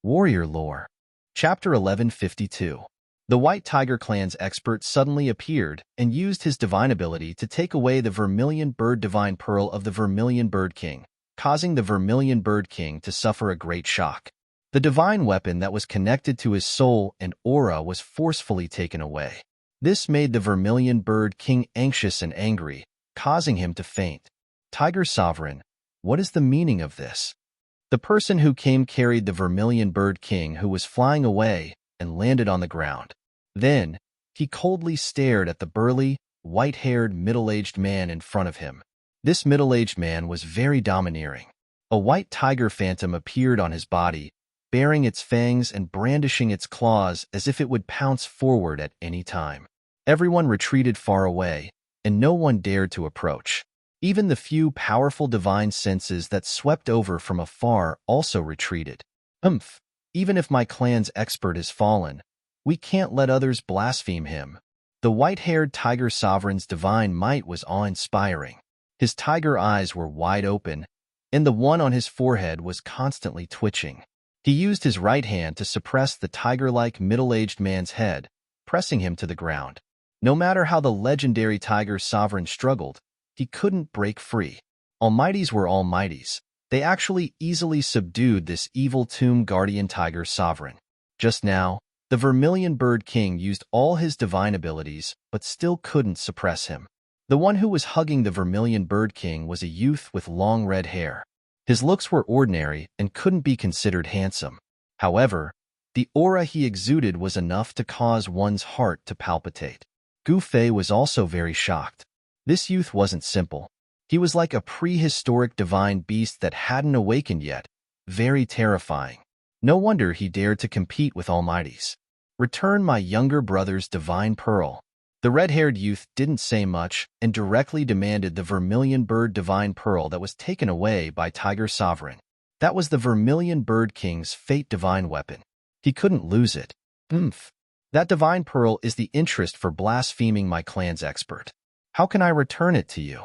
Warrior Lore. Chapter 1152. The White Tiger Clan's expert suddenly appeared and used his divine ability to take away the Vermilion Bird Divine Pearl of the Vermilion Bird King, causing the Vermilion Bird King to suffer a great shock. The divine weapon that was connected to his soul and aura was forcefully taken away. This made the Vermilion Bird King anxious and angry, causing him to faint. Tiger Sovereign, what is the meaning of this? The person who came carried the Vermilion Bird King, who was flying away, and landed on the ground. Then, he coldly stared at the burly, white-haired, middle-aged man in front of him. This middle-aged man was very domineering. A white tiger phantom appeared on his body, baring its fangs and brandishing its claws as if it would pounce forward at any time. Everyone retreated far away, and no one dared to approach. Even the few powerful divine senses that swept over from afar also retreated. Even if my clan's expert is fallen, we can't let others blaspheme him. The white-haired Tiger Sovereign's divine might was awe-inspiring. His tiger eyes were wide open, and the one on his forehead was constantly twitching. He used his right hand to suppress the tiger-like middle-aged man's head, pressing him to the ground. No matter how the legendary Tiger Sovereign struggled, he couldn't break free. Almighties were almighties. They actually easily subdued this evil Tomb Guardian Tiger Sovereign. Just now, the Vermilion Bird King used all his divine abilities, but still couldn't suppress him. The one who was hugging the Vermilion Bird King was a youth with long red hair. His looks were ordinary and couldn't be considered handsome. However, the aura he exuded was enough to cause one's heart to palpitate. Gu Fei was also very shocked. This youth wasn't simple. He was like a prehistoric divine beast that hadn't awakened yet, very terrifying. No wonder he dared to compete with almighties. Return my younger brother's divine pearl. The red-haired youth didn't say much and directly demanded the Vermilion Bird Divine Pearl that was taken away by Tiger Sovereign. That was the Vermilion Bird King's fate divine weapon. He couldn't lose it. That divine pearl is the interest for blaspheming my clan's expert. How can I return it to you?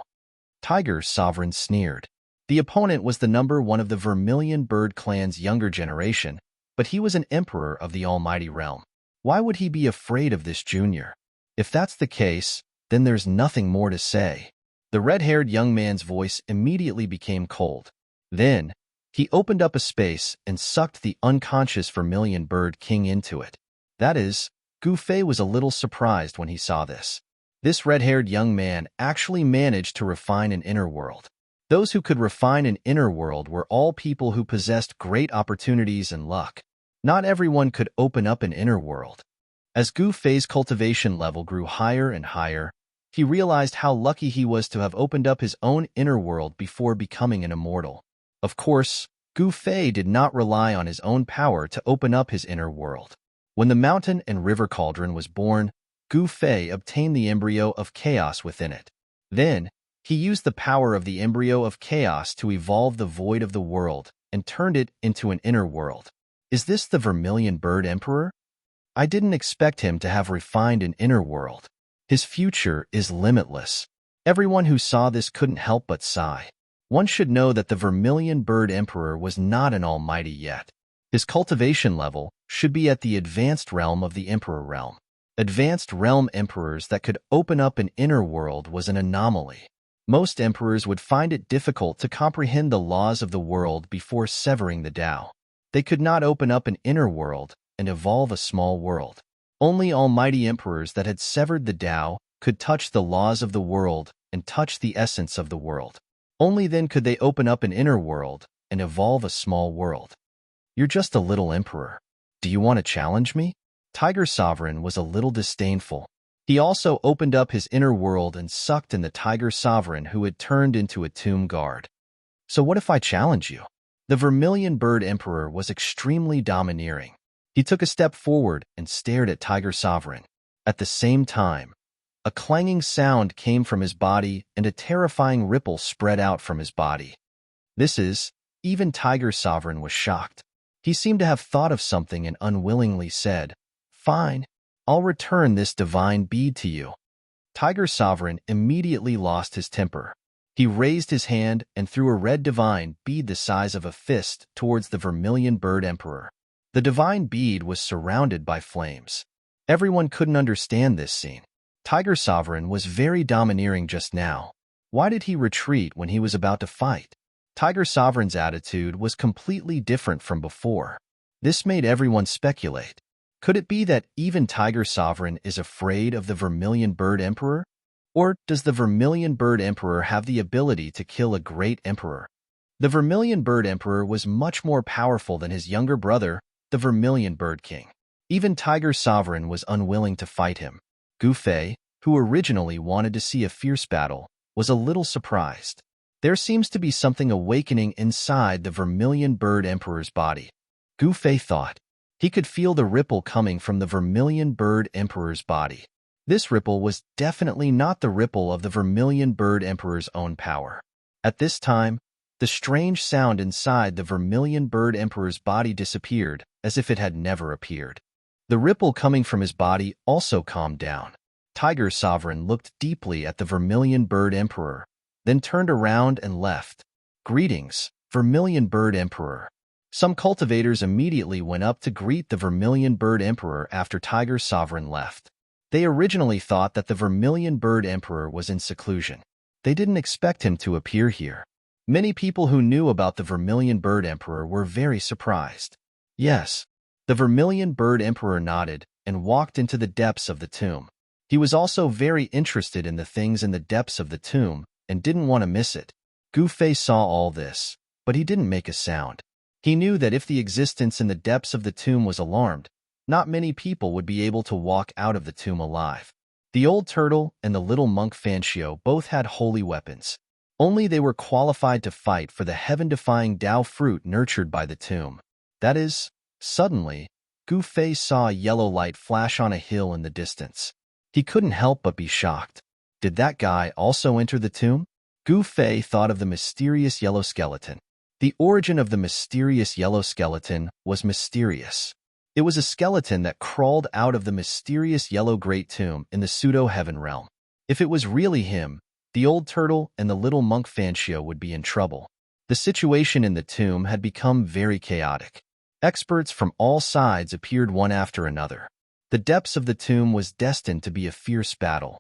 Tiger Sovereign sneered. The opponent was the number one of the Vermilion Bird Clan's younger generation, but he was an emperor of the almighty realm. Why would he be afraid of this junior? If that's the case, then there's nothing more to say. The red-haired young man's voice immediately became cold. Then, he opened up a space and sucked the unconscious Vermilion Bird King into it. That is, Gu Fei was a little surprised when he saw this. This red-haired young man actually managed to refine an inner world. Those who could refine an inner world were all people who possessed great opportunities and luck. Not everyone could open up an inner world. As Gu Fei's cultivation level grew higher and higher, he realized how lucky he was to have opened up his own inner world before becoming an immortal. Of course, Gu Fei did not rely on his own power to open up his inner world. When the mountain and river cauldron was born, Gu Fei obtained the embryo of chaos within it. Then, he used the power of the embryo of chaos to evolve the void of the world and turned it into an inner world. Is this the Vermilion Bird Emperor? I didn't expect him to have refined an inner world. His future is limitless. Everyone who saw this couldn't help but sigh. One should know that the Vermilion Bird Emperor was not an almighty yet. His cultivation level should be at the advanced realm of the Emperor realm. Advanced realm emperors that could open up an inner world was an anomaly. Most emperors would find it difficult to comprehend the laws of the world before severing the Tao. They could not open up an inner world and evolve a small world. Only almighty emperors that had severed the Tao could touch the laws of the world and touch the essence of the world. Only then could they open up an inner world and evolve a small world. You're just a little emperor. Do you want to challenge me? Tiger Sovereign was a little disdainful. He also opened up his inner world and sucked in the Tiger Sovereign, who had turned into a tomb guard. So what if I challenge you? The Vermilion Bird Emperor was extremely domineering. He took a step forward and stared at Tiger Sovereign. At the same time, a clanging sound came from his body and a terrifying ripple spread out from his body. Even Tiger Sovereign was shocked. He seemed to have thought of something and unwillingly said, "Fine, I'll return this divine bead to you." Tiger Sovereign immediately lost his temper. He raised his hand and threw a red divine bead the size of a fist towards the Vermilion Bird Emperor. The divine bead was surrounded by flames. Everyone couldn't understand this scene. Tiger Sovereign was very domineering just now. Why did he retreat when he was about to fight? Tiger Sovereign's attitude was completely different from before. This made everyone speculate. Could it be that even Tiger Sovereign is afraid of the Vermilion Bird Emperor? Or does the Vermilion Bird Emperor have the ability to kill a great emperor? The Vermilion Bird Emperor was much more powerful than his younger brother, the Vermilion Bird King. Even Tiger Sovereign was unwilling to fight him. Gu Fei, who originally wanted to see a fierce battle, was a little surprised. There seems to be something awakening inside the Vermilion Bird Emperor's body. Gu Fei thought. He could feel the ripple coming from the Vermilion Bird Emperor's body. This ripple was definitely not the ripple of the Vermilion Bird Emperor's own power. At this time, the strange sound inside the Vermilion Bird Emperor's body disappeared as if it had never appeared. The ripple coming from his body also calmed down. Tiger Sovereign looked deeply at the Vermilion Bird Emperor, then turned around and left. Greetings, Vermilion Bird Emperor. Some cultivators immediately went up to greet the Vermilion Bird Emperor after Tiger Sovereign left. They originally thought that the Vermilion Bird Emperor was in seclusion. They didn't expect him to appear here. Many people who knew about the Vermilion Bird Emperor were very surprised. Yes, the Vermilion Bird Emperor nodded and walked into the depths of the tomb. He was also very interested in the things in the depths of the tomb and didn't want to miss it. Gu Fei saw all this, but he didn't make a sound. He knew that if the existence in the depths of the tomb was alarmed, not many people would be able to walk out of the tomb alive. The old turtle and the little monk Fancio both had holy weapons. Only they were qualified to fight for the heaven-defying Tao fruit nurtured by the tomb. That is, suddenly, Gu Fei saw a yellow light flash on a hill in the distance. He couldn't help but be shocked. Did that guy also enter the tomb? Gu Fei thought of the mysterious yellow skeleton. The origin of the mysterious yellow skeleton was mysterious. It was a skeleton that crawled out of the mysterious yellow great tomb in the pseudo-heaven realm. If it was really him, the old turtle and the little monk Fancio would be in trouble. The situation in the tomb had become very chaotic. Experts from all sides appeared one after another. The depths of the tomb was destined to be a fierce battle.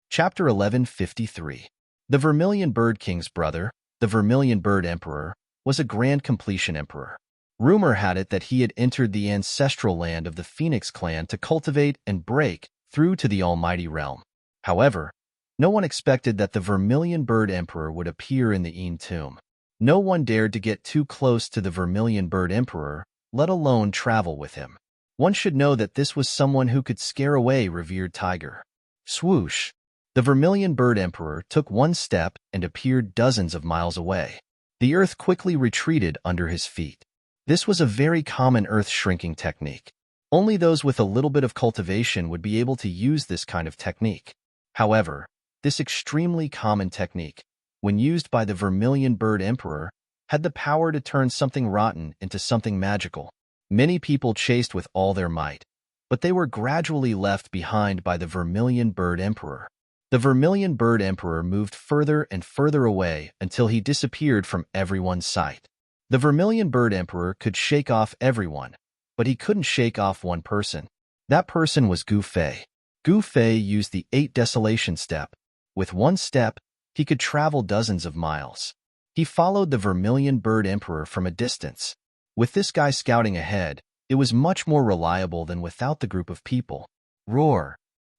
Chapter 1153. The Vermilion Bird King's brother, the Vermilion Bird Emperor, was a grand completion emperor. Rumor had it that he had entered the ancestral land of the Phoenix clan to cultivate and break through to the almighty realm. However, no one expected that the Vermilion Bird Emperor would appear in the Een tomb. No one dared to get too close to the Vermilion Bird Emperor, let alone travel with him. One should know that this was someone who could scare away revered tiger. Swoosh! The Vermilion Bird Emperor took one step and appeared dozens of miles away. The earth quickly retreated under his feet. This was a very common earth shrinking technique. Only those with a little bit of cultivation would be able to use this kind of technique. However, this extremely common technique, when used by the Vermilion Bird Emperor, had the power to turn something rotten into something magical. Many people chased with all their might, but they were gradually left behind by the Vermilion Bird Emperor. The Vermilion Bird Emperor moved further and further away until he disappeared from everyone's sight. The Vermilion Bird Emperor could shake off everyone, but he couldn't shake off one person. That person was Gu Fei. Gu Fei used the 8 Desolation Step. With one step, he could travel dozens of miles. He followed the Vermilion Bird Emperor from a distance. With this guy scouting ahead, it was much more reliable than without the group of people. Roar!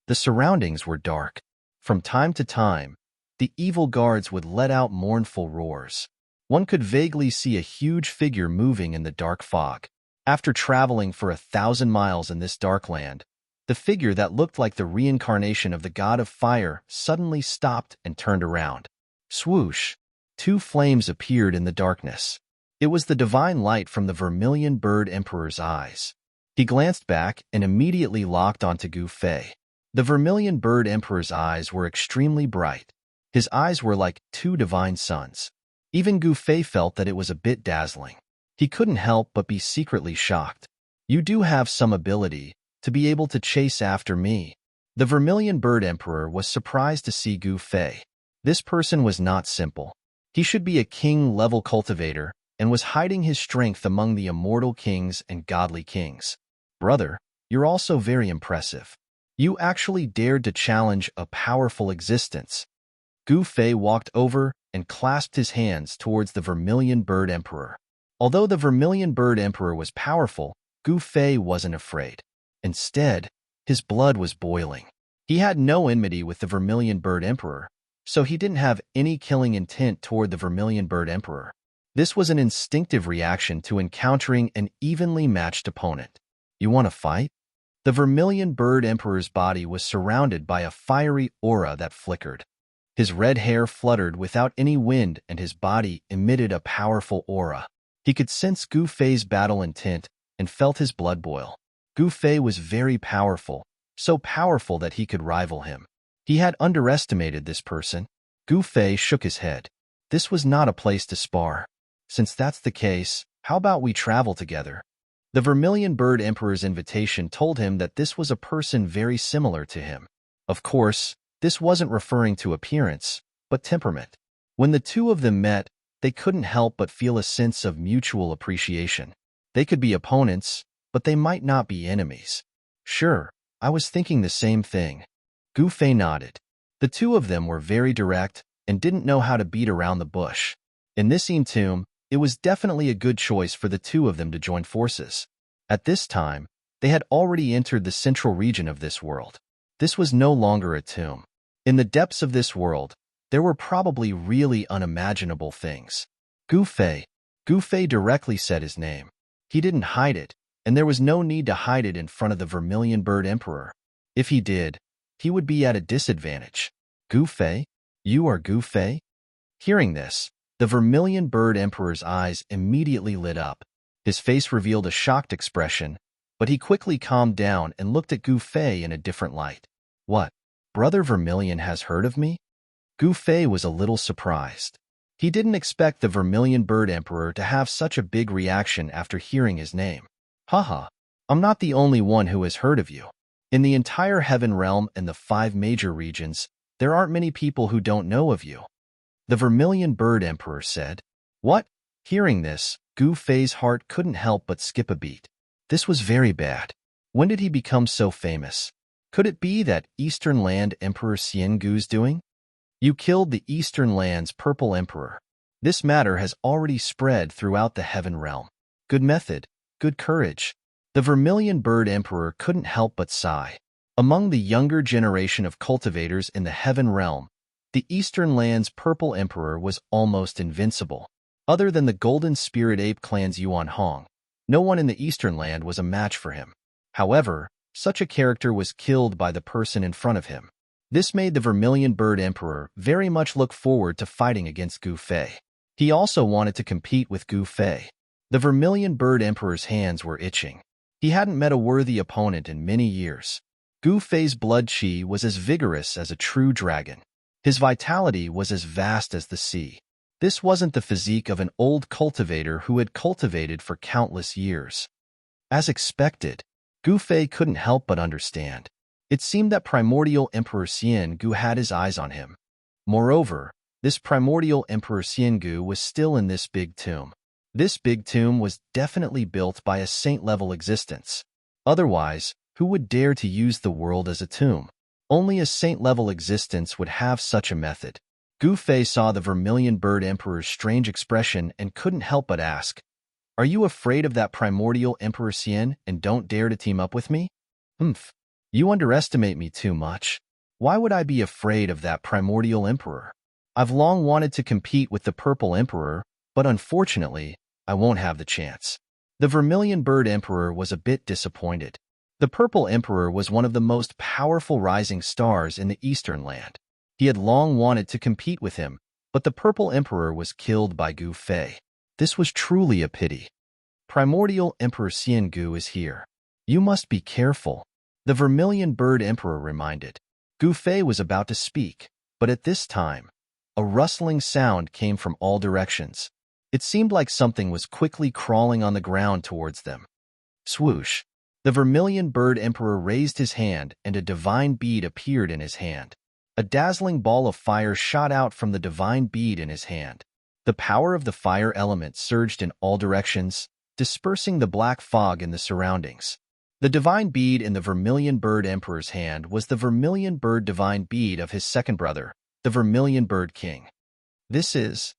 The surroundings were dark. From time to time, the evil guards would let out mournful roars. One could vaguely see a huge figure moving in the dark fog. After traveling for 1,000 miles in this dark land, the figure that looked like the reincarnation of the god of fire suddenly stopped and turned around. Swoosh! 2 flames appeared in the darkness. It was the divine light from the Vermilion Bird Emperor's eyes. He glanced back and immediately locked onto Gu Fei. The Vermilion Bird Emperor's eyes were extremely bright. His eyes were like 2 divine suns. Even Gu Fei felt that it was a bit dazzling. He couldn't help but be secretly shocked. You do have some ability to be able to chase after me. The Vermilion Bird Emperor was surprised to see Gu Fei. This person was not simple. He should be a king-level cultivator and was hiding his strength among the immortal kings and godly kings. Brother, you're also very impressive. You actually dared to challenge a powerful existence. Gu Fei walked over and clasped his hands towards the Vermilion Bird Emperor. Although the Vermilion Bird Emperor was powerful, Gu Fei wasn't afraid. Instead, his blood was boiling. He had no enmity with the Vermilion Bird Emperor, so he didn't have any killing intent toward the Vermilion Bird Emperor. This was an instinctive reaction to encountering an evenly matched opponent. You want to fight? The Vermilion Bird Emperor's body was surrounded by a fiery aura that flickered. His red hair fluttered without any wind and his body emitted a powerful aura. He could sense Gu Fei's battle intent and felt his blood boil. Gu Fei was very powerful, so powerful that he could rival him. He had underestimated this person. Gu Fei shook his head. This was not a place to spar. Since that's the case, how about we travel together? The Vermilion Bird Emperor's invitation told him that this was a person very similar to him. Of course, this wasn't referring to appearance, but temperament. When the two of them met, they couldn't help but feel a sense of mutual appreciation. They could be opponents, but they might not be enemies. Sure, I was thinking the same thing. Gu Fei nodded. The two of them were very direct and didn't know how to beat around the bush. In this tomb, it was definitely a good choice for the two of them to join forces. At this time, they had already entered the central region of this world. This was no longer a tomb. In the depths of this world, there were probably really unimaginable things. Gu Fei directly said his name. He didn't hide it, and there was no need to hide it in front of the Vermilion Bird Emperor. If he did, he would be at a disadvantage. Gu Fei? You are Gu Fei? Hearing this, the Vermilion Bird Emperor's eyes immediately lit up. His face revealed a shocked expression, but he quickly calmed down and looked at Gu Fei in a different light. What? Brother Vermilion has heard of me? Gu Fei was a little surprised. He didn't expect the Vermilion Bird Emperor to have such a big reaction after hearing his name. Haha, I'm not the only one who has heard of you. In the entire Heaven Realm and the 5 major regions, there aren't many people who don't know of you. The Vermilion Bird Emperor said. What? Hearing this, Gu Fei's heart couldn't help but skip a beat. This was very bad. When did he become so famous? Could it be that Eastern Land Emperor Xian Gu's doing? You killed the Eastern Land's Purple Emperor. This matter has already spread throughout the Heaven Realm. Good method, good courage. The Vermilion Bird Emperor couldn't help but sigh. Among the younger generation of cultivators in the Heaven Realm, the Eastern Land's Purple Emperor was almost invincible. Other than the Golden Spirit Ape clan's Yuan Hong, no one in the Eastern Land was a match for him. However, such a character was killed by the person in front of him. This made the Vermilion Bird Emperor very much look forward to fighting against Gu Fei. He also wanted to compete with Gu Fei. The Vermilion Bird Emperor's hands were itching. He hadn't met a worthy opponent in many years. Gu Fei's blood qi was as vigorous as a true dragon. His vitality was as vast as the sea. This wasn't the physique of an old cultivator who had cultivated for countless years. As expected, Gu Fei couldn't help but understand. It seemed that primordial Emperor Xian Gu had his eyes on him. Moreover, this primordial Emperor Xian Gu was still in this big tomb. This big tomb was definitely built by a saint-level existence. Otherwise, who would dare to use the world as a tomb? Only a saint-level existence would have such a method. Gu Fei saw the Vermilion Bird Emperor's strange expression and couldn't help but ask, Are you afraid of that primordial Emperor Xian and don't dare to team up with me? You underestimate me too much. Why would I be afraid of that primordial emperor? I've long wanted to compete with the Purple Emperor, but unfortunately, I won't have the chance. The Vermilion Bird Emperor was a bit disappointed. The Purple Emperor was one of the most powerful rising stars in the Eastern Land. He had long wanted to compete with him, but the Purple Emperor was killed by Gu Fei. This was truly a pity. Primordial Emperor Xian Gu is here. You must be careful, the Vermilion Bird Emperor reminded. Gu Fei was about to speak, but at this time, a rustling sound came from all directions. It seemed like something was quickly crawling on the ground towards them. Swoosh! The Vermilion Bird Emperor raised his hand and a divine bead appeared in his hand. A dazzling ball of fire shot out from the divine bead in his hand. The power of the fire element surged in all directions, dispersing the black fog in the surroundings. The divine bead in the Vermilion Bird Emperor's hand was the Vermilion Bird divine bead of his second brother, the Vermilion Bird King. This is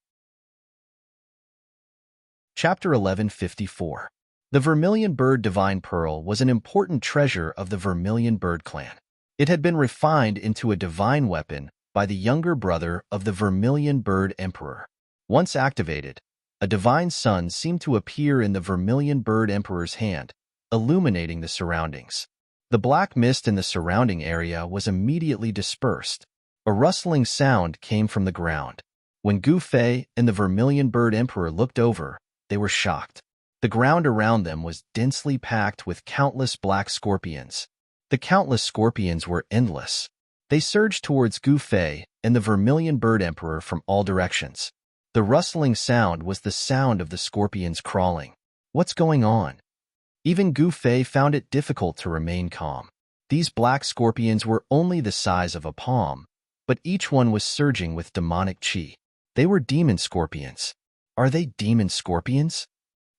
Chapter 1154. The Vermilion Bird Divine Pearl was an important treasure of the Vermilion Bird clan. It had been refined into a divine weapon by the younger brother of the Vermilion Bird Emperor. Once activated, a divine sun seemed to appear in the Vermilion Bird Emperor's hand, illuminating the surroundings. The black mist in the surrounding area was immediately dispersed. A rustling sound came from the ground. When Gu Fei and the Vermilion Bird Emperor looked over, they were shocked. The ground around them was densely packed with countless black scorpions. The countless scorpions were endless. They surged towards Gu Fei and the Vermilion Bird Emperor from all directions. The rustling sound was the sound of the scorpions crawling. What's going on? Even Gu Fei found it difficult to remain calm. These black scorpions were only the size of a palm, but each one was surging with demonic chi. They were demon scorpions. Are they demon scorpions?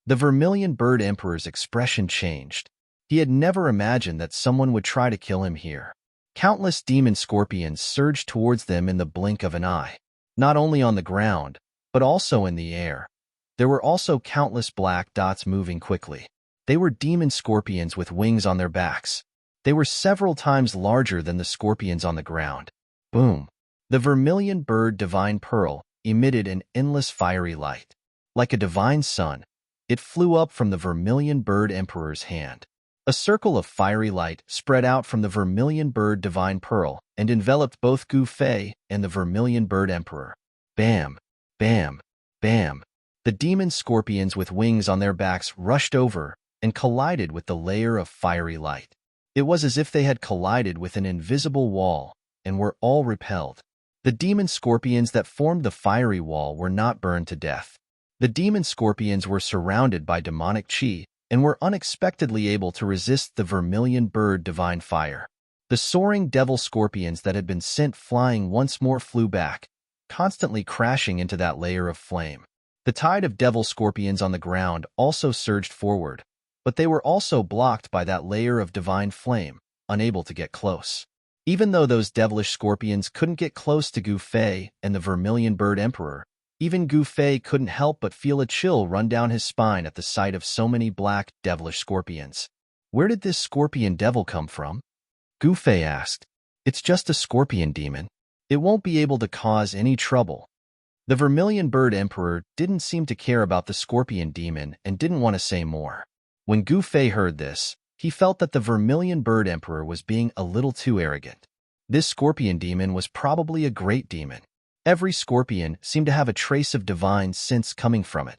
The Vermilion Bird Emperor's expression changed. He had never imagined that someone would try to kill him here. Countless demon scorpions surged towards them in the blink of an eye, not only on the ground, but also in the air. There were also countless black dots moving quickly. They were demon scorpions with wings on their backs. They were several times larger than the scorpions on the ground. Boom! The Vermilion Bird Divine Pearl emitted an endless fiery light. Like a divine sun, it flew up from the Vermilion Bird Emperor's hand. A circle of fiery light spread out from the Vermilion Bird Divine Pearl and enveloped both Gu Fei and the Vermilion Bird Emperor. Bam! Bam! Bam! The demon scorpions with wings on their backs rushed over and collided with the layer of fiery light. It was as if they had collided with an invisible wall and were all repelled. The demon scorpions that formed the fiery wall were not burned to death. The demon scorpions were surrounded by demonic chi and were unexpectedly able to resist the Vermilion Bird Divine Fire. The soaring devil scorpions that had been sent flying once more flew back, constantly crashing into that layer of flame. The tide of devil scorpions on the ground also surged forward, but they were also blocked by that layer of divine flame, unable to get close. Even though those devilish scorpions couldn't get close to Gu Fei and the Vermilion Bird Emperor, even Gu Fei couldn't help but feel a chill run down his spine at the sight of so many black, devilish scorpions. Where did this scorpion devil come from? Gu Fei asked. It's just a scorpion demon. It won't be able to cause any trouble. The Vermilion Bird Emperor didn't seem to care about the scorpion demon and didn't want to say more. When Gu Fei heard this, he felt that the Vermilion Bird Emperor was being a little too arrogant. This scorpion demon was probably a great demon. Every scorpion seemed to have a trace of divine sense coming from it.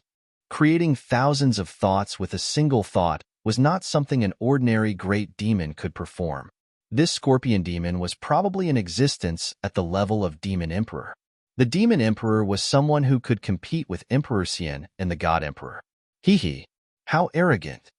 Creating thousands of thoughts with a single thought was not something an ordinary great demon could perform. This scorpion demon was probably in existence at the level of Demon Emperor. The Demon Emperor was someone who could compete with Emperor Xian and the God Emperor. Hee, how arrogant!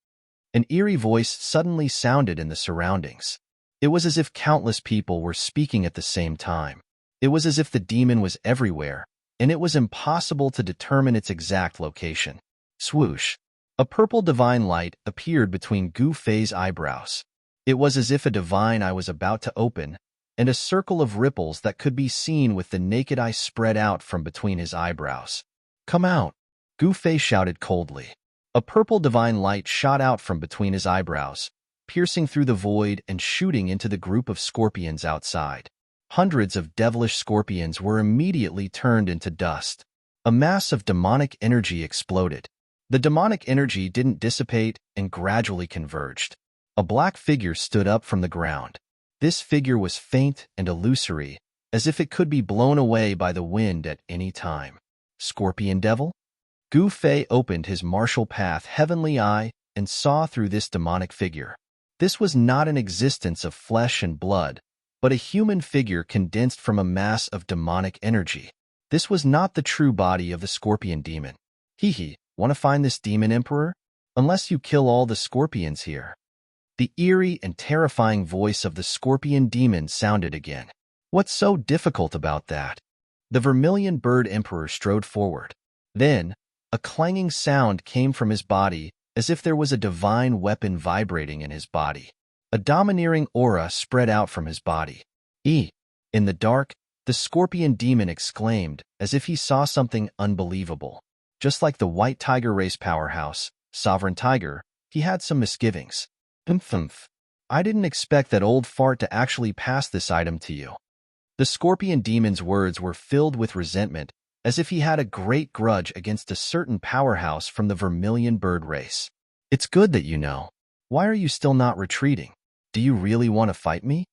An eerie voice suddenly sounded in the surroundings. It was as if countless people were speaking at the same time. It was as if the demon was everywhere, and it was impossible to determine its exact location. Swoosh! A purple divine light appeared between Gu Fei's eyebrows. It was as if a divine eye was about to open, and a circle of ripples that could be seen with the naked eye spread out from between his eyebrows. Come out! Gu Fei shouted coldly. A purple divine light shot out from between his eyebrows, piercing through the void and shooting into the group of scorpions outside. Hundreds of devilish scorpions were immediately turned into dust. A mass of demonic energy exploded. The demonic energy didn't dissipate and gradually converged. A black figure stood up from the ground. This figure was faint and illusory, as if it could be blown away by the wind at any time. Scorpion Devil? Gu Fei opened his martial path heavenly eye and saw through this demonic figure. This was not an existence of flesh and blood, but a human figure condensed from a mass of demonic energy. This was not the true body of the scorpion demon. Want to find this demon emperor? Unless you kill all the scorpions here. The eerie and terrifying voice of the scorpion demon sounded again. What's so difficult about that? The Vermilion Bird Emperor strode forward. Then, a clanging sound came from his body, as if there was a divine weapon vibrating in his body. A domineering aura spread out from his body. In the dark, the scorpion demon exclaimed, as if he saw something unbelievable. Just like the white tiger race powerhouse, Sovereign Tiger, he had some misgivings. Humph. I didn't expect that old fart to actually pass this item to you. The scorpion demon's words were filled with resentment, as if he had a great grudge against a certain powerhouse from the vermilion bird race. It's good that you know. Why are you still not retreating? Do you really want to fight me?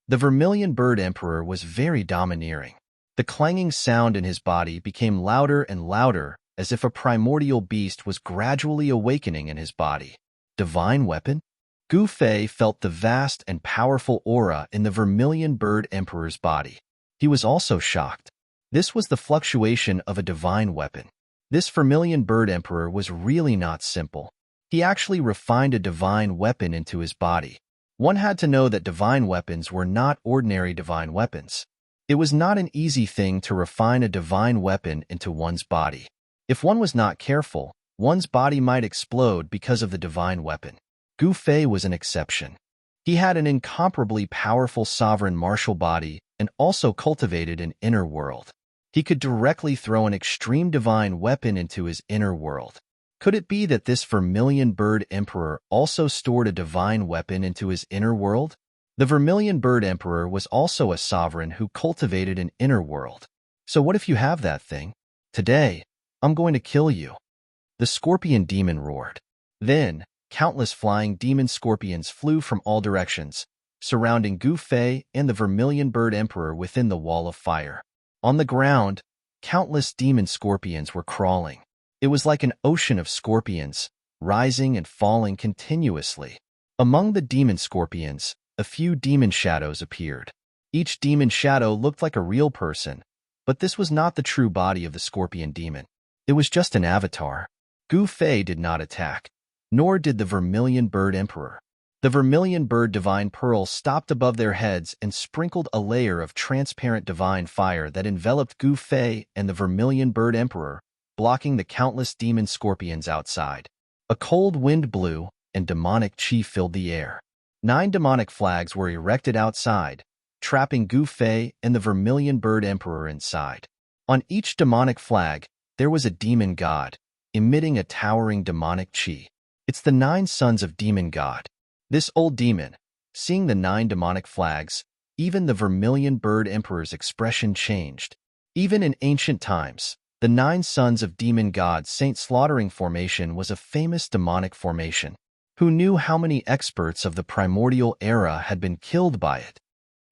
The vermilion bird emperor was very domineering. The clanging sound in his body became louder and louder, as if a primordial beast was gradually awakening in his body. Divine weapon? Gu Fei felt the vast and powerful aura in the vermilion bird emperor's body. He was also shocked. This was the fluctuation of a divine weapon. This vermilion bird emperor was really not simple. He actually refined a divine weapon into his body. One had to know that divine weapons were not ordinary divine weapons. It was not an easy thing to refine a divine weapon into one's body. If one was not careful, one's body might explode because of the divine weapon. Gu Fei was an exception. He had an incomparably powerful sovereign martial body and also cultivated an inner world. He could directly throw an extreme divine weapon into his inner world. Could it be that this vermilion bird emperor also stored a divine weapon into his inner world? The vermilion bird emperor was also a sovereign who cultivated an inner world. So what if you have that thing? Today, I'm going to kill you. The scorpion demon roared. Then, countless flying demon scorpions flew from all directions, surrounding Gu Fei and the vermilion bird emperor within the wall of fire. On the ground, countless demon scorpions were crawling. It was like an ocean of scorpions, rising and falling continuously. Among the demon scorpions, a few demon shadows appeared. Each demon shadow looked like a real person, but this was not the true body of the scorpion demon. It was just an avatar. Gu Fei did not attack, nor did the vermilion bird emperor. The vermilion bird divine pearl stopped above their heads and sprinkled a layer of transparent divine fire that enveloped Gu Fei and the vermilion bird emperor, blocking the countless demon scorpions outside. A cold wind blew, and demonic chi filled the air. 9 demonic flags were erected outside, trapping Gu Fei and the vermilion bird emperor inside. On each demonic flag, there was a demon god, emitting a towering demonic chi. It's the 9 sons of demon god. This old demon, seeing the 9 demonic flags, even the vermilion bird emperor's expression changed. Even in ancient times, the 9 sons of demon god Saint Slaughtering formation was a famous demonic formation. Who knew how many experts of the primordial era had been killed by it?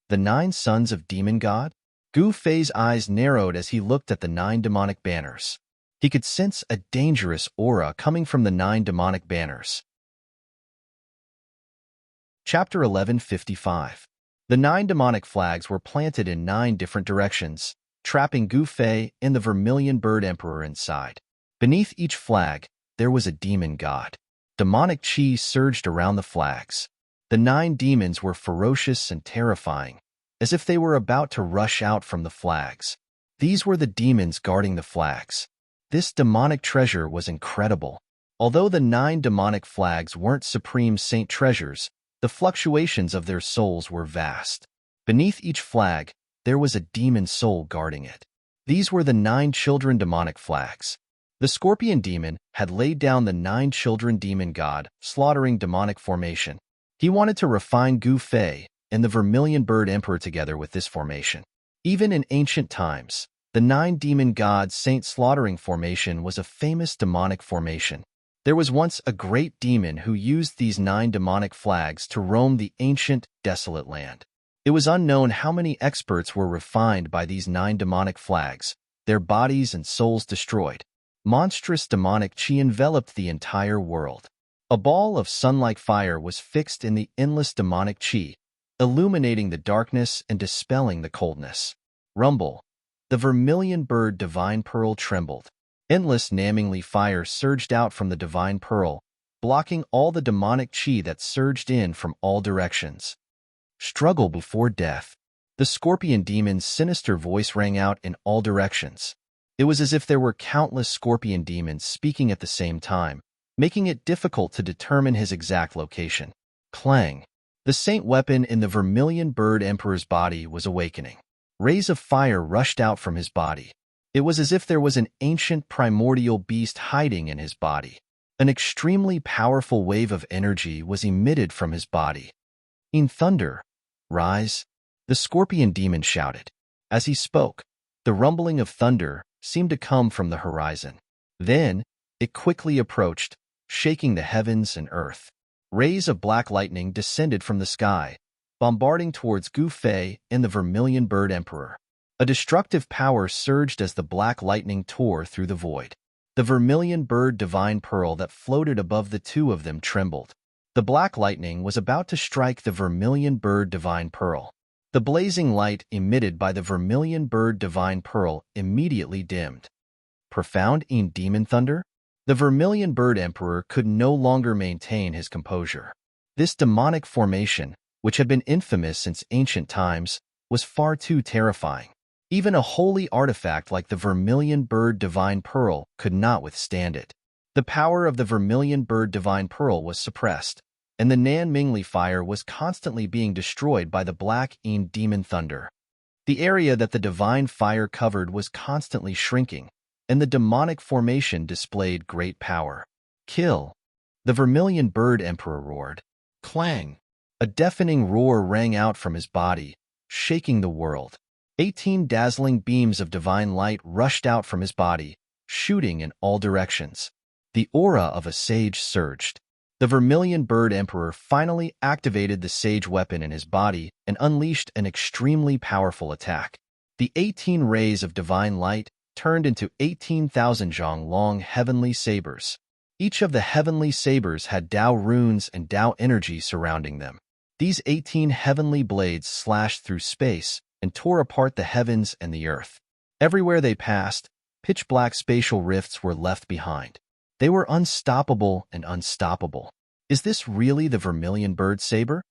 The 9 sons of demon god? Gu Fei's eyes narrowed as he looked at the 9 demonic banners. He could sense a dangerous aura coming from the 9 demonic banners. Chapter 1155. The 9 demonic flags were planted in 9 different directions, trapping Gu Fei and the vermilion bird emperor inside. Beneath each flag, there was a demon god. Demonic chi surged around the flags. The 9 demons were ferocious and terrifying, as if they were about to rush out from the flags. These were the demons guarding the flags. This demonic treasure was incredible. Although the 9 demonic flags weren't supreme saint treasures, the fluctuations of their souls were vast. Beneath each flag, there was a demon soul guarding it. These were the 9 children demonic flags. The scorpion demon had laid down the 9 children demon god, slaughtering demonic formation. He wanted to refine Gu Fei and the vermilion bird emperor together with this formation. Even in ancient times, the 9 demon god Saint Slaughtering formation was a famous demonic formation. There was once a great demon who used these 9 demonic flags to roam the ancient, desolate land. It was unknown how many experts were refined by these 9 demonic flags, their bodies and souls destroyed. Monstrous demonic chi enveloped the entire world. A ball of sun-like fire was fixed in the endless demonic chi, illuminating the darkness and dispelling the coldness. Rumble. The vermilion bird divine pearl trembled. Endless namingly fire surged out from the divine pearl, blocking all the demonic chi that surged in from all directions. Struggle before death. The scorpion demon's sinister voice rang out in all directions. It was as if there were countless scorpion demons speaking at the same time, making it difficult to determine his exact location. Clang. The saint weapon in the vermilion bird emperor's body was awakening. Rays of fire rushed out from his body. It was as if there was an ancient primordial beast hiding in his body. An extremely powerful wave of energy was emitted from his body. "In thunder, rise," the scorpion demon shouted. As he spoke, the rumbling of thunder seemed to come from the horizon. Then, it quickly approached, shaking the heavens and earth. Rays of black lightning descended from the sky, bombarding towards Gu Fei and the vermilion bird emperor. A destructive power surged as the black lightning tore through the void. The vermilion bird divine pearl that floated above the two of them trembled. The black lightning was about to strike the vermilion bird divine pearl. The blazing light emitted by the vermilion bird divine pearl immediately dimmed. Profound in demon thunder? The vermilion bird emperor could no longer maintain his composure. This demonic formation, which had been infamous since ancient times, was far too terrifying. Even a holy artifact like the vermilion bird divine pearl could not withstand it. The power of the vermilion bird divine pearl was suppressed, and the Nan Mingli fire was constantly being destroyed by the black Yin demon thunder. The area that the divine fire covered was constantly shrinking, and the demonic formation displayed great power. "Kill!" The vermilion bird emperor roared. Clang! A deafening roar rang out from his body, shaking the world. 18 dazzling beams of divine light rushed out from his body, shooting in all directions. The aura of a sage surged. The vermilion bird emperor finally activated the sage weapon in his body and unleashed an extremely powerful attack. The 18 rays of divine light turned into 18,000 zhong-long heavenly sabers. Each of the heavenly sabers had Tao runes and Tao energy surrounding them. These 18 heavenly blades slashed through space and tore apart the heavens and the earth. Everywhere they passed, pitch-black spatial rifts were left behind. They were unstoppable and unstoppable. Is this really the vermilion bird saber?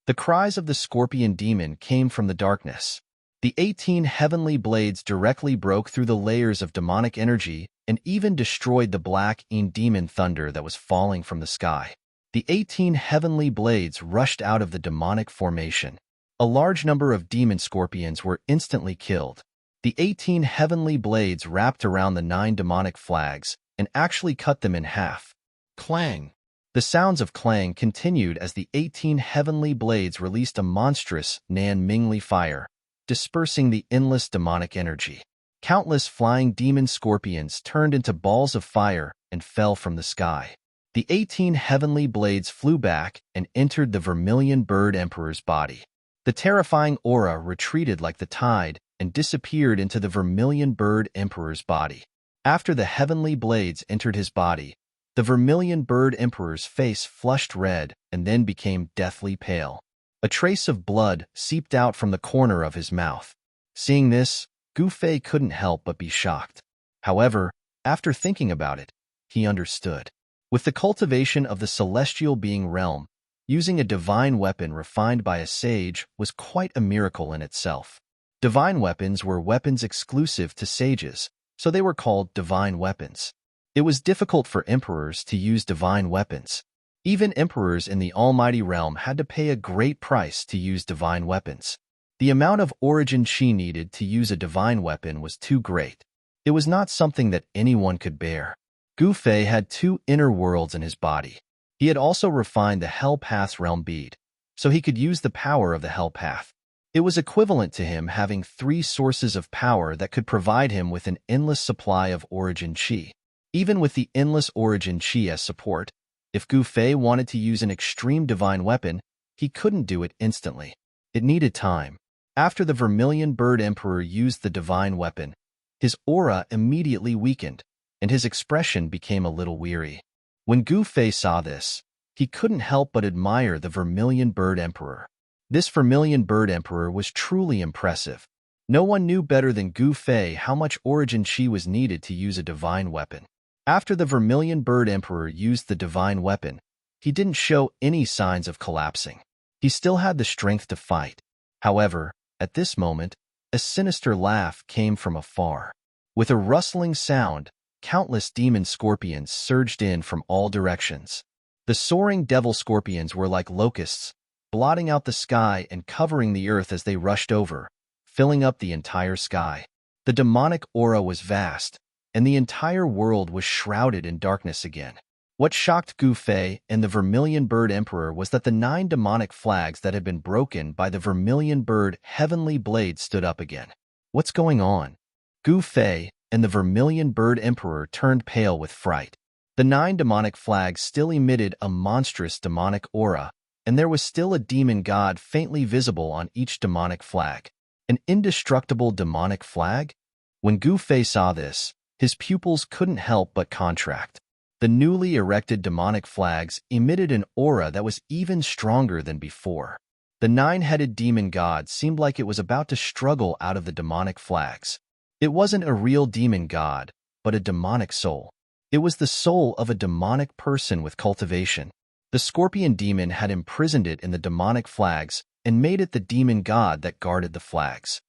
The cries of the scorpion demon came from the darkness. The 18 heavenly blades directly broke through the layers of demonic energy and even destroyed the black Yin demon thunder that was falling from the sky. The 18 heavenly blades rushed out of the demonic formation. A large number of demon scorpions were instantly killed. The 18 heavenly blades wrapped around the 9 demonic flags and actually cut them in half. Clang! The sounds of clang continued as the 18 heavenly blades released a monstrous Nan Mingli fire, dispersing the endless demonic energy. Countless flying demon scorpions turned into balls of fire and fell from the sky. The 18 heavenly blades flew back and entered the vermilion bird emperor's body. The terrifying aura retreated like the tide and disappeared into the vermilion bird emperor's body. After the heavenly blades entered his body, the vermilion bird emperor's face flushed red and then became deathly pale. A trace of blood seeped out from the corner of his mouth. Seeing this, Gu Fei couldn't help but be shocked. However, after thinking about it, he understood. With the cultivation of the celestial being realm, using a divine weapon refined by a sage was quite a miracle in itself. Divine weapons were weapons exclusive to sages, so they were called divine weapons. It was difficult for emperors to use divine weapons. Even emperors in the almighty realm had to pay a great price to use divine weapons. The amount of origin chi needed to use a divine weapon was too great. It was not something that anyone could bear. Gu Fei had 2 inner worlds in his body. He had also refined the Hell Path's realm bead, so he could use the power of the Hell Path. It was equivalent to him having 3 sources of power that could provide him with an endless supply of origin chi. Even with the endless origin chi as support, if Gu Fei wanted to use an extreme divine weapon, he couldn't do it instantly. It needed time. After the vermilion bird emperor used the divine weapon, his aura immediately weakened, and his expression became a little weary. When Gu Fei saw this, he couldn't help but admire the vermilion bird emperor. This vermilion bird emperor was truly impressive. No one knew better than Gu Fei how much origin chi was needed to use a divine weapon. After the vermilion bird emperor used the divine weapon, he didn't show any signs of collapsing. He still had the strength to fight. However, at this moment, a sinister laugh came from afar. With a rustling sound, countless demon scorpions surged in from all directions. The soaring devil scorpions were like locusts, blotting out the sky and covering the earth as they rushed over, filling up the entire sky. The demonic aura was vast, and the entire world was shrouded in darkness again. What shocked Gu Fei and the Vermilion Bird Emperor was that the 9 demonic flags that had been broken by the Vermilion Bird Heavenly Blade stood up again. What's going on? Gu Fei and the Vermilion Bird Emperor turned pale with fright. The 9 demonic flags still emitted a monstrous demonic aura, and there was still a demon god faintly visible on each demonic flag. An indestructible demonic flag? When Gu Fei saw this, his pupils couldn't help but contract. The newly erected demonic flags emitted an aura that was even stronger than before. The 9-headed demon god seemed like it was about to struggle out of the demonic flags. It wasn't a real demon god, but a demonic soul. It was the soul of a demonic person with cultivation. The scorpion demon had imprisoned it in the demonic flags and made it the demon god that guarded the flags.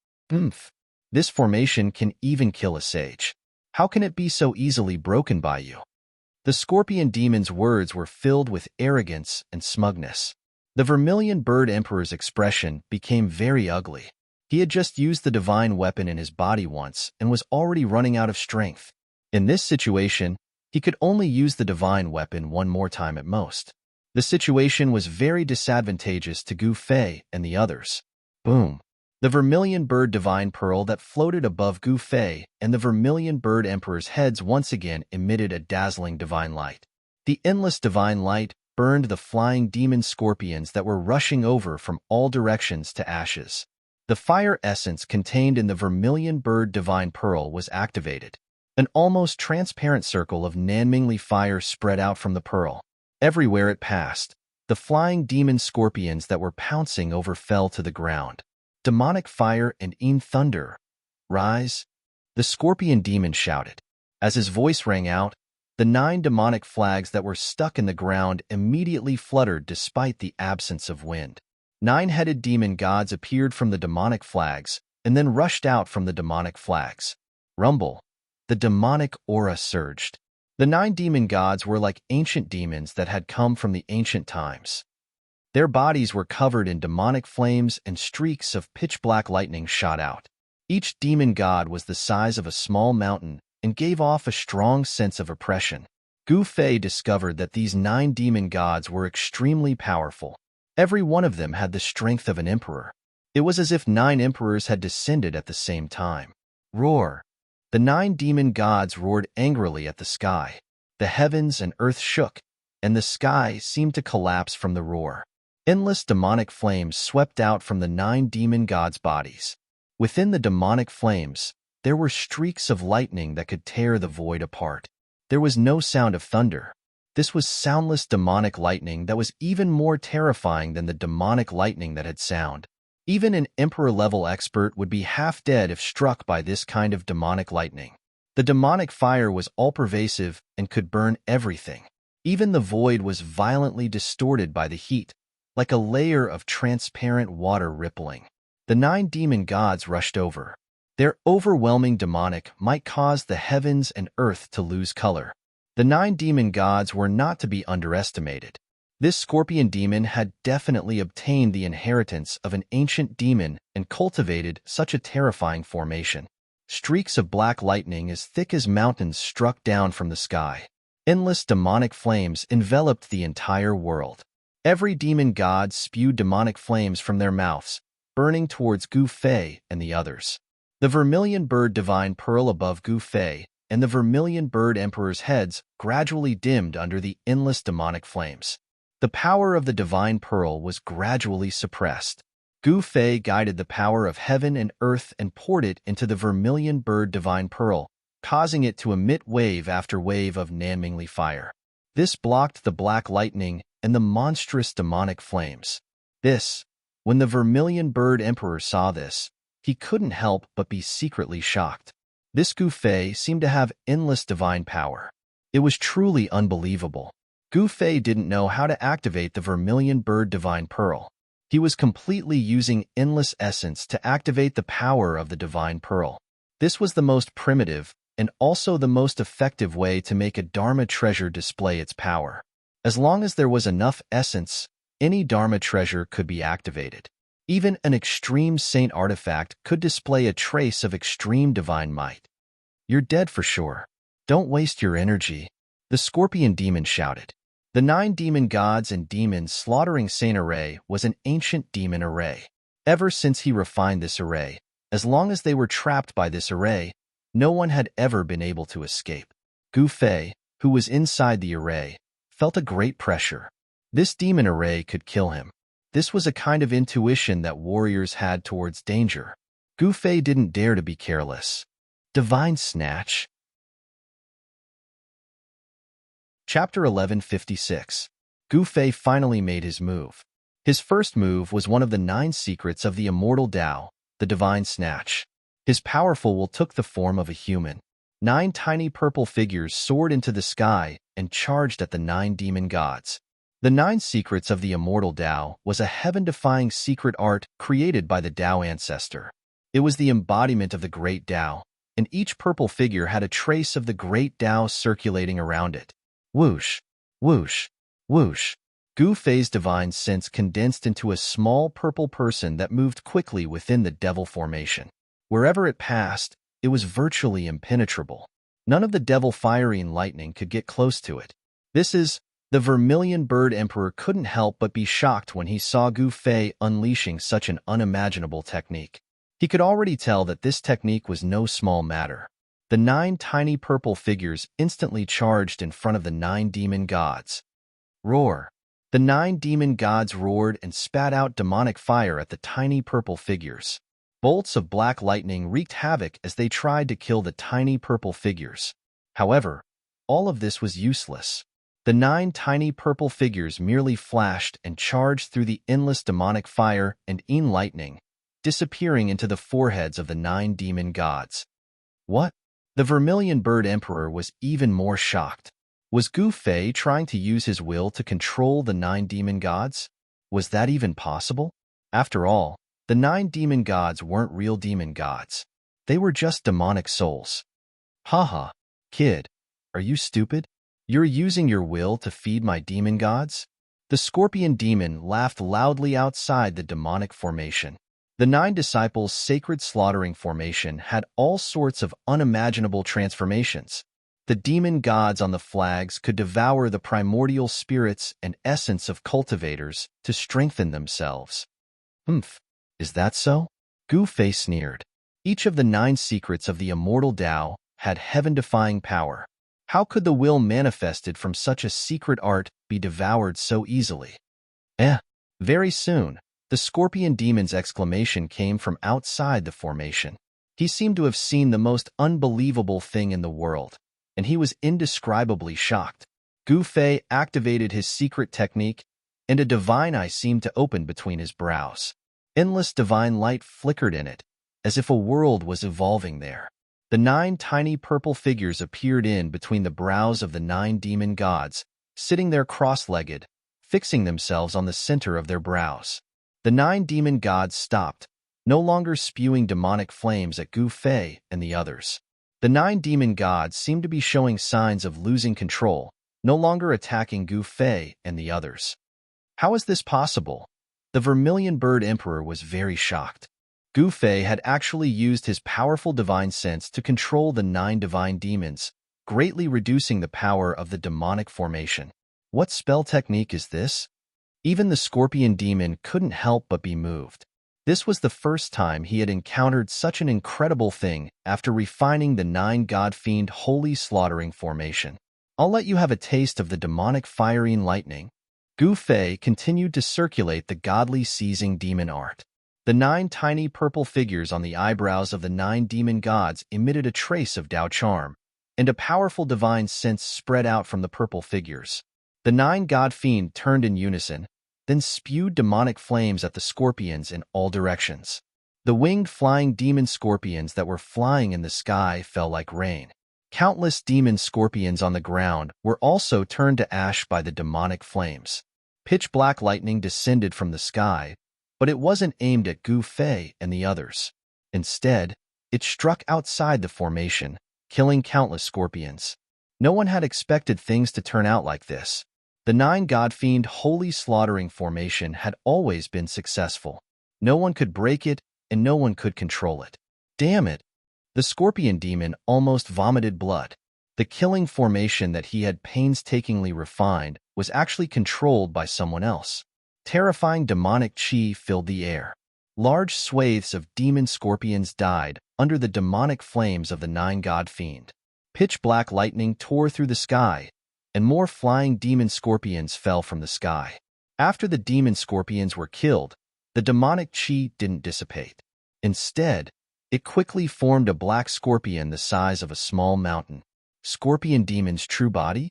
This formation can even kill a sage. How can it be so easily broken by you? The scorpion demon's words were filled with arrogance and smugness. The Vermilion Bird Emperor's expression became very ugly. He had just used the divine weapon in his body once and was already running out of strength. In this situation, he could only use the divine weapon one more time at most. The situation was very disadvantageous to Gu Fei and the others. Boom! The Vermilion Bird Divine Pearl that floated above Gu Fei and the Vermilion Bird Emperor's heads once again emitted a dazzling divine light. The endless divine light burned the flying demon scorpions that were rushing over from all directions to ashes. The fire essence contained in the Vermilion Bird Divine Pearl was activated. An almost transparent circle of Nanmingli fire spread out from the pearl. Everywhere it passed, the flying demon scorpions that were pouncing over fell to the ground. Demonic fire and thunder. Rise! The scorpion demon shouted. As his voice rang out, the 9 demonic flags that were stuck in the ground immediately fluttered despite the absence of wind. 9-headed demon gods appeared from the demonic flags and then rushed out from the demonic flags. Rumble! The demonic aura surged. The 9 demon gods were like ancient demons that had come from the ancient times. Their bodies were covered in demonic flames and streaks of pitch-black lightning shot out. Each demon god was the size of a small mountain and gave off a strong sense of oppression. Gu Fei discovered that these 9 demon gods were extremely powerful. Every one of them had the strength of an emperor. It was as if 9 emperors had descended at the same time. Roar! The 9 demon gods roared angrily at the sky. The heavens and earth shook, and the sky seemed to collapse from the roar. Endless demonic flames swept out from the 9 demon gods' bodies. Within the demonic flames, there were streaks of lightning that could tear the void apart. There was no sound of thunder. This was soundless demonic lightning that was even more terrifying than the demonic lightning that had sound. Even an emperor-level expert would be half dead if struck by this kind of demonic lightning. The demonic fire was all-pervasive and could burn everything. Even the void was violently distorted by the heat, like a layer of transparent water rippling. The 9 demon gods rushed over. Their overwhelming demonic might cause the heavens and earth to lose color. The 9 demon gods were not to be underestimated. This scorpion demon had definitely obtained the inheritance of an ancient demon and cultivated such a terrifying formation. Streaks of black lightning as thick as mountains struck down from the sky. Endless demonic flames enveloped the entire world. Every demon god spewed demonic flames from their mouths, burning towards Gu Fei and the others. The Vermilion Bird Divine Pearl above Gu Fei and the Vermilion Bird Emperor's heads gradually dimmed under the endless demonic flames. The power of the Divine Pearl was gradually suppressed. Gu Fei guided the power of heaven and earth and poured it into the Vermilion Bird Divine Pearl, causing it to emit wave after wave of Nanmingli fire. This blocked the black lightning and the monstrous demonic flames. When the Vermilion Bird Emperor saw this, he couldn't help but be secretly shocked. This Gu Fei seemed to have endless divine power. It was truly unbelievable. Gu Fei didn't know how to activate the Vermilion Bird Divine Pearl. He was completely using endless essence to activate the power of the Divine Pearl. This was the most primitive and also the most effective way to make a Dharma treasure display its power. As long as there was enough essence, any Dharma treasure could be activated. Even an extreme saint artifact could display a trace of extreme divine might. "You're dead for sure. Don't waste your energy," the scorpion demon shouted. The 9 demon gods and demons slaughtering Saint array was an ancient demon array. Ever since he refined this array, as long as they were trapped by this array, no one had ever been able to escape. Gu Fei, who was inside the array, felt a great pressure. This demon array could kill him. This was a kind of intuition that warriors had towards danger. Gu Fei didn't dare to be careless. Divine Snatch. Chapter 1156. Gu Fei finally made his move. His first move was one of the 9 secrets of the immortal Tao, the Divine Snatch. His powerful will took the form of a human. 9 tiny purple figures soared into the sky and charged at the 9 demon gods. The 9 secrets of the immortal Tao was a heaven-defying secret art created by the Tao ancestor. It was the embodiment of the great Tao, and each purple figure had a trace of the great Tao circulating around it. Whoosh, whoosh, whoosh. Gu Fei's divine sense condensed into a small purple person that moved quickly within the devil formation. Wherever it passed, it was virtually impenetrable. None of the devil fiery and lightning could get close to it. The Vermilion Bird Emperor couldn't help but be shocked when he saw Gu Fei unleashing such an unimaginable technique. He could already tell that this technique was no small matter. The 9 tiny purple figures instantly charged in front of the 9 demon gods. Roar! The 9 demon gods roared and spat out demonic fire at the tiny purple figures. Bolts of black lightning wreaked havoc as they tried to kill the tiny purple figures. However, all of this was useless. The 9 tiny purple figures merely flashed and charged through the endless demonic fire and lightning, disappearing into the foreheads of the 9 demon gods. What? The Vermilion Bird Emperor was even more shocked. Was Gu Fei trying to use his will to control the 9 demon gods? Was that even possible? After all, the 9 demon gods weren't real demon gods. They were just demonic souls. Haha, kid, are you stupid? You're using your will to feed my demon gods? The scorpion demon laughed loudly outside the demonic formation. The 9 disciples' sacred slaughtering formation had all sorts of unimaginable transformations. The demon gods on the flags could devour the primordial spirits and essence of cultivators to strengthen themselves. Is that so? Gu Fei sneered. Each of the 9 secrets of the immortal Tao had heaven-defying power. How could the will manifested from such a secret art be devoured so easily? Very soon, the scorpion demon's exclamation came from outside the formation. He seemed to have seen the most unbelievable thing in the world, and he was indescribably shocked. Gu Fei activated his secret technique, and a divine eye seemed to open between his brows. Endless divine light flickered in it, as if a world was evolving there. The 9 tiny purple figures appeared in between the brows of the 9 demon gods, sitting there cross-legged, fixing themselves on the center of their brows. The 9 demon gods stopped, no longer spewing demonic flames at Gu Fei and the others. The 9 demon gods seemed to be showing signs of losing control, no longer attacking Gu Fei and the others. How is this possible? The Vermilion Bird Emperor was very shocked. Gu Fei had actually used his powerful divine sense to control the 9 divine demons, greatly reducing the power of the demonic formation. What spell technique is this? Even the scorpion demon couldn't help but be moved. This was the first time he had encountered such an incredible thing after refining the 9 god-fiend holy slaughtering formation. I'll let you have a taste of the demonic fiery and lightning. Gu Fei continued to circulate the godly seizing demon art. The 9 tiny purple figures on the eyebrows of the 9 demon gods emitted a trace of Tao charm, and a powerful divine sense spread out from the purple figures. The 9 god-fiend turned in unison, then spewed demonic flames at the scorpions in all directions. The winged flying demon scorpions that were flying in the sky fell like rain. Countless demon scorpions on the ground were also turned to ash by the demonic flames. Pitch-black lightning descended from the sky, but it wasn't aimed at Gu Fei and the others. Instead, It struck outside the formation, killing countless scorpions. No one had expected things to turn out like this. The 9 God-fiend holy slaughtering formation had always been successful. No one could break it, and no one could control it. Damn it! The scorpion demon almost vomited blood. The killing formation that he had painstakingly refined was actually controlled by someone else. Terrifying demonic chi filled the air. Large swathes of demon scorpions died under the demonic flames of the 9 God-fiend. Pitch-black lightning tore through the sky, and more flying demon scorpions fell from the sky. After the demon scorpions were killed, the demonic chi didn't dissipate. Instead, it quickly formed a black scorpion the size of a small mountain. Scorpion demon's true body?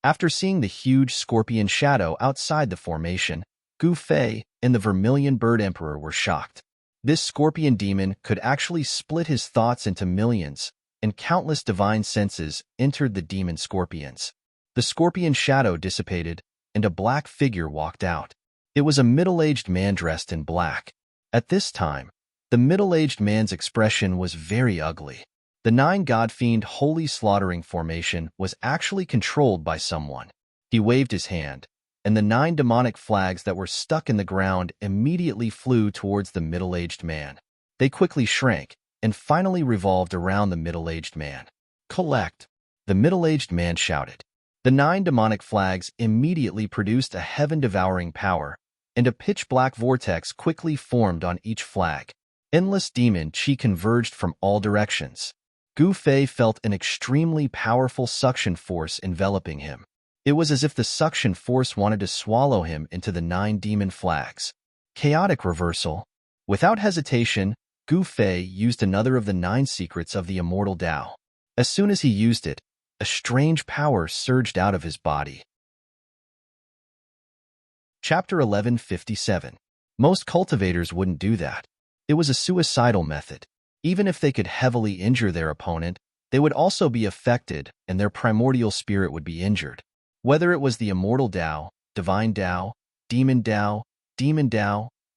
After seeing the huge scorpion shadow outside the formation, Gu Fei and the Vermilion Bird Emperor were shocked. This scorpion demon could actually split his thoughts into millions, and countless divine senses entered the demon scorpions. The scorpion shadow dissipated, and a black figure walked out. It was a middle-aged man dressed in black. At this time, the middle-aged man's expression was very ugly. The 9 God-fiend holy slaughtering formation was actually controlled by someone. He waved his hand, and the 9 demonic flags that were stuck in the ground immediately flew towards the middle-aged man. They quickly shrank, and finally revolved around the middle-aged man. Collect! The middle-aged man shouted. The 9 demonic flags immediately produced a heaven-devouring power, and a pitch-black vortex quickly formed on each flag. Endless demon chi converged from all directions. Gu Fei felt an extremely powerful suction force enveloping him. It was as if the suction force wanted to swallow him into the 9 demon flags. Chaotic reversal. Without hesitation, Gu Fei used another of the 9 secrets of the immortal Tao. As soon as he used it, a strange power surged out of his body. Chapter 1157. Most cultivators wouldn't do that. It was a suicidal method. Even if they could heavily injure their opponent, they would also be affected and their primordial spirit would be injured. Whether it was the immortal Tao, divine Tao, demon Tao,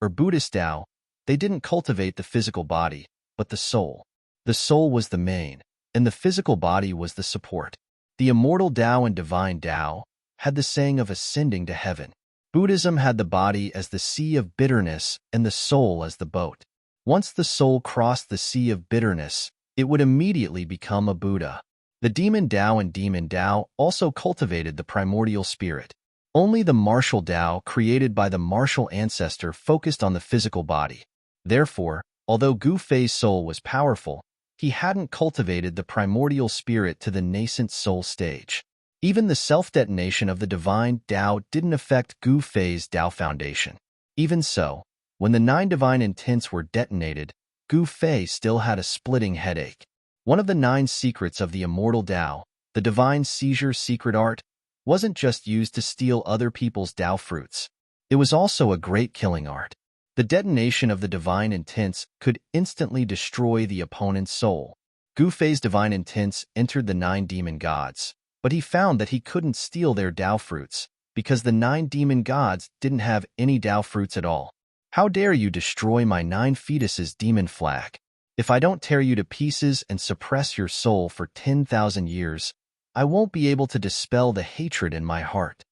or Buddhist Tao, they didn't cultivate the physical body, but the soul. The soul was the main, and the physical body was the support. The immortal Tao and divine Tao had the saying of ascending to heaven. Buddhism had the body as the sea of bitterness and the soul as the boat. Once the soul crossed the sea of bitterness, it would immediately become a Buddha. The demon Tao and demon Tao also cultivated the primordial spirit. Only the martial Tao created by the martial ancestor focused on the physical body. Therefore, although Gu Fei's soul was powerful, he hadn't cultivated the primordial spirit to the nascent soul stage. Even the self-detonation of the divine Tao didn't affect Gu Fei's Tao foundation. Even so, when the 9 divine intents were detonated, Gu Fei still had a splitting headache. One of the 9 secrets of the immortal Tao, the divine seizure secret art, wasn't just used to steal other people's Tao fruits. It was also a great killing art. The detonation of the divine intents could instantly destroy the opponent's soul. Gu Fei's divine intents entered the 9 demon gods, but he found that he couldn't steal their Tao fruits, because the 9 demon gods didn't have any Tao fruits at all. How dare you destroy my 9 fetuses demon flag? If I don't tear you to pieces and suppress your soul for 10,000 years, I won't be able to dispel the hatred in my heart.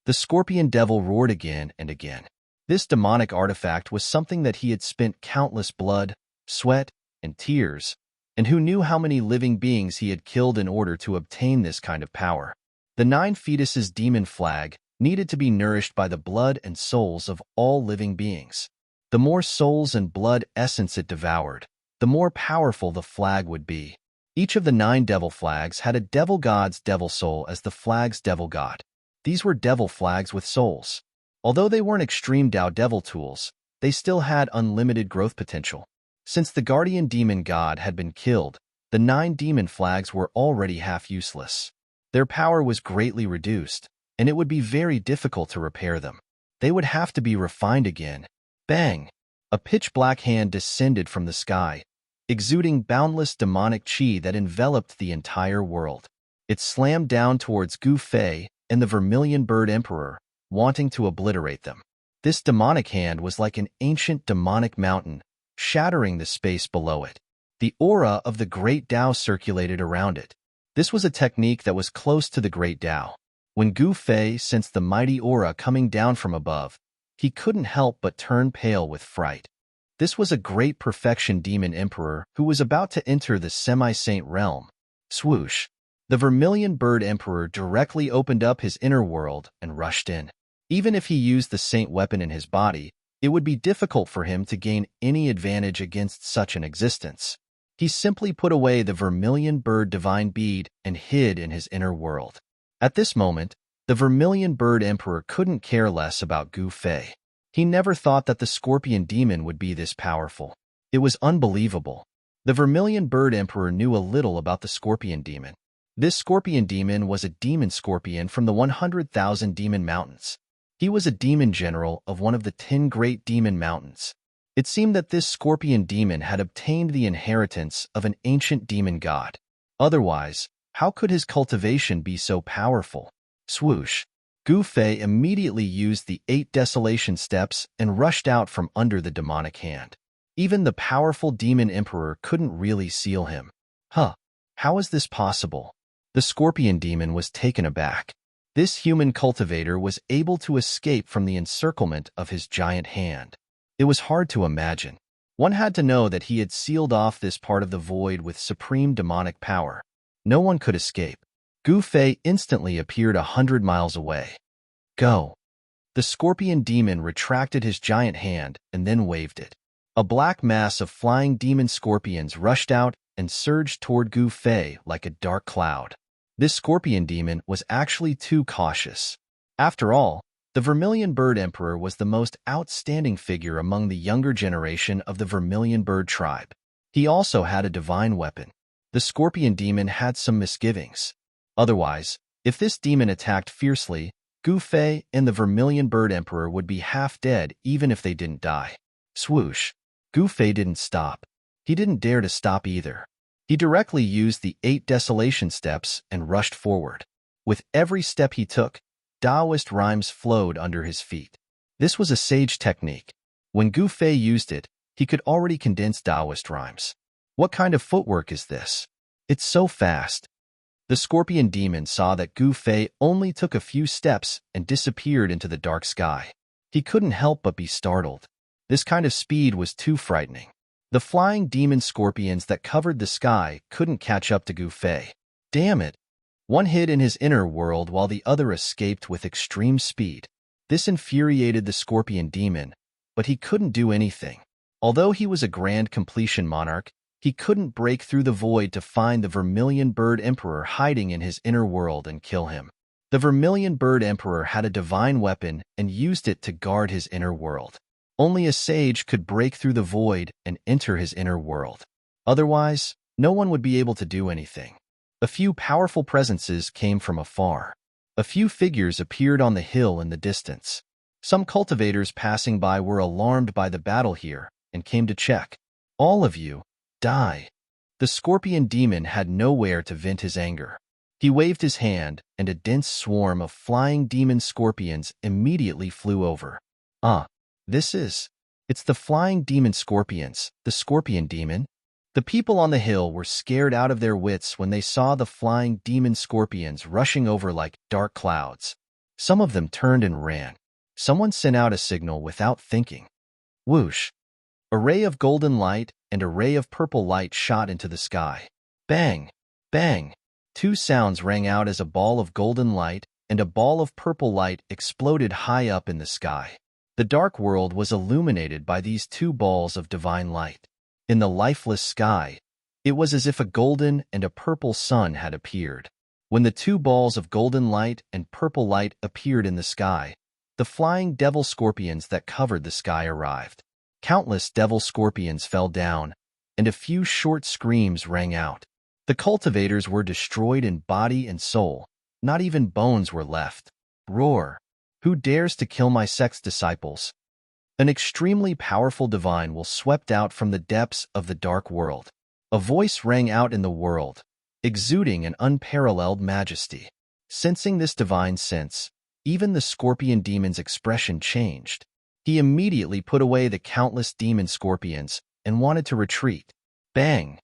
The scorpion devil roared again and again. This demonic artifact was something that he had spent countless blood, sweat, and tears, and who knew how many living beings he had killed in order to obtain this kind of power. The 9 fetuses demon flag needed to be nourished by the blood and souls of all living beings. The more souls and blood essence it devoured, the more powerful the flag would be. Each of the 9 devil flags had a devil god's devil soul as the flag's devil god. These were devil flags with souls. Although they weren't extreme Tao devil tools, they still had unlimited growth potential. Since the guardian demon god had been killed, the 9 demon flags were already half useless. Their power was greatly reduced, and it would be very difficult to repair them. They would have to be refined again. Bang! A pitch-black hand descended from the sky, exuding boundless demonic chi that enveloped the entire world. It slammed down towards Gu Fei and the Vermilion Bird Emperor, wanting to obliterate them. This demonic hand was like an ancient demonic mountain, shattering the space below it. The aura of the Great Tao circulated around it. This was a technique that was close to the Great Tao. When Gu Fei sensed the mighty aura coming down from above, he couldn't help but turn pale with fright. This was a great perfection demon emperor who was about to enter the semi-saint realm. Swoosh! The vermilion bird emperor directly opened up his inner world and rushed in. Even if he used the saint weapon in his body, it would be difficult for him to gain any advantage against such an existence. He simply put away the vermilion bird divine bead and hid in his inner world. At this moment, the vermilion bird emperor couldn't care less about Gu Fei. He never thought that the scorpion demon would be this powerful. It was unbelievable. The vermilion bird emperor knew a little about the scorpion demon. This scorpion demon was a demon scorpion from the 100,000 demon mountains. He was a demon general of one of the 10 great demon mountains. It seemed that this scorpion demon had obtained the inheritance of an ancient demon god. Otherwise, how could his cultivation be so powerful? Swoosh! Gu Fei immediately used the 8 desolation steps and rushed out from under the demonic hand. Even the powerful demon emperor couldn't really seal him. How is this possible? The scorpion demon was taken aback. This human cultivator was able to escape from the encirclement of his giant hand. It was hard to imagine. One had to know that he had sealed off this part of the void with supreme demonic power. No one could escape. Gu Fei instantly appeared 100 miles away. Go! The scorpion demon retracted his giant hand and then waved it. A black mass of flying demon scorpions rushed out and surged toward Gu Fei like a dark cloud. This scorpion demon was actually too cautious. After all, the Vermilion Bird Emperor was the most outstanding figure among the younger generation of the Vermilion Bird tribe. He also had a divine weapon. The scorpion demon had some misgivings. Otherwise, if this demon attacked fiercely, Gu Fei and the Vermilion Bird Emperor would be half dead even if they didn't die. Swoosh! Gu Fei didn't stop. He didn't dare to stop either. He directly used the 8 desolation steps and rushed forward. With every step he took, Taoist rhymes flowed under his feet. This was a sage technique. When Gu Fei used it, he could already condense Taoist rhymes. What kind of footwork is this? It's so fast. The scorpion demon saw that Gu Fei only took a few steps and disappeared into the dark sky. He couldn't help but be startled. This kind of speed was too frightening. The flying demon scorpions that covered the sky couldn't catch up to Gu Fei. Damn it! One hid in his inner world while the other escaped with extreme speed. This infuriated the scorpion demon, but he couldn't do anything. Although he was a grand completion monarch, he couldn't break through the void to find the Vermilion Bird Emperor hiding in his inner world and kill him. The Vermilion Bird Emperor had a divine weapon and used it to guard his inner world. Only a sage could break through the void and enter his inner world. Otherwise, no one would be able to do anything. A few powerful presences came from afar. A few figures appeared on the hill in the distance. Some cultivators passing by were alarmed by the battle here and came to check. All of you, die! The scorpion demon had nowhere to vent his anger. He waved his hand, and a dense swarm of flying demon scorpions immediately flew over. It's the flying demon scorpions, the scorpion demon. The people on the hill were scared out of their wits when they saw the flying demon scorpions rushing over like dark clouds. Some of them turned and ran. Someone sent out a signal without thinking. Whoosh! A ray of golden light and a ray of purple light shot into the sky. Bang! Bang! 2 sounds rang out as a ball of golden light and a ball of purple light exploded high up in the sky. The dark world was illuminated by these 2 balls of divine light. In the lifeless sky, it was as if a golden and a purple sun had appeared. When the 2 balls of golden light and purple light appeared in the sky, the flying devil scorpions that covered the sky arrived. Countless devil scorpions fell down, and a few short screams rang out. The cultivators were destroyed in body and soul. Not even bones were left. Roar! Who dares to kill my sect's disciples? An extremely powerful divine will swept out from the depths of the dark world. A voice rang out in the world, exuding an unparalleled majesty. Sensing this divine sense, even the scorpion demon's expression changed. He immediately put away the countless demon scorpions and wanted to retreat. Bang!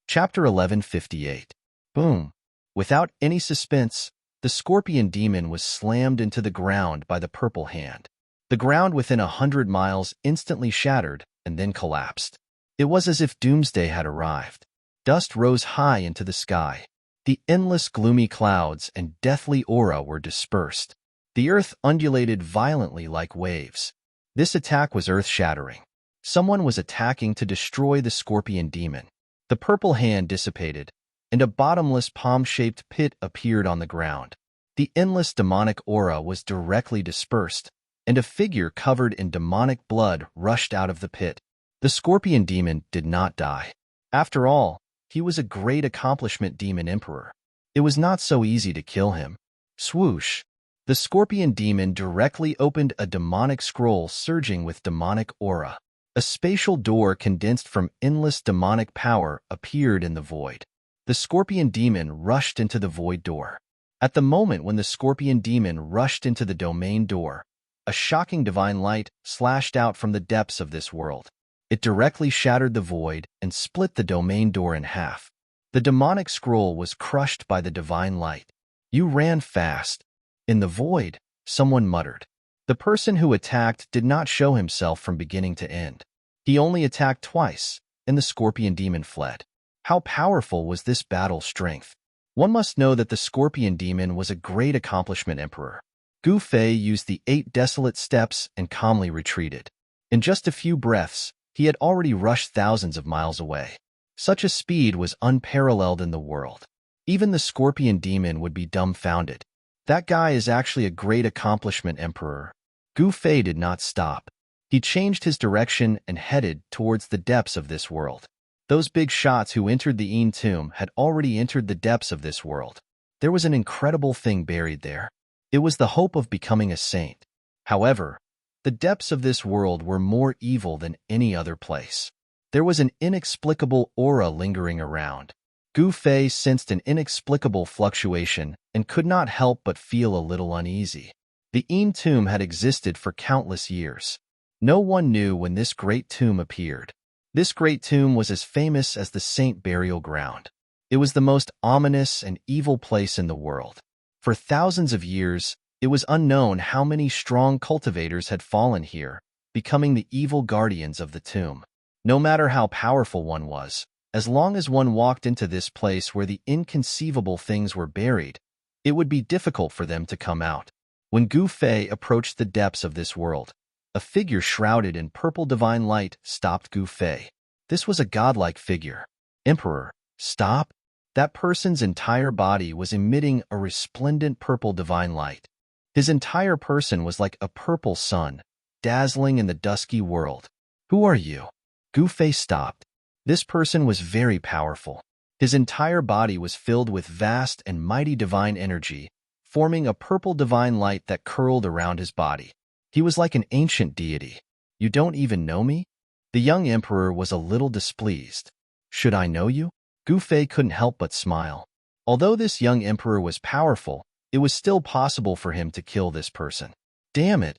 Chapter 1158. Boom. Without any suspense, the scorpion demon was slammed into the ground by the purple hand. The ground within 100 miles instantly shattered and then collapsed. It was as if doomsday had arrived. Dust rose high into the sky. The endless gloomy clouds and deathly aura were dispersed. The earth undulated violently like waves. This attack was earth-shattering. Someone was attacking to destroy the scorpion demon. The purple hand dissipated, and a bottomless palm-shaped pit appeared on the ground. The endless demonic aura was directly dispersed, and a figure covered in demonic blood rushed out of the pit. The scorpion demon did not die. After all, he was a great accomplishment demon emperor. It was not so easy to kill him. Swoosh! The scorpion demon directly opened a demonic scroll surging with demonic aura. A spatial door condensed from endless demonic power appeared in the void. The scorpion demon rushed into the void door. At the moment when the scorpion demon rushed into the domain door, a shocking divine light slashed out from the depths of this world. It directly shattered the void and split the domain door in half. The demonic scroll was crushed by the divine light. You ran fast. In the void, someone muttered. The person who attacked did not show himself from beginning to end. He only attacked twice, and the scorpion demon fled. How powerful was this battle strength? One must know that the scorpion demon was a great accomplishment emperor. Gu Fei used the 8 desolate steps and calmly retreated. In just a few breaths, he had already rushed thousands of miles away. Such a speed was unparalleled in the world. Even the scorpion demon would be dumbfounded. That guy is actually a great accomplishment emperor. Gu Fei did not stop. He changed his direction and headed towards the depths of this world. Those big shots who entered the Yin tomb had already entered the depths of this world. There was an incredible thing buried there. It was the hope of becoming a saint. However, the depths of this world were more evil than any other place. There was an inexplicable aura lingering around. Gu Fei sensed an inexplicable fluctuation and could not help but feel a little uneasy. The Yin tomb had existed for countless years. No one knew when this great tomb appeared. This great tomb was as famous as the saint burial ground. It was the most ominous and evil place in the world. For thousands of years, it was unknown how many strong cultivators had fallen here, becoming the evil guardians of the tomb. No matter how powerful one was, as long as one walked into this place where the inconceivable things were buried, it would be difficult for them to come out. When Gu Fei approached the depths of this world, a figure shrouded in purple divine light stopped Gu Fei. This was a godlike figure. Emperor, stop! That person's entire body was emitting a resplendent purple divine light. His entire person was like a purple sun, dazzling in the dusky world. Who are you? Gu Fei stopped. This person was very powerful. His entire body was filled with vast and mighty divine energy, forming a purple divine light that curled around his body. He was like an ancient deity. You don't even know me? The young emperor was a little displeased. Should I know you? Gu Fei couldn't help but smile. Although this young emperor was powerful, it was still possible for him to kill this person. Damn it!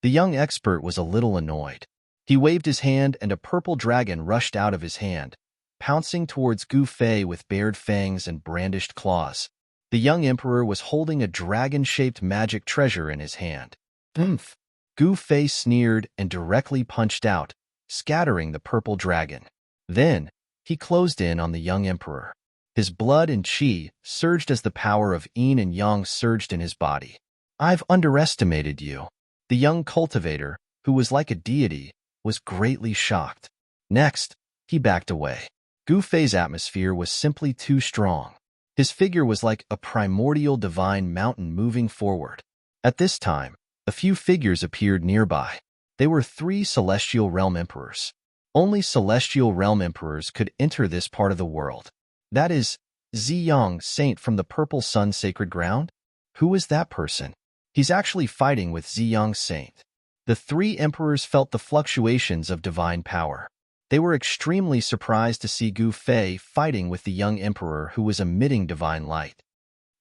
The young expert was a little annoyed. He waved his hand and a purple dragon rushed out of his hand, pouncing towards Gu Fei with bared fangs and brandished claws. The young emperor was holding a dragon-shaped magic treasure in his hand. Oomph! Gu Fei sneered and directly punched out, scattering the purple dragon. Then, he closed in on the young emperor. His blood and qi surged as the power of yin and yang surged in his body. I've underestimated you. The young cultivator, who was like a deity, was greatly shocked. Next, he backed away. Gu Fei's atmosphere was simply too strong. His figure was like a primordial divine mountain moving forward. At this time, a few figures appeared nearby. They were 3 celestial realm emperors. Only celestial realm emperors could enter this part of the world. That is, Ziyang, saint from the Purple Sun Sacred Ground? Who is that person? He's actually fighting with Ziyang saint. The 3 emperors felt the fluctuations of divine power. They were extremely surprised to see Gu Fei fighting with the young emperor who was emitting divine light.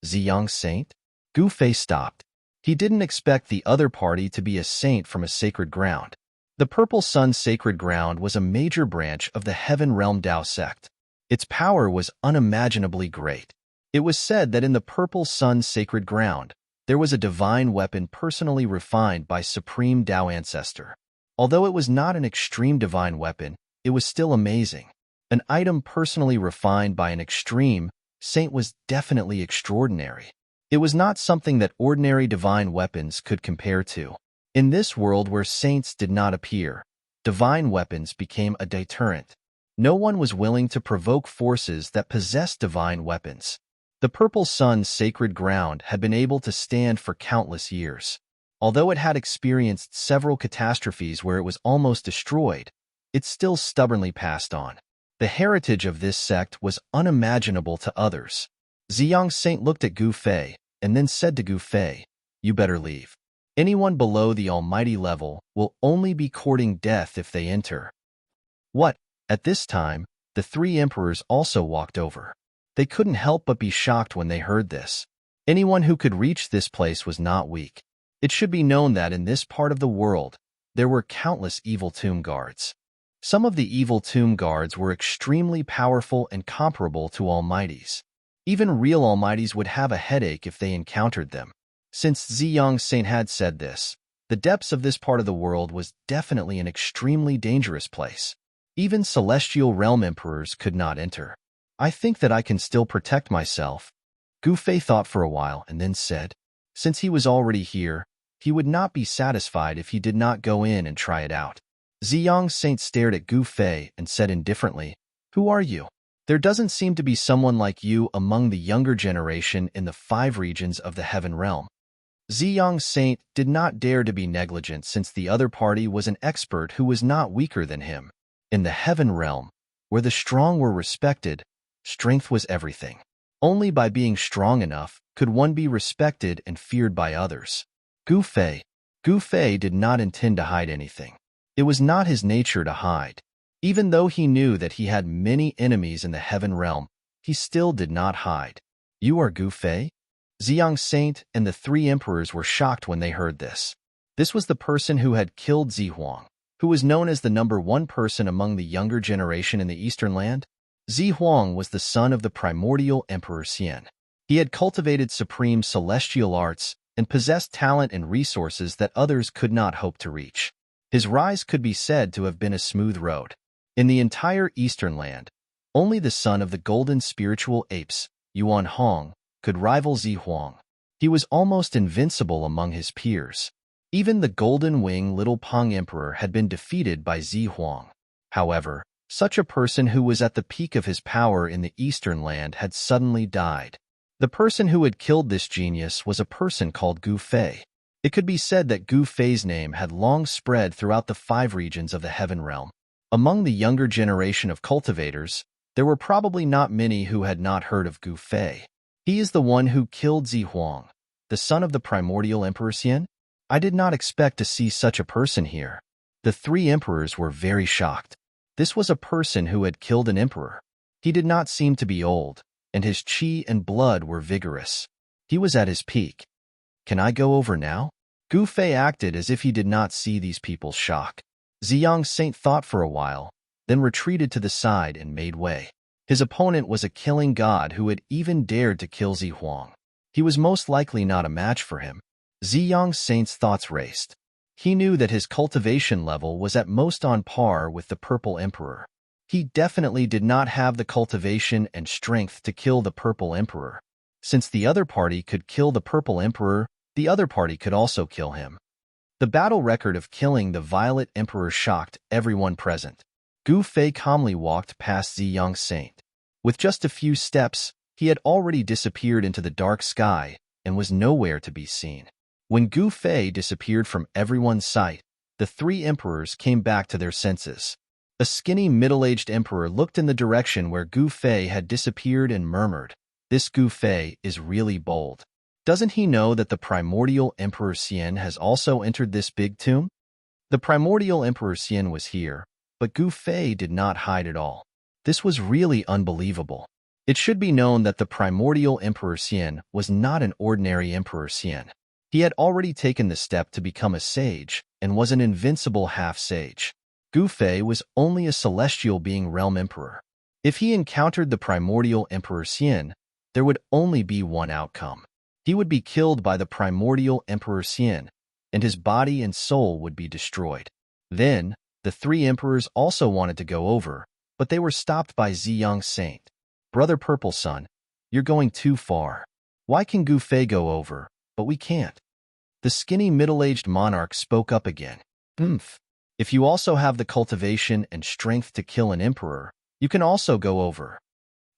Ziyang saint? Gu Fei stopped. He didn't expect the other party to be a saint from a sacred ground. The Purple Sun Sacred Ground was a major branch of the Heaven Realm Dao sect. Its power was unimaginably great. It was said that in the purple sun's sacred ground, there was a divine weapon personally refined by Supreme Tao Ancestor. Although it was not an extreme divine weapon, it was still amazing. An item personally refined by an extreme saint was definitely extraordinary. It was not something that ordinary divine weapons could compare to. In this world where saints did not appear, divine weapons became a deterrent. No one was willing to provoke forces that possessed divine weapons. The purple sun's sacred ground had been able to stand for countless years. Although it had experienced several catastrophes where it was almost destroyed, it still stubbornly passed on. The heritage of this sect was unimaginable to others. Ziyang Saint looked at Gu Fei and then said to Gu Fei, "You better leave. Anyone below the almighty level will only be courting death if they enter." What? At this time, the three emperors also walked over. They couldn't help but be shocked when they heard this. Anyone who could reach this place was not weak. It should be known that in this part of the world, there were countless evil tomb guards. Some of the evil tomb guards were extremely powerful and comparable to almighties. Even real almighties would have a headache if they encountered them. Since Ziyang Saint had said this, the depths of this part of the world was definitely an extremely dangerous place. Even celestial realm emperors could not enter. "I think that I can still protect myself." Gu Fei thought for a while and then said, since he was already here, he would not be satisfied if he did not go in and try it out. Ziyang Saint stared at Gu Fei and said indifferently, "Who are you? There doesn't seem to be someone like you among the younger generation in the 5 regions of the heaven realm." Ziyang Saint did not dare to be negligent since the other party was an expert who was not weaker than him. In the heaven realm, where the strong were respected, strength was everything. Only by being strong enough could one be respected and feared by others. Gu Fei did not intend to hide anything. It was not his nature to hide. Even though he knew that he had many enemies in the heaven realm, he still did not hide. "You are Gu Fei?" Ziyang Saint and the 3 emperors were shocked when they heard this. This was the person who had killed Zihuang, who was known as the #1 person among the younger generation in the Eastern Land. Zihuang was the son of the primordial Emperor Xian. He had cultivated supreme celestial arts and possessed talent and resources that others could not hope to reach. His rise could be said to have been a smooth road. In the entire Eastern Land, only the son of the golden spiritual apes, Yuan Hong, could rival Zihuang. He was almost invincible among his peers. Even the golden wing little Peng Emperor had been defeated by Zihuang. However, such a person who was at the peak of his power in the Eastern Land had suddenly died. The person who had killed this genius was a person called Gu Fei. It could be said that Gu Fei's name had long spread throughout the 5 regions of the heaven realm. Among the younger generation of cultivators, there were probably not many who had not heard of Gu Fei. He is the one who killed Zihuang, the son of the primordial Emperor Xian. I did not expect to see such a person here. The 3 emperors were very shocked. This was a person who had killed an emperor. He did not seem to be old, and his qi and blood were vigorous. He was at his peak. "Can I go over now?" Gu Fei acted as if he did not see these people's shock. Ziyang Saint thought for a while, then retreated to the side and made way. His opponent was a killing god who had even dared to kill Zihuang. He was most likely not a match for him. Ziyang Saint's thoughts raced. He knew that his cultivation level was at most on par with the Purple Emperor. He definitely did not have the cultivation and strength to kill the Purple Emperor. Since the other party could kill the Purple Emperor, the other party could also kill him. The battle record of killing the Violet Emperor shocked everyone present. Gu Fei calmly walked past Ziyang Saint. With just a few steps, he had already disappeared into the dark sky and was nowhere to be seen. When Gu Fei disappeared from everyone's sight, the 3 emperors came back to their senses. A skinny middle-aged emperor looked in the direction where Gu Fei had disappeared and murmured, "This Gu Fei is really bold. Doesn't he know that the primordial Emperor Xian has also entered this big tomb?" The primordial Emperor Xian was here, but Gu Fei did not hide at all. This was really unbelievable. It should be known that the primordial Emperor Xian was not an ordinary Emperor Xian. He had already taken the step to become a sage and was an invincible half-sage. Gu Fei was only a celestial being realm emperor. If he encountered the primordial Emperor Xian, there would only be one outcome. He would be killed by the primordial Emperor Xian, and his body and soul would be destroyed. Then, the three emperors also wanted to go over, but they were stopped by Ziyang Saint. Brother Purple Sun, you're going too far. Why can Gu Fei go over, but we can't? The skinny middle-aged monarch spoke up again. If you also have the cultivation and strength to kill an emperor, you can also go over.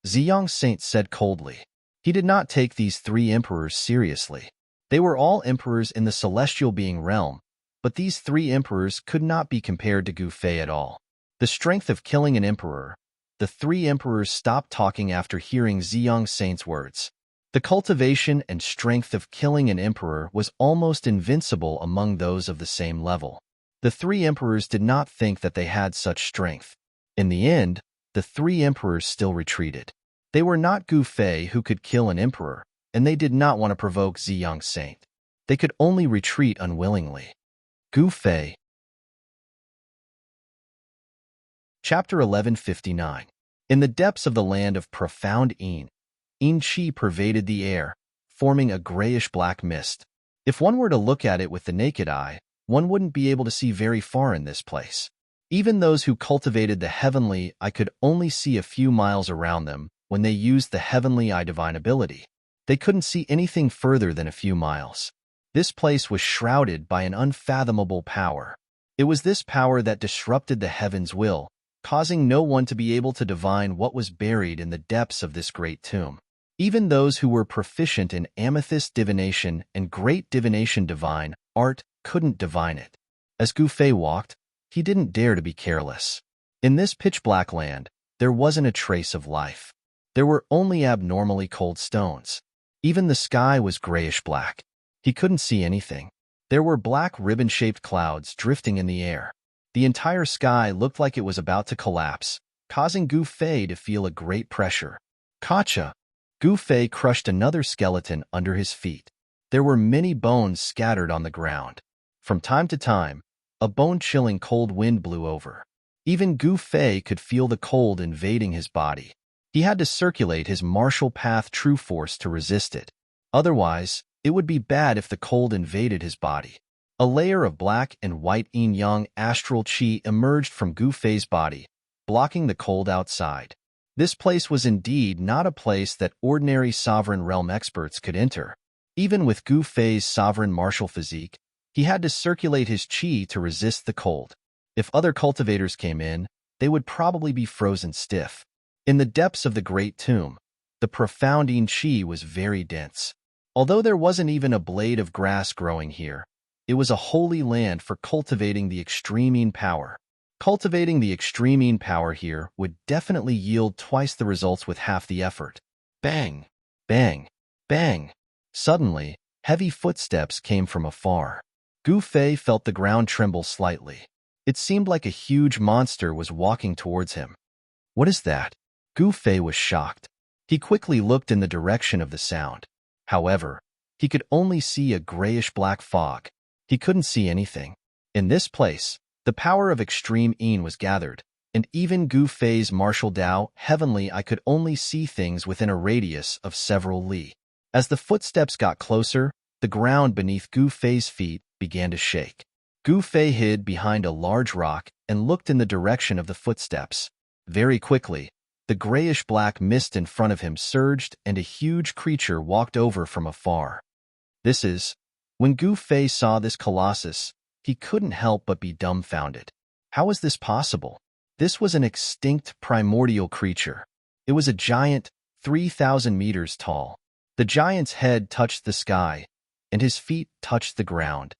Ziyang Saint said coldly. He did not take these three emperors seriously. They were all emperors in the celestial being realm, but these three emperors could not be compared to Gu Fei at all. The strength of killing an emperor. The three emperors stopped talking after hearing Ziyang Saint's words. The cultivation and strength of killing an emperor was almost invincible among those of the same level. The three emperors did not think that they had such strength. In the end, the three emperors still retreated. They were not Gu Fei who could kill an emperor, and they did not want to provoke Ziyang Saint. They could only retreat unwillingly. Gu Fei. Chapter 1159. In the depths of the land of profound Yin Qi pervaded the air, forming a grayish-black mist. If one were to look at it with the naked eye, one wouldn't be able to see very far in this place. Even those who cultivated the heavenly eye could only see a few miles around them when they used the heavenly eye divine ability. They couldn't see anything further than a few miles. This place was shrouded by an unfathomable power. It was this power that disrupted the heaven's will, causing no one to be able to divine what was buried in the depths of this great tomb. Even those who were proficient in amethyst divination and great divination divine art couldn't divine it. As Gu Fei walked, he didn't dare to be careless. In this pitch-black land, there wasn't a trace of life. There were only abnormally cold stones. Even the sky was grayish-black. He couldn't see anything. There were black ribbon-shaped clouds drifting in the air. The entire sky looked like it was about to collapse, causing Gu Fei to feel a great pressure. Gotcha! Gu Fei crushed another skeleton under his feet. There were many bones scattered on the ground. From time to time, a bone-chilling cold wind blew over. Even Gu Fei could feel the cold invading his body. He had to circulate his martial path true force to resist it. Otherwise, it would be bad if the cold invaded his body. A layer of black and white yin-yang astral qi emerged from Gu Fei's body, blocking the cold outside. This place was indeed not a place that ordinary sovereign realm experts could enter. Even with Gu Fei's sovereign martial physique, he had to circulate his qi to resist the cold. If other cultivators came in, they would probably be frozen stiff. In the depths of the great tomb, the profound yin qi was very dense. Although there wasn't even a blade of grass growing here, it was a holy land for cultivating the extreme yin power. Cultivating the extreme yin power here would definitely yield twice the results with half the effort. Bang! Bang! Bang! Suddenly, heavy footsteps came from afar. Gu Fei felt the ground tremble slightly. It seemed like a huge monster was walking towards him. What is that? Gu Fei was shocked. He quickly looked in the direction of the sound. However, he could only see a grayish-black fog. He couldn't see anything. In this place, the power of extreme yin was gathered, and even Gu Fei's martial Dao heavenly eye could only see things within a radius of several li. As the footsteps got closer, the ground beneath Gu Fei's feet began to shake. Gu Fei hid behind a large rock and looked in the direction of the footsteps. Very quickly, the grayish-black mist in front of him surged and a huge creature walked over from afar. When Gu Fei saw this colossus, he couldn't help but be dumbfounded. How was this possible? This was an extinct primordial creature. It was a giant, 3,000 meters tall. The giant's head touched the sky, and his feet touched the ground.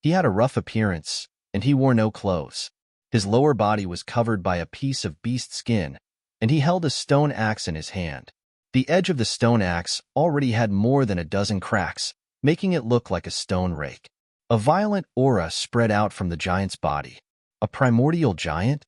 He had a rough appearance, and he wore no clothes. His lower body was covered by a piece of beast skin, and he held a stone axe in his hand. The edge of the stone axe already had more than a dozen cracks, making it look like a stone rake. A violent aura spread out from the giant's body. A primordial giant?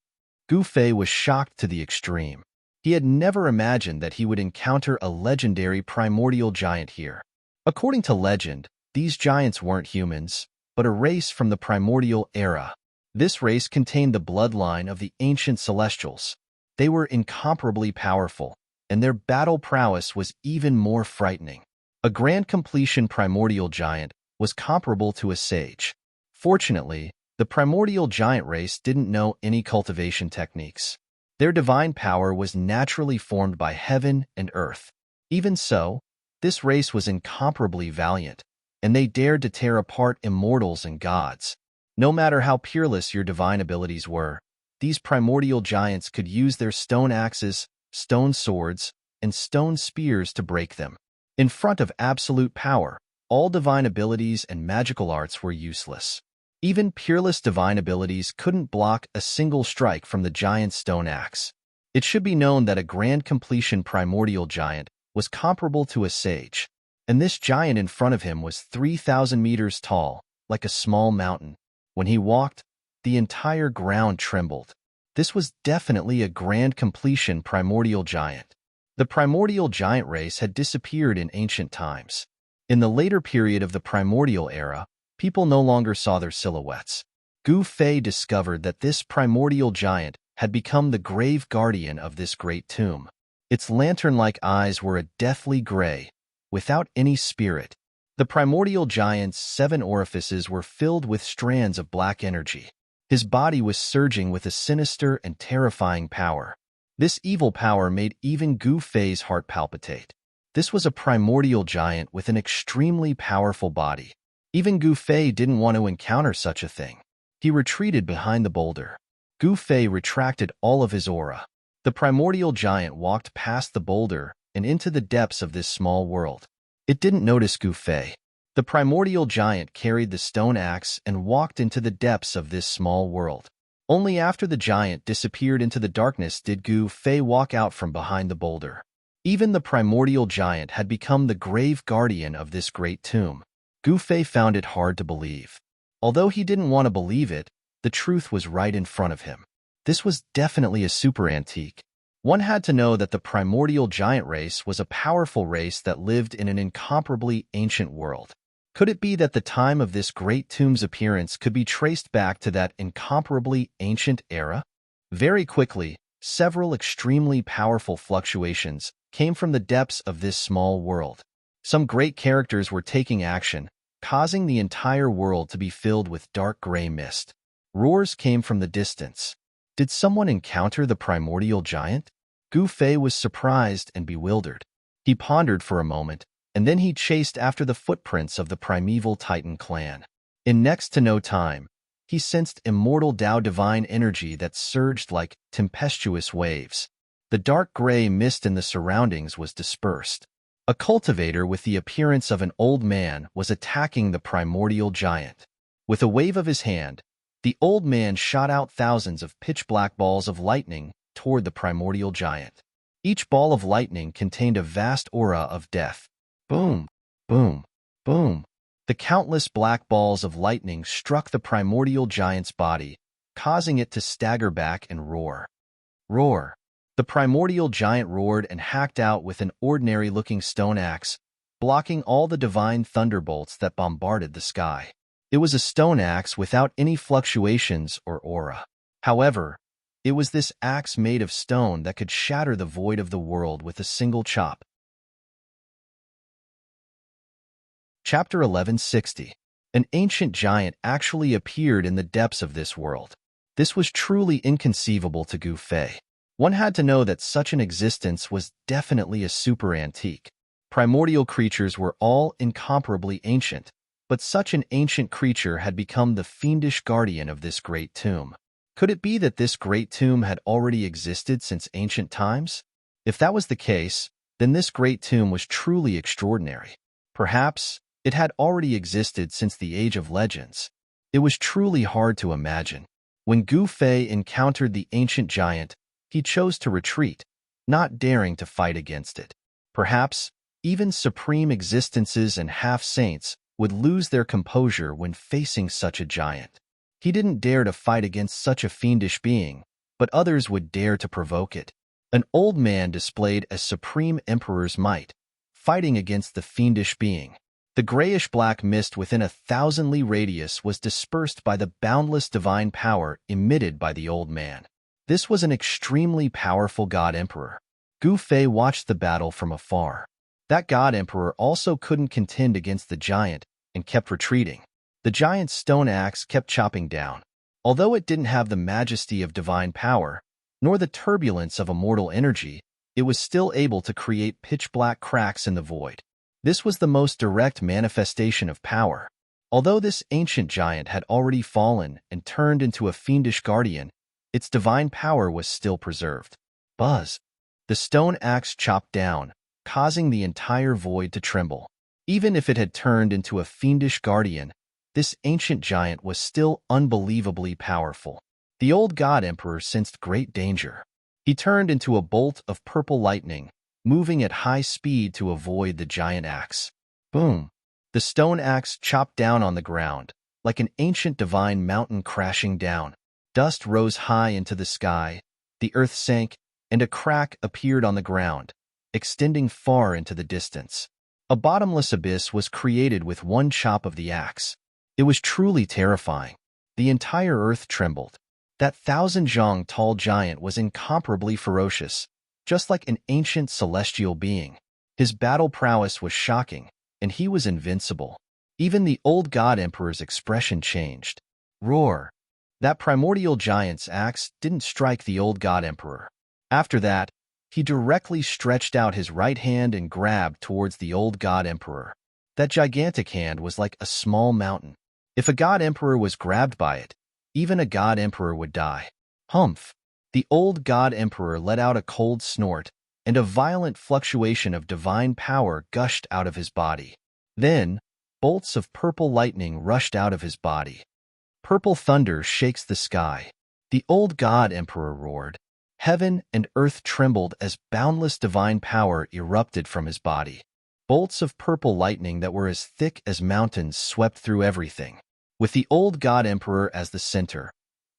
Gu Fei was shocked to the extreme. He had never imagined that he would encounter a legendary primordial giant here. According to legend, these giants weren't humans, but a race from the primordial era. This race contained the bloodline of the ancient celestials. They were incomparably powerful, and their battle prowess was even more frightening. A grand completion primordial giant was comparable to a sage. Fortunately, the primordial giant race didn't know any cultivation techniques. Their divine power was naturally formed by heaven and earth. Even so, this race was incomparably valiant, and they dared to tear apart immortals and gods. No matter how peerless your divine abilities were, these primordial giants could use their stone axes, stone swords, and stone spears to break them. In front of absolute power, all divine abilities and magical arts were useless. Even peerless divine abilities couldn't block a single strike from the giant's stone axe. It should be known that a grand completion primordial giant was comparable to a sage, and this giant in front of him was 3,000 meters tall, like a small mountain. When he walked, the entire ground trembled. This was definitely a grand completion primordial giant. The primordial giant race had disappeared in ancient times. In the later period of the primordial era, people no longer saw their silhouettes. Gu Fei discovered that this primordial giant had become the grave guardian of this great tomb. Its lantern-like eyes were a deathly gray, without any spirit. The primordial giant's 7 orifices were filled with strands of black energy. His body was surging with a sinister and terrifying power. This evil power made even Gu Fei's heart palpitate. This was a primordial giant with an extremely powerful body. Even Gu Fei didn't want to encounter such a thing. He retreated behind the boulder. Gu Fei retracted all of his aura. The primordial giant walked past the boulder and into the depths of this small world. It didn't notice Gu Fei. The primordial giant carried the stone axe and walked into the depths of this small world. Only after the giant disappeared into the darkness did Gu Fei walk out from behind the boulder. Even the primordial giant had become the grave guardian of this great tomb. Gu Fei found it hard to believe. Although he didn't want to believe it, the truth was right in front of him. This was definitely a super antique. One had to know that the primordial giant race was a powerful race that lived in an incomparably ancient world. Could it be that the time of this great tomb's appearance could be traced back to that incomparably ancient era? Very quickly, several extremely powerful fluctuations came from the depths of this small world. Some great characters were taking action, causing the entire world to be filled with dark gray mist. Roars came from the distance. Did someone encounter the primordial giant? Gu Fei was surprised and bewildered. He pondered for a moment, and then he chased after the footprints of the primeval Titan clan. In next to no time, he sensed immortal Tao divine energy that surged like tempestuous waves. The dark gray mist in the surroundings was dispersed. A cultivator with the appearance of an old man was attacking the primordial giant. With a wave of his hand, the old man shot out thousands of pitch-black balls of lightning toward the primordial giant. Each ball of lightning contained a vast aura of death. Boom, boom, boom. The countless black balls of lightning struck the primordial giant's body, causing it to stagger back and roar. Roar. The primordial giant roared and hacked out with an ordinary-looking stone axe, blocking all the divine thunderbolts that bombarded the sky. It was a stone axe without any fluctuations or aura. However, it was this axe made of stone that could shatter the void of the world with a single chop. Chapter 1160. An ancient giant actually appeared in the depths of this world. This was truly inconceivable to Gu Fei. One had to know that such an existence was definitely a super antique. Primordial creatures were all incomparably ancient, but such an ancient creature had become the fiendish guardian of this great tomb. Could it be that this great tomb had already existed since ancient times? If that was the case, then this great tomb was truly extraordinary. Perhaps it had already existed since the Age of Legends. It was truly hard to imagine. When Gu Fei encountered the ancient giant, he chose to retreat, not daring to fight against it. Perhaps even supreme existences and half-saints would lose their composure when facing such a giant. He didn't dare to fight against such a fiendish being, but others would dare to provoke it. An old man displayed a supreme emperor's might, fighting against the fiendish being. The grayish-black mist within a 1,000-li radius was dispersed by the boundless divine power emitted by the old man. This was an extremely powerful God Emperor. Gu Fei watched the battle from afar. That God Emperor also couldn't contend against the giant and kept retreating. The giant's stone axe kept chopping down. Although it didn't have the majesty of divine power, nor the turbulence of immortal energy, it was still able to create pitch-black cracks in the void. This was the most direct manifestation of power. Although this ancient giant had already fallen and turned into a fiendish guardian, its divine power was still preserved. Buzz! The stone axe chopped down, causing the entire void to tremble. Even if it had turned into a fiendish guardian, this ancient giant was still unbelievably powerful. The old God Emperor sensed great danger. He turned into a bolt of purple lightning, moving at high speed to avoid the giant axe. Boom! The stone axe chopped down on the ground, like an ancient divine mountain crashing down. Dust rose high into the sky, the earth sank, and a crack appeared on the ground, extending far into the distance. A bottomless abyss was created with one chop of the axe. It was truly terrifying. The entire earth trembled. That 1,000-zhang tall giant was incomparably ferocious, just like an ancient celestial being. His battle prowess was shocking, and he was invincible. Even the old God Emperor's expression changed. Roar! That primordial giant's axe didn't strike the old God Emperor. After that, he directly stretched out his right hand and grabbed towards the old God Emperor. That gigantic hand was like a small mountain. If a God Emperor was grabbed by it, even a God Emperor would die. Humph! The old God Emperor let out a cold snort, and a violent fluctuation of divine power gushed out of his body. Then, bolts of purple lightning rushed out of his body. Purple thunder shakes the sky. The old God Emperor roared. Heaven and earth trembled as boundless divine power erupted from his body. Bolts of purple lightning that were as thick as mountains swept through everything. With the old God Emperor as the center,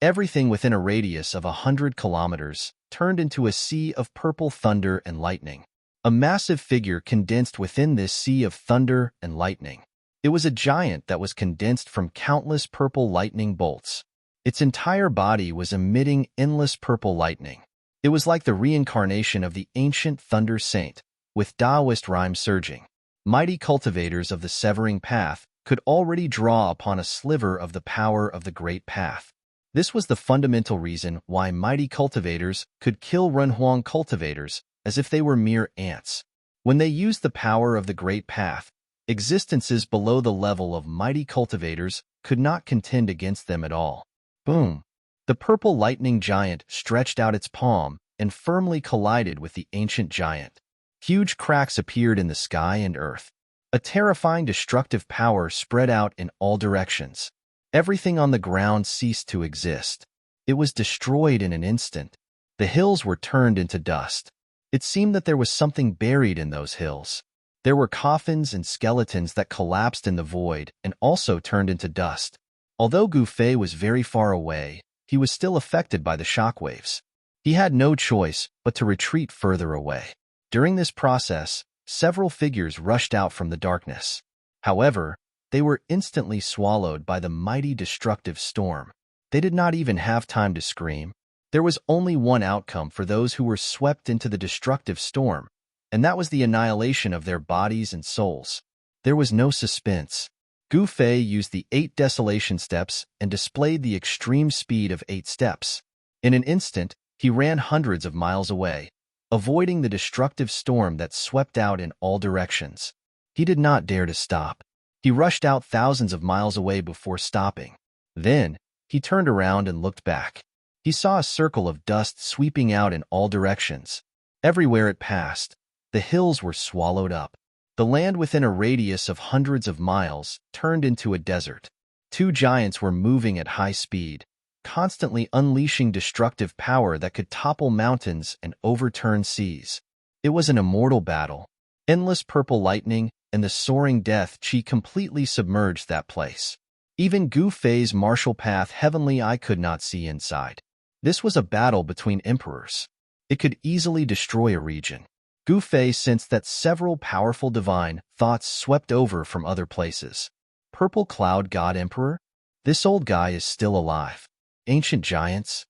everything within a radius of 100 kilometers turned into a sea of purple thunder and lightning. A massive figure condensed within this sea of thunder and lightning. It was a giant that was condensed from countless purple lightning bolts. Its entire body was emitting endless purple lightning. It was like the reincarnation of the ancient Thunder Saint, with Taoist rhyme surging. Mighty cultivators of the Severing Path could already draw upon a sliver of the power of the Great Path. This was the fundamental reason why mighty cultivators could kill Runhuang cultivators as if they were mere ants. When they used the power of the Great Path, existences below the level of mighty cultivators could not contend against them at all. Boom! The purple lightning giant stretched out its palm and firmly collided with the ancient giant. Huge cracks appeared in the sky and earth. A terrifying destructive power spread out in all directions. Everything on the ground ceased to exist. It was destroyed in an instant. The hills were turned into dust. It seemed that there was something buried in those hills. There were coffins and skeletons that collapsed in the void and also turned into dust. Although Gu Fei was very far away, he was still affected by the shockwaves. He had no choice but to retreat further away. During this process, several figures rushed out from the darkness. However, they were instantly swallowed by the mighty destructive storm. They did not even have time to scream. There was only one outcome for those who were swept into the destructive storm, and that was the annihilation of their bodies and souls. There was no suspense. Gu Fei used the 8 desolation steps and displayed the extreme speed of 8 steps. In an instant, he ran hundreds of miles away, avoiding the destructive storm that swept out in all directions. He did not dare to stop. He rushed out thousands of miles away before stopping. Then, he turned around and looked back. He saw a circle of dust sweeping out in all directions. Everywhere it passed, the hills were swallowed up. The land within a radius of hundreds of miles turned into a desert. 2 giants were moving at high speed, constantly unleashing destructive power that could topple mountains and overturn seas. It was an immortal battle. Endless purple lightning and the soaring death chi completely submerged that place. Even Gu Fei's martial path heavenly eye could not see inside. This was a battle between emperors. It could easily destroy a region. Gu Fei sensed that several powerful divine thoughts swept over from other places. Purple Cloud God Emperor? This old guy is still alive. Ancient giants?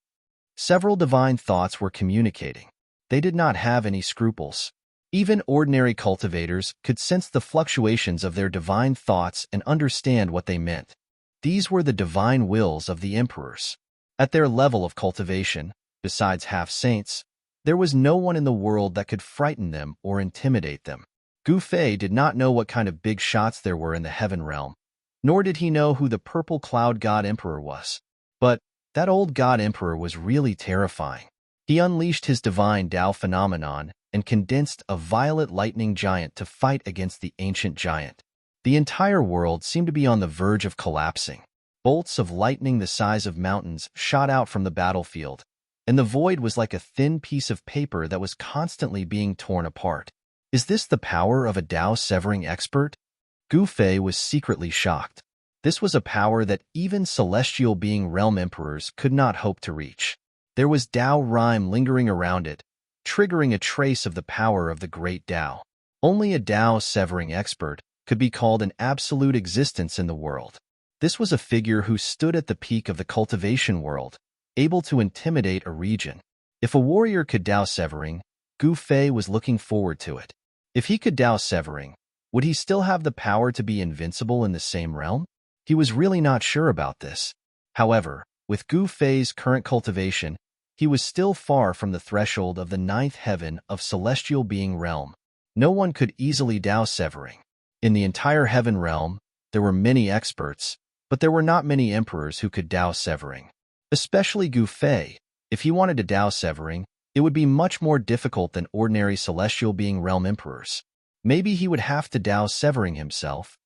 Several divine thoughts were communicating. They did not have any scruples. Even ordinary cultivators could sense the fluctuations of their divine thoughts and understand what they meant. These were the divine wills of the emperors. At their level of cultivation, besides half-saints, there was no one in the world that could frighten them or intimidate them. Gu Fei did not know what kind of big shots there were in the heaven realm, nor did he know who the purple cloud god emperor was. But that old god emperor was really terrifying. He unleashed his divine Tao phenomenon and condensed a violet lightning giant to fight against the ancient giant. The entire world seemed to be on the verge of collapsing. Bolts of lightning the size of mountains shot out from the battlefield, and the void was like a thin piece of paper that was constantly being torn apart. Is this the power of a Tao-severing expert? Gu Fei was secretly shocked. This was a power that even celestial being realm emperors could not hope to reach. There was Tao rhyme lingering around it, triggering a trace of the power of the great Tao. Only a Tao-severing expert could be called an absolute existence in the world. This was a figure who stood at the peak of the cultivation world, able to intimidate a region. If a warrior could Tao-severing, Gu Fei was looking forward to it. If he could Tao-severing, would he still have the power to be invincible in the same realm? He was really not sure about this. However, with Gu Fei's current cultivation, he was still far from the threshold of the ninth heaven of celestial being realm. No one could easily Tao-severing. In the entire heaven realm, there were many experts, but there were not many emperors who could Tao-severing. Especially Gu Fei. If he wanted to Tao-severing, it would be much more difficult than ordinary celestial being realm emperors. Maybe he would have to Tao-severing himself.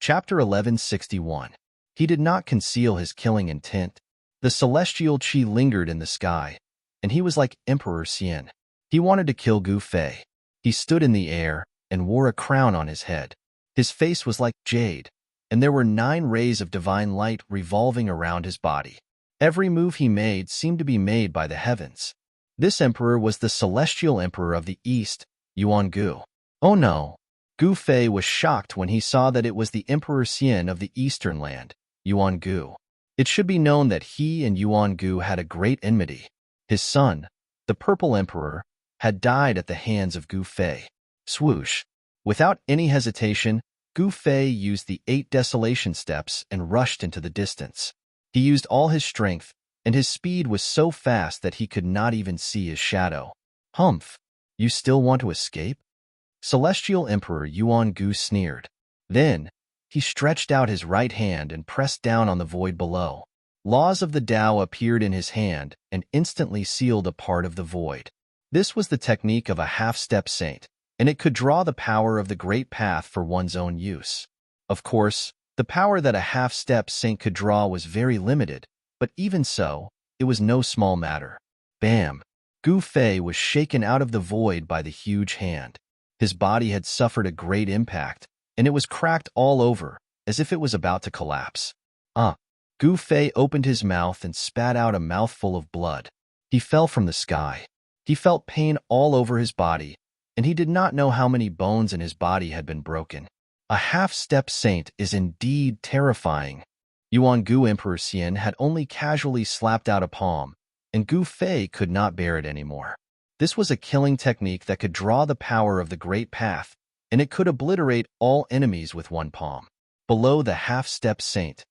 Chapter 1161. He did not conceal his killing intent. The celestial chi lingered in the sky, and he was like Emperor Xian. He wanted to kill Gu Fei. He stood in the air and wore a crown on his head. His face was like jade, and there were 9 rays of divine light revolving around his body. Every move he made seemed to be made by the heavens. This emperor was the celestial emperor of the East, Yuan Gu. Oh no! Gu Fei was shocked when he saw that it was the Emperor Xian of the Eastern land, Yuan Gu. It should be known that he and Yuan Gu had a great enmity. His son, the Purple Emperor, had died at the hands of Gu Fei. Swoosh! Without any hesitation, Gu Fei used the 8 desolation steps and rushed into the distance. He used all his strength, and his speed was so fast that he could not even see his shadow. Humph! You still want to escape? Celestial Emperor Yuan Gu sneered. Then, he stretched out his right hand and pressed down on the void below. Laws of the Tao appeared in his hand and instantly sealed a part of the void. This was the technique of a half-step saint, and it could draw the power of the great path for one's own use. Of course, the power that a half-step saint could draw was very limited, but even so, it was no small matter. Bam! Gu Fei was shaken out of the void by the huge hand. His body had suffered a great impact, and it was cracked all over, as if it was about to collapse. Gu Fei opened his mouth and spat out a mouthful of blood. He fell from the sky. He felt pain all over his body, and he did not know how many bones in his body had been broken. A half-step saint is indeed terrifying. Yuan Gu Emperor Xian had only casually slapped out a palm, and Gu Fei could not bear it anymore. This was a killing technique that could draw the power of the great path, and it could obliterate all enemies with one palm. Below the half-step saint,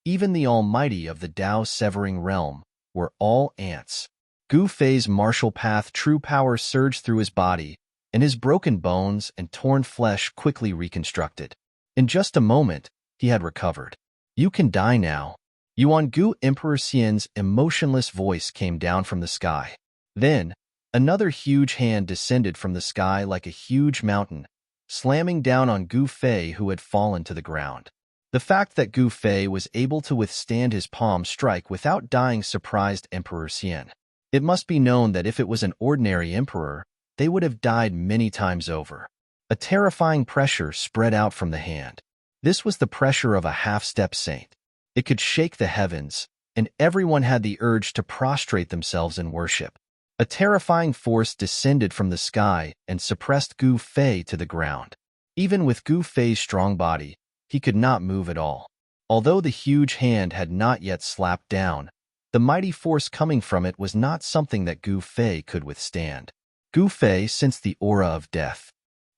even the almighty of the Tao-severing realm, were all ants. Gu Fei's martial path true power surged through his body, and his broken bones and torn flesh quickly reconstructed. In just a moment, he had recovered. You can die now. Yuan Gu Emperor Xian's emotionless voice came down from the sky. Then, another huge hand descended from the sky like a huge mountain, slamming down on Gu Fei, who had fallen to the ground. The fact that Gu Fei was able to withstand his palm strike without dying surprised Emperor Xian. It must be known that if it was an ordinary emperor, they would have died many times over. A terrifying pressure spread out from the hand. This was the pressure of a half-step saint. It could shake the heavens, and everyone had the urge to prostrate themselves in worship. A terrifying force descended from the sky and suppressed Gu Fei to the ground. Even with Gu Fei's strong body, he could not move at all. Although the huge hand had not yet slapped down, the mighty force coming from it was not something that Gu Fei could withstand. Gu Fei sensed the aura of death.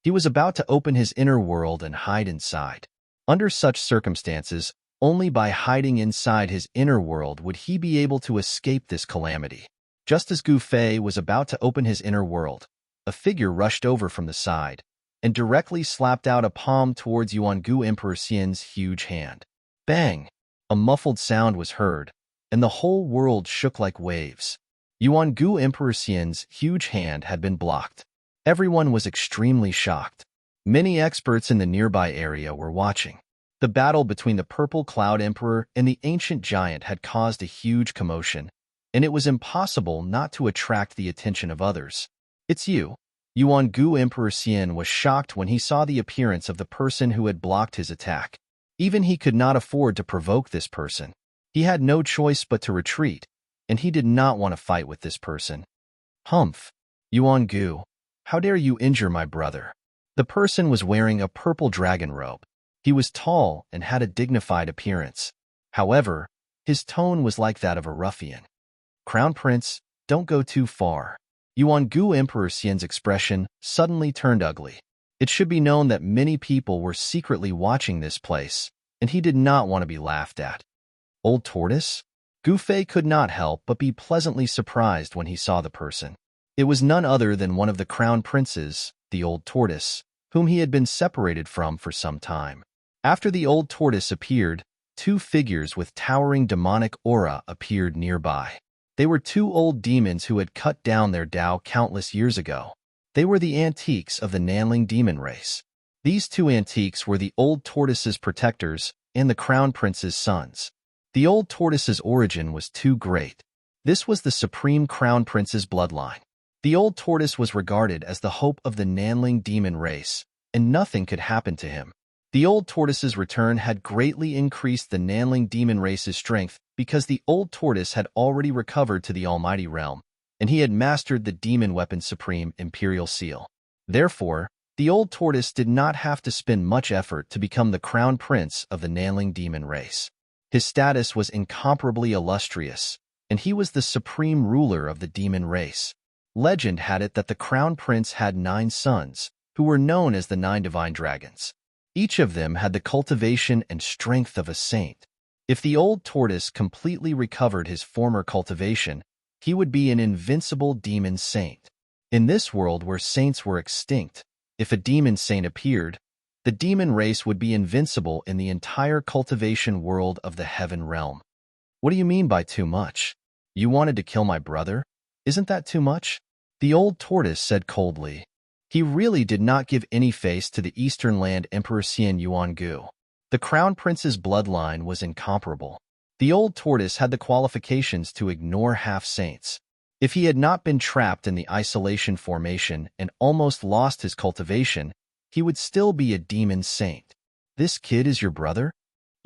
He was about to open his inner world and hide inside. Under such circumstances, only by hiding inside his inner world would he be able to escape this calamity. Just as Gu Fei was about to open his inner world, a figure rushed over from the side and directly slapped out a palm towards Yuangu Emperor Xian's huge hand. Bang! A muffled sound was heard, and the whole world shook like waves. Yuangu Emperor Xian's huge hand had been blocked. Everyone was extremely shocked. Many experts in the nearby area were watching. The battle between the Purple Cloud Emperor and the ancient giant had caused a huge commotion, and it was impossible not to attract the attention of others. "It's you." Yuangu Emperor Xian was shocked when he saw the appearance of the person who had blocked his attack. Even he could not afford to provoke this person. He had no choice but to retreat, and he did not want to fight with this person. "Humph! Yuangu, how dare you injure my brother?" The person was wearing a purple dragon robe. He was tall and had a dignified appearance. However, his tone was like that of a ruffian. "Crown Prince, don't go too far." Yuangu Emperor Xian's expression suddenly turned ugly. It should be known that many people were secretly watching this place, and he did not want to be laughed at. Old Tortoise? Gu Fei could not help but be pleasantly surprised when he saw the person. It was none other than one of the crown princes, the Old Tortoise, whom he had been separated from for some time. After the Old Tortoise appeared, two figures with towering demonic aura appeared nearby. They were two old demons who had cut down their Tao countless years ago. They were the antiques of the Nanling demon race. These two antiques were the Old Tortoise's protectors and the Crown Prince's sons. The Old Tortoise's origin was too great. This was the Supreme Crown Prince's bloodline. The Old Tortoise was regarded as the hope of the Nanling demon race, and nothing could happen to him. The Old Tortoise's return had greatly increased the Nanling demon race's strength because the Old Tortoise had already recovered to the Almighty Realm, and he had mastered the demon weapon Supreme Imperial Seal. Therefore, the Old Tortoise did not have to spend much effort to become the Crown Prince of the Nanling demon race. His status was incomparably illustrious, and he was the supreme ruler of the demon race. Legend had it that the Crown Prince had 9 sons, who were known as the 9 divine dragons. Each of them had the cultivation and strength of a saint. If the Old Tortoise completely recovered his former cultivation, he would be an invincible demon saint. In this world where saints were extinct, if a demon saint appeared, the demon race would be invincible in the entire cultivation world of the heaven realm. "What do you mean by too much? You wanted to kill my brother? Isn't that too much?" The Old Tortoise said coldly. He really did not give any face to the Eastern Land Emperor Xian Yuangu. The Crown Prince's bloodline was incomparable. The Old Tortoise had the qualifications to ignore half-saints. If he had not been trapped in the isolation formation and almost lost his cultivation, he would still be a demon saint. "This kid is your brother?"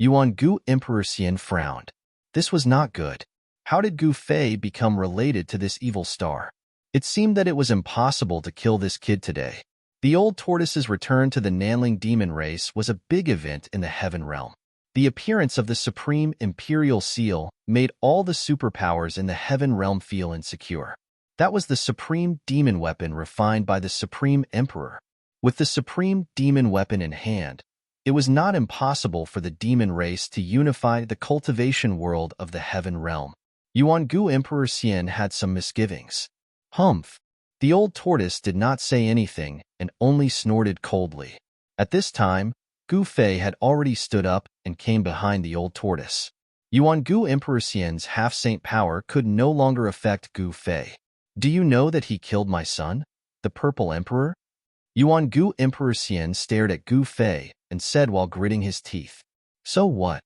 Yuangu Emperor Xian frowned. This was not good. How did Gu Fei become related to this evil star? It seemed that it was impossible to kill this kid today. The Old Tortoise's return to the Nanling demon race was a big event in the heaven realm. The appearance of the Supreme Imperial Seal made all the superpowers in the heaven realm feel insecure. That was the supreme demon weapon refined by the Supreme Emperor. With the supreme demon weapon in hand, it was not impossible for the demon race to unify the cultivation world of the heaven realm. Yuangu Emperor Xian had some misgivings. "Humph." The Old Tortoise did not say anything and only snorted coldly. At this time, Gu Fei had already stood up and came behind the Old Tortoise. Yuangu Emperor Xian's half-saint power could no longer affect Gu Fei. "Do you know that he killed my son, the Purple Emperor?" Yuangu Emperor Xian stared at Gu Fei and said while gritting his teeth. "So what?"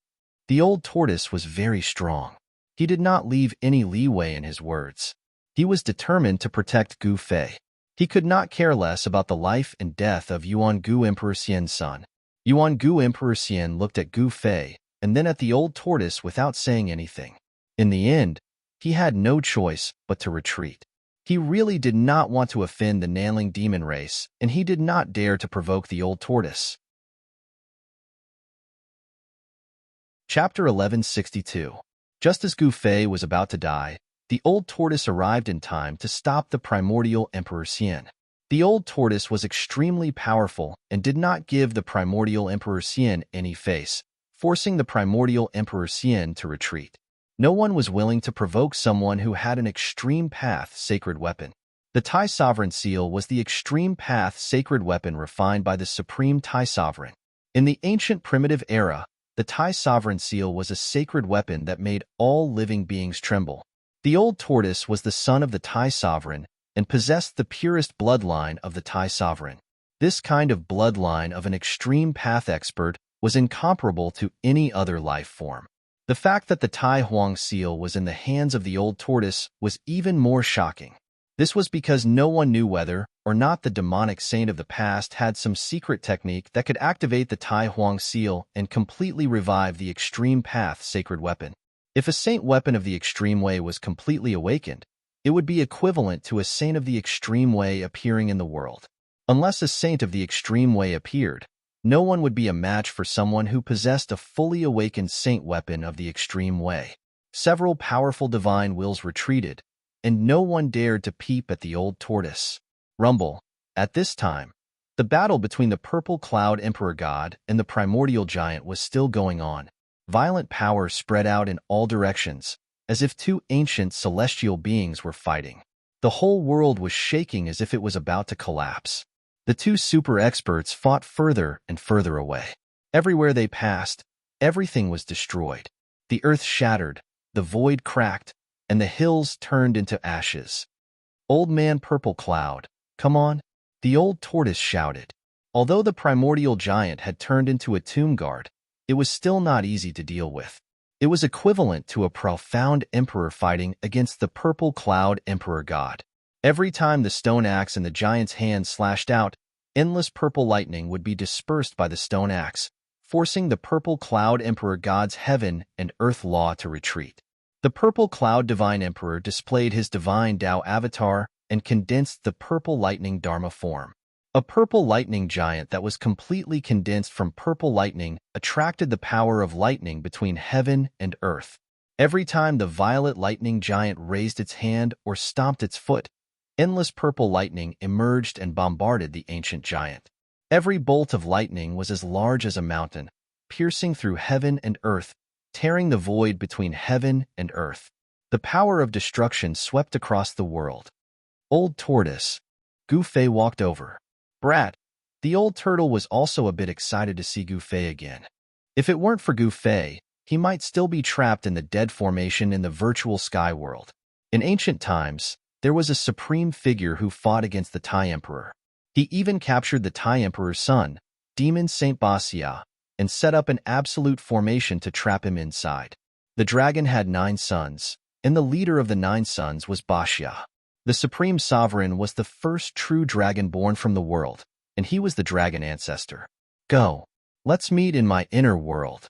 The Old Tortoise was very strong. He did not leave any leeway in his words. He was determined to protect Gu Fei. He could not care less about the life and death of Yuangu Emperor Xian's son. Yuangu Emperor Xian looked at Gu Fei and then at the Old Tortoise without saying anything. In the end, he had no choice but to retreat. He really did not want to offend the Nanling demon race, and he did not dare to provoke the Old Tortoise. Chapter 1162. Just as Gu Fei was about to die, the old tortoise arrived in time to stop the primordial Emperor Xian. The old tortoise was extremely powerful and did not give the primordial Emperor Xian any face, forcing the primordial Emperor Xian to retreat. No one was willing to provoke someone who had an extreme path sacred weapon. The Tai Sovereign Seal was the extreme path sacred weapon refined by the Supreme Tai Sovereign. In the ancient primitive era, the Tai Sovereign Seal was a sacred weapon that made all living beings tremble. The old tortoise was the son of the Tai Sovereign and possessed the purest bloodline of the Tai Sovereign. This kind of bloodline of an extreme path expert was incomparable to any other life form. The fact that the Tai Huang Seal was in the hands of the old tortoise was even more shocking. This was because no one knew whether or not the demonic saint of the past had some secret technique that could activate the Tai Huang Seal and completely revive the extreme path sacred weapon. If a saint weapon of the extreme way was completely awakened, it would be equivalent to a saint of the extreme way appearing in the world. Unless a saint of the extreme way appeared, no one would be a match for someone who possessed a fully awakened saint weapon of the extreme way. Several powerful divine wills retreated, and no one dared to peep at the old tortoise. Rumble. At this time, the battle between the purple cloud emperor god and the primordial giant was still going on. Violent power spread out in all directions, as if two ancient celestial beings were fighting. The whole world was shaking as if it was about to collapse. The two super experts fought further and further away. Everywhere they passed, everything was destroyed. The earth shattered, the void cracked, and the hills turned into ashes. Old man Purple Cloud, come on, the old tortoise shouted. Although the primordial giant had turned into a tomb guard, it was still not easy to deal with. It was equivalent to a profound emperor fighting against the purple cloud emperor god. Every time the stone axe in the giant's hand slashed out, endless purple lightning would be dispersed by the stone axe, forcing the purple cloud emperor god's heaven and earth law to retreat. The purple cloud divine emperor displayed his divine Tao avatar and condensed the purple lightning dharma form. A purple lightning giant that was completely condensed from purple lightning attracted the power of lightning between heaven and earth. Every time the violet lightning giant raised its hand or stomped its foot, endless purple lightning emerged and bombarded the ancient giant. Every bolt of lightning was as large as a mountain, piercing through heaven and earth, tearing the void between heaven and earth. The power of destruction swept across the world. Old tortoise. Gu Fei walked over. Brat. The old turtle was also a bit excited to see Gu Fei again. If it weren't for Gu Fei, he might still be trapped in the dead formation in the virtual sky world. In ancient times, there was a supreme figure who fought against the Tai Emperor. He even captured the Tai Emperor's son, Demon Saint Basia, and set up an absolute formation to trap him inside. The dragon had 9 sons, and the leader of the 9 sons was Basia. The Supreme Sovereign was the first true dragon born from the world, and he was the dragon ancestor. Go. Let's meet in my inner world.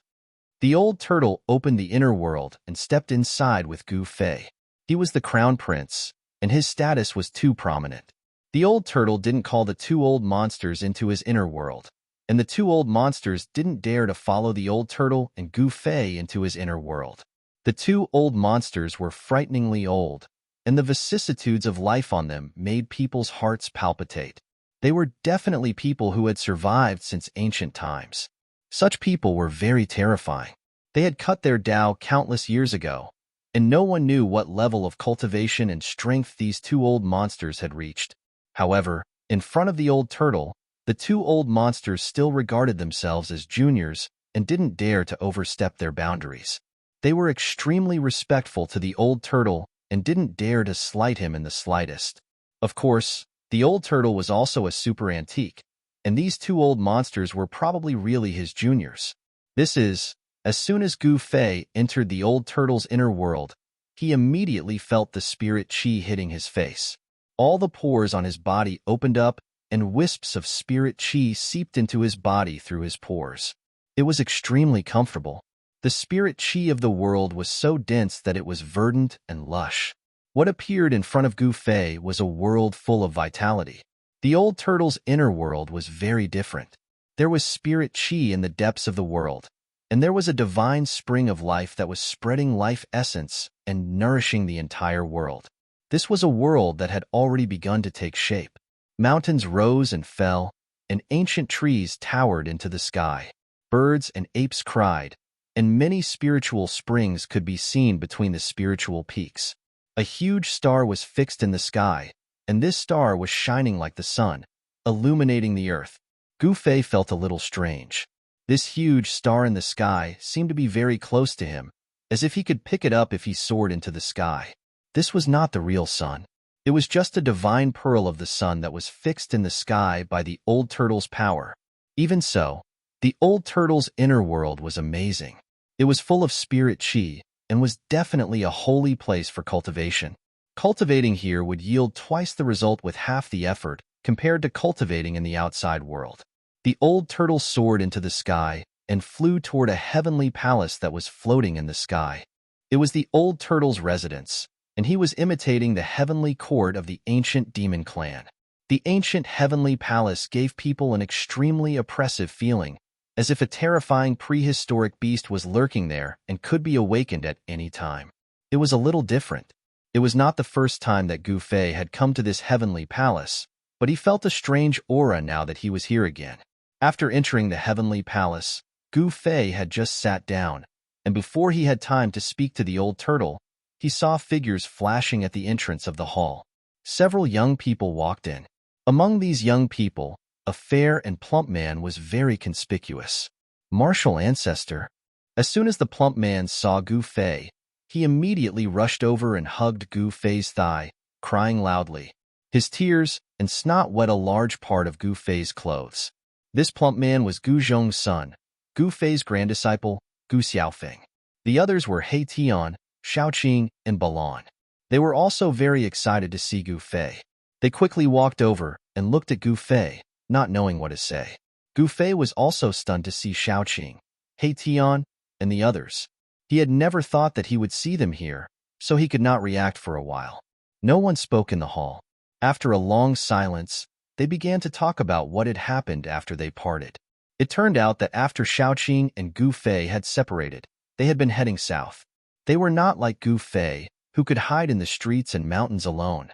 The old turtle opened the inner world and stepped inside with Gu Fei. He was the crown prince, and his status was too prominent. The old turtle didn't call the 2 old monsters into his inner world, and the 2 old monsters didn't dare to follow the old turtle and Gu Fei into his inner world. The 2 old monsters were frighteningly old, and the vicissitudes of life on them made people's hearts palpitate. They were definitely people who had survived since ancient times. Such people were very terrifying. They had cut their Tao countless years ago, and no one knew what level of cultivation and strength these 2 old monsters had reached. However, in front of the old turtle, the 2 old monsters still regarded themselves as juniors and didn't dare to overstep their boundaries. They were extremely respectful to the old turtle and didn't dare to slight him in the slightest. Of course, the old turtle was also a super antique, and these 2 old monsters were probably really his juniors. As soon as Gu Fei entered the old turtle's inner world, he immediately felt the spirit chi hitting his face. All the pores on his body opened up, and wisps of spirit chi seeped into his body through his pores. It was extremely comfortable. The spirit chi of the world was so dense that it was verdant and lush. What appeared in front of Gu Fei was a world full of vitality. The old turtle's inner world was very different. There was spirit chi in the depths of the world, and there was a divine spring of life that was spreading life essence and nourishing the entire world. This was a world that had already begun to take shape. Mountains rose and fell, and ancient trees towered into the sky. Birds and apes cried, and many spiritual springs could be seen between the spiritual peaks. A huge star was fixed in the sky, and this star was shining like the sun, illuminating the earth. Gu Fei felt a little strange. This huge star in the sky seemed to be very close to him, as if he could pick it up if he soared into the sky. This was not the real sun. It was just a divine pearl of the sun that was fixed in the sky by the old turtle's power. Even so, the old turtle's inner world was amazing. It was full of spirit chi and was definitely a holy place for cultivation. Cultivating here would yield twice the result with half the effort compared to cultivating in the outside world. The old turtle soared into the sky and flew toward a heavenly palace that was floating in the sky. It was the old turtle's residence, and he was imitating the heavenly court of the ancient demon clan. The ancient heavenly palace gave people an extremely oppressive feeling, as if a terrifying prehistoric beast was lurking there and could be awakened at any time. It was a little different. It was not the first time that Gu Fei had come to this heavenly palace, but he felt a strange aura now that he was here again. After entering the heavenly palace, Gu Fei had just sat down, and before he had time to speak to the old turtle, he saw figures flashing at the entrance of the hall. Several young people walked in. Among these young people, a fair and plump man was very conspicuous. Martial ancestor. As soon as the plump man saw Gu Fei, he immediately rushed over and hugged Gu Fei's thigh, crying loudly. His tears and snot wet a large part of Gu Fei's clothes. This plump man was Gu Zhong's son, Gu Fei's granddisciple, Gu Xiaofeng. The others were He Tian, Shaoqing, and Balan. They were also very excited to see Gu Fei. They quickly walked over and looked at Gu Fei, not knowing what to say. Gu Fei was also stunned to see Shaoqing, He Tian, and the others. He had never thought that he would see them here, so he could not react for a while. No one spoke in the hall. After a long silence, they began to talk about what had happened after they parted. It turned out that after Shaoqing and Gu Fei had separated, they had been heading south. They were not like Gu Fei, who could hide in the streets and mountains alone.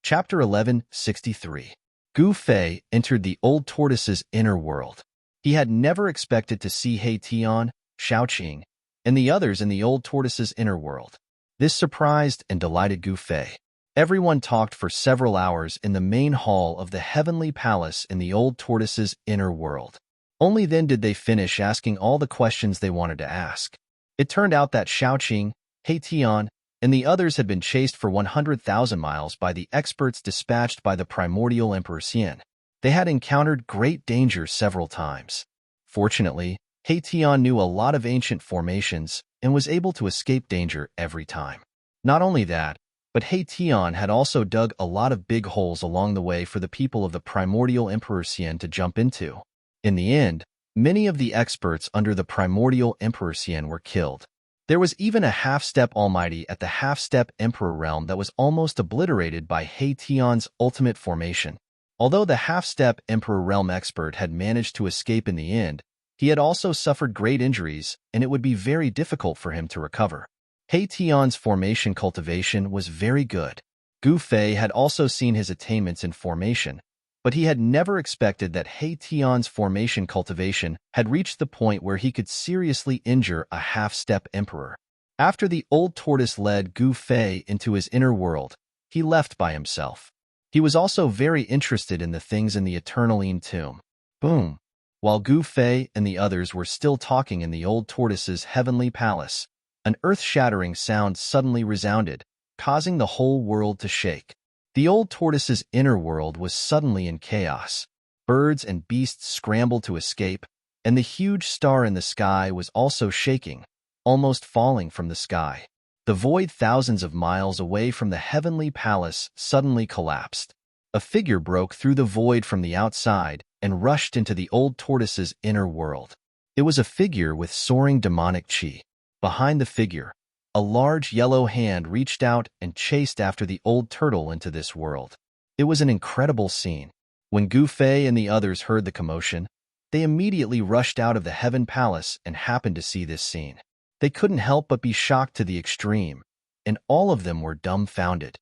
Chapter 1163. Gu Fei entered the old tortoise's inner world. He had never expected to see He Tian, Shaoqing, and the others in the old tortoise's inner world. This surprised and delighted Gu Fei. Everyone talked for several hours in the main hall of the heavenly palace in the old tortoise's inner world. Only then did they finish asking all the questions they wanted to ask. It turned out that Shaoqing, He Tian, and the others had been chased for 100,000 miles by the experts dispatched by the primordial Emperor Xian. They had encountered great danger several times. Fortunately, He Tian knew a lot of ancient formations and was able to escape danger every time. Not only that, but He Tian had also dug a lot of big holes along the way for the people of the primordial Emperor Xian to jump into. In the end, many of the experts under the primordial Emperor Xian were killed. There was even a half-step almighty at the half-step emperor realm that was almost obliterated by He Tian's ultimate formation. Although the half-step emperor realm expert had managed to escape in the end, he had also suffered great injuries, and it would be very difficult for him to recover. He Tian's formation cultivation was very good. Gu Fei had also seen his attainments in formation, but he had never expected that He Tian's formation cultivation had reached the point where he could seriously injure a half-step emperor. After the old tortoise led Gu Fei into his inner world, he left by himself. He was also very interested in the things in the Eternaline tomb. Boom! While Gu Fei and the others were still talking in the old tortoise's heavenly palace, an earth-shattering sound suddenly resounded, causing the whole world to shake. The old tortoise's inner world was suddenly in chaos. Birds and beasts scrambled to escape, and the huge star in the sky was also shaking, almost falling from the sky. The void thousands of miles away from the heavenly palace suddenly collapsed. A figure broke through the void from the outside and rushed into the old tortoise's inner world. It was a figure with soaring demonic chi. Behind the figure, a large yellow hand reached out and chased after the old turtle into this world. It was an incredible scene. When Gu Fei and the others heard the commotion, They immediately rushed out of the Heaven Palace and happened to see this scene. They couldn't help but be shocked to the extreme, and all of them were dumbfounded.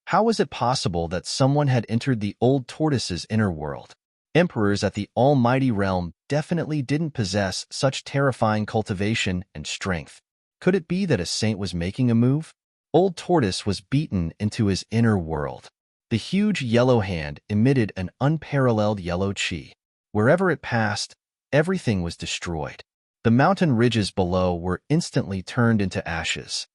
How was it possible that someone had entered the old tortoise's inner world? Emperors at the almighty realm definitely didn't possess such terrifying cultivation and strength. Could it be that a saint was making a move? Old Tortoise was beaten into his inner world. The huge yellow hand emitted an unparalleled yellow chi. Wherever it passed, everything was destroyed. The mountain ridges below were instantly turned into ashes.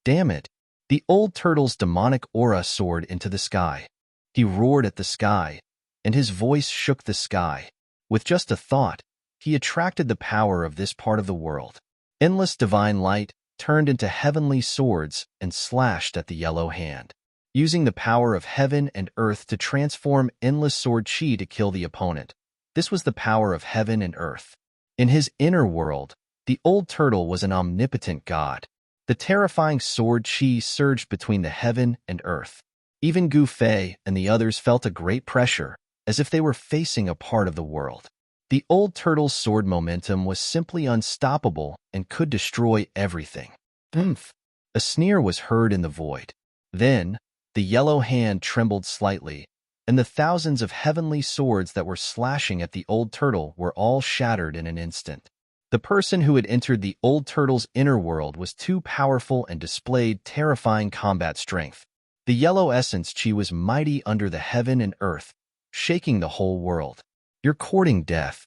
Damn it! The old turtle's demonic aura soared into the sky. He roared at the sky, and his voice shook the sky. With just a thought, he attracted the power of this part of the world. Endless divine light turned into heavenly swords and slashed at the yellow hand. Using the power of heaven and earth to transform endless sword chi to kill the opponent. This was the power of heaven and earth. In his inner world, the old turtle was an omnipotent god. The terrifying sword chi surged between the heaven and earth. Even Gu Fei and the others felt a great pressure, as if they were facing a part of the world. The old turtle's sword momentum was simply unstoppable and could destroy everything. Oomph! A sneer was heard in the void. Then, the yellow hand trembled slightly, and the thousands of heavenly swords that were slashing at the old turtle were all shattered in an instant. The person who had entered the old turtle's inner world was too powerful and displayed terrifying combat strength. The yellow essence chi was mighty under the heaven and earth, shaking the whole world. "You're courting death,"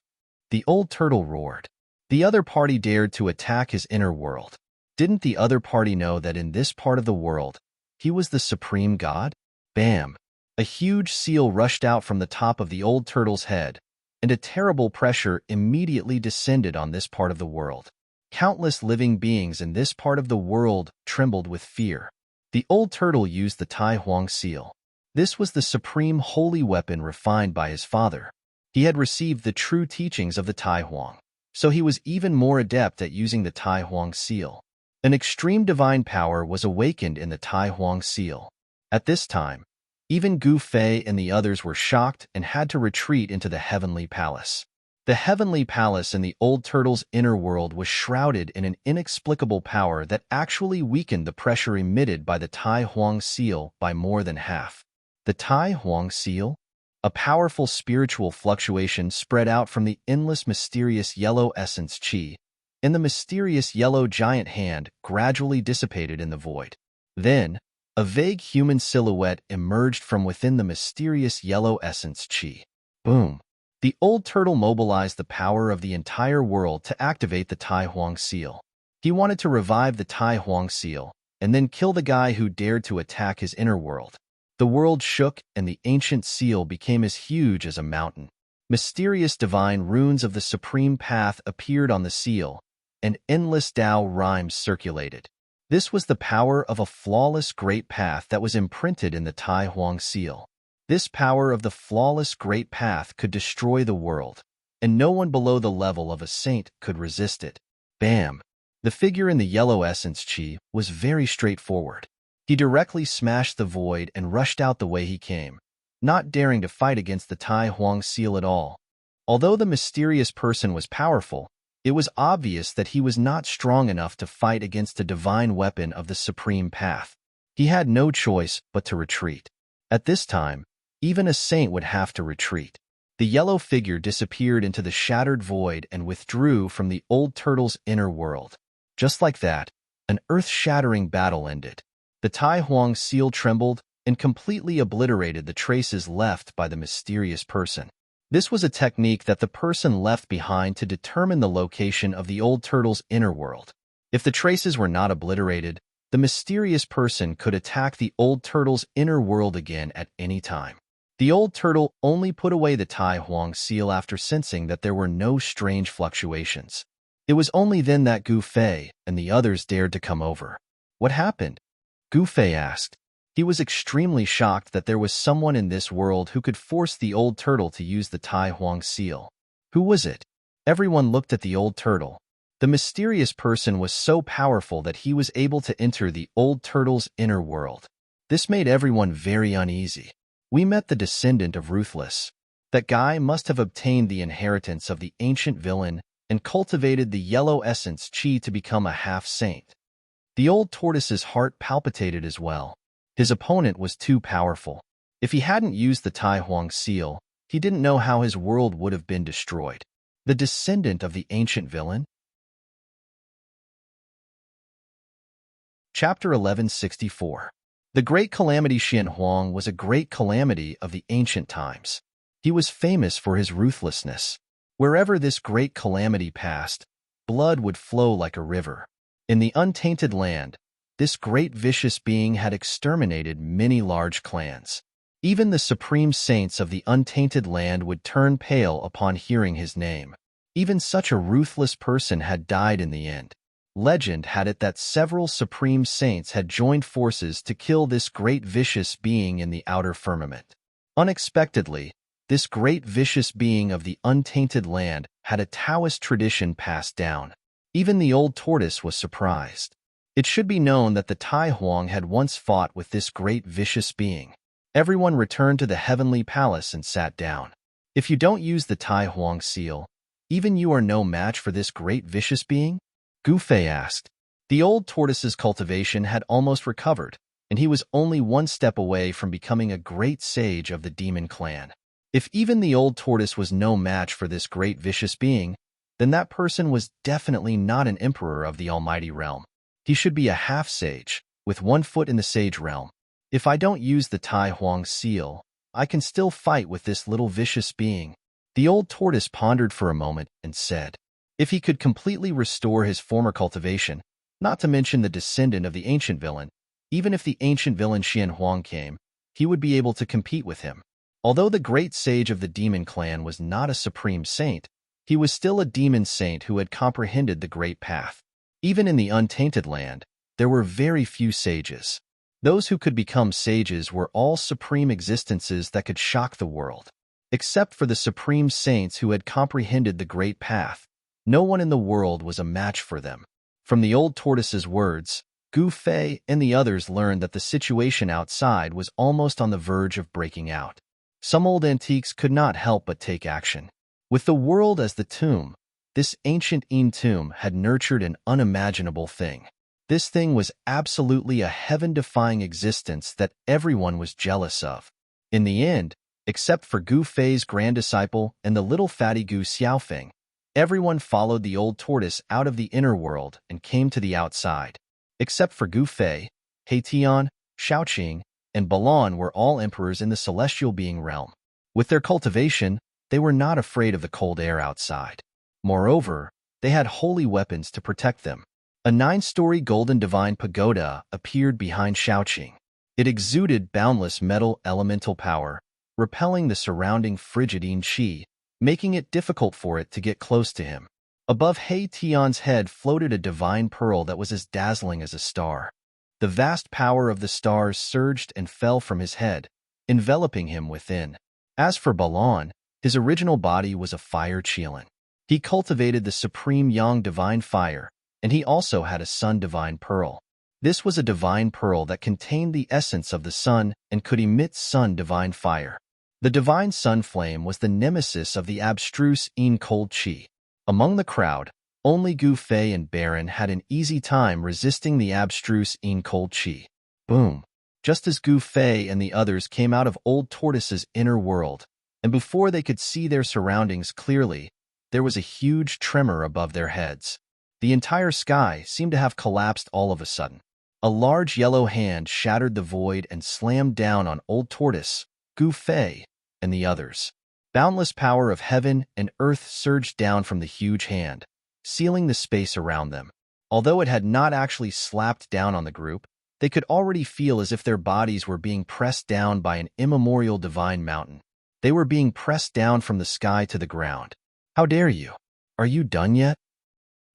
the old turtle roared. The other party dared to attack his inner world. Didn't the other party know that in this part of the world, he was the supreme god? Bam! A huge seal rushed out from the top of the old turtle's head, and a terrible pressure immediately descended on this part of the world. Countless living beings in this part of the world trembled with fear. The old turtle used the Tai Huang seal. This was the supreme holy weapon refined by his father. He had received the true teachings of the Tai Huang, so he was even more adept at using the Tai Huang seal. An extreme divine power was awakened in the Tai Huang seal. At this time, even Gu Fei and the others were shocked and had to retreat into the Heavenly Palace. The Heavenly Palace in the old turtle's inner world was shrouded in an inexplicable power that actually weakened the pressure emitted by the Tai Huang seal by more than half. The Tai Huang seal? A powerful spiritual fluctuation spread out from the endless mysterious yellow essence chi, and the mysterious yellow giant hand gradually dissipated in the void. Then, a vague human silhouette emerged from within the mysterious yellow essence chi. Boom! The old turtle mobilized the power of the entire world to activate the Tai Huang seal. He wanted to revive the Tai Huang seal, and then kill the guy who dared to attack his inner world. The world shook, and the ancient seal became as huge as a mountain. Mysterious divine runes of the supreme path appeared on the seal, and endless Tao rhymes circulated. This was the power of a flawless great path that was imprinted in the Tai Huang seal. This power of the flawless great path could destroy the world, and no one below the level of a saint could resist it. Bam! The figure in the yellow essence chi was very straightforward. He directly smashed the void and rushed out the way he came, not daring to fight against the Tai Huang seal at all. Although the mysterious person was powerful, it was obvious that he was not strong enough to fight against the divine weapon of the supreme path. He had no choice but to retreat. At this time, even a saint would have to retreat. The yellow figure disappeared into the shattered void and withdrew from the old turtle's inner world. Just like that, an earth-shattering battle ended. The Tai Huang seal trembled and completely obliterated the traces left by the mysterious person. This was a technique that the person left behind to determine the location of the old turtle's inner world. If the traces were not obliterated, the mysterious person could attack the old turtle's inner world again at any time. The old turtle only put away the Tai Huang seal after sensing that there were no strange fluctuations. It was only then that Gu Fei and the others dared to come over. "What happened?" Gu Fei asked. He was extremely shocked that there was someone in this world who could force the old turtle to use the Tai Huang seal. Who was it? Everyone looked at the old turtle. The mysterious person was so powerful that he was able to enter the old turtle's inner world. This made everyone very uneasy. "We met the descendant of Ruthless," That guy must have obtained the inheritance of the ancient villain and cultivated the yellow essence chi to become a half-saint. The old tortoise's heart palpitated as well. His opponent was too powerful. If he hadn't used the Tai Huang seal, he didn't know how his world would have been destroyed. The descendant of the ancient villain? Chapter 1164. The Great Calamity Xian Huang was a great calamity of the ancient times. He was famous for his ruthlessness. Wherever this great calamity passed, blood would flow like a river. In the untainted land, this great vicious being had exterminated many large clans. Even the supreme saints of the untainted land would turn pale upon hearing his name. Even such a ruthless person had died in the end. Legend had it that several supreme saints had joined forces to kill this great vicious being in the outer firmament. Unexpectedly, this great vicious being of the untainted land had a Taoist tradition passed down. Even the old tortoise was surprised. It should be known that the Tai Huang had once fought with this great vicious being. Everyone returned to the heavenly palace and sat down. If you don't use the Tai Huang seal, even you are no match for this great vicious being? Gu Fei asked. The old tortoise's cultivation had almost recovered, and he was only one step away from becoming a great sage of the demon clan. If even the old tortoise was no match for this great vicious being, then that person was definitely not an emperor of the almighty realm. He should be a half-sage, with one foot in the sage realm. If I don't use the Tai Huang seal, I can still fight with this little vicious being. The old tortoise pondered for a moment and said, if he could completely restore his former cultivation, not to mention the descendant of the ancient villain, even if the ancient villain Xian Huang came, he would be able to compete with him. Although the great sage of the demon clan was not a supreme saint, he was still a demon saint who had comprehended the great path. Even in the untainted land, there were very few sages. Those who could become sages were all supreme existences that could shock the world. Except for the supreme saints who had comprehended the great path, no one in the world was a match for them. From the old tortoise's words, Gu Fei and the others learned that the situation outside was almost on the verge of breaking out. Some old antiques could not help but take action. With the world as the tomb, this ancient tomb had nurtured an unimaginable thing. This thing was absolutely a heaven-defying existence that everyone was jealous of. In the end, except for Gu Fei's grand disciple and the little fatty Gu Xiaofeng, everyone followed the old tortoise out of the inner world and came to the outside. Except for Gu Fei, Heitian, Shaoqing, and Balan were all emperors in the celestial being realm. With their cultivation, they were not afraid of the cold air outside. Moreover, they had holy weapons to protect them. A 9-story golden divine pagoda appeared behind Shaoqing. It exuded boundless metal elemental power, repelling the surrounding frigidine qi, making it difficult for it to get close to him. Above He Tian's head floated a divine pearl that was as dazzling as a star. The vast power of the stars surged and fell from his head, enveloping him within. As for Balan, his original body was a fire qilin. He cultivated the supreme yang divine fire, and he also had a sun divine pearl. This was a divine pearl that contained the essence of the sun and could emit sun divine fire. The divine sun flame was the nemesis of the abstruse cold qi. Among the crowd, only Gu Fei and Baron had an easy time resisting the abstruse cold qi. Boom! Just as Gu Fei and the others came out of old tortoise's inner world, and before they could see their surroundings clearly, there was a huge tremor above their heads. The entire sky seemed to have collapsed all of a sudden. A large yellow hand shattered the void and slammed down on old tortoise, Gu Fei, and the others. Boundless power of heaven and earth surged down from the huge hand, sealing the space around them. Although it had not actually slapped down on the group, they could already feel as if their bodies were being pressed down by an immemorial divine mountain. They were being pressed down from the sky to the ground. How dare you? Are you done yet?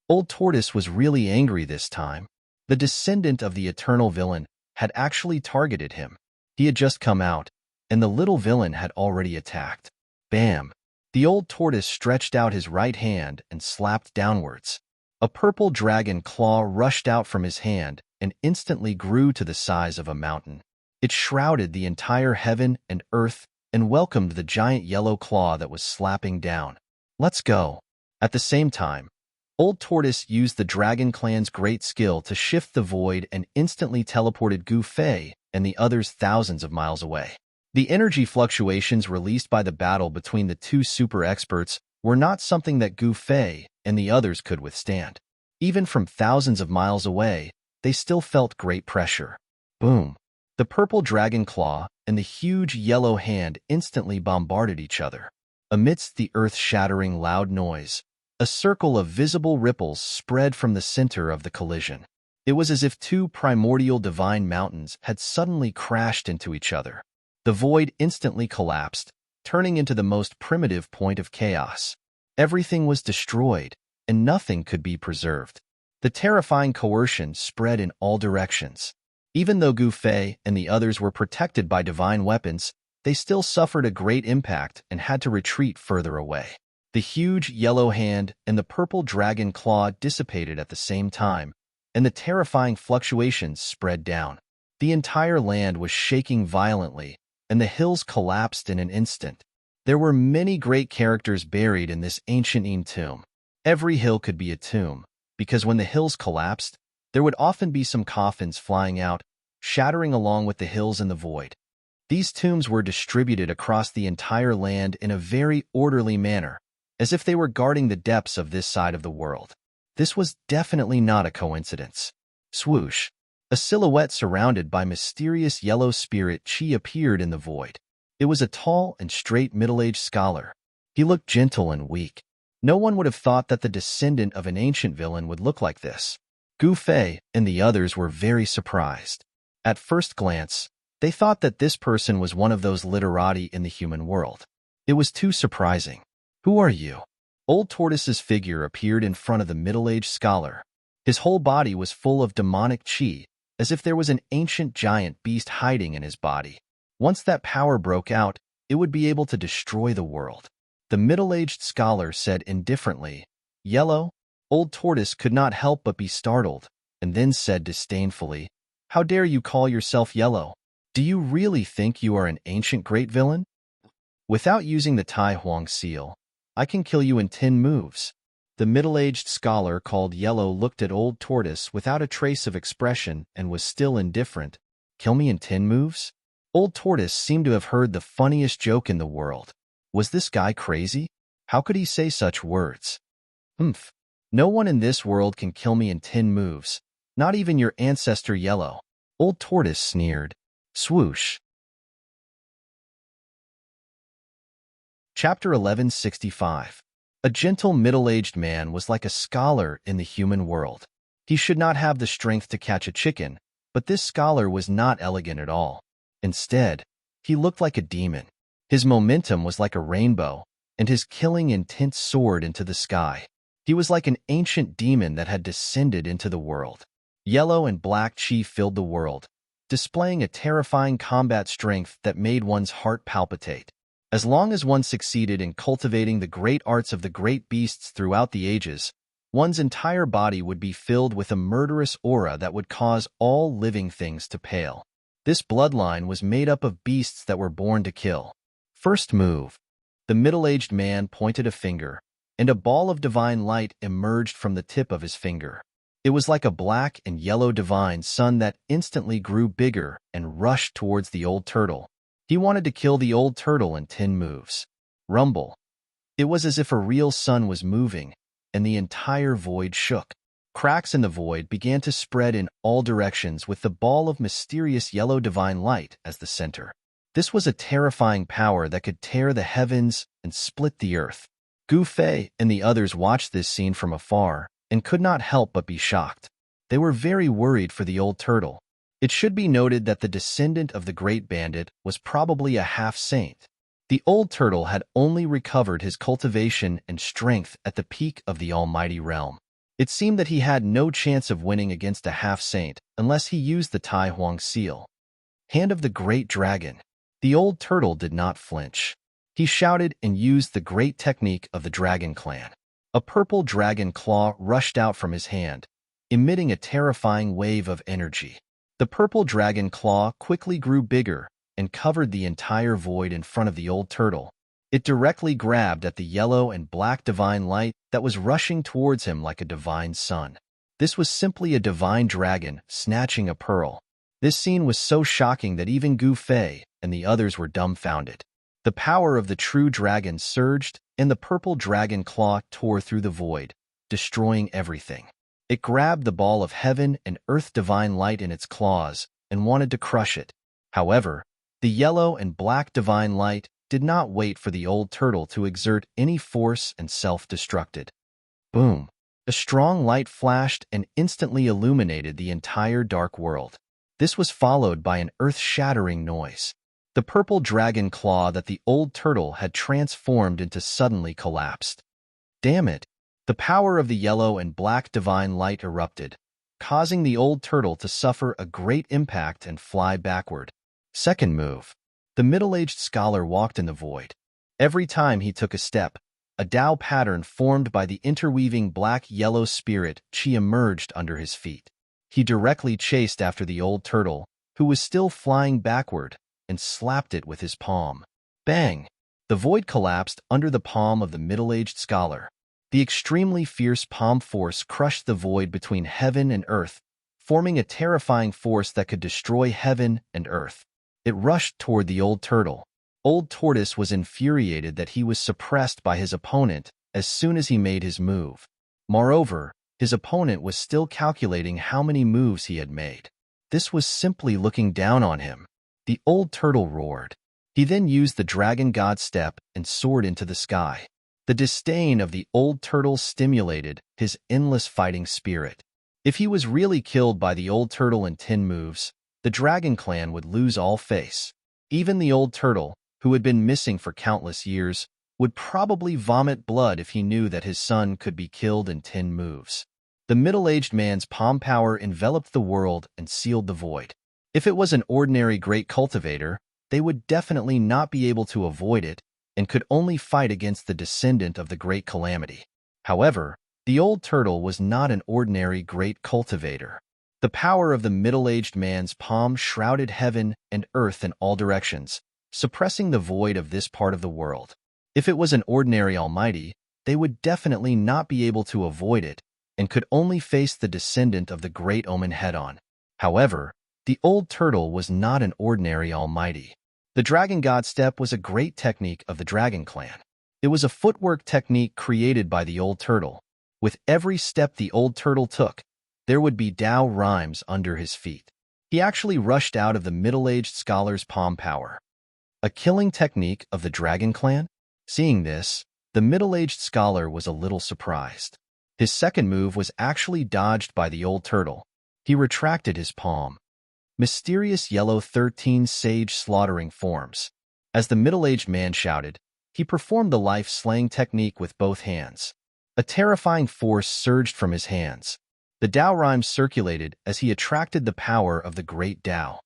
Old Tortoise was really angry this time. The descendant of the eternal villain had actually targeted him. He had just come out, and the little villain had already attacked. Bam! The old tortoise stretched out his right hand and slapped downwards. A purple dragon claw rushed out from his hand and instantly grew to the size of a mountain. It shrouded the entire heaven and earth and welcomed the giant yellow claw that was slapping down. "Let's go." At the same time, Old Tortoise used the Dragon Clan's great skill to shift the void and instantly teleported Gu Fei and the others thousands of miles away. The energy fluctuations released by the battle between the two super experts were not something that Gu Fei and the others could withstand. Even from thousands of miles away, they still felt great pressure. Boom! The purple dragon claw and the huge yellow hand instantly bombarded each other. Amidst the earth-shattering loud noise, a circle of visible ripples spread from the center of the collision. It was as if two primordial divine mountains had suddenly crashed into each other. The void instantly collapsed, turning into the most primitive point of chaos. Everything was destroyed, and nothing could be preserved. The terrifying coercion spread in all directions. Even though Gu Fei and the others were protected by divine weapons, they still suffered a great impact and had to retreat further away. The huge yellow hand and the purple dragon claw dissipated at the same time, and the terrifying fluctuations spread down. The entire land was shaking violently, and the hills collapsed in an instant. There were many great characters buried in this ancient tomb. Every hill could be a tomb, because when the hills collapsed, there would often be some coffins flying out, shattering along with the hills in the void. These tombs were distributed across the entire land in a very orderly manner, as if they were guarding the depths of this side of the world. This was definitely not a coincidence. Swoosh! A silhouette surrounded by mysterious yellow spirit chi appeared in the void. It was a tall and straight middle-aged scholar. He looked gentle and weak. No one would have thought that the descendant of an ancient villain would look like this. Gu Fei and the others were very surprised. At first glance, they thought that this person was one of those literati in the human world. It was too surprising. "Who are you?" Old Tortoise's figure appeared in front of the middle-aged scholar. His whole body was full of demonic chi, as if there was an ancient giant beast hiding in his body. Once that power broke out, it would be able to destroy the world. The middle-aged scholar said indifferently, "Yellow?" Old Tortoise could not help but be startled, and then said disdainfully, "How dare you call yourself yellow? Do you really think you are an ancient great villain? Without using the Tai Huang seal, I can kill you in 10 moves." The middle-aged scholar called Yellow looked at Old Tortoise without a trace of expression and was still indifferent. "Kill me in 10 moves?" Old Tortoise seemed to have heard the funniest joke in the world. Was this guy crazy? How could he say such words? "Humph. No one in this world can kill me in 10 moves, not even your ancestor Yellow." Old Tortoise sneered. Swoosh! Chapter 1165. A gentle middle-aged man was like a scholar in the human world. He should not have the strength to catch a chicken, but this scholar was not elegant at all. Instead, he looked like a demon. His momentum was like a rainbow, and his killing intent soared into the sky. He was like an ancient demon that had descended into the world. Yellow and black chi filled the world, displaying a terrifying combat strength that made one's heart palpitate. As long as one succeeded in cultivating the great arts of the great beasts throughout the ages, one's entire body would be filled with a murderous aura that would cause all living things to pale. This bloodline was made up of beasts that were born to kill. First move. The middle-aged man pointed a finger, and a ball of divine light emerged from the tip of his finger. It was like a black and yellow divine sun that instantly grew bigger and rushed towards the old turtle. He wanted to kill the old turtle in 10 moves. Rumble. It was as if a real sun was moving, and the entire void shook. Cracks in the void began to spread in all directions with the ball of mysterious yellow divine light as the center. This was a terrifying power that could tear the heavens and split the earth. Gu Fei and the others watched this scene from afar and could not help but be shocked. They were very worried for the old turtle. It should be noted that the descendant of the great bandit was probably a half-saint. The old turtle had only recovered his cultivation and strength at the peak of the almighty realm. It seemed that he had no chance of winning against a half-saint unless he used the Tai Huang seal. Hand of the Great Dragon. The old turtle did not flinch. He shouted and used the great technique of the Dragon Clan. A purple dragon claw rushed out from his hand, emitting a terrifying wave of energy. The purple dragon claw quickly grew bigger, and covered the entire void in front of the old turtle. It directly grabbed at the yellow and black divine light that was rushing towards him like a divine sun. This was simply a divine dragon snatching a pearl. This scene was so shocking that even Gu Fei and the others were dumbfounded. The power of the true dragon surged, and the purple dragon claw tore through the void, destroying everything. It grabbed the ball of heaven and earth divine light in its claws and wanted to crush it. However, the yellow and black divine light did not wait for the old turtle to exert any force and self-destructed. Boom! A strong light flashed and instantly illuminated the entire dark world. This was followed by an earth-shattering noise. The purple dragon claw that the old turtle had transformed into suddenly collapsed. Damn it! The power of the yellow and black divine light erupted, causing the old turtle to suffer a great impact and fly backward. Second move. The middle-aged scholar walked in the void. Every time he took a step, a Tao pattern formed by the interweaving black-yellow spirit Qi emerged under his feet. He directly chased after the old turtle, who was still flying backward, and slapped it with his palm. Bang! The void collapsed under the palm of the middle-aged scholar. The extremely fierce palm force crushed the void between heaven and earth, forming a terrifying force that could destroy heaven and earth. It rushed toward the old turtle. Old Tortoise was infuriated that he was suppressed by his opponent as soon as he made his move. Moreover, his opponent was still calculating how many moves he had made. This was simply looking down on him. The old turtle roared. He then used the dragon god step and soared into the sky. The disdain of the old turtle stimulated his endless fighting spirit. If he was really killed by the old turtle in 10 moves, the dragon clan would lose all face. Even the old turtle, who had been missing for countless years, would probably vomit blood if he knew that his son could be killed in 10 moves. The middle-aged man's palm power enveloped the world and sealed the void. If it was an ordinary great cultivator, they would definitely not be able to avoid it and could only fight against the descendant of the great calamity. However, the old turtle was not an ordinary great cultivator. The power of the middle-aged man's palm shrouded heaven and earth in all directions, suppressing the void of this part of the world. If it was an ordinary almighty, they would definitely not be able to avoid it and could only face the descendant of the great omen head-on. However, the old turtle was not an ordinary almighty. The dragon god step was a great technique of the dragon clan. It was a footwork technique created by the old turtle. With every step the old turtle took, there would be Tao rhymes under his feet. He actually rushed out of the middle-aged scholar's palm power. A killing technique of the dragon clan? Seeing this, the middle-aged scholar was a little surprised. His second move was actually dodged by the old turtle. He retracted his palm. Mysterious yellow 13 sage slaughtering forms. As the middle-aged man shouted, he performed the life-slaying technique with both hands. A terrifying force surged from his hands. The Tao rhymes circulated as he attracted the power of the great Tao.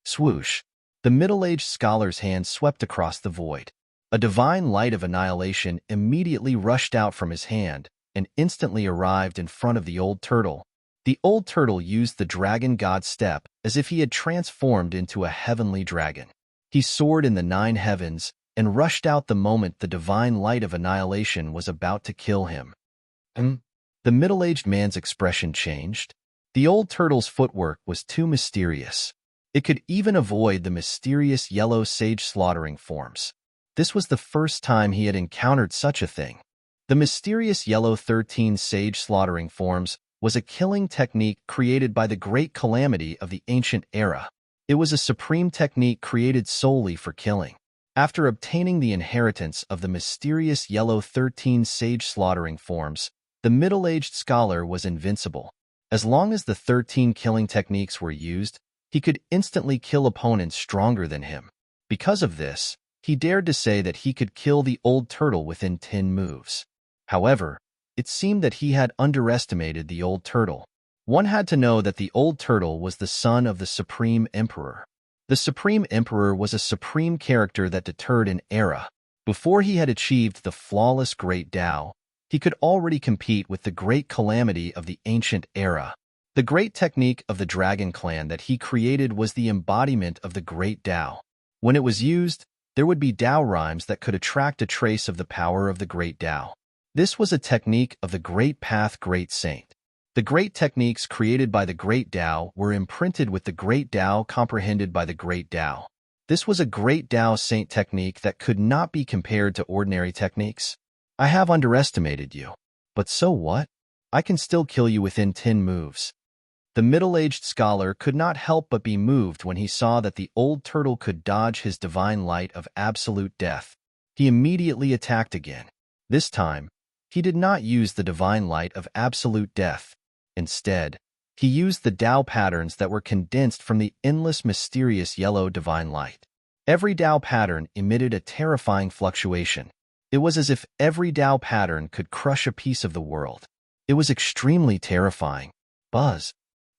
Swoosh! The middle-aged scholar's hand swept across the void. A divine light of annihilation immediately rushed out from his hand and instantly arrived in front of the old turtle. The old turtle used the dragon god step as if he had transformed into a heavenly dragon. He soared in the 9 heavens and rushed out the moment the divine light of annihilation was about to kill him. The middle-aged man's expression changed. The old turtle's footwork was too mysterious. It could even avoid the mysterious yellow sage slaughtering forms. This was the first time he had encountered such a thing. The mysterious yellow 13 sage slaughtering forms was a killing technique created by the great calamity of the ancient era. It was a supreme technique created solely for killing. After obtaining the inheritance of the mysterious yellow 13 sage slaughtering forms, the middle-aged scholar was invincible. As long as the 13 killing techniques were used, he could instantly kill opponents stronger than him. Because of this, he dared to say that he could kill the old turtle within 10 moves. However, it seemed that he had underestimated the old turtle. One had to know that the old turtle was the son of the Supreme Emperor. The Supreme Emperor was a supreme character that deterred an era. Before he had achieved the flawless great Tao, he could already compete with the great calamity of the ancient era. The great technique of the dragon clan that he created was the embodiment of the great Tao. When it was used, there would be Tao rhymes that could attract a trace of the power of the Great Tao. This was a technique of the Great Path Great Saint. The great techniques created by the Great Tao were imprinted with the Great Tao comprehended by the Great Tao. This was a Great Tao Saint technique that could not be compared to ordinary techniques. I have underestimated you. But so what? I can still kill you within 10 moves. The middle-aged scholar could not help but be moved when he saw that the old turtle could dodge his divine light of absolute death. He immediately attacked again. This time, he did not use the divine light of absolute death. Instead, he used the Tao patterns that were condensed from the endless mysterious yellow divine light. Every Tao pattern emitted a terrifying fluctuation. It was as if every Tao pattern could crush a piece of the world. It was extremely terrifying. Buzz.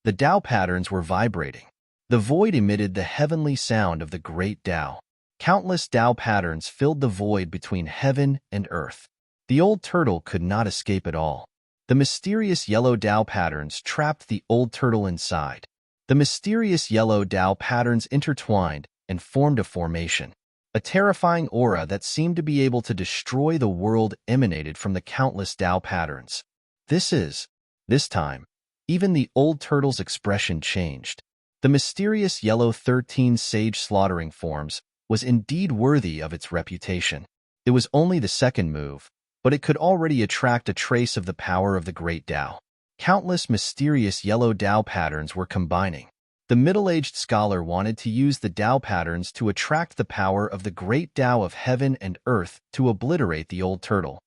The Tao patterns were vibrating. The void emitted the heavenly sound of the great Tao. Countless Tao patterns filled the void between heaven and earth. The old turtle could not escape at all. The mysterious yellow Tao patterns trapped the old turtle inside. The mysterious yellow Tao patterns intertwined and formed a formation. A terrifying aura that seemed to be able to destroy the world emanated from the countless Tao patterns. This time, even the old turtle's expression changed. The mysterious yellow 13 sage slaughtering forms was indeed worthy of its reputation. It was only the second move, but it could already attract a trace of the power of the Great Tao. Countless mysterious yellow Tao patterns were combining. The middle-aged scholar wanted to use the Tao patterns to attract the power of the Great Tao of heaven and earth to obliterate the old turtle.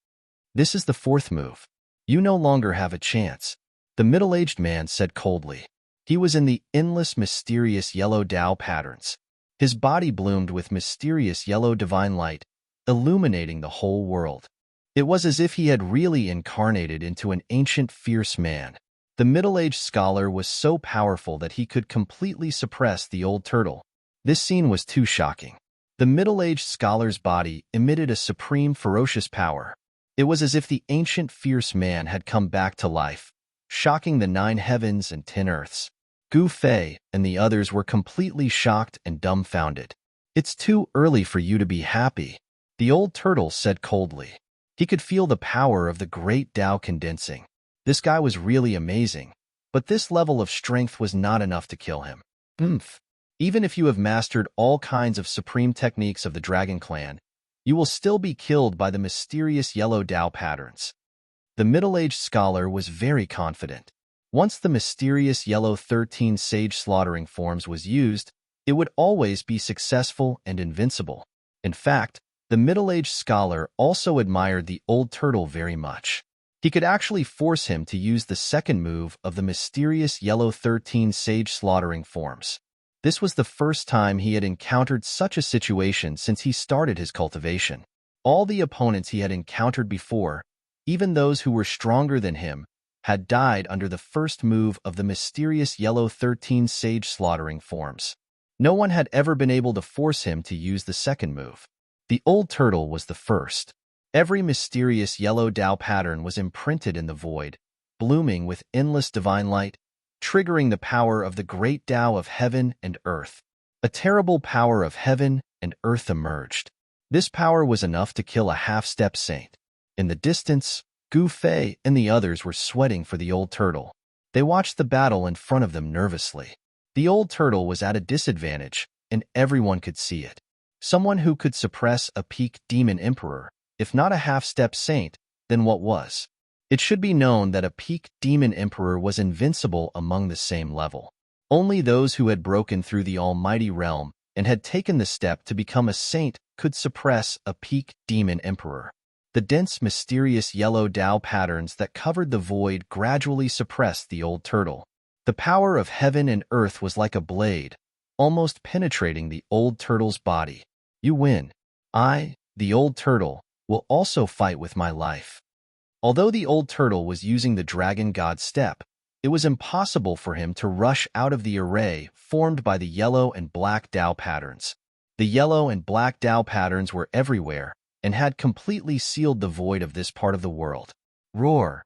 This is the fourth move. You no longer have a chance, the middle-aged man said coldly. He was in the endless mysterious yellow Tao patterns. His body bloomed with mysterious yellow divine light, illuminating the whole world. It was as if he had really incarnated into an ancient fierce man. The middle-aged scholar was so powerful that he could completely suppress the old turtle. This scene was too shocking. The middle-aged scholar's body emitted a supreme ferocious power. It was as if the ancient fierce man had come back to life, shocking the 9 heavens and 10 earths. Gu Fei and the others were completely shocked and dumbfounded. It's too early for you to be happy, the old turtle said coldly. He could feel the power of the great Tao condensing. This guy was really amazing, but this level of strength was not enough to kill him. Even if you have mastered all kinds of supreme techniques of the Dragon Clan, you will still be killed by the mysterious yellow Tao patterns. The middle-aged scholar was very confident. Once the mysterious yellow 13 sage slaughtering forms was used, it would always be successful and invincible. In fact, the middle-aged scholar also admired the old turtle very much. He could actually force him to use the second move of the mysterious yellow 13 sage slaughtering forms. This was the first time he had encountered such a situation since he started his cultivation. All the opponents he had encountered before, even those who were stronger than him, had died under the first move of the mysterious yellow 13 sage slaughtering forms. No one had ever been able to force him to use the second move. The old turtle was the first. Every mysterious yellow Tao pattern was imprinted in the void, blooming with endless divine light, triggering the power of the great Tao of heaven and earth. A terrible power of heaven and earth emerged. This power was enough to kill a half-step saint. In the distance, Gu Fei and the others were sweating for the old turtle. They watched the battle in front of them nervously. The old turtle was at a disadvantage, and everyone could see it. Someone who could suppress a peak demon emperor, if not a half-step saint, then what was? It should be known that a peak demon emperor was invincible among the same level. Only those who had broken through the almighty realm and had taken the step to become a saint could suppress a peak demon emperor. The dense, mysterious yellow Tao patterns that covered the void gradually suppressed the old turtle. The power of heaven and earth was like a blade, almost penetrating the old turtle's body. You win. I, the old turtle, will also fight with my life. Although the old turtle was using the dragon god step, it was impossible for him to rush out of the array formed by the yellow and black Tao patterns. The yellow and black Tao patterns were everywhere and had completely sealed the void of this part of the world. Roar!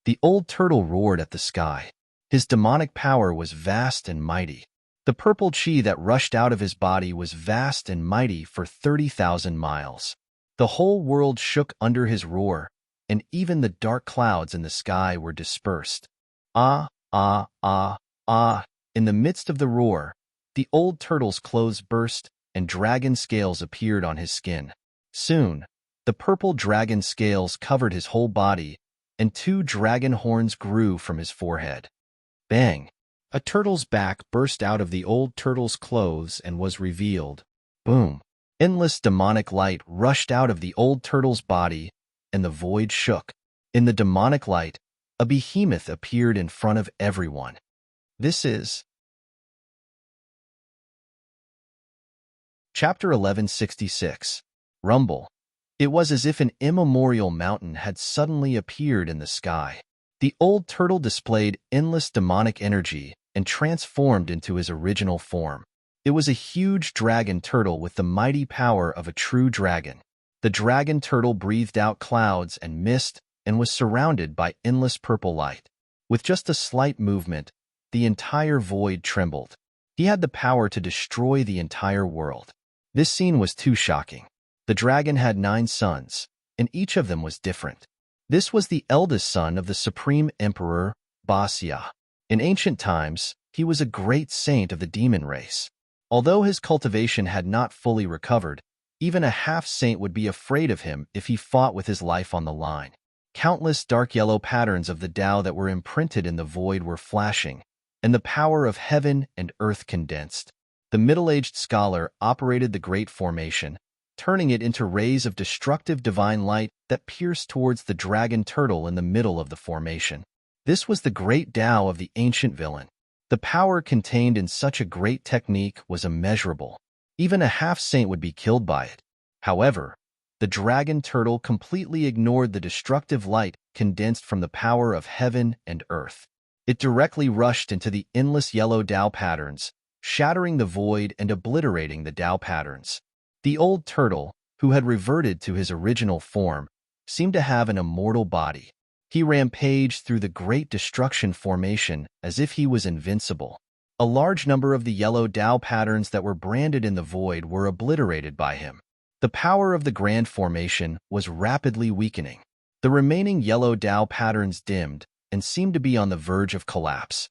The old turtle roared at the sky. His demonic power was vast and mighty. The purple chi that rushed out of his body was vast and mighty for 30,000 miles. The whole world shook under his roar, and even the dark clouds in the sky were dispersed. Ah, ah, ah, ah! In the midst of the roar, the old turtle's clothes burst, and dragon scales appeared on his skin. Soon, the purple dragon scales covered his whole body, and 2 dragon horns grew from his forehead. Bang! A turtle's back burst out of the old turtle's clothes and was revealed. Boom! Endless demonic light rushed out of the old turtle's body, and the void shook. In the demonic light, a behemoth appeared in front of everyone. This is Chapter 1166. Rumble. It was as if an immemorial mountain had suddenly appeared in the sky. The old turtle displayed endless demonic energy and transformed into his original form. It was a huge dragon turtle with the mighty power of a true dragon. The dragon turtle breathed out clouds and mist and was surrounded by endless purple light. With just a slight movement, the entire void trembled. He had the power to destroy the entire world. This scene was too shocking. The dragon had 9 sons, and each of them was different. This was the eldest son of the Supreme Emperor, Basya. In ancient times, he was a great saint of the demon race. Although his cultivation had not fully recovered, even a half-saint would be afraid of him if he fought with his life on the line. Countless dark yellow patterns of the Tao that were imprinted in the void were flashing, and the power of heaven and earth condensed. The middle-aged scholar operated the Great Formation, turning it into rays of destructive divine light that pierced towards the dragon turtle in the middle of the formation. This was the great Tao of the ancient villain. The power contained in such a great technique was immeasurable. Even a half-saint would be killed by it. However, the dragon turtle completely ignored the destructive light condensed from the power of heaven and earth. It directly rushed into the endless yellow Tao patterns, shattering the void and obliterating the Tao patterns. The old turtle, who had reverted to his original form, seemed to have an immortal body. He rampaged through the great destruction formation as if he was invincible. A large number of the yellow Tao patterns that were branded in the void were obliterated by him. The power of the grand formation was rapidly weakening. The remaining yellow Tao patterns dimmed and seemed to be on the verge of collapse.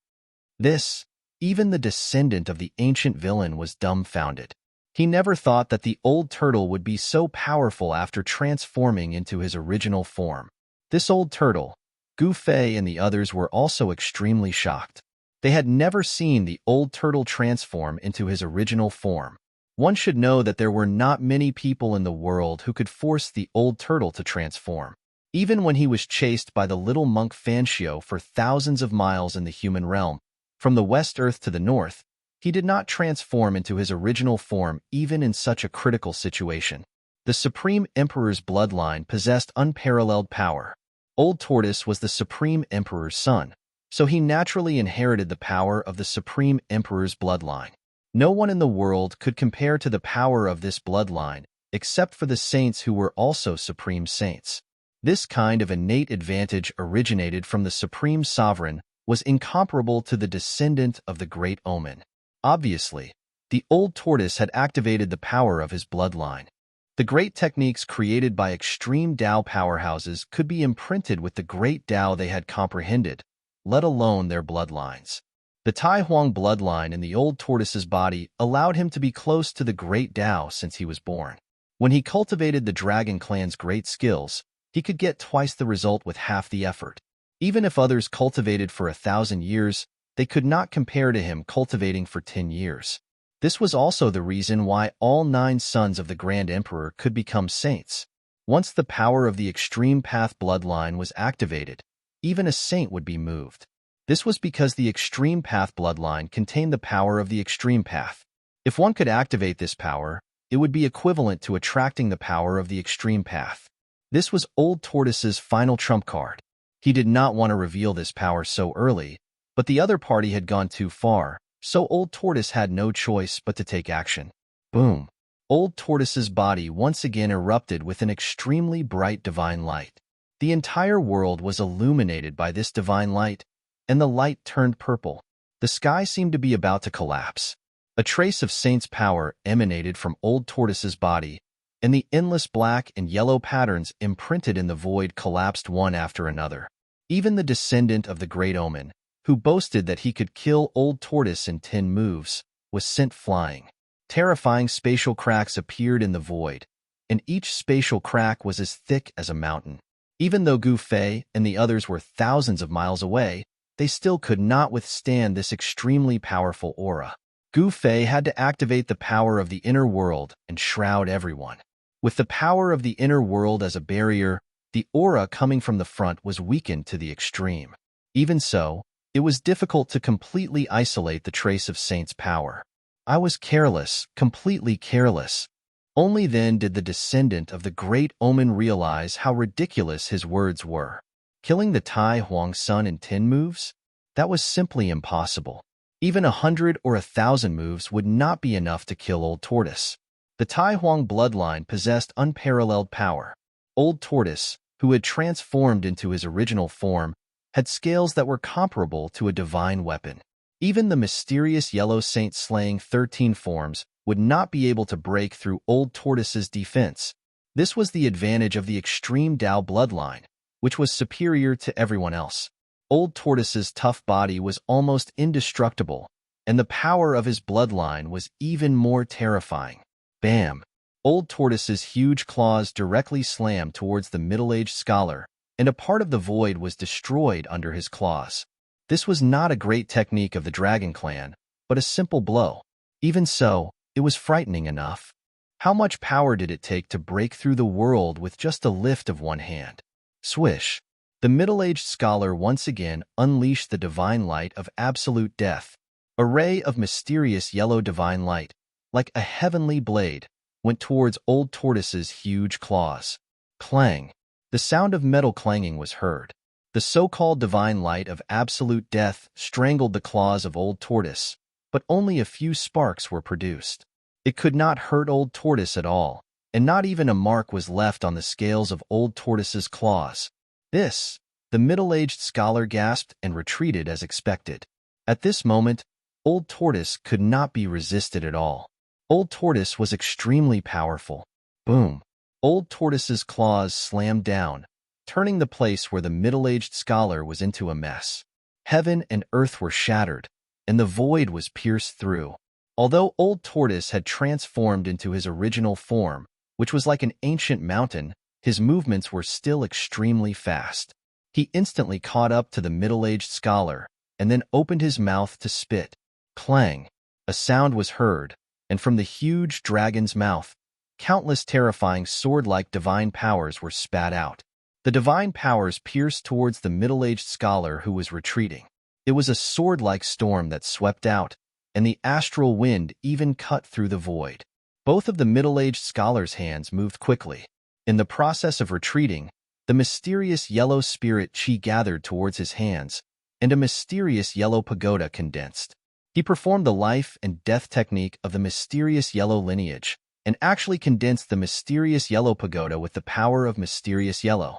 Even the descendant of the ancient villain was dumbfounded. He never thought that the old turtle would be so powerful after transforming into his original form. This old turtle, Gu Fei and the others were also extremely shocked. They had never seen the old turtle transform into his original form. One should know that there were not many people in the world who could force the old turtle to transform. Even when he was chased by the little monk Fanxio for thousands of miles in the human realm, from the West Earth to the North, he did not transform into his original form even in such a critical situation. The Supreme Emperor's bloodline possessed unparalleled power. Old Tortoise was the Supreme Emperor's son, so he naturally inherited the power of the Supreme Emperor's bloodline. No one in the world could compare to the power of this bloodline, except for the saints who were also Supreme Saints. This kind of innate advantage originated from the Supreme Sovereign was incomparable to the descendant of the Great Omen. Obviously, the old tortoise had activated the power of his bloodline. The great techniques created by extreme Tao powerhouses could be imprinted with the great Tao they had comprehended, let alone their bloodlines. The Tai Huang bloodline in the old tortoise's body allowed him to be close to the great Tao since he was born. When he cultivated the Dragon Clan's great skills, he could get twice the result with half the effort. Even if others cultivated for 1,000 years, they could not compare to him cultivating for 10 years. This was also the reason why all 9 sons of the Grand Emperor could become saints. Once the power of the Extreme Path bloodline was activated, even a saint would be moved. This was because the Extreme Path bloodline contained the power of the Extreme Path. If one could activate this power, it would be equivalent to attracting the power of the Extreme Path. This was Old Tortoise's final trump card. He did not want to reveal this power so early, but the other party had gone too far, so Old Tortoise had no choice but to take action. Boom! Old Tortoise's body once again erupted with an extremely bright divine light. The entire world was illuminated by this divine light, and the light turned purple. The sky seemed to be about to collapse. A trace of saint's power emanated from old tortoise's body, and the endless black and yellow patterns imprinted in the void collapsed one after another. Even the descendant of the great omen, who boasted that he could kill old tortoise in 10 moves, was sent flying. Terrifying spatial cracks appeared in the void, and each spatial crack was as thick as a mountain. Even though Gu Fei and the others were thousands of miles away, they still could not withstand this extremely powerful aura. Gu Fei had to activate the power of the inner world and shroud everyone. With the power of the inner world as a barrier, the aura coming from the front was weakened to the extreme. Even so, it was difficult to completely isolate the trace of Saint's power. I was careless, completely careless. Only then did the descendant of the great omen realize how ridiculous his words were. Killing the Tai Huang son in 10 moves? That was simply impossible. Even 100 or 1,000 moves would not be enough to kill Old Tortoise. The Tai Huang bloodline possessed unparalleled power. Old Tortoise, who had transformed into his original form, had scales that were comparable to a divine weapon. Even the mysterious yellow saint slaying 13 forms would not be able to break through Old Tortoise's defense. This was the advantage of the extreme Dao bloodline, which was superior to everyone else. Old Tortoise's tough body was almost indestructible, and the power of his bloodline was even more terrifying. Bam! Old Tortoise's huge claws directly slammed towards the middle-aged scholar, and a part of the void was destroyed under his claws. This was not a great technique of the Dragon Clan, but a simple blow. Even so, it was frightening enough. How much power did it take to break through the world with just a lift of one hand? Swish! The middle-aged scholar once again unleashed the divine light of absolute death. A ray of mysterious yellow divine light, like a heavenly blade, went towards Old Tortoise's huge claws. Clang! The sound of metal clanging was heard. The so-called divine light of absolute death strangled the claws of Old Tortoise, but only a few sparks were produced. It could not hurt Old Tortoise at all, and not even a mark was left on the scales of Old Tortoise's claws. The middle-aged scholar gasped and retreated as expected. At this moment, Old Tortoise could not be resisted at all. Old Tortoise was extremely powerful. Boom! Old Tortoise's claws slammed down, turning the place where the middle-aged scholar was into a mess. Heaven and earth were shattered, and the void was pierced through. Although Old Tortoise had transformed into his original form, which was like an ancient mountain, his movements were still extremely fast. He instantly caught up to the middle-aged scholar, and then opened his mouth to spit. Clang! A sound was heard, and from the huge dragon's mouth, countless terrifying sword-like divine powers were spat out. The divine powers pierced towards the middle-aged scholar who was retreating. It was a sword-like storm that swept out, and the astral wind even cut through the void. Both of the middle-aged scholar's hands moved quickly. In the process of retreating, the mysterious yellow spirit chi gathered towards his hands, and a mysterious yellow pagoda condensed. He performed the life and death technique of the mysterious yellow lineage, and actually condensed the mysterious yellow pagoda with the power of mysterious yellow.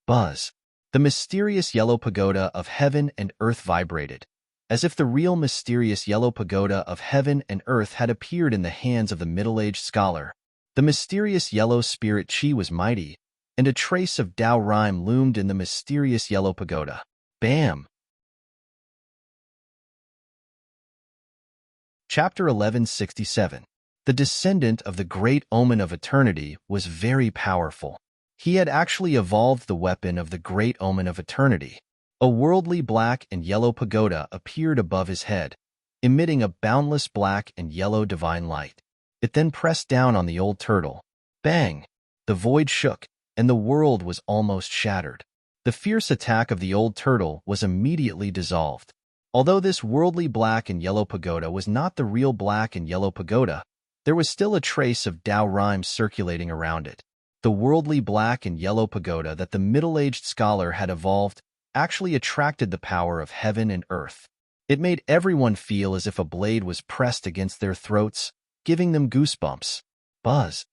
Buzz! The mysterious yellow pagoda of heaven and earth vibrated, as if the real mysterious yellow pagoda of heaven and earth had appeared in the hands of the middle-aged scholar. The mysterious yellow spirit chi was mighty, and a trace of Dao rhyme loomed in the mysterious yellow pagoda. Bam! Chapter 1167. The descendant of the great omen of eternity was very powerful. He had actually evolved the weapon of the great omen of eternity. A worldly black and yellow pagoda appeared above his head, emitting a boundless black and yellow divine light. It then pressed down on the old turtle. Bang! The void shook, and the world was almost shattered. The fierce attack of the old turtle was immediately dissolved. Although this worldly black and yellow pagoda was not the real black and yellow pagoda, there was still a trace of Dao rhyme circulating around it. The worldly black and yellow pagoda that the middle-aged scholar had evolved actually attracted the power of heaven and earth. It made everyone feel as if a blade was pressed against their throats, giving them goosebumps. Buzz!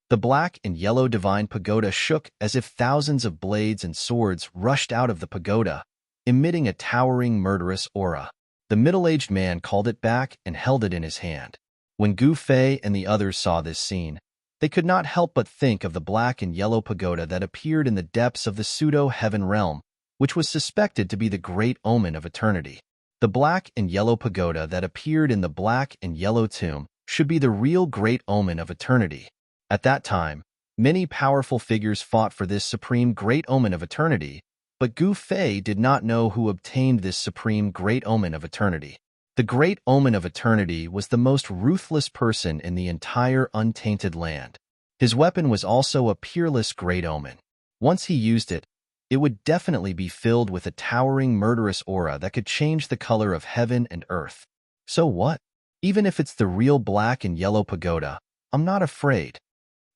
The black and yellow divine pagoda shook as if thousands of blades and swords rushed out of the pagoda, emitting a towering murderous aura. The middle-aged man called it back and held it in his hand. When Gu Fei and the others saw this scene, they could not help but think of the black and yellow pagoda that appeared in the depths of the pseudo-heaven realm, which was suspected to be the great omen of eternity. The black and yellow pagoda that appeared in the black and yellow tomb should be the real great omen of eternity. At that time, many powerful figures fought for this supreme great omen of eternity, but Gu Fei did not know who obtained this supreme great omen of eternity. The great omen of eternity was the most ruthless person in the entire untainted land. His weapon was also a peerless great omen. Once he used it, it would definitely be filled with a towering murderous aura that could change the color of heaven and earth. So what? Even if it's the real black and yellow pagoda, I'm not afraid.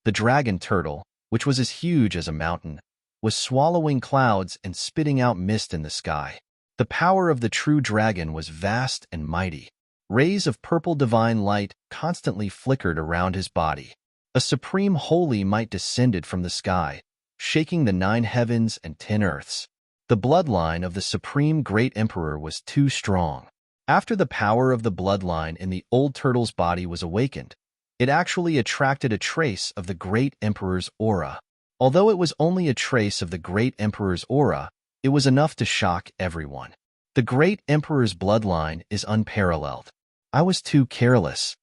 The dragon turtle, which was as huge as a mountain, was swallowing clouds and spitting out mist in the sky. The power of the true dragon was vast and mighty. Rays of purple divine light constantly flickered around his body. A supreme holy might descended from the sky, shaking the 9 heavens and 10 earths. The bloodline of the supreme great emperor was too strong. After the power of the bloodline in the old turtle's body was awakened, it actually attracted a trace of the great emperor's aura. Although it was only a trace of the great emperor's aura, it was enough to shock everyone. The great emperor's bloodline is unparalleled. I was too careless.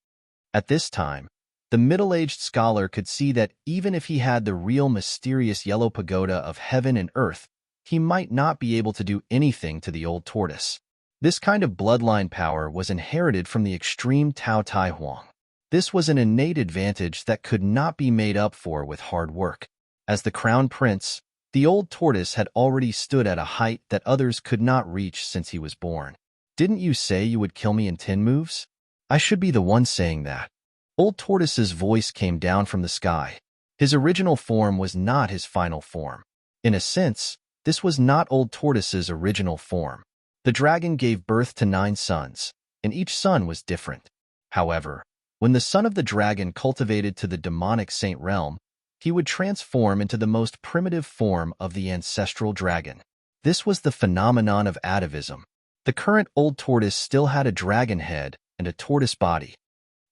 At this time, the middle-aged scholar could see that even if he had the real mysterious yellow pagoda of heaven and earth, he might not be able to do anything to the old tortoise. This kind of bloodline power was inherited from the extreme Tao Tai Huang. This was an innate advantage that could not be made up for with hard work. As the crown prince, the old tortoise had already stood at a height that others could not reach since he was born. Didn't you say you would kill me in 10 moves? I should be the one saying that. Old tortoise's voice came down from the sky. His original form was not his final form. In a sense, this was not old tortoise's original form. The dragon gave birth to 9 sons, and each son was different. However, when the son of the dragon cultivated to the demonic saint realm, he would transform into the most primitive form of the ancestral dragon. This was the phenomenon of atavism. The current old tortoise still had a dragon head and a tortoise body.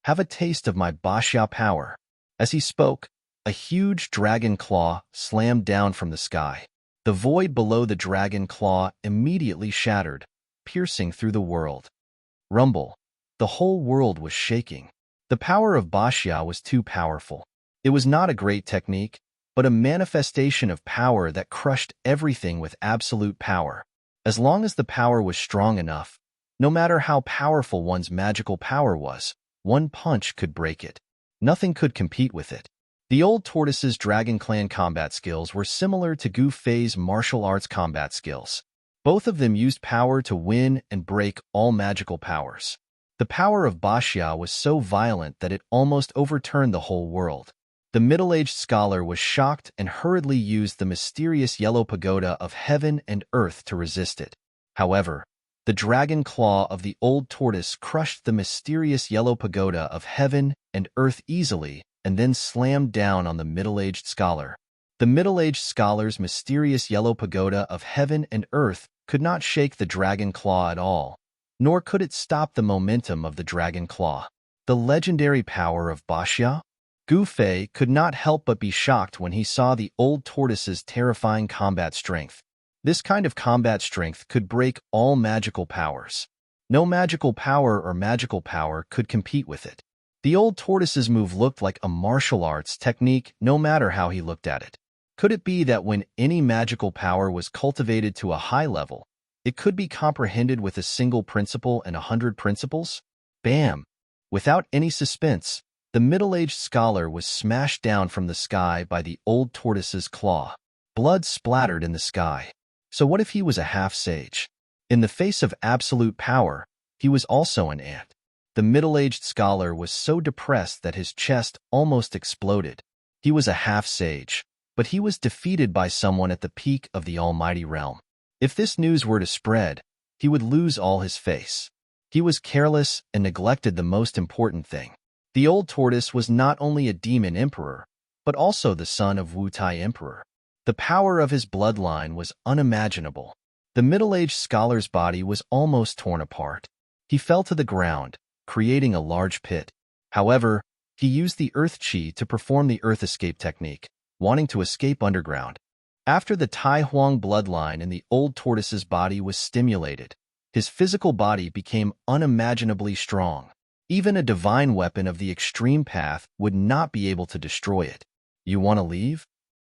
Have a taste of my Bashya power. As he spoke, a huge dragon claw slammed down from the sky. The void below the dragon claw immediately shattered, piercing through the world. Rumble. The whole world was shaking. The power of Bashya was too powerful. It was not a great technique, but a manifestation of power that crushed everything with absolute power. As long as the power was strong enough, no matter how powerful one's magical power was, one punch could break it. Nothing could compete with it. The old tortoise's Dragon Clan combat skills were similar to Gu Fei's martial arts combat skills. Both of them used power to win and break all magical powers. The power of Bashya was so violent that it almost overturned the whole world. The middle-aged scholar was shocked and hurriedly used the mysterious yellow pagoda of heaven and earth to resist it. However, the dragon claw of the old tortoise crushed the mysterious yellow pagoda of heaven and earth easily and then slammed down on the middle-aged scholar. The middle-aged scholar's mysterious yellow pagoda of heaven and earth could not shake the dragon claw at all, nor could it stop the momentum of the dragon claw. The legendary power of Bashya? Gu Fei could not help but be shocked when he saw the old tortoise's terrifying combat strength. This kind of combat strength could break all magical powers. No magical power or magical power could compete with it. The old tortoise's move looked like a martial arts technique no matter how he looked at it. Could it be that when any magical power was cultivated to a high level, it could be comprehended with a single principle and 100 principles? Bam! Without any suspense, the middle-aged scholar was smashed down from the sky by the old tortoise's claw. Blood splattered in the sky. So what if he was a half-sage? In the face of absolute power, he was also an ant. The middle-aged scholar was so depressed that his chest almost exploded. He was a half-sage, but he was defeated by someone at the peak of the almighty realm. If this news were to spread, he would lose all his face. He was careless and neglected the most important thing. The old tortoise was not only a demon emperor, but also the son of Wu Tai Emperor. The power of his bloodline was unimaginable. The middle-aged scholar's body was almost torn apart. He fell to the ground, creating a large pit. However, he used the Earth Chi to perform the Earth Escape technique, wanting to escape underground. After the Tai Huang bloodline in the old tortoise's body was stimulated, his physical body became unimaginably strong. Even a divine weapon of the extreme path would not be able to destroy it. You want to leave?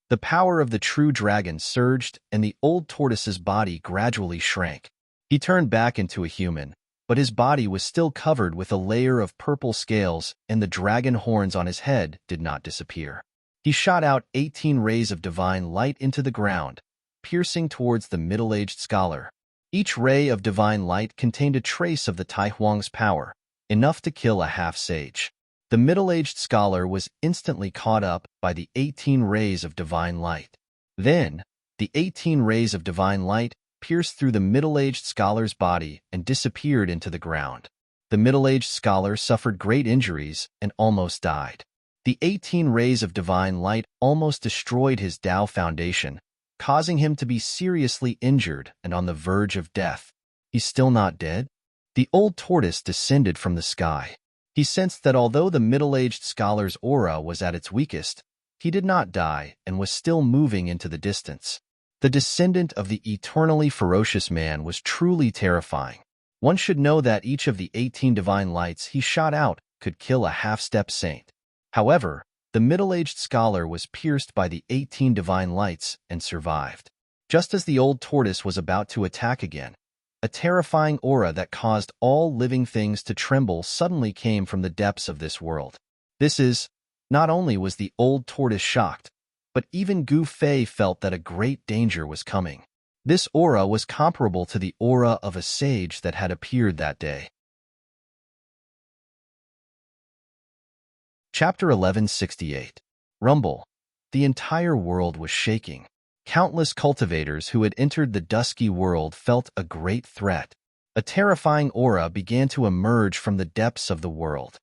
The power of the true dragon surged, and the old tortoise's body gradually shrank. He turned back into a human, but his body was still covered with a layer of purple scales, and the dragon horns on his head did not disappear. He shot out 18 rays of divine light into the ground, piercing towards the middle-aged scholar. Each ray of divine light contained a trace of the Tai Huang's power, enough to kill a half-sage. The middle-aged scholar was instantly caught up by the 18 rays of divine light. Then, the 18 rays of divine light pierced through the middle-aged scholar's body and disappeared into the ground. The middle-aged scholar suffered great injuries and almost died. The 18 rays of divine light almost destroyed his Tao foundation, causing him to be seriously injured and on the verge of death. He's still not dead? The old tortoise descended from the sky. He sensed that although the middle-aged scholar's aura was at its weakest, he did not die and was still moving into the distance. The descendant of the eternally ferocious man was truly terrifying. One should know that each of the 18 divine lights he shot out could kill a half-step saint. However, the middle-aged scholar was pierced by the 18 divine lights and survived. Just as the old tortoise was about to attack again, a terrifying aura that caused all living things to tremble suddenly came from the depths of this world. Not only was the old tortoise shocked, but even Gu Fei felt that a great danger was coming. This aura was comparable to the aura of a sage that had appeared that day. Chapter 1168. Rumble. The entire world was shaking. Countless cultivators who had entered the dusky world felt a great threat. A terrifying aura began to emerge from the depths of the world.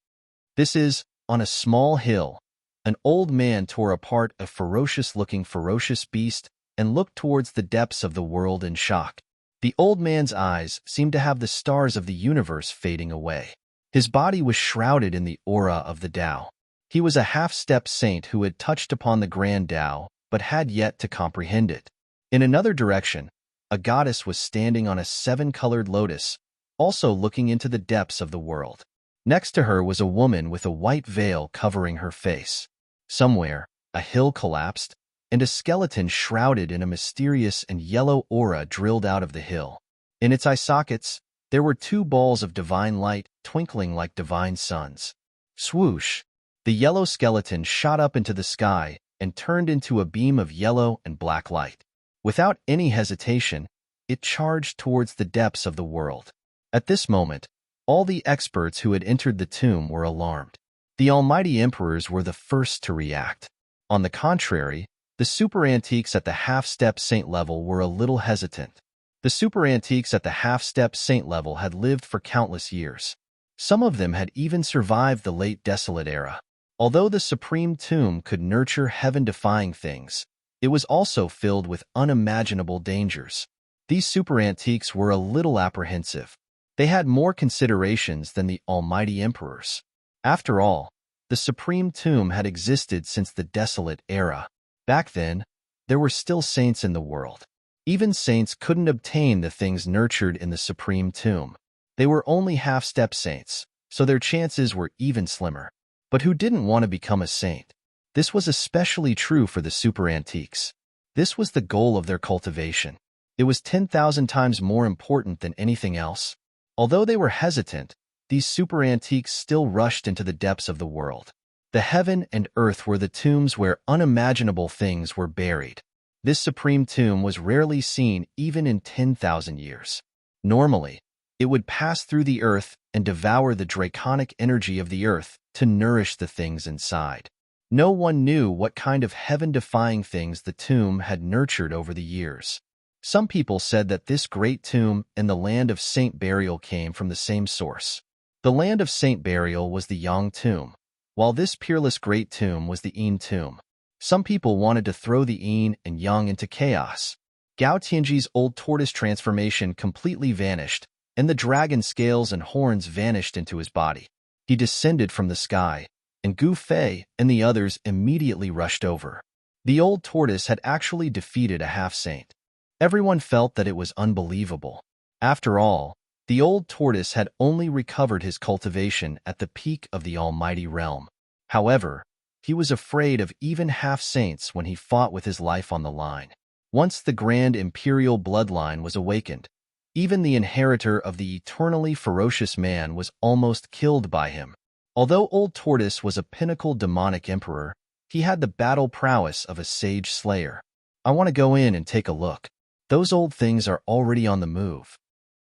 On a small hill, an old man tore apart a ferocious-looking ferocious beast and looked towards the depths of the world in shock. The old man's eyes seemed to have the stars of the universe fading away. His body was shrouded in the aura of the Tao. He was a half-step saint who had touched upon the grand Tao, but had yet to comprehend it. In another direction, a goddess was standing on a 7-colored lotus, also looking into the depths of the world. Next to her was a woman with a white veil covering her face. Somewhere, a hill collapsed, and a skeleton shrouded in a mysterious and yellow aura drilled out of the hill. In its eye sockets, there were 2 balls of divine light twinkling like divine suns. Swoosh! The yellow skeleton shot up into the sky and turned into a beam of yellow and black light. Without any hesitation, it charged towards the depths of the world. At this moment, all the experts who had entered the tomb were alarmed. The almighty emperors were the first to react. On the contrary, the super antiques at the half-step saint level were a little hesitant. The super antiques at the half-step saint level had lived for countless years. Some of them had even survived the late desolate era. Although the supreme tomb could nurture heaven-defying things, it was also filled with unimaginable dangers. These super antiques were a little apprehensive. They had more considerations than the almighty emperors. After all, the supreme tomb had existed since the desolate era. Back then, there were still saints in the world. Even saints couldn't obtain the things nurtured in the supreme tomb. They were only half-step saints, so their chances were even slimmer. But who didn't want to become a saint? This was especially true for the super antiques. This was the goal of their cultivation. It was 10,000 times more important than anything else. Although they were hesitant, these super antiques still rushed into the depths of the world. The heaven and earth were the tombs where unimaginable things were buried. This supreme tomb was rarely seen even in 10,000 years. Normally, it would pass through the earth and devour the draconic energy of the earth to nourish the things inside. No one knew what kind of heaven-defying things the tomb had nurtured over the years. Some people said that this great tomb and the land of saint burial came from the same source. The land of saint burial was the Yang tomb, while this peerless great tomb was the Yin tomb. Some people wanted to throw the Yin and Yang into chaos. Gao Tianji's old tortoise transformation completely vanished, and the dragon scales and horns vanished into his body. He descended from the sky, and Gu Fei and the others immediately rushed over. The old tortoise had actually defeated a half-saint. Everyone felt that it was unbelievable. After all, the old tortoise had only recovered his cultivation at the peak of the almighty realm. However, he was afraid of even half-saints when he fought with his life on the line. Once the grand imperial bloodline was awakened, even the inheritor of the eternally ferocious man was almost killed by him. Although Old Tortoise was a pinnacle demonic emperor, he had the battle prowess of a sage slayer. I want to go in and take a look. Those old things are already on the move.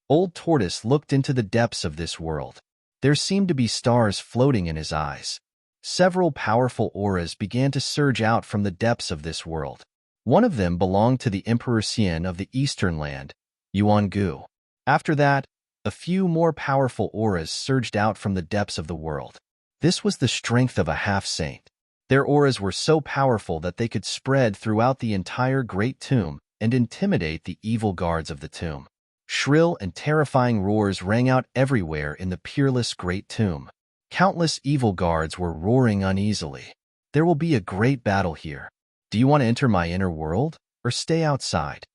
Old Tortoise looked into the depths of this world. There seemed to be stars floating in his eyes. Several powerful auras began to surge out from the depths of this world. One of them belonged to the Emperor Xian of the Eastern Land, Yuan Gu. After that, a few more powerful auras surged out from the depths of the world. This was the strength of a half-saint. Their auras were so powerful that they could spread throughout the entire Great Tomb and intimidate the evil guards of the tomb. Shrill and terrifying roars rang out everywhere in the peerless Great Tomb. Countless evil guards were roaring uneasily. There will be a great battle here. Do you want to enter my inner world, or stay outside?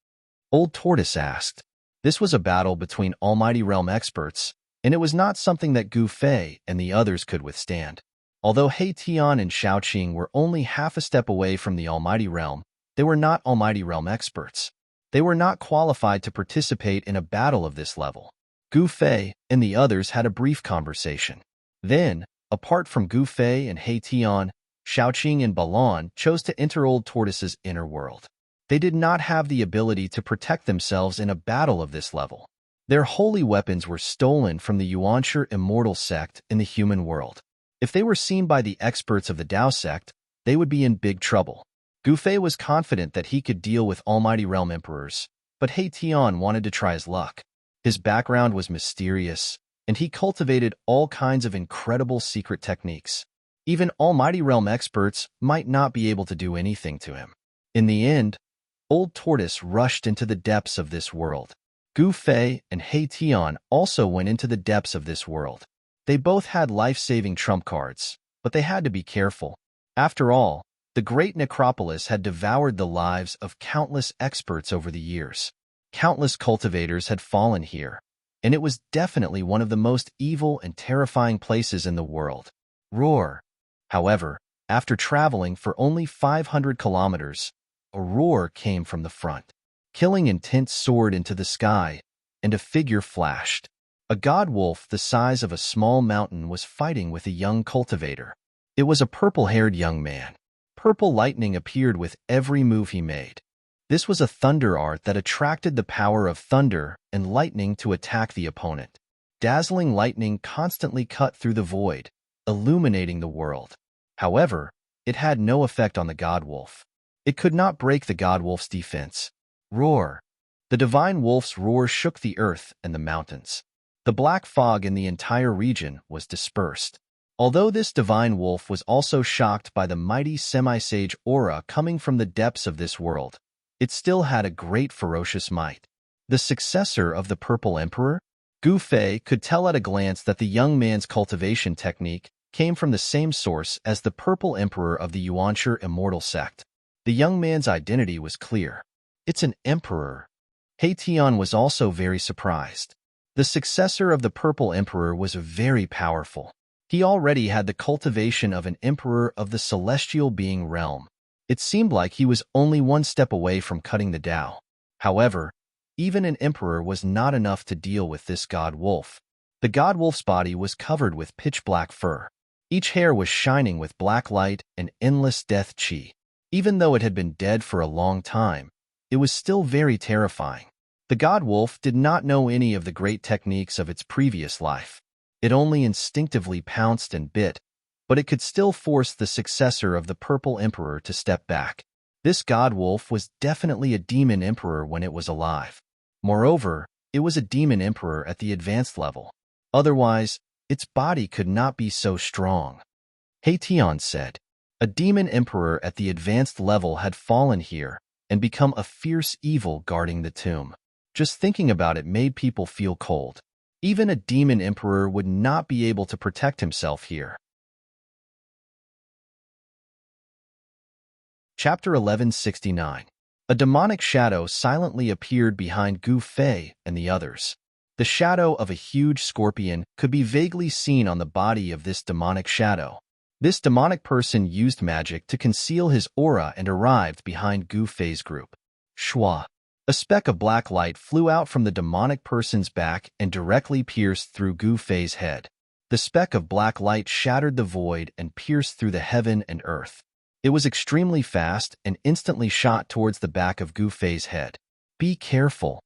Old Tortoise asked. This was a battle between Almighty Realm experts, and it was not something that Gu Fei and the others could withstand. Although He Tian and Shaoqing were only half a step away from the Almighty Realm, they were not Almighty Realm experts. They were not qualified to participate in a battle of this level. Gu Fei and the others had a brief conversation. Then, apart from Gu Fei and He Tian, Shaoqing and Balan chose to enter Old Tortoise's inner world. They did not have the ability to protect themselves in a battle of this level. Their holy weapons were stolen from the Yuanshi immortal sect in the human world. If they were seen by the experts of the Dao sect, they would be in big trouble. Gu Fei was confident that he could deal with Almighty Realm emperors, but He Tian wanted to try his luck. His background was mysterious, and he cultivated all kinds of incredible secret techniques. Even Almighty Realm experts might not be able to do anything to him. In the end, Old Tortoise rushed into the depths of this world. Gu Fei and He Tian also went into the depths of this world. They both had life-saving trump cards, but they had to be careful. After all, the great necropolis had devoured the lives of countless experts over the years. Countless cultivators had fallen here, and it was definitely one of the most evil and terrifying places in the world. Roar. However, after traveling for only 500 kilometers, a roar came from the front. Killing intent soared into the sky, and a figure flashed. A god wolf the size of a small mountain was fighting with a young cultivator. It was a purple-haired young man. Purple lightning appeared with every move he made. This was a thunder art that attracted the power of thunder and lightning to attack the opponent. Dazzling lightning constantly cut through the void, illuminating the world. However, it had no effect on the god wolf. It could not break the god wolf's defense. Roar. The divine wolf's roar shook the earth and the mountains. The black fog in the entire region was dispersed. Although this divine wolf was also shocked by the mighty semi-sage aura coming from the depths of this world, it still had a great ferocious might. The successor of the Purple Emperor? Gu Fei could tell at a glance that the young man's cultivation technique came from the same source as the Purple Emperor of the Yuanshi immortal sect. The young man's identity was clear. It's an emperor. He Tian was also very surprised. The successor of the Purple Emperor was very powerful. He already had the cultivation of an emperor of the celestial being realm. It seemed like he was only one step away from cutting the Tao. However, even an emperor was not enough to deal with this god wolf. The god wolf's body was covered with pitch-black fur. Each hair was shining with black light and endless death chi. Even though it had been dead for a long time, it was still very terrifying. The god wolf did not know any of the great techniques of its previous life. It only instinctively pounced and bit, but it could still force the successor of the Purple Emperor to step back. This god wolf was definitely a demon emperor when it was alive. Moreover, it was a demon emperor at the advanced level. Otherwise, its body could not be so strong. He Tian said. A demon emperor at the advanced level had fallen here and become a fierce evil guarding the tomb. Just thinking about it made people feel cold. Even a demon emperor would not be able to protect himself here. Chapter 1169. A demonic shadow silently appeared behind Gu Fei and the others. The shadow of a huge scorpion could be vaguely seen on the body of this demonic shadow. This demonic person used magic to conceal his aura and arrived behind Gu Fei's group. Shua. A speck of black light flew out from the demonic person's back and directly pierced through Gu Fei's head. The speck of black light shattered the void and pierced through the heaven and earth. It was extremely fast and instantly shot towards the back of Gu Fei's head. Be careful.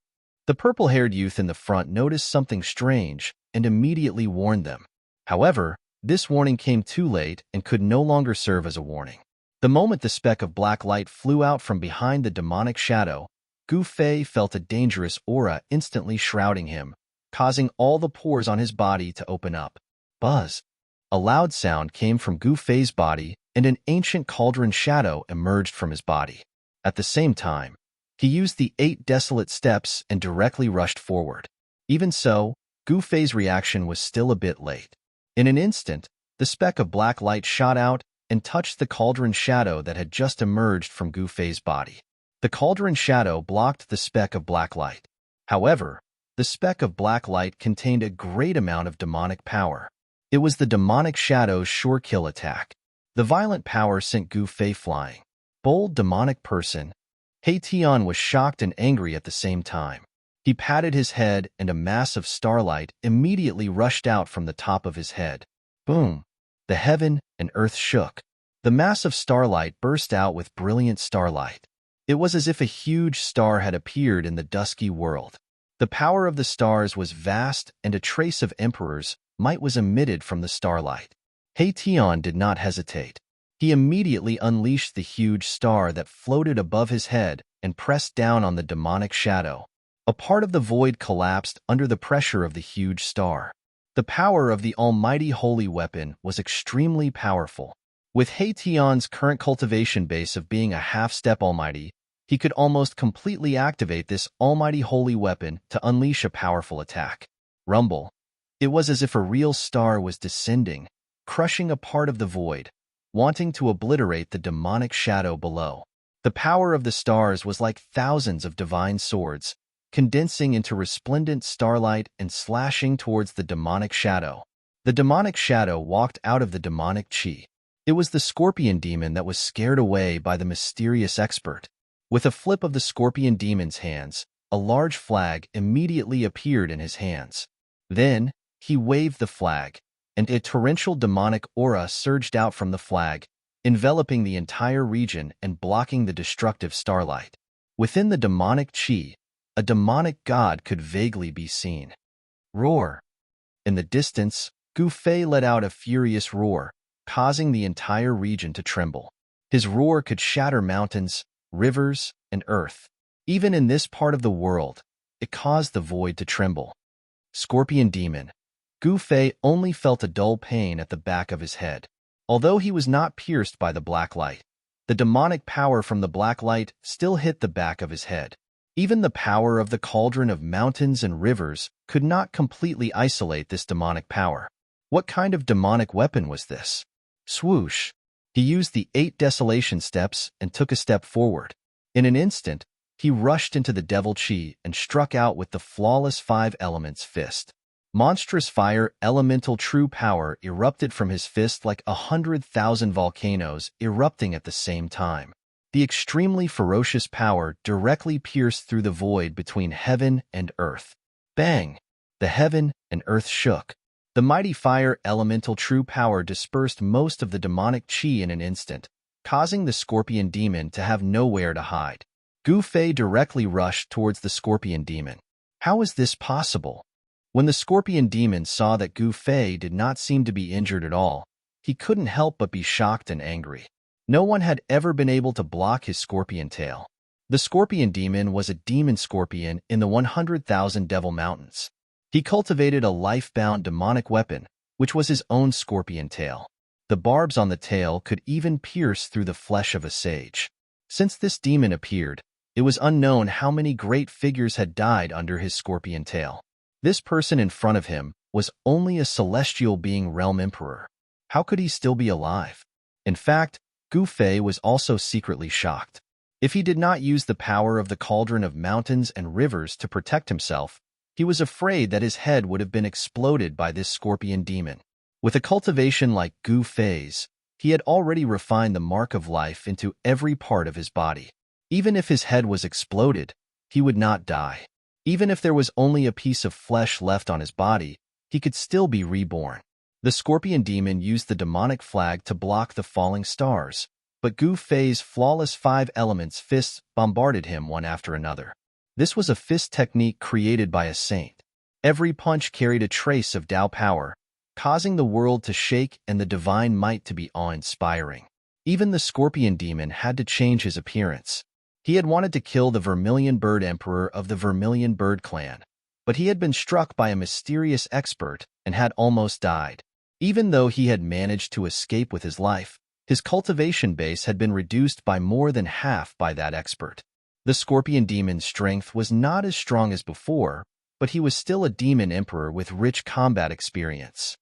The purple-haired youth in the front noticed something strange and immediately warned them. However, this warning came too late and could no longer serve as a warning. The moment the speck of black light flew out from behind the demonic shadow, Gu Fei felt a dangerous aura instantly shrouding him, causing all the pores on his body to open up. Buzz. A loud sound came from Gu Fei's body, and an ancient cauldron shadow emerged from his body. At the same time, he used the 8 desolate steps and directly rushed forward. Even so, Gu Fei's reaction was still a bit late. In an instant, the speck of black light shot out and touched the cauldron shadow that had just emerged from Gu Fei's body. The cauldron shadow blocked the speck of black light. However, the speck of black light contained a great amount of demonic power. It was the demonic shadow's sure kill attack. The violent power sent Gu Fei flying. Bold demonic person. He Tian was shocked and angry at the same time. He patted his head and a mass of starlight immediately rushed out from the top of his head. Boom! The heaven and earth shook. The mass of starlight burst out with brilliant starlight. It was as if a huge star had appeared in the dusky world. The power of the stars was vast and a trace of emperor's might was emitted from the starlight. He Tian did not hesitate. He immediately unleashed the huge star that floated above his head and pressed down on the demonic shadow. A part of the void collapsed under the pressure of the huge star. The power of the almighty holy weapon was extremely powerful. With He Tian's current cultivation base of being a half-step almighty, he could almost completely activate this almighty holy weapon to unleash a powerful attack. Rumble. It was as if a real star was descending, crushing a part of the void, wanting to obliterate the demonic shadow below. The power of the stars was like thousands of divine swords, condensing into resplendent starlight and slashing towards the demonic shadow. The demonic shadow walked out of the demonic chi. It was the scorpion demon that was scared away by the mysterious expert. With a flip of the scorpion demon's hands, a large flag immediately appeared in his hands. Then, he waved the flag, and a torrential demonic aura surged out from the flag, enveloping the entire region and blocking the destructive starlight. Within the demonic chi, a demonic god could vaguely be seen. Roar. In the distance, Gu Fei let out a furious roar, causing the entire region to tremble. His roar could shatter mountains, rivers, and earth. Even in this part of the world, it caused the void to tremble. Scorpion demon. Gu Fei only felt a dull pain at the back of his head. Although he was not pierced by the black light, the demonic power from the black light still hit the back of his head. Even the power of the cauldron of mountains and rivers could not completely isolate this demonic power. What kind of demonic weapon was this? Swoosh! He used the 8 desolation steps and took a step forward. In an instant, he rushed into the devil chi and struck out with the flawless 5 elements fist. Monstrous fire elemental true power erupted from his fist like 100,000 volcanoes erupting at the same time. The extremely ferocious power directly pierced through the void between heaven and earth. Bang! The heaven and earth shook. The mighty fire elemental true power dispersed most of the demonic chi in an instant, causing the scorpion demon to have nowhere to hide. Gu Fei directly rushed towards the scorpion demon. How is this possible? When the scorpion demon saw that Gu Fei did not seem to be injured at all, he couldn't help but be shocked and angry. No one had ever been able to block his scorpion tail. The scorpion demon was a demon scorpion in the 100,000 Devil Mountains. He cultivated a life-bound demonic weapon, which was his own scorpion tail. The barbs on the tail could even pierce through the flesh of a sage. Since this demon appeared, it was unknown how many great figures had died under his scorpion tail. This person in front of him was only a celestial being realm emperor. How could he still be alive? In fact, Gu Fei was also secretly shocked. If he did not use the power of the cauldron of mountains and rivers to protect himself, he was afraid that his head would have been exploded by this scorpion demon. With a cultivation like Gu Fei's, he had already refined the mark of life into every part of his body. Even if his head was exploded, he would not die. Even if there was only a piece of flesh left on his body, he could still be reborn. The scorpion demon used the demonic flag to block the falling stars, but Gu Fei's flawless 5 elements fists bombarded him one after another. This was a fist technique created by a saint. Every punch carried a trace of Tao power, causing the world to shake and the divine might to be awe-inspiring. Even the scorpion demon had to change his appearance. He had wanted to kill the Vermilion Bird Emperor of the Vermilion Bird clan, but he had been struck by a mysterious expert and had almost died. Even though he had managed to escape with his life, his cultivation base had been reduced by more than half by that expert. The scorpion demon's strength was not as strong as before, but he was still a demon emperor with rich combat experience.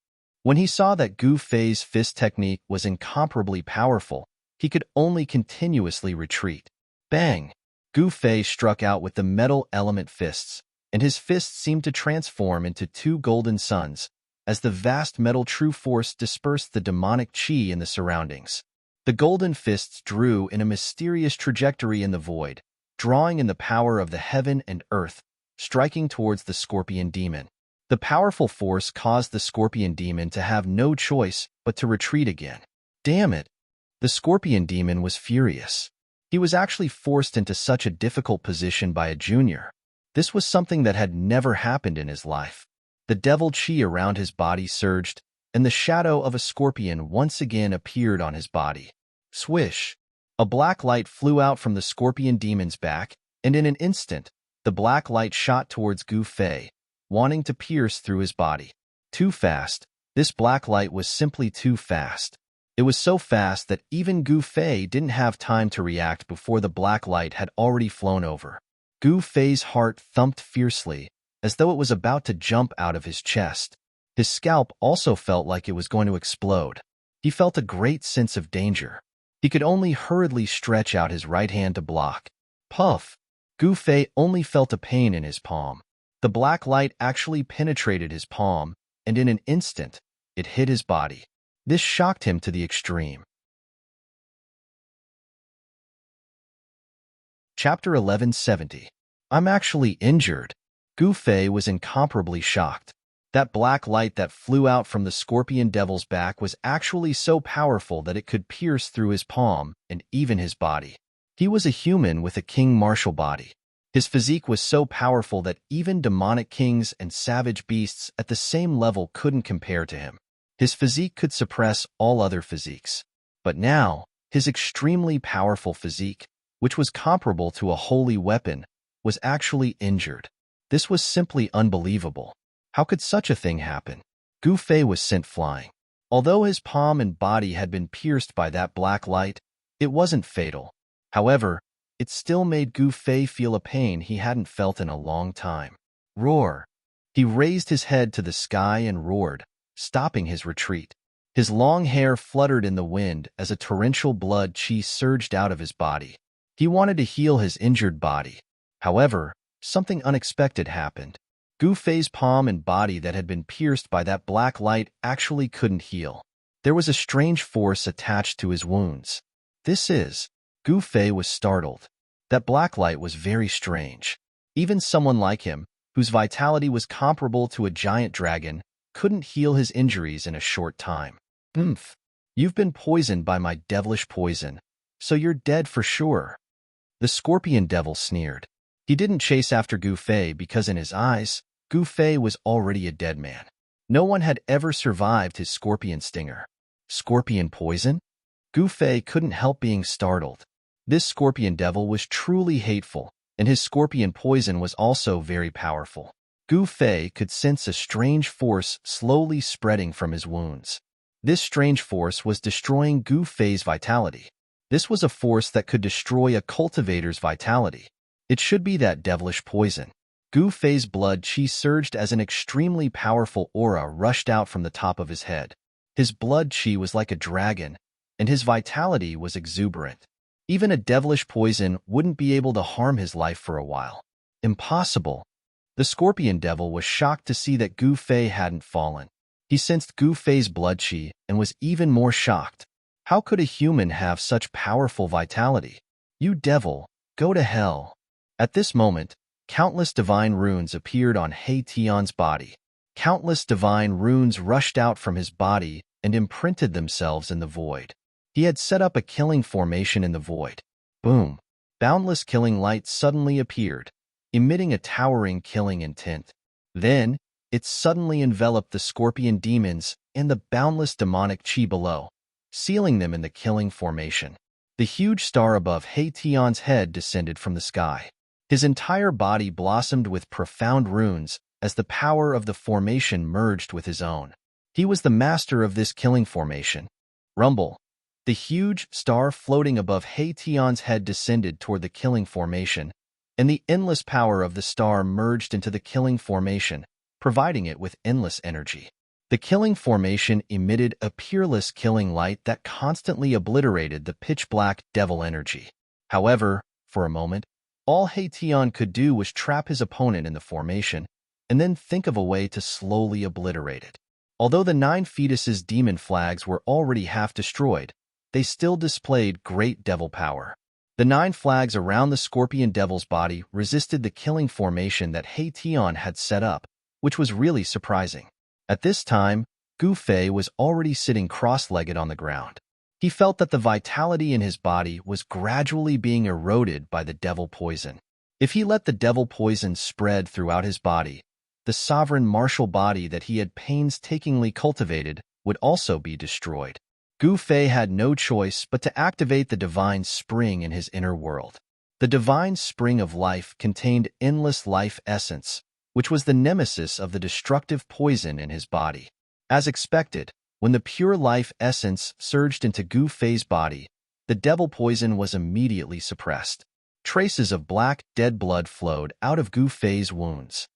When he saw that Gu Fei's fist technique was incomparably powerful, he could only continuously retreat. Bang! Gu Fei struck out with the metal element fists, and his fists seemed to transform into 2 golden suns, as the vast metal true force dispersed the demonic qi in the surroundings. The golden fists drew in a mysterious trajectory in the void, drawing in the power of the heaven and earth, striking towards the scorpion demon. The powerful force caused the scorpion demon to have no choice but to retreat again. Damn it! The scorpion demon was furious. He was actually forced into such a difficult position by a junior. This was something that had never happened in his life. The devil qi around his body surged, and the shadow of a scorpion once again appeared on his body. Swish! A black light flew out from the scorpion demon's back, and in an instant, the black light shot towards Gu Fei, wanting to pierce through his body. Too fast. This black light was simply too fast. It was so fast that even Gu Fei didn't have time to react before the black light had already flown over. Gu Fei's heart thumped fiercely, as though it was about to jump out of his chest. His scalp also felt like it was going to explode. He felt a great sense of danger. He could only hurriedly stretch out his right hand to block. Puff! Gu Fei only felt a pain in his palm. The black light actually penetrated his palm, and in an instant, it hit his body. This shocked him to the extreme. Chapter 1170. I'm actually injured. Gu Fei was incomparably shocked. That black light that flew out from the scorpion devil's back was actually so powerful that it could pierce through his palm and even his body. He was a human with a king martial body. His physique was so powerful that even demonic kings and savage beasts at the same level couldn't compare to him. His physique could suppress all other physiques. But now, his extremely powerful physique, which was comparable to a holy weapon, was actually injured. This was simply unbelievable. How could such a thing happen? Gu Fei was sent flying. Although his palm and body had been pierced by that black light, it wasn't fatal. However, it still made Gu Fei feel a pain he hadn't felt in a long time. Roar! He raised his head to the sky and roared, stopping his retreat. His long hair fluttered in the wind as a torrential blood qi surged out of his body. He wanted to heal his injured body. However, something unexpected happened. Gu Fei's palm and body that had been pierced by that black light actually couldn't heal. There was a strange force attached to his wounds. Gu Fei was startled. That black light was very strange. Even someone like him, whose vitality was comparable to a giant dragon, couldn't heal his injuries in a short time. You've been poisoned by my devilish poison, so you're dead for sure. The scorpion devil sneered. He didn't chase after Gu Fei because in his eyes, Gu Fei was already a dead man. No one had ever survived his scorpion stinger. Scorpion poison? Gu Fei couldn't help being startled. This scorpion devil was truly hateful, and his scorpion poison was also very powerful. Gu Fei could sense a strange force slowly spreading from his wounds. This strange force was destroying Gu Fei's vitality. This was a force that could destroy a cultivator's vitality. It should be that devilish poison. Gu Fei's blood qi surged as an extremely powerful aura rushed out from the top of his head. His blood qi was like a dragon, and his vitality was exuberant. Even a devilish poison wouldn't be able to harm his life for a while. Impossible. The Scorpion Devil was shocked to see that Gu Fei hadn't fallen. He sensed Gu Fei's blood qi and was even more shocked. How could a human have such powerful vitality? You devil, go to hell. At this moment, countless divine runes appeared on He Tian's body. Countless divine runes rushed out from his body and imprinted themselves in the void. He had set up a killing formation in the void. Boom! Boundless killing light suddenly appeared, emitting a towering killing intent. Then, it suddenly enveloped the scorpion demons and the boundless demonic qi below, sealing them in the killing formation. The huge star above He Tian's head descended from the sky. His entire body blossomed with profound runes as the power of the formation merged with his own. He was the master of this killing formation. Rumble. The huge star floating above He Tian's head descended toward the killing formation, and the endless power of the star merged into the killing formation, providing it with endless energy. The killing formation emitted a peerless killing light that constantly obliterated the pitch-black devil energy. However, for a moment, all He Tian could do was trap his opponent in the formation, and then think of a way to slowly obliterate it. Although the 9 fetuses' demon flags were already half destroyed, they still displayed great devil power. The 9 flags around the Scorpion Devil's body resisted the killing formation that He Tian had set up, which was really surprising. At this time, Gu Fei was already sitting cross-legged on the ground. He felt that the vitality in his body was gradually being eroded by the devil poison. If he let the devil poison spread throughout his body, the sovereign martial body that he had painstakingly cultivated would also be destroyed. Gu Fei had no choice but to activate the divine spring in his inner world. The divine spring of life contained endless life essence, which was the nemesis of the destructive poison in his body. As expected, when the pure life essence surged into Gu Fei's body, the devil poison was immediately suppressed. Traces of black, dead blood flowed out of Gu Fei's wounds.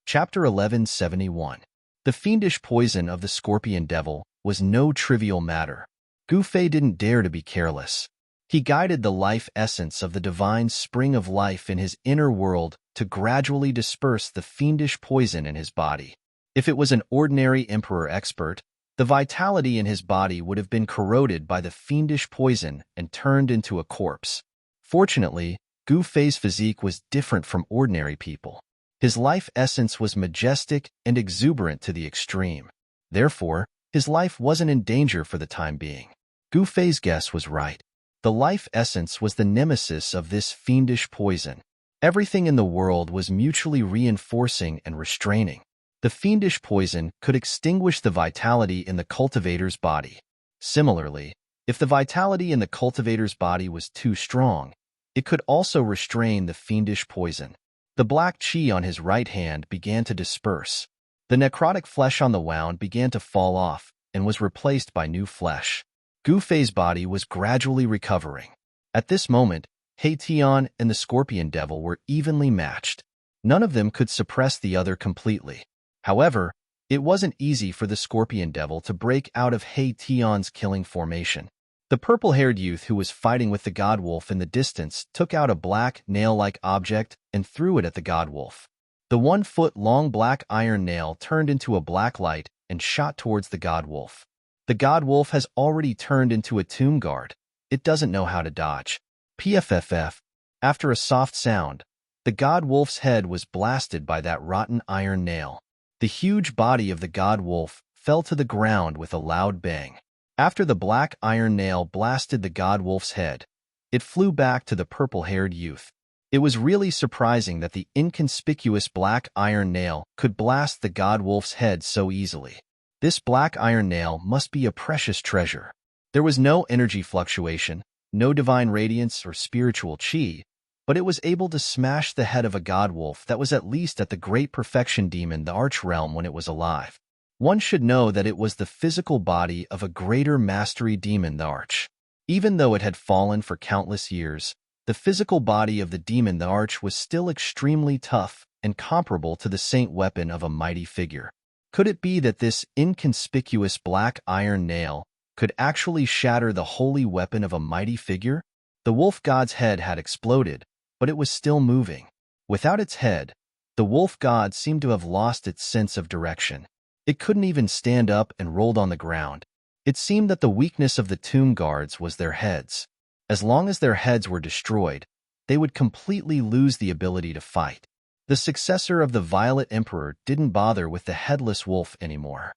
Chapter 1171. The fiendish poison of the Scorpion Devil was no trivial matter. Gu Fei didn't dare to be careless. He guided the life essence of the divine spring of life in his inner world to gradually disperse the fiendish poison in his body. If it was an ordinary emperor expert, the vitality in his body would have been corroded by the fiendish poison and turned into a corpse. Fortunately, Gu Fei's physique was different from ordinary people. His life essence was majestic and exuberant to the extreme. Therefore, his life wasn't in danger for the time being. Gu Fei's guess was right. The life essence was the nemesis of this fiendish poison. Everything in the world was mutually reinforcing and restraining. The fiendish poison could extinguish the vitality in the cultivator's body. Similarly, if the vitality in the cultivator's body was too strong, it could also restrain the fiendish poison. The black qi on his right hand began to disperse. The necrotic flesh on the wound began to fall off and was replaced by new flesh. Gu Fei's body was gradually recovering. At this moment, He Tian and the Scorpion Devil were evenly matched. None of them could suppress the other completely. However, it wasn't easy for the Scorpion Devil to break out of He Tian's killing formation. The purple-haired youth who was fighting with the God-Wolf in the distance took out a black, nail-like object and threw it at the God-Wolf. The 1-foot-long black iron nail turned into a black light and shot towards the God-Wolf. The God-Wolf has already turned into a tomb guard. It doesn't know how to dodge. PFFF. After a soft sound, the God-Wolf's head was blasted by that rotten iron nail. The huge body of the God-Wolf fell to the ground with a loud bang. After the black iron nail blasted the God-Wolf's head, it flew back to the purple-haired youth. It was really surprising that the inconspicuous black iron nail could blast the God-Wolf's head so easily. This black iron nail must be a precious treasure. There was no energy fluctuation, no divine radiance or spiritual qi, but it was able to smash the head of a God-Wolf that was at least at the great perfection demon, the Arch Realm, when it was alive. One should know that it was the physical body of a greater mastery demon, the Arch. Even though it had fallen for countless years, The physical body of the demon the arch was still extremely tough and comparable to the saint weapon of a mighty figure. Could it be that this inconspicuous black iron nail could actually shatter the holy weapon of a mighty figure? The wolf god's head had exploded, but it was still moving. Without its head, the wolf god seemed to have lost its sense of direction. It couldn't even stand up and rolled on the ground. It seemed that the weakness of the tomb guards was their heads. As long as their heads were destroyed, they would completely lose the ability to fight. The successor of the Violet Emperor didn't bother with the headless wolf anymore.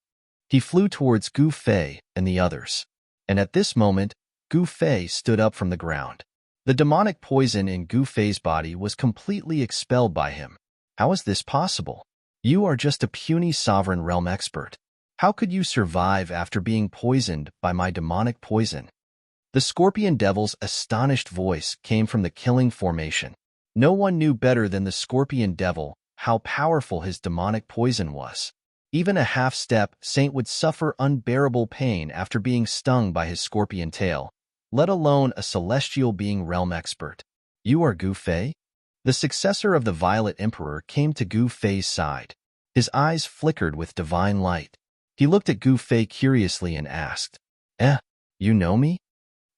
He flew towards Gu Fei and the others. And at this moment, Gu Fei stood up from the ground. The demonic poison in Gu Fei's body was completely expelled by him. How is this possible? You are just a puny sovereign realm expert. How could you survive after being poisoned by my demonic poison? The scorpion devil's astonished voice came from the killing formation. No one knew better than the scorpion devil how powerful his demonic poison was. Even a half-step saint would suffer unbearable pain after being stung by his scorpion tail, let alone a celestial being realm expert. You are Gu Fei? The successor of the Violet Emperor came to Gu Fei's side. His eyes flickered with divine light. He looked at Gu Fei curiously and asked, you know me?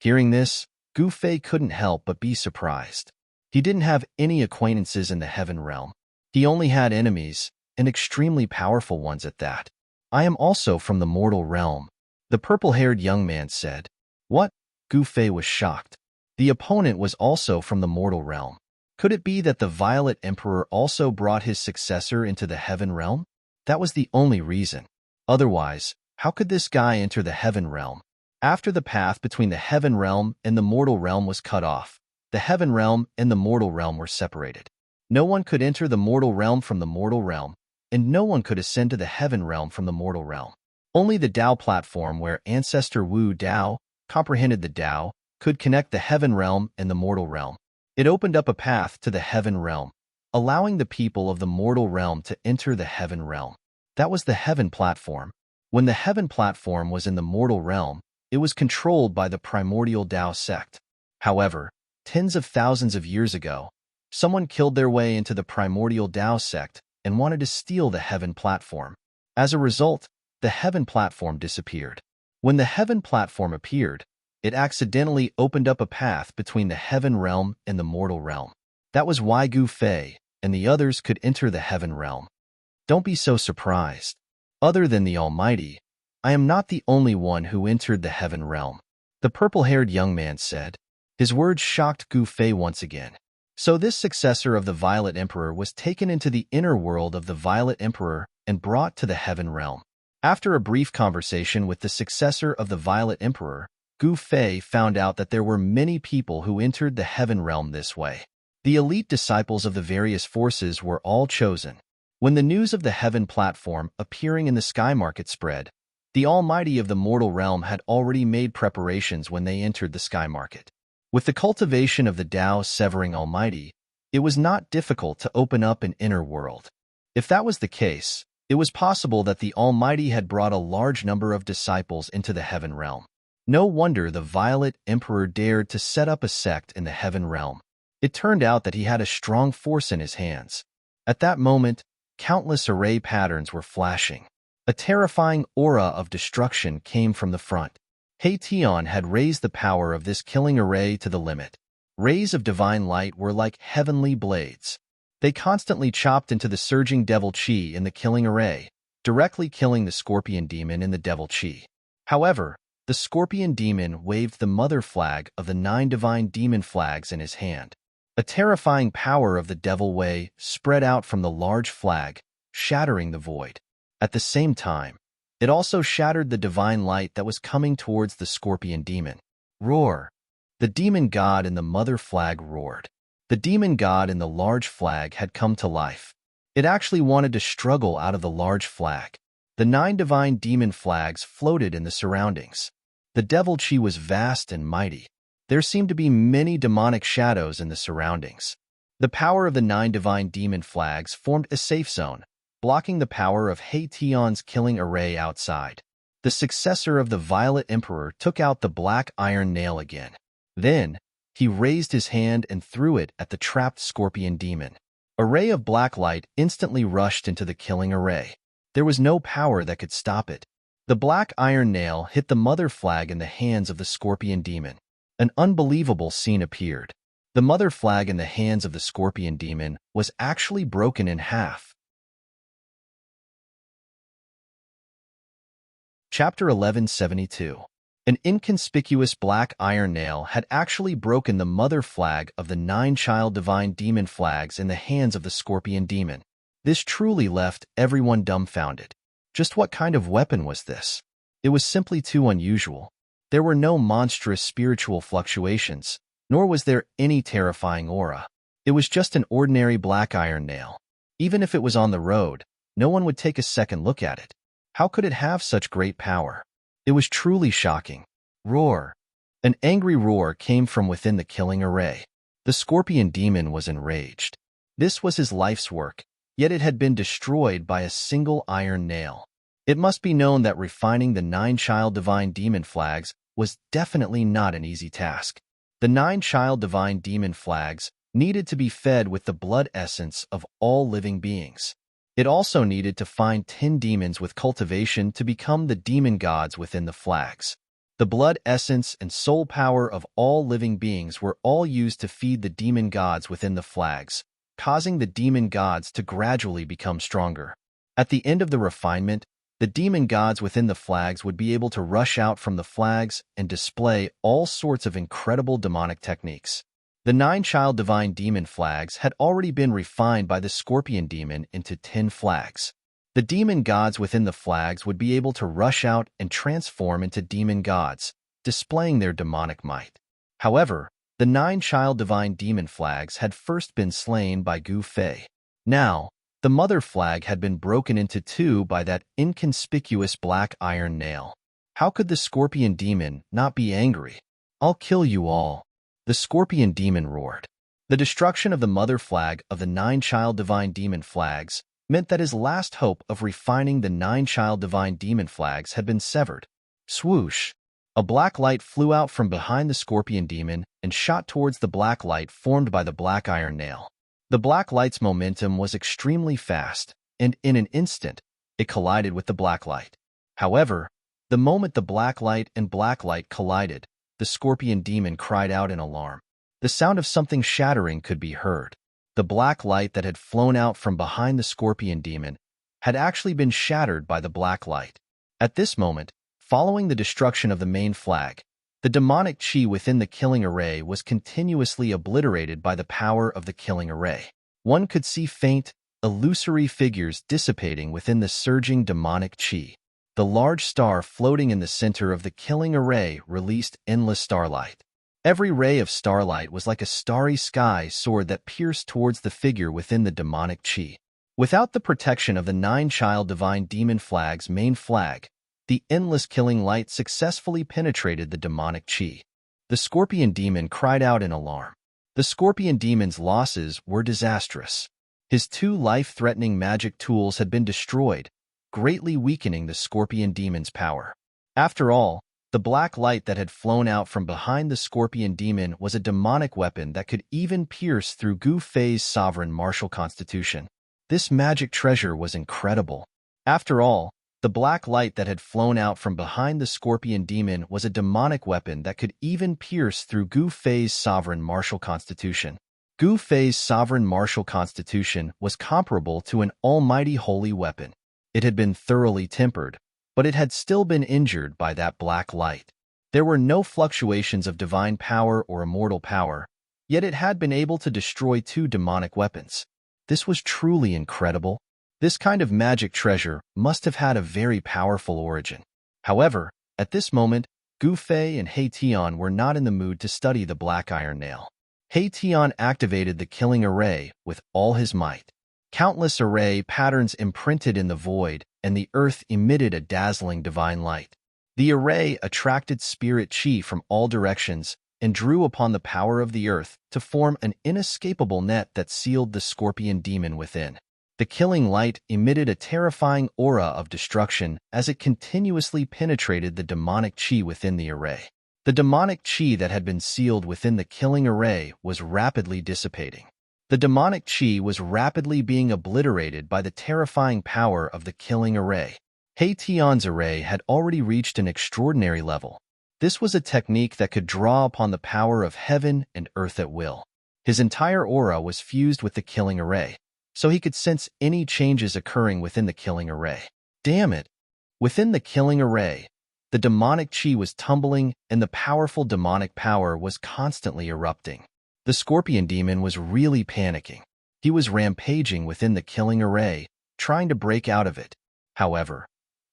Hearing this, Gu Fei couldn't help but be surprised. He didn't have any acquaintances in the heaven realm. He only had enemies, and extremely powerful ones at that. I am also from the mortal realm, the purple-haired young man said. What? Gu Fei was shocked. The opponent was also from the mortal realm. Could it be that the Violet Emperor also brought his successor into the heaven realm? That was the only reason. Otherwise, how could this guy enter the heaven realm? After the path between the heaven realm and the mortal realm was cut off, the heaven realm and the mortal realm were separated. No one could enter the mortal realm from the mortal realm, and no one could ascend to the heaven realm from the mortal realm. Only the Tao platform where Ancestor Wu Dao comprehended the Tao could connect the heaven realm and the mortal realm. It opened up a path to the heaven realm, allowing the people of the mortal realm to enter the heaven realm. That was the heaven platform. When the heaven platform was in the mortal realm, it was controlled by the primordial Tao sect. However, tens of thousands of years ago, someone killed their way into the primordial Tao sect and wanted to steal the heaven platform. As a result, the heaven platform disappeared. When the heaven platform appeared, it accidentally opened up a path between the heaven realm and the mortal realm. That was why Gu Fei and the others could enter the heaven realm. Don't be so surprised. Other than the Almighty, I am not the only one who entered the heaven realm, the purple-haired young man said. His words shocked Gu Fei once again. So this successor of the Violet Emperor was taken into the inner world of the Violet Emperor and brought to the heaven realm. After a brief conversation with the successor of the Violet Emperor, Gu Fei found out that there were many people who entered the heaven realm this way. The elite disciples of the various forces were all chosen. When the news of the heaven platform appearing in the sky market spread, the Almighty of the mortal realm had already made preparations when they entered the sky market. With the cultivation of the Tao severing Almighty, it was not difficult to open up an inner world. If that was the case, it was possible that the Almighty had brought a large number of disciples into the heaven realm. No wonder the Violet Emperor dared to set up a sect in the heaven realm. It turned out that he had a strong force in his hands. At that moment, countless array patterns were flashing. A terrifying aura of destruction came from the front. Tian had raised the power of this killing array to the limit. Rays of divine light were like heavenly blades. They constantly chopped into the surging devil chi in the killing array, directly killing the scorpion demon in the devil chi. However, the scorpion demon waved the mother flag of the 9 divine demon flags in his hand. A terrifying power of the devil way spread out from the large flag, shattering the void. At the same time, it also shattered the divine light that was coming towards the scorpion demon. Roar! The demon god in the mother flag roared. The demon god in the large flag had come to life. It actually wanted to struggle out of the large flag. The 9 divine demon flags floated in the surroundings. The devil chi was vast and mighty. There seemed to be many demonic shadows in the surroundings. The power of the 9 divine demon flags formed a safe zone, blocking the power of Tian's killing array outside. The successor of the Violet Emperor took out the black iron nail again. Then, He raised his hand and threw it at the trapped scorpion demon. A ray of black light instantly rushed into the killing array. There was no power that could stop it. The black iron nail hit the mother flag in the hands of the scorpion demon. An unbelievable scene appeared. The mother flag in the hands of the scorpion demon was actually broken in half. Chapter 1172. An inconspicuous black iron nail had actually broken the mother flag of the 9 child divine demon flags in the hands of the scorpion demon. This truly left everyone dumbfounded. Just what kind of weapon was this? It was simply too unusual. There were no monstrous spiritual fluctuations, nor was there any terrifying aura. It was just an ordinary black iron nail. Even if it was on the road, no one would take a second look at it. How could it have such great power? It was truly shocking. Roar! An angry roar came from within the killing array. The scorpion demon was enraged. This was his life's work, yet it had been destroyed by a single iron nail. It must be known that refining the 9 child divine demon flags was definitely not an easy task. The 9 child divine demon flags needed to be fed with the blood essence of all living beings. It also needed to find 10 demons with cultivation to become the demon gods within the flags. The blood essence and soul power of all living beings were all used to feed the demon gods within the flags, causing the demon gods to gradually become stronger. At the end of the refinement, the demon gods within the flags would be able to rush out from the flags and display all sorts of incredible demonic techniques. The 9 child divine demon flags had already been refined by the scorpion demon into 10 flags. The demon gods within the flags would be able to rush out and transform into demon gods, displaying their demonic might. However, the 9 child divine demon flags had first been slain by Gu Fei. Now, the mother flag had been broken into 2 by that inconspicuous black iron nail. How could the scorpion demon not be angry? "I'll kill you all," the scorpion demon roared. The destruction of the mother flag of the 9 child divine demon flags meant that his last hope of refining the 9 child divine demon flags had been severed. Swoosh! A black light flew out from behind the scorpion demon and shot towards the black light formed by the black iron nail. The black light's momentum was extremely fast, and in an instant, it collided with the black light. However, the moment the black light and black light collided, the scorpion demon cried out in alarm. The sound of something shattering could be heard. The black light that had flown out from behind the scorpion demon had actually been shattered by the black light. At this moment, following the destruction of the main flag, the demonic chi within the killing array was continuously obliterated by the power of the killing array. One could see faint, illusory figures dissipating within the surging demonic chi. The large star floating in the center of the killing array released endless starlight. Every ray of starlight was like a starry sky sword that pierced towards the figure within the demonic chi. Without the protection of the 9 child divine demon flag's main flag, the endless killing light successfully penetrated the demonic chi. The scorpion demon cried out in alarm. The scorpion demon's losses were disastrous. His 2 life-threatening magic tools had been destroyed, greatly weakening the scorpion demon's power. After all, the black light that had flown out from behind the scorpion demon was a demonic weapon that could even pierce through Gu Fei's sovereign martial constitution. This magic treasure was incredible. After all, the black light that had flown out from behind the scorpion demon was a demonic weapon that could even pierce through Gu Fei's sovereign martial constitution. Gu Fei's sovereign martial constitution was comparable to an almighty holy weapon. It had been thoroughly tempered, but it had still been injured by that black light. There were no fluctuations of divine power or immortal power, yet it had been able to destroy 2 demonic weapons. This was truly incredible. This kind of magic treasure must have had a very powerful origin. However, at this moment, Gu Fei and He Tian were not in the mood to study the black iron nail. He Tian activated the killing array with all his might. Countless array patterns imprinted in the void, and the earth emitted a dazzling divine light. The array attracted spirit chi from all directions and drew upon the power of the earth to form an inescapable net that sealed the scorpion demon within. The killing light emitted a terrifying aura of destruction as it continuously penetrated the demonic chi within the array. The demonic chi that had been sealed within the killing array was rapidly dissipating. The demonic chi was rapidly being obliterated by the terrifying power of the killing array. He Tian's array had already reached an extraordinary level. This was a technique that could draw upon the power of heaven and earth at will. His entire aura was fused with the killing array, so he could sense any changes occurring within the killing array. Damn it! Within the killing array, the demonic chi was tumbling and the powerful demonic power was constantly erupting. The scorpion demon was really panicking. He was rampaging within the killing array, trying to break out of it. However,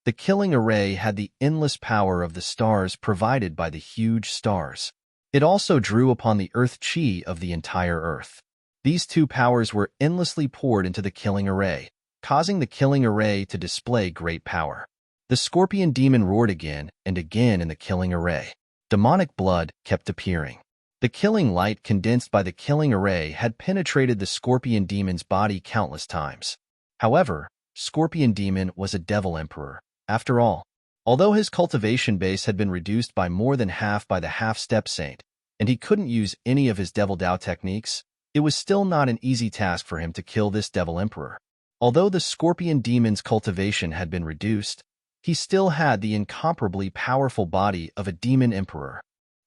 the killing array had the endless power of the stars provided by the huge stars. It also drew upon the earth chi of the entire earth. These two powers were endlessly poured into the killing array, causing the killing array to display great power. The scorpion demon roared again and again in the killing array. Demonic blood kept appearing. The killing light condensed by the killing array had penetrated the scorpion demon's body countless times. However, Scorpion Demon was a devil emperor. After all, although his cultivation base had been reduced by more than half by the half-step saint, and he couldn't use any of his devil Dao techniques, it was still not an easy task for him to kill this devil emperor. Although the scorpion demon's cultivation had been reduced, he still had the incomparably powerful body of a demon emperor.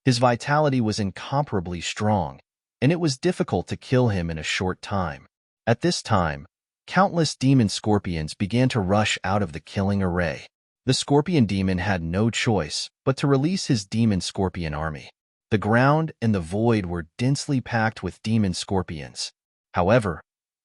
His vitality was incomparably strong, and it was difficult to kill him in a short time. At this time, countless demon scorpions began to rush out of the killing array. The scorpion demon had no choice but to release his demon scorpion army. The ground and the void were densely packed with demon scorpions. However,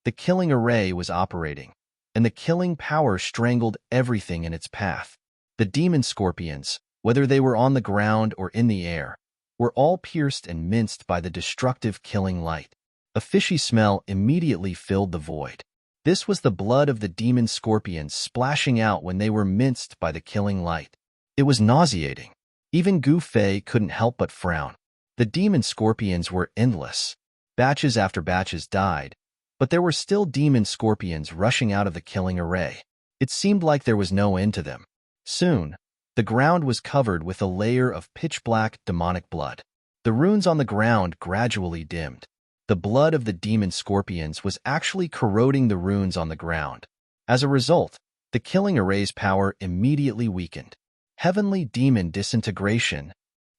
the killing array was operating, and the killing power strangled everything in its path. The demon scorpions, whether they were on the ground or in the air, were all pierced and minced by the destructive killing light. A fishy smell immediately filled the void. This was the blood of the demon scorpions splashing out when they were minced by the killing light. It was nauseating. Even Gu Fei couldn't help but frown. The demon scorpions were endless. Batches after batches died, but there were still demon scorpions rushing out of the killing array. It seemed like there was no end to them. Soon, the ground was covered with a layer of pitch-black demonic blood. The runes on the ground gradually dimmed. The blood of the demon scorpions was actually corroding the runes on the ground. As a result, the killing array's power immediately weakened. Heavenly demon disintegration.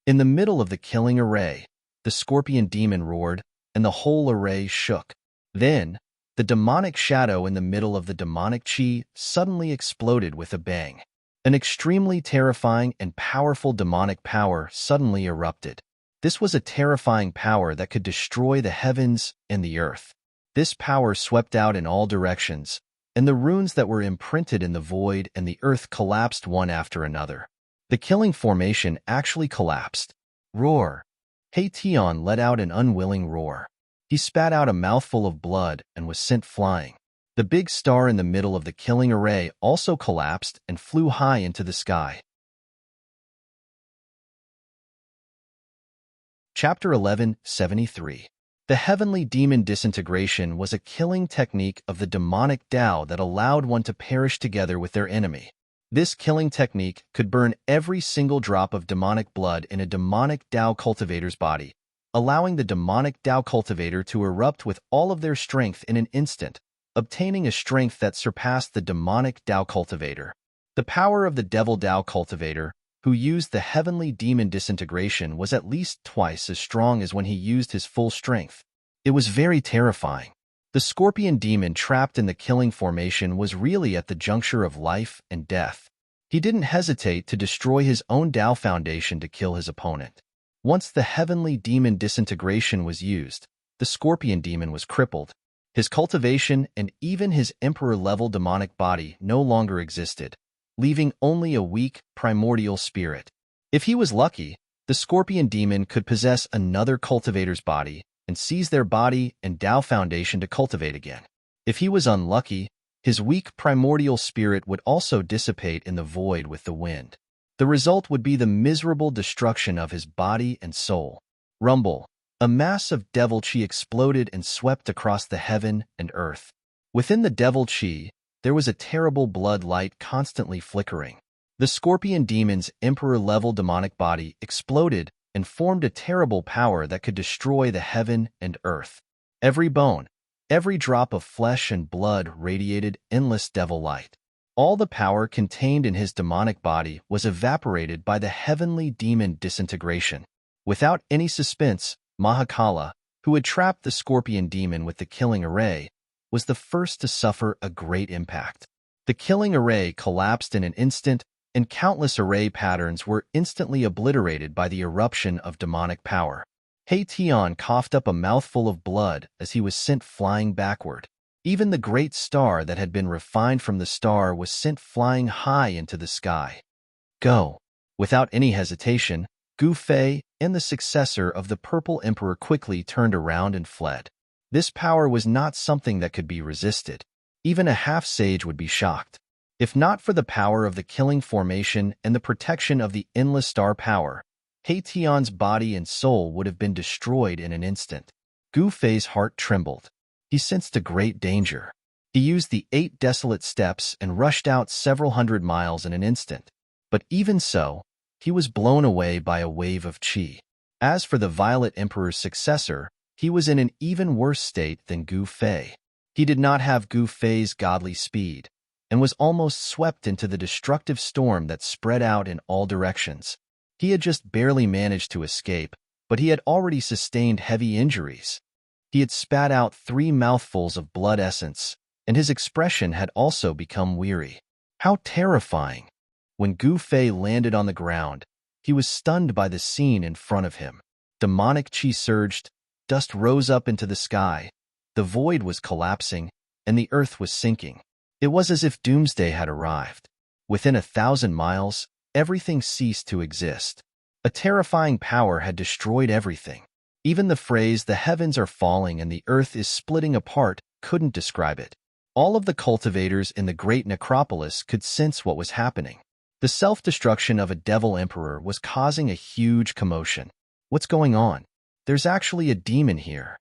In the middle of the killing array, the scorpion demon roared, and the whole array shook. Then, the demonic shadow in the middle of the demonic chi suddenly exploded with a bang. An extremely terrifying and powerful demonic power suddenly erupted. This was a terrifying power that could destroy the heavens and the earth. This power swept out in all directions, and the runes that were imprinted in the void and the earth collapsed one after another. The killing formation actually collapsed. Roar! He Tian let out an unwilling roar. He spat out a mouthful of blood and was sent flying. The big star in the middle of the killing array also collapsed and flew high into the sky. Chapter 1173. The heavenly demon disintegration was a killing technique of the demonic Tao that allowed one to perish together with their enemy. This killing technique could burn every single drop of demonic blood in a demonic Tao cultivator's body, allowing the demonic Tao cultivator to erupt with all of their strength in an instant, obtaining a strength that surpassed the demonic Tao cultivator. The power of the devil Tao cultivator, who used the heavenly demon disintegration, was at least twice as strong as when he used his full strength. It was very terrifying. The scorpion demon trapped in the killing formation was really at the juncture of life and death. He didn't hesitate to destroy his own Tao foundation to kill his opponent. Once the heavenly demon disintegration was used, the scorpion demon was crippled. His cultivation and even his emperor-level demonic body no longer existed, leaving only a weak, primordial spirit. If he was lucky, the scorpion demon could possess another cultivator's body and seize their body and Tao foundation to cultivate again. If he was unlucky, his weak primordial spirit would also dissipate in the void with the wind. The result would be the miserable destruction of his body and soul. Rumble. A mass of devil chi exploded and swept across the heaven and earth. Within the devil chi, there was a terrible blood light constantly flickering. The scorpion demon's emperor-level demonic body exploded and formed a terrible power that could destroy the heaven and earth. Every bone, every drop of flesh and blood radiated endless devil light. All the power contained in his demonic body was evaporated by the heavenly demon disintegration. Without any suspense, Mahakala, who had trapped the scorpion demon with the killing array, was the first to suffer a great impact. The killing array collapsed in an instant, and countless array patterns were instantly obliterated by the eruption of demonic power. Hei-Tian coughed up a mouthful of blood as he was sent flying backward. Even the great star that had been refined from the star was sent flying high into the sky. Go! Without any hesitation, Gu Fei and the successor of the Purple Emperor quickly turned around and fled. This power was not something that could be resisted. Even a half-sage would be shocked. If not for the power of the killing formation and the protection of the endless star power, Hei-Tian's body and soul would have been destroyed in an instant. Gu Fei's heart trembled. He sensed a great danger. He used the 8 desolate steps and rushed out several hundred miles in an instant. But even so, he was blown away by a wave of qi. As for the Violet Emperor's successor, he was in an even worse state than Gu Fei. He did not have Gu Fei's godly speed, and was almost swept into the destructive storm that spread out in all directions. He had just barely managed to escape, but he had already sustained heavy injuries. He had spat out 3 mouthfuls of blood essence, and his expression had also become weary. How terrifying! When Gu Fei landed on the ground, he was stunned by the scene in front of him. Demonic qi surged, dust rose up into the sky, the void was collapsing, and the earth was sinking. It was as if doomsday had arrived. Within 1,000 miles, everything ceased to exist. A terrifying power had destroyed everything. Even the phrase, "the heavens are falling and the earth is splitting apart," couldn't describe it. All of the cultivators in the great necropolis could sense what was happening. The self-destruction of a devil emperor was causing a huge commotion. What's going on? There's actually a demon here.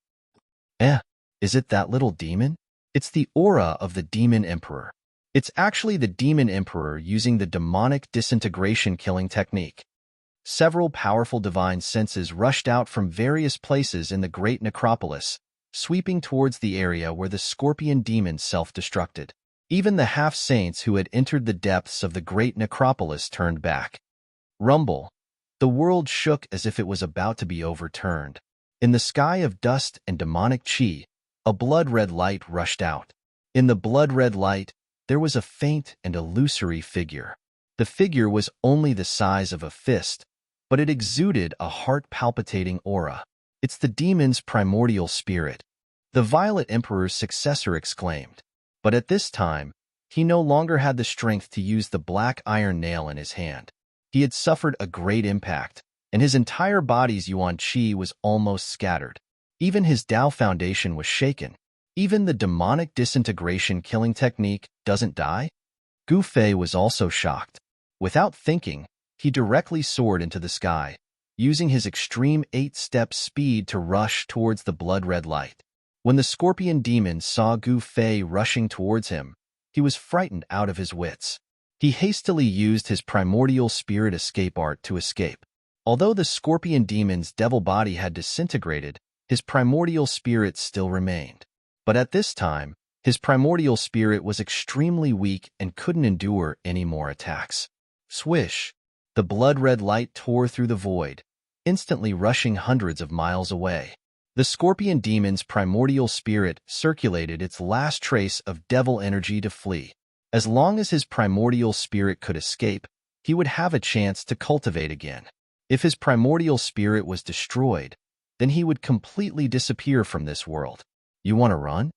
Is it that little demon? It's the aura of the demon emperor. It's actually the demon emperor using the demonic disintegration killing technique. Several powerful divine senses rushed out from various places in the great necropolis, sweeping towards the area where the scorpion demon self-destructed. Even the half-saints who had entered the depths of the great necropolis turned back. Rumble. The world shook as if it was about to be overturned. In the sky of dust and demonic qi, a blood-red light rushed out. In the blood-red light, there was a faint and illusory figure. The figure was only the size of a fist, but it exuded a heart-palpitating aura. "It's the demon's primordial spirit," the Violet Emperor's successor exclaimed. But at this time, he no longer had the strength to use the black iron nail in his hand. He had suffered a great impact, and his entire body's yuan qi was almost scattered. Even his Tao foundation was shaken. Even the demonic disintegration killing technique doesn't die? Gu Fei was also shocked. Without thinking, he directly soared into the sky, using his extreme 8-step speed to rush towards the blood-red light. When the scorpion demon saw Gu Fei rushing towards him, he was frightened out of his wits. He hastily used his primordial spirit escape art to escape. Although the scorpion demon's devil body had disintegrated, his primordial spirit still remained. But at this time, his primordial spirit was extremely weak and couldn't endure any more attacks. Swish! The blood-red light tore through the void, instantly rushing hundreds of miles away. The scorpion demon's primordial spirit circulated its last trace of devil energy to flee. As long as his primordial spirit could escape, he would have a chance to cultivate again. If his primordial spirit was destroyed, then he would completely disappear from this world. You want to run?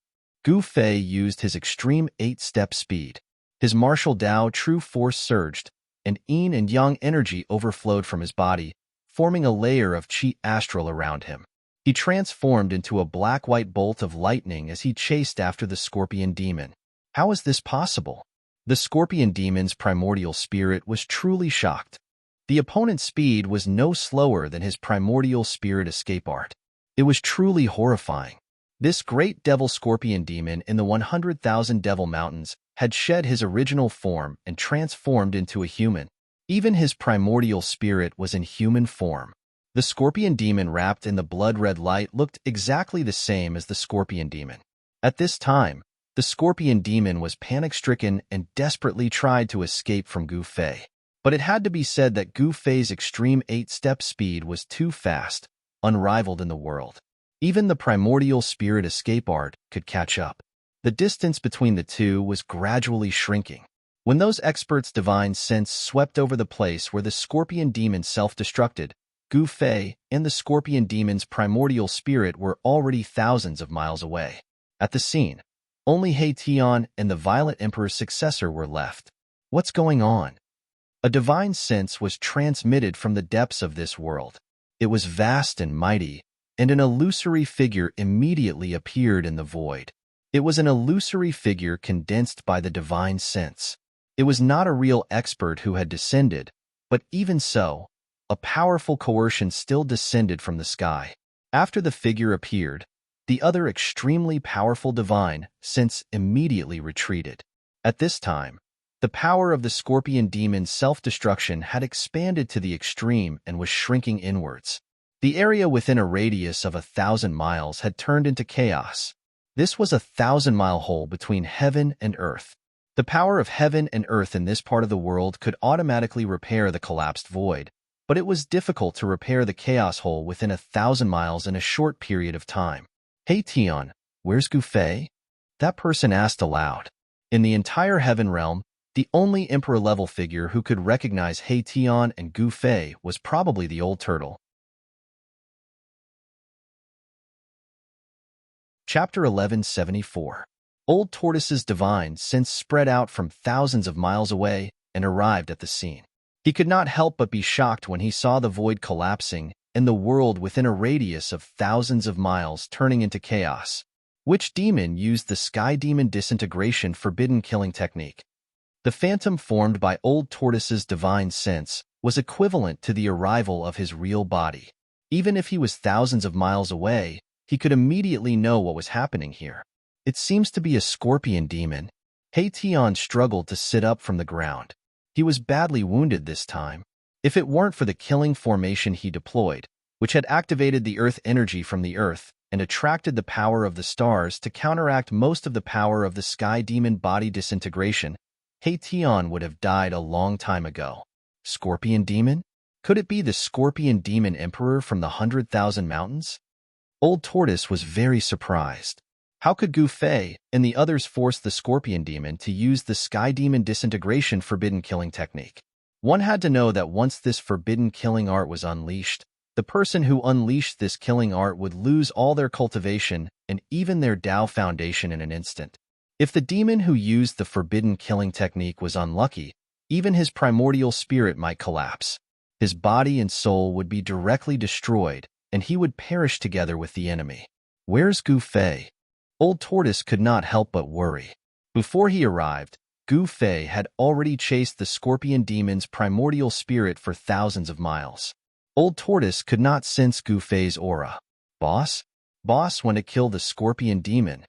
Gu Fei used his extreme 8-step speed. His martial Tao true force surged, and yin and yang energy overflowed from his body, forming a layer of qi astral around him. He transformed into a black-white bolt of lightning as he chased after the scorpion demon. How is this possible? The scorpion demon's primordial spirit was truly shocked. The opponent's speed was no slower than his primordial spirit escape art. It was truly horrifying. This great devil scorpion demon in the 100,000 Devil Mountains had shed his original form and transformed into a human. Even his primordial spirit was in human form. The scorpion demon wrapped in the blood-red light looked exactly the same as the scorpion demon. At this time, the scorpion demon was panic-stricken and desperately tried to escape from Gu Fei. But it had to be said that Gu Fei's extreme 8-step speed was too fast, unrivaled in the world. Even the primordial spirit escape art could catch up. The distance between the two was gradually shrinking. When those experts' divine sense swept over the place where the scorpion demon self-destructed, Gu Fei and the scorpion demon's primordial spirit were already thousands of miles away. At the scene, only He Tian and the Violet Emperor's successor were left. What's going on? A divine sense was transmitted from the depths of this world. It was vast and mighty, and an illusory figure immediately appeared in the void. It was an illusory figure condensed by the divine sense. It was not a real expert who had descended, but even so, a powerful coercion still descended from the sky. After the figure appeared, the other extremely powerful divine sense immediately retreated. At this time, the power of the scorpion demon's self-destruction had expanded to the extreme and was shrinking inwards. The area within a radius of 1,000 miles had turned into chaos. This was a 1,000-mile hole between heaven and earth. The power of heaven and earth in this part of the world could automatically repair the collapsed void, but it was difficult to repair the chaos hole within 1,000 miles in a short period of time. Hey Tian, where's Gu Fei? That person asked aloud. In the entire heaven realm, the only emperor-level figure who could recognize He Tian and Gu Fei was probably the old turtle. Chapter 1174. Old Tortoise's divine sense spread out from thousands of miles away and arrived at the scene. He could not help but be shocked when he saw the void collapsing and the world within a radius of thousands of miles turning into chaos. Which demon used the Sky Demon Disintegration Forbidden Killing Technique? The phantom formed by Old Tortoise's divine sense was equivalent to the arrival of his real body. Even if he was thousands of miles away, he could immediately know what was happening here. It seems to be a scorpion demon. He Tian struggled to sit up from the ground. He was badly wounded this time. If it weren't for the killing formation he deployed, which had activated the earth energy from the earth and attracted the power of the stars to counteract most of the power of the sky demon body disintegration, He Tian would have died a long time ago. Scorpion demon? Could it be the scorpion demon emperor from the 100,000 mountains? Old Tortoise was very surprised. How could Gu Fei and the others force the scorpion demon to use the Sky Demon Disintegration Forbidden Killing Technique? One had to know that once this forbidden killing art was unleashed, the person who unleashed this killing art would lose all their cultivation and even their Tao foundation in an instant. If the demon who used the forbidden killing technique was unlucky, even his primordial spirit might collapse. His body and soul would be directly destroyed, and he would perish together with the enemy. Where's Gu Fei? Old Tortoise could not help but worry. Before he arrived, Gu Fei had already chased the scorpion demon's primordial spirit for thousands of miles. Old Tortoise could not sense Gu Fei's aura. Boss? Boss, when to kill the scorpion demon?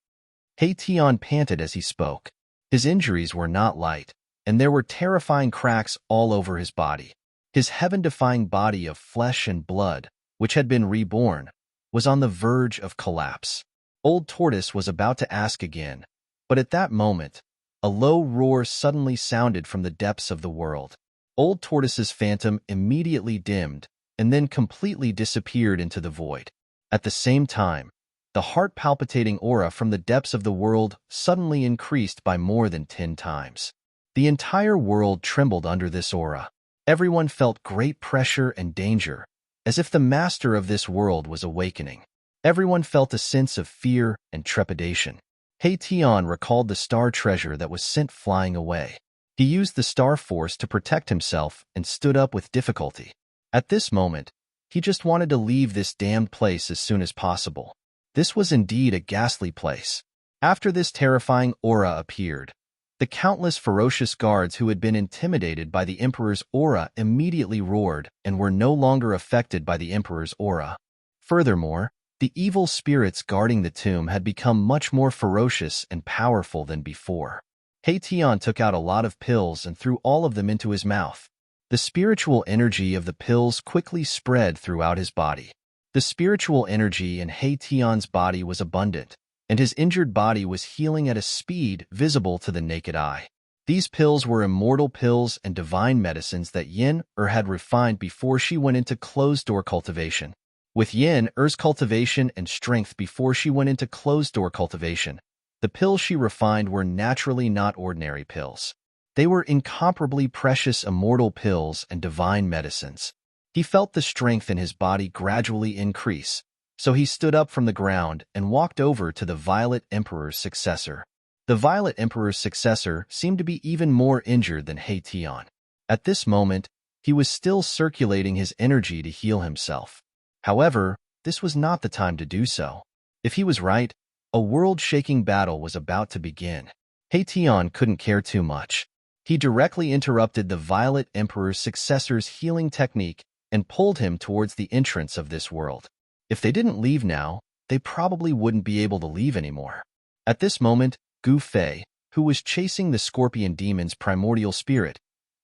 He Tian panted as he spoke. His injuries were not light, and there were terrifying cracks all over his body. His heaven-defying body of flesh and blood, which had been reborn, was on the verge of collapse. Old Tortoise was about to ask again, but at that moment, a low roar suddenly sounded from the depths of the world. Old Tortoise's phantom immediately dimmed and then completely disappeared into the void. At the same time, the heart-palpitating aura from the depths of the world suddenly increased by more than 10 times. The entire world trembled under this aura. Everyone felt great pressure and danger, as if the master of this world was awakening. Everyone felt a sense of fear and trepidation. He Tian recalled the star treasure that was sent flying away. He used the star force to protect himself and stood up with difficulty. At this moment, he just wanted to leave this damned place as soon as possible. This was indeed a ghastly place. After this terrifying aura appeared, the countless ferocious guards who had been intimidated by the Emperor's aura immediately roared and were no longer affected by the Emperor's aura. Furthermore, the evil spirits guarding the tomb had become much more ferocious and powerful than before. He Tian took out a lot of pills and threw all of them into his mouth. The spiritual energy of the pills quickly spread throughout his body. The spiritual energy in He Tian's body was abundant, and his injured body was healing at a speed visible to the naked eye. These pills were immortal pills and divine medicines that Yin-Er had refined before she went into closed-door cultivation. With Yin-Er's cultivation and strength before she went into closed-door cultivation, the pills she refined were naturally not ordinary pills. They were incomparably precious immortal pills and divine medicines. He felt the strength in his body gradually increase, so he stood up from the ground and walked over to the Violet Emperor's successor. The Violet Emperor's successor seemed to be even more injured than He Tian. At this moment, he was still circulating his energy to heal himself. However, this was not the time to do so. If he was right, a world-shaking battle was about to begin. He Tian couldn't care too much. He directly interrupted the Violet Emperor's successor's healing technique and pulled him towards the entrance of this world. If they didn't leave now, they probably wouldn't be able to leave anymore. At this moment, Gu Fei, who was chasing the scorpion demon's primordial spirit,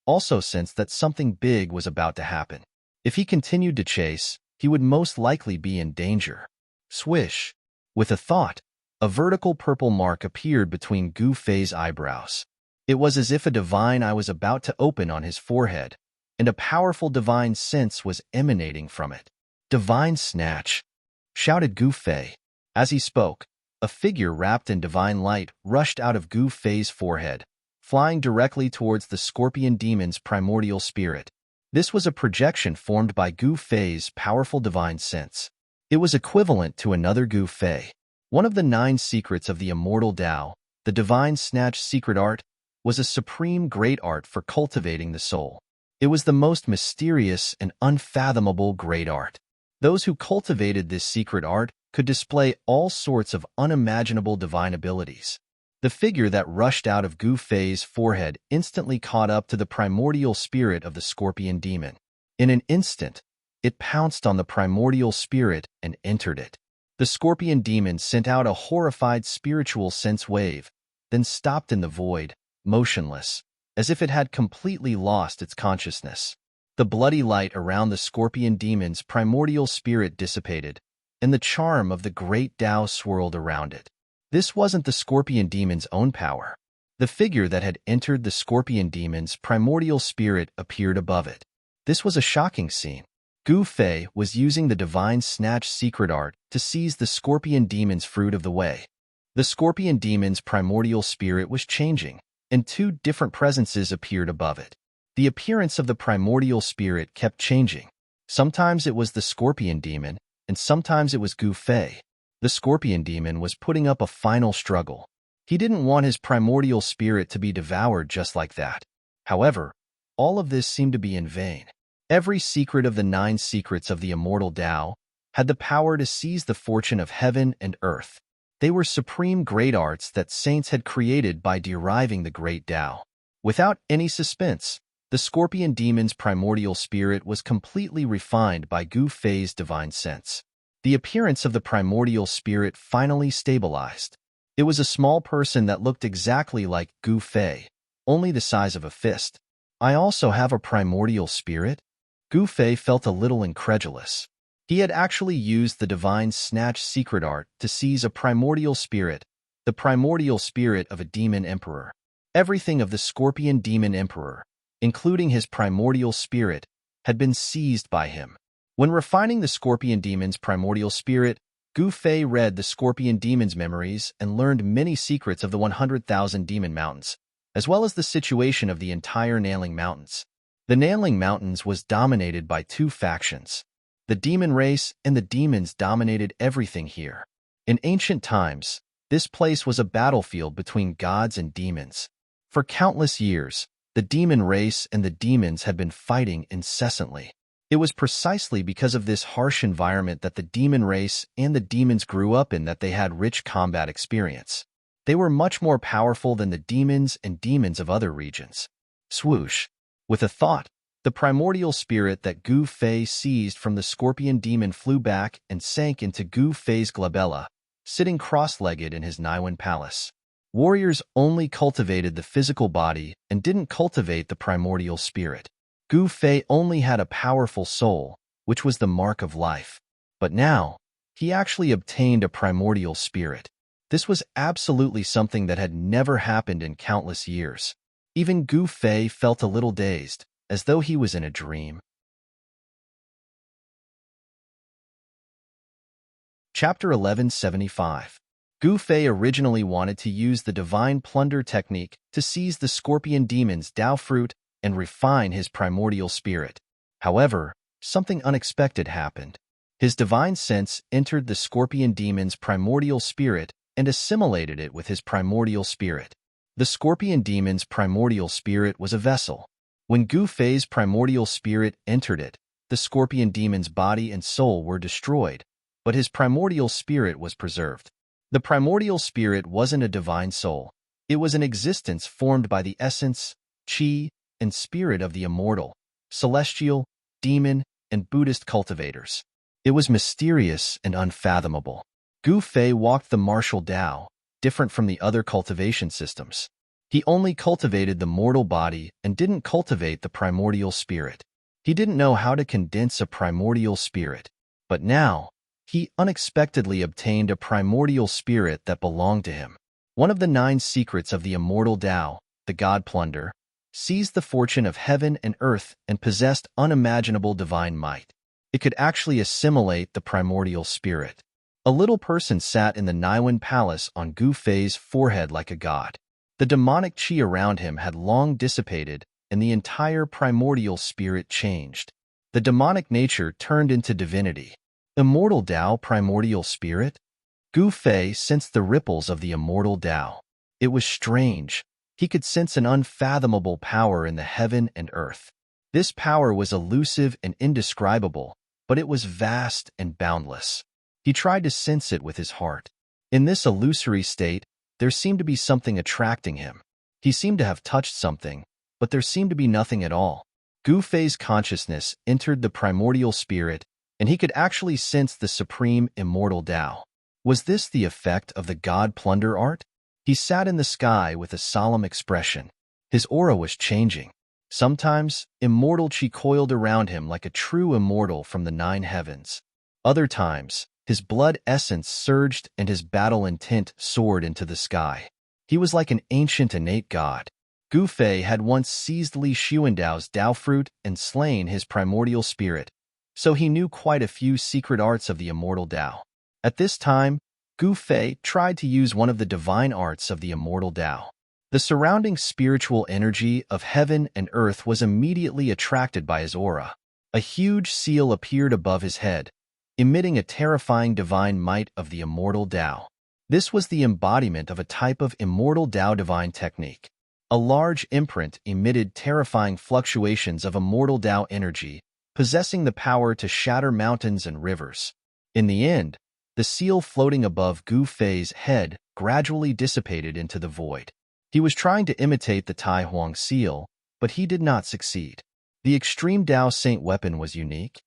also sensed that something big was about to happen. If he continued to chase, he would most likely be in danger. Swish! With a thought, a vertical purple mark appeared between Gu Fei's eyebrows. It was as if a divine eye was about to open on his forehead, and a powerful divine sense was emanating from it. "Divine snatch!" shouted Gu Fei. As he spoke, a figure wrapped in divine light rushed out of Gu Fei's forehead, flying directly towards the scorpion demon's primordial spirit. This was a projection formed by Gu Fei's powerful divine sense. It was equivalent to another Gu Fei. One of the 9 secrets of the immortal Tao, the divine snatch secret art, was a supreme great art for cultivating the soul. It was the most mysterious and unfathomable great art. Those who cultivated this secret art could display all sorts of unimaginable divine abilities. The figure that rushed out of Gu Fei's forehead instantly caught up to the primordial spirit of the scorpion demon. In an instant, it pounced on the primordial spirit and entered it. The scorpion demon sent out a horrified spiritual sense wave, then stopped in the void, motionless, as if it had completely lost its consciousness. The bloody light around the scorpion demon's primordial spirit dissipated, and the charm of the great Tao swirled around it. This wasn't the scorpion demon's own power. The figure that had entered the scorpion demon's primordial spirit appeared above it. This was a shocking scene. Gu Fei was using the divine snatch secret art to seize the scorpion demon's fruit of the way. The scorpion demon's primordial spirit was changing, and 2 different presences appeared above it. The appearance of the primordial spirit kept changing. Sometimes it was the scorpion demon, and sometimes it was Gu Fei. The scorpion demon was putting up a final struggle. He didn't want his primordial spirit to be devoured just like that. However, all of this seemed to be in vain. Every secret of the 9 secrets of the immortal Tao had the power to seize the fortune of heaven and earth. They were supreme great arts that saints had created by deriving the great Tao. Without any suspense, the scorpion demon's primordial spirit was completely refined by Gu Fei's divine sense. The appearance of the primordial spirit finally stabilized. It was a small person that looked exactly like Gu Fei, only the size of a fist. "I also have a primordial spirit?" Gu Fei felt a little incredulous. He had actually used the divine snatch secret art to seize a primordial spirit, the primordial spirit of a demon emperor. Everything of the scorpion demon emperor, including his primordial spirit, had been seized by him. When refining the scorpion demon's primordial spirit, Gu Fei read the scorpion demon's memories and learned many secrets of the 100,000 demon mountains, as well as the situation of the entire Nailing Mountains. The Nailing Mountains was dominated by 2 factions. The demon race and the demons dominated everything here. In ancient times, this place was a battlefield between gods and demons. For countless years, the demon race and the demons had been fighting incessantly. It was precisely because of this harsh environment that the demon race and the demons grew up in that they had rich combat experience. They were much more powerful than the demons and demons of other regions. Swoosh! With a thought, the primordial spirit that Gu Fei seized from the scorpion demon flew back and sank into Gu Fei's glabella, sitting cross-legged in his Naiwan palace. Warriors only cultivated the physical body and didn't cultivate the primordial spirit. Gu Fei only had a powerful soul, which was the mark of life. But now, he actually obtained a primordial spirit. This was absolutely something that had never happened in countless years. Even Gu Fei felt a little dazed, as though he was in a dream. Chapter 1175. Gu Fei originally wanted to use the divine plunder technique to seize the scorpion demon's Tao fruit and refine his primordial spirit. However, something unexpected happened. His divine sense entered the scorpion demon's primordial spirit and assimilated it with his primordial spirit. The scorpion demon's primordial spirit was a vessel. When Gu Fei's primordial spirit entered it, the scorpion demon's body and soul were destroyed, but his primordial spirit was preserved. The primordial spirit wasn't a divine soul. It was an existence formed by the essence, qi, and spirit of the immortal, celestial, demon, and Buddhist cultivators. It was mysterious and unfathomable. Gu Fei walked the martial Tao, different from the other cultivation systems. He only cultivated the mortal body and didn't cultivate the primordial spirit. He didn't know how to condense a primordial spirit. But now, he unexpectedly obtained a primordial spirit that belonged to him. One of the 9 secrets of the immortal Tao, the God Plunder, seized the fortune of heaven and earth and possessed unimaginable divine might. It could actually assimilate the primordial spirit. A little person sat in the Niwen Palace on Gu Fei's forehead like a god. The demonic qi around him had long dissipated, and the entire primordial spirit changed. The demonic nature turned into divinity. Immortal Tao primordial spirit? Gu Fei sensed the ripples of the immortal Tao. It was strange. He could sense an unfathomable power in the heaven and earth. This power was elusive and indescribable, but it was vast and boundless. He tried to sense it with his heart. In this illusory state, there seemed to be something attracting him. He seemed to have touched something, but there seemed to be nothing at all. Gu Fei's consciousness entered the primordial spirit, and he could actually sense the supreme immortal Tao. Was this the effect of the God Plunder art? He sat in the sky with a solemn expression. His aura was changing. Sometimes, immortal qi coiled around him like a true immortal from the 9 heavens. Other times, his blood essence surged and his battle intent soared into the sky. He was like an ancient innate god. Gu Fei had once seized Li Xuandao's Tao fruit and slain his primordial spirit, so he knew quite a few secret arts of the immortal Tao. At this time, Gu Fei tried to use one of the divine arts of the immortal Tao. The surrounding spiritual energy of heaven and earth was immediately attracted by his aura. A huge seal appeared above his head, emitting a terrifying divine might of the immortal Tao. This was the embodiment of a type of immortal Tao divine technique. A large imprint emitted terrifying fluctuations of immortal Tao energy, possessing the power to shatter mountains and rivers. In the end, the seal floating above Gu Fei's head gradually dissipated into the void. He was trying to imitate the Tai Huang seal, but he did not succeed. The extreme Tao Saint weapon was unique.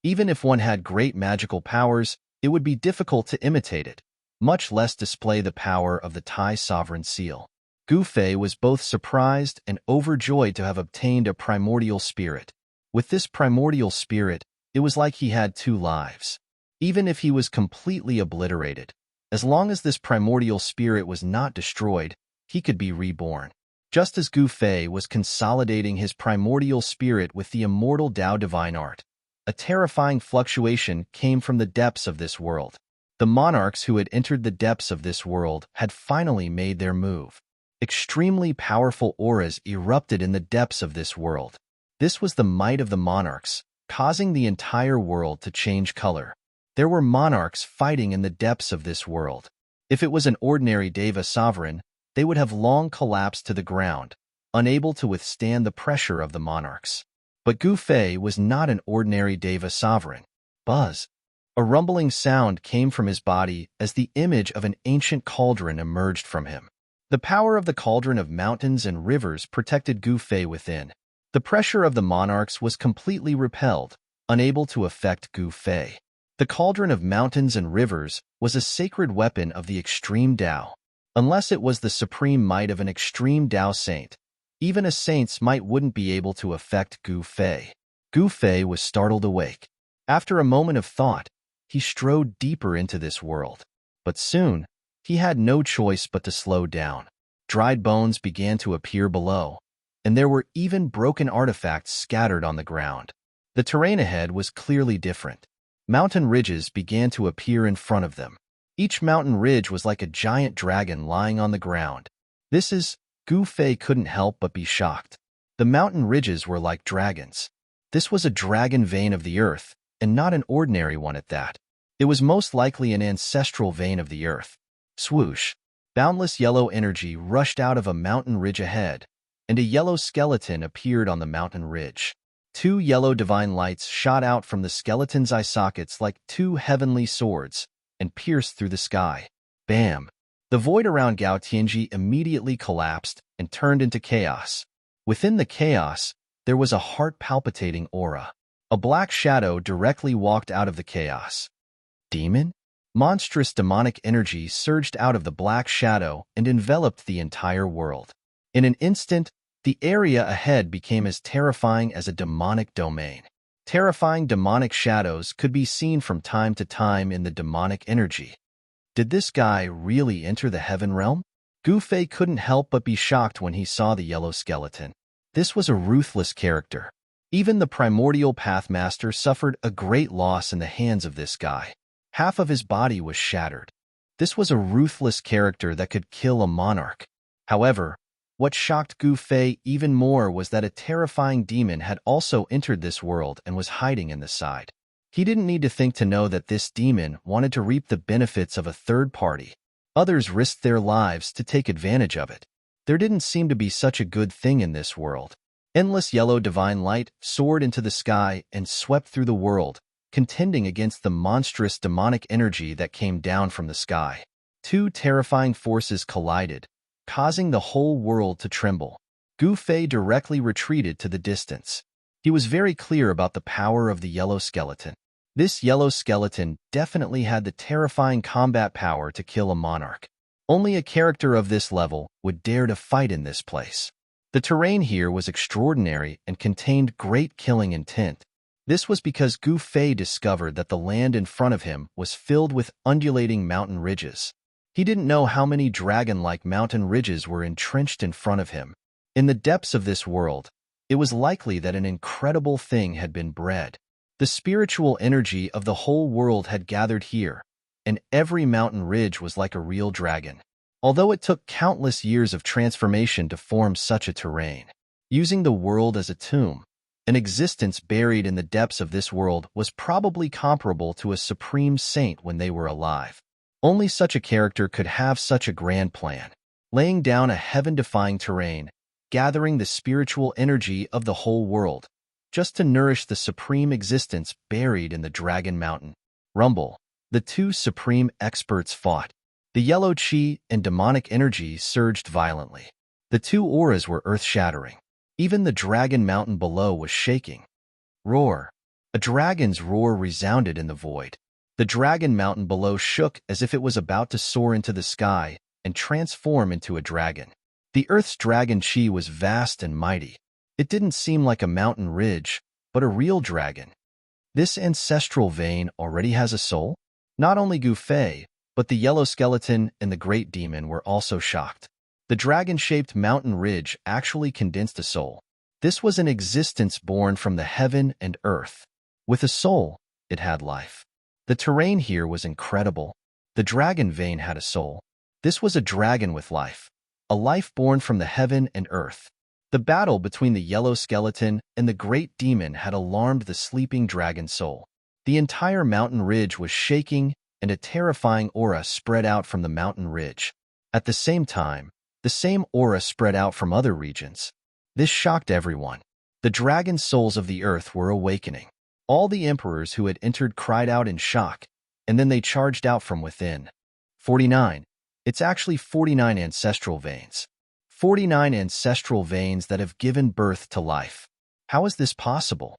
Even if one had great magical powers, it would be difficult to imitate it, much less display the power of the Tai Sovereign seal. Gu Fei was both surprised and overjoyed to have obtained a primordial spirit. With this primordial spirit, it was like he had 2 lives. Even if he was completely obliterated, as long as this primordial spirit was not destroyed, he could be reborn. Just as Gu Fei was consolidating his primordial spirit with the immortal Tao divine art, a terrifying fluctuation came from the depths of this world. The monarchs who had entered the depths of this world had finally made their move. Extremely powerful auras erupted in the depths of this world. This was the might of the monarchs, causing the entire world to change color. There were monarchs fighting in the depths of this world. If it was an ordinary Deva sovereign, they would have long collapsed to the ground, unable to withstand the pressure of the monarchs. But Gu Fei was not an ordinary Deva sovereign. Buzz! A rumbling sound came from his body as the image of an ancient cauldron emerged from him. The power of the cauldron of mountains and rivers protected Gu Fei within. The pressure of the monarchs was completely repelled, unable to affect Gu Fei. The cauldron of mountains and rivers was a sacred weapon of the extreme Tao. Unless it was the supreme might of an extreme Tao saint, Even a saint's might wouldn't be able to affect Gu Fei. Gu Fei was startled awake. After a moment of thought, he strode deeper into this world. But soon, he had no choice but to slow down. Dried bones began to appear below, and there were even broken artifacts scattered on the ground. The terrain ahead was clearly different. Mountain ridges began to appear in front of them. Each mountain ridge was like a giant dragon lying on the ground. Gu Fei couldn't help but be shocked. The mountain ridges were like dragons. This was a dragon vein of the earth, and not an ordinary one at that. It was most likely an ancestral vein of the earth. Swoosh! Boundless yellow energy rushed out of a mountain ridge ahead, and a yellow skeleton appeared on the mountain ridge. Two yellow divine lights shot out from the skeleton's eye sockets like two heavenly swords and pierced through the sky. Bam! The void around Gao Tianji immediately collapsed and turned into chaos. Within the chaos, there was a heart-palpitating aura. A black shadow directly walked out of the chaos. Demon? Monstrous demonic energy surged out of the black shadow and enveloped the entire world. In an instant, the area ahead became as terrifying as a demonic domain. Terrifying demonic shadows could be seen from time to time in the demonic energy. Did this guy really enter the heaven realm? Gu Fei couldn't help but be shocked when he saw the yellow skeleton. This was a ruthless character. Even the primordial Pathmaster suffered a great loss in the hands of this guy. Half of his body was shattered. This was a ruthless character that could kill a monarch. However, what shocked Gu Fei even more was that a terrifying demon had also entered this world and was hiding in the side. He didn't need to think to know that this demon wanted to reap the benefits of a third party. Others risked their lives to take advantage of it. There didn't seem to be such a good thing in this world. Endless yellow divine light soared into the sky and swept through the world, contending against the monstrous demonic energy that came down from the sky. Two terrifying forces collided, causing the whole world to tremble. Gu Fei directly retreated to the distance. He was very clear about the power of the yellow skeleton. This yellow skeleton definitely had the terrifying combat power to kill a monarch. Only a character of this level would dare to fight in this place. The terrain here was extraordinary and contained great killing intent. This was because Gu Fei discovered that the land in front of him was filled with undulating mountain ridges. He didn't know how many dragon-like mountain ridges were entrenched in front of him. In the depths of this world, it was likely that an incredible thing had been bred. The spiritual energy of the whole world had gathered here, and every mountain ridge was like a real dragon. Although it took countless years of transformation to form such a terrain. Using the world as a tomb, an existence buried in the depths of this world was probably comparable to a supreme saint when they were alive. Only such a character could have such a grand plan, laying down a heaven-defying terrain, gathering the spiritual energy of the whole world, just to nourish the supreme existence buried in the Dragon Mountain. Rumble. The two supreme experts fought. The yellow chi and demonic energy surged violently. The two auras were earth-shattering. Even the Dragon Mountain below was shaking. Roar. A dragon's roar resounded in the void. The Dragon Mountain below shook as if it was about to soar into the sky and transform into a dragon. The Earth's dragon chi was vast and mighty. It didn't seem like a mountain ridge, but a real dragon. This ancestral vein already has a soul? Not only Gu Fei, but the yellow skeleton and the great demon were also shocked. The dragon-shaped mountain ridge actually condensed a soul. This was an existence born from the heaven and earth. With a soul, it had life. The terrain here was incredible. The dragon vein had a soul. This was a dragon with life, a life born from the heaven and earth. The battle between the yellow skeleton and the great demon had alarmed the sleeping dragon soul. The entire mountain ridge was shaking, and a terrifying aura spread out from the mountain ridge. At the same time, the same aura spread out from other regions. This shocked everyone. The dragon souls of the earth were awakening. All the emperors who had entered cried out in shock, and then they charged out from within. 49. It's actually 49 ancestral veins. 49 ancestral veins that have given birth to life. How is this possible?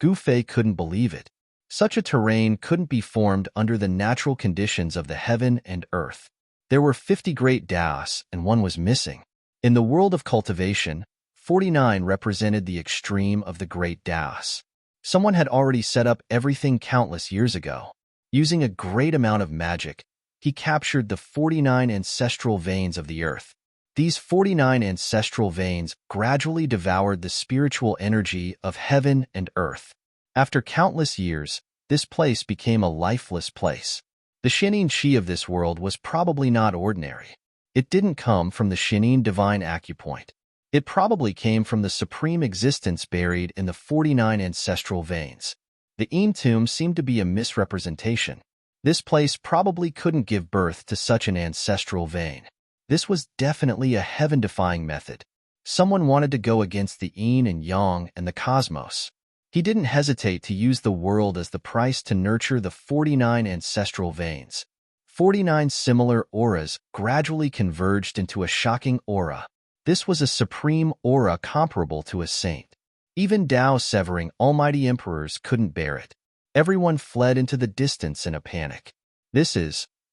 Gu Fei couldn't believe it. Such a terrain couldn't be formed under the natural conditions of the heaven and earth. There were 50 great Daos, and one was missing. In the world of cultivation, 49 represented the extreme of the great Taos. Someone had already set up everything countless years ago. Using a great amount of magic, he captured the 49 ancestral veins of the earth. These 49 ancestral veins gradually devoured the spiritual energy of heaven and earth. After countless years, this place became a lifeless place. The Shinin Qi of this world was probably not ordinary. It didn't come from the Shinin divine acupoint. It probably came from the supreme existence buried in the 49 ancestral veins. The Yin tomb seemed to be a misrepresentation. This place probably couldn't give birth to such an ancestral vein. This was definitely a heaven-defying method. Someone wanted to go against the yin and yang and the cosmos. He didn't hesitate to use the world as the price to nurture the 49 ancestral veins. 49 similar auras gradually converged into a shocking aura. This was a supreme aura comparable to a saint. Even Tao-severing almighty emperors couldn't bear it. Everyone fled into the distance in a panic.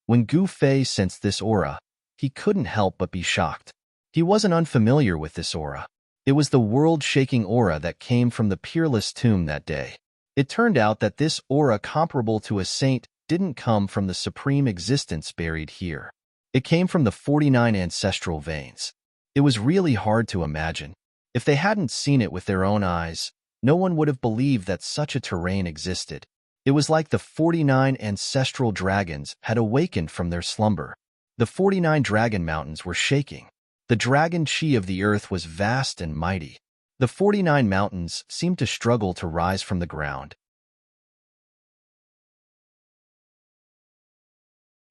When Gu Fei sensed this aura, he couldn't help but be shocked. He wasn't unfamiliar with this aura. It was the world-shaking aura that came from the peerless tomb that day. It turned out that this aura comparable to a saint didn't come from the supreme existence buried here. It came from the 49 ancestral veins. It was really hard to imagine. If they hadn't seen it with their own eyes, no one would have believed that such a terrain existed. It was like the 49 ancestral dragons had awakened from their slumber. The 49 dragon mountains were shaking. The dragon chi of the earth was vast and mighty. The 49 mountains seemed to struggle to rise from the ground.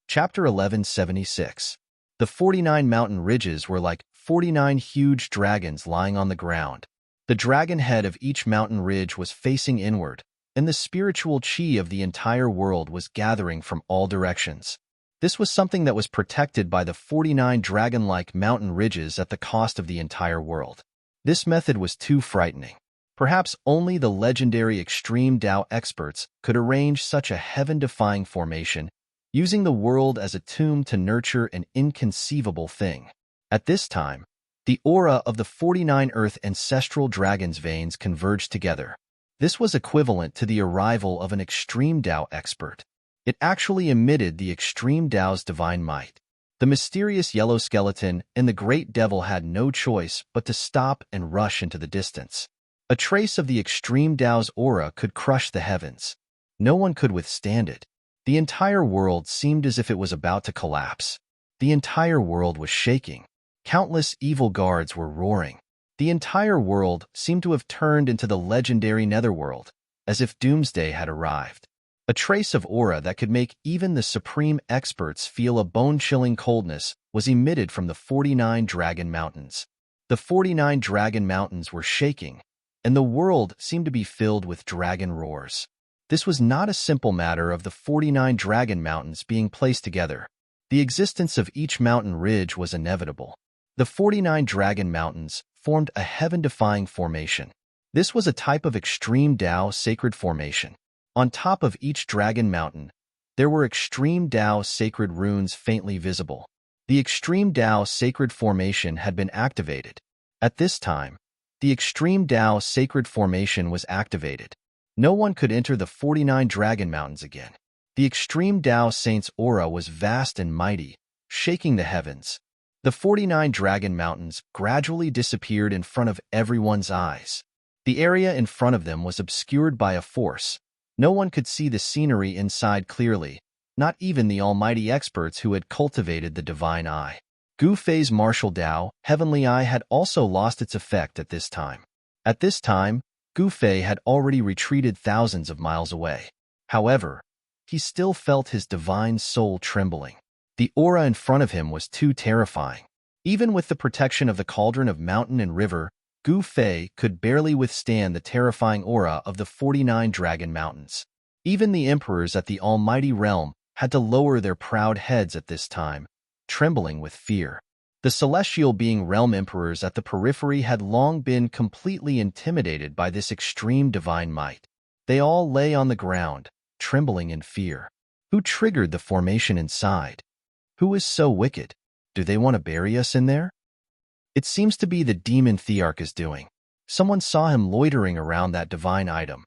Chapter 1176. The 49 mountain ridges were like 49 huge dragons lying on the ground. The dragon head of each mountain ridge was facing inward, and the spiritual chi of the entire world was gathering from all directions. This was something that was protected by the 49 dragon-like mountain ridges at the cost of the entire world. This method was too frightening. Perhaps only the legendary extreme Tao experts could arrange such a heaven-defying formation, using the world as a tomb to nurture an inconceivable thing. At this time, the aura of the 49 Earth ancestral dragon's veins converged together. This was equivalent to the arrival of an extreme Tao expert. It actually emitted the extreme Tao's divine might. The mysterious yellow skeleton and the great devil had no choice but to stop and rush into the distance. A trace of the extreme Tao's aura could crush the heavens. No one could withstand it. The entire world seemed as if it was about to collapse. The entire world was shaking. Countless evil guards were roaring. The entire world seemed to have turned into the legendary netherworld, as if doomsday had arrived. A trace of aura that could make even the supreme experts feel a bone-chilling coldness was emitted from the 49 dragon mountains. The 49 dragon mountains were shaking, and the world seemed to be filled with dragon roars. This was not a simple matter of the 49 dragon mountains being placed together. The existence of each mountain ridge was inevitable. The 49 dragon mountains formed a heaven-defying formation. This was a type of extreme Tao sacred formation. On top of each dragon mountain, there were extreme Tao sacred runes faintly visible. The extreme Tao sacred formation had been activated. At this time, the extreme Tao sacred formation was activated. No one could enter the 49 dragon mountains again. The extreme Tao saint's aura was vast and mighty, shaking the heavens. The 49 dragon mountains gradually disappeared in front of everyone's eyes. The area in front of them was obscured by a force. No one could see the scenery inside clearly, not even the almighty experts who had cultivated the divine eye. Gu Fei's martial Tao, heavenly eye, had also lost its effect at this time. At this time, Gu Fei had already retreated thousands of miles away. However, he still felt his divine soul trembling. The aura in front of him was too terrifying. Even with the protection of the cauldron of mountain and river, Gu Fei could barely withstand the terrifying aura of the 49 dragon mountains. Even the emperors at the almighty realm had to lower their proud heads at this time, trembling with fear. The celestial being realm emperors at the periphery had long been completely intimidated by this extreme divine might. They all lay on the ground, trembling in fear. Who triggered the formation inside? Who is so wicked? Do they want to bury us in there? It seems to be the demon Thearch is doing. Someone saw him loitering around that divine item.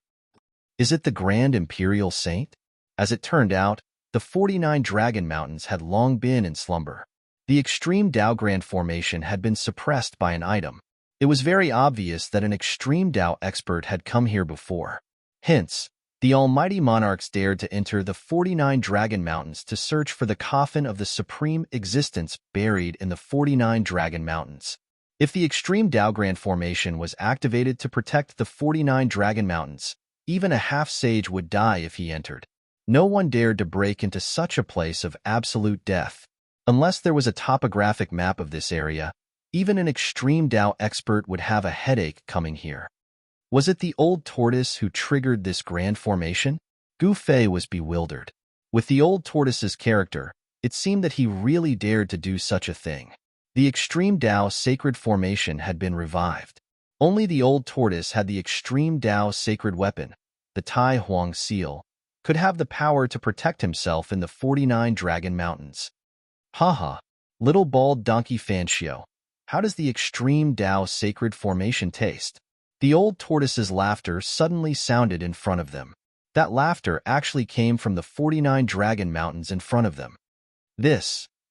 Is it the Grand Imperial Saint? As it turned out, the 49 Dragon Mountains had long been in slumber. The extreme Dao Grand formation had been suppressed by an item. It was very obvious that an extreme Dao expert had come here before. Hence, the almighty monarchs dared to enter the 49 Dragon Mountains to search for the coffin of the supreme existence buried in the 49 Dragon Mountains. If the extreme Dao Grand formation was activated to protect the 49 Dragon Mountains, even a half-sage would die if he entered. No one dared to break into such a place of absolute death. Unless there was a topographic map of this area, even an extreme Dao expert would have a headache coming here. Was it the old tortoise who triggered this grand formation? Gu Fei was bewildered. With the old tortoise's character, it seemed that he really dared to do such a thing. The extreme Dao sacred formation had been revived. Only the old tortoise had the extreme Dao sacred weapon, the Tai Huang seal, could have the power to protect himself in the 49 Dragon Mountains. Haha, little bald donkey Fanxio, how does the extreme Dao sacred formation taste? The old tortoise's laughter suddenly sounded in front of them. That laughter actually came from the 49 Dragon Mountains in front of them.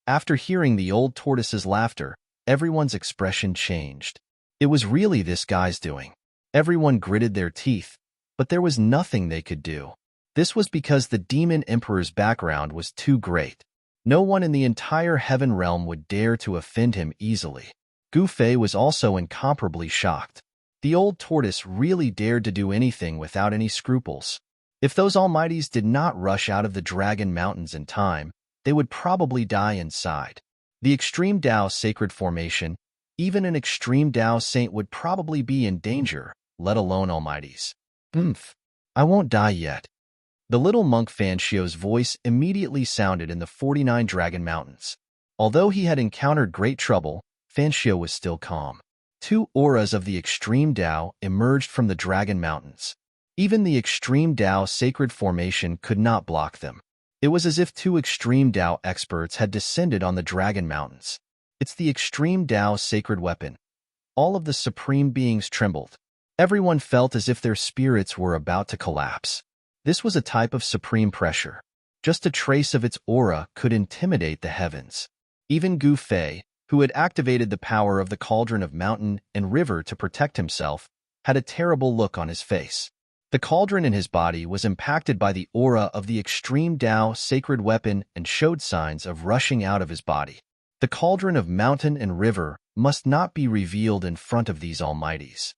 After hearing the old tortoise's laughter, everyone's expression changed. It was really this guy's doing. Everyone gritted their teeth, but there was nothing they could do. This was because the demon emperor's background was too great. No one in the entire heaven realm would dare to offend him easily. Gu Fei was also incomparably shocked. The old tortoise really dared to do anything without any scruples. If those almighties did not rush out of the Dragon Mountains in time, they would probably die inside. The extreme Dao sacred formation, even an extreme Dao saint would probably be in danger, let alone almighties. I won't die yet. The little monk Fanxio's voice immediately sounded in the 49 Dragon Mountains. Although he had encountered great trouble, Fanxio was still calm. Two auras of the extreme Dao emerged from the Dragon Mountains. Even the extreme Dao sacred formation could not block them. It was as if two extreme Dao experts had descended on the Dragon Mountains. It's the extreme Dao sacred weapon. All of the supreme beings trembled. Everyone felt as if their spirits were about to collapse. This was a type of supreme pressure. Just a trace of its aura could intimidate the heavens. Even Gu Fei, who had activated the power of the cauldron of mountain and river to protect himself, had a terrible look on his face. The cauldron in his body was impacted by the aura of the extreme Dao sacred weapon and showed signs of rushing out of his body. The cauldron of mountain and river must not be revealed in front of these almighties.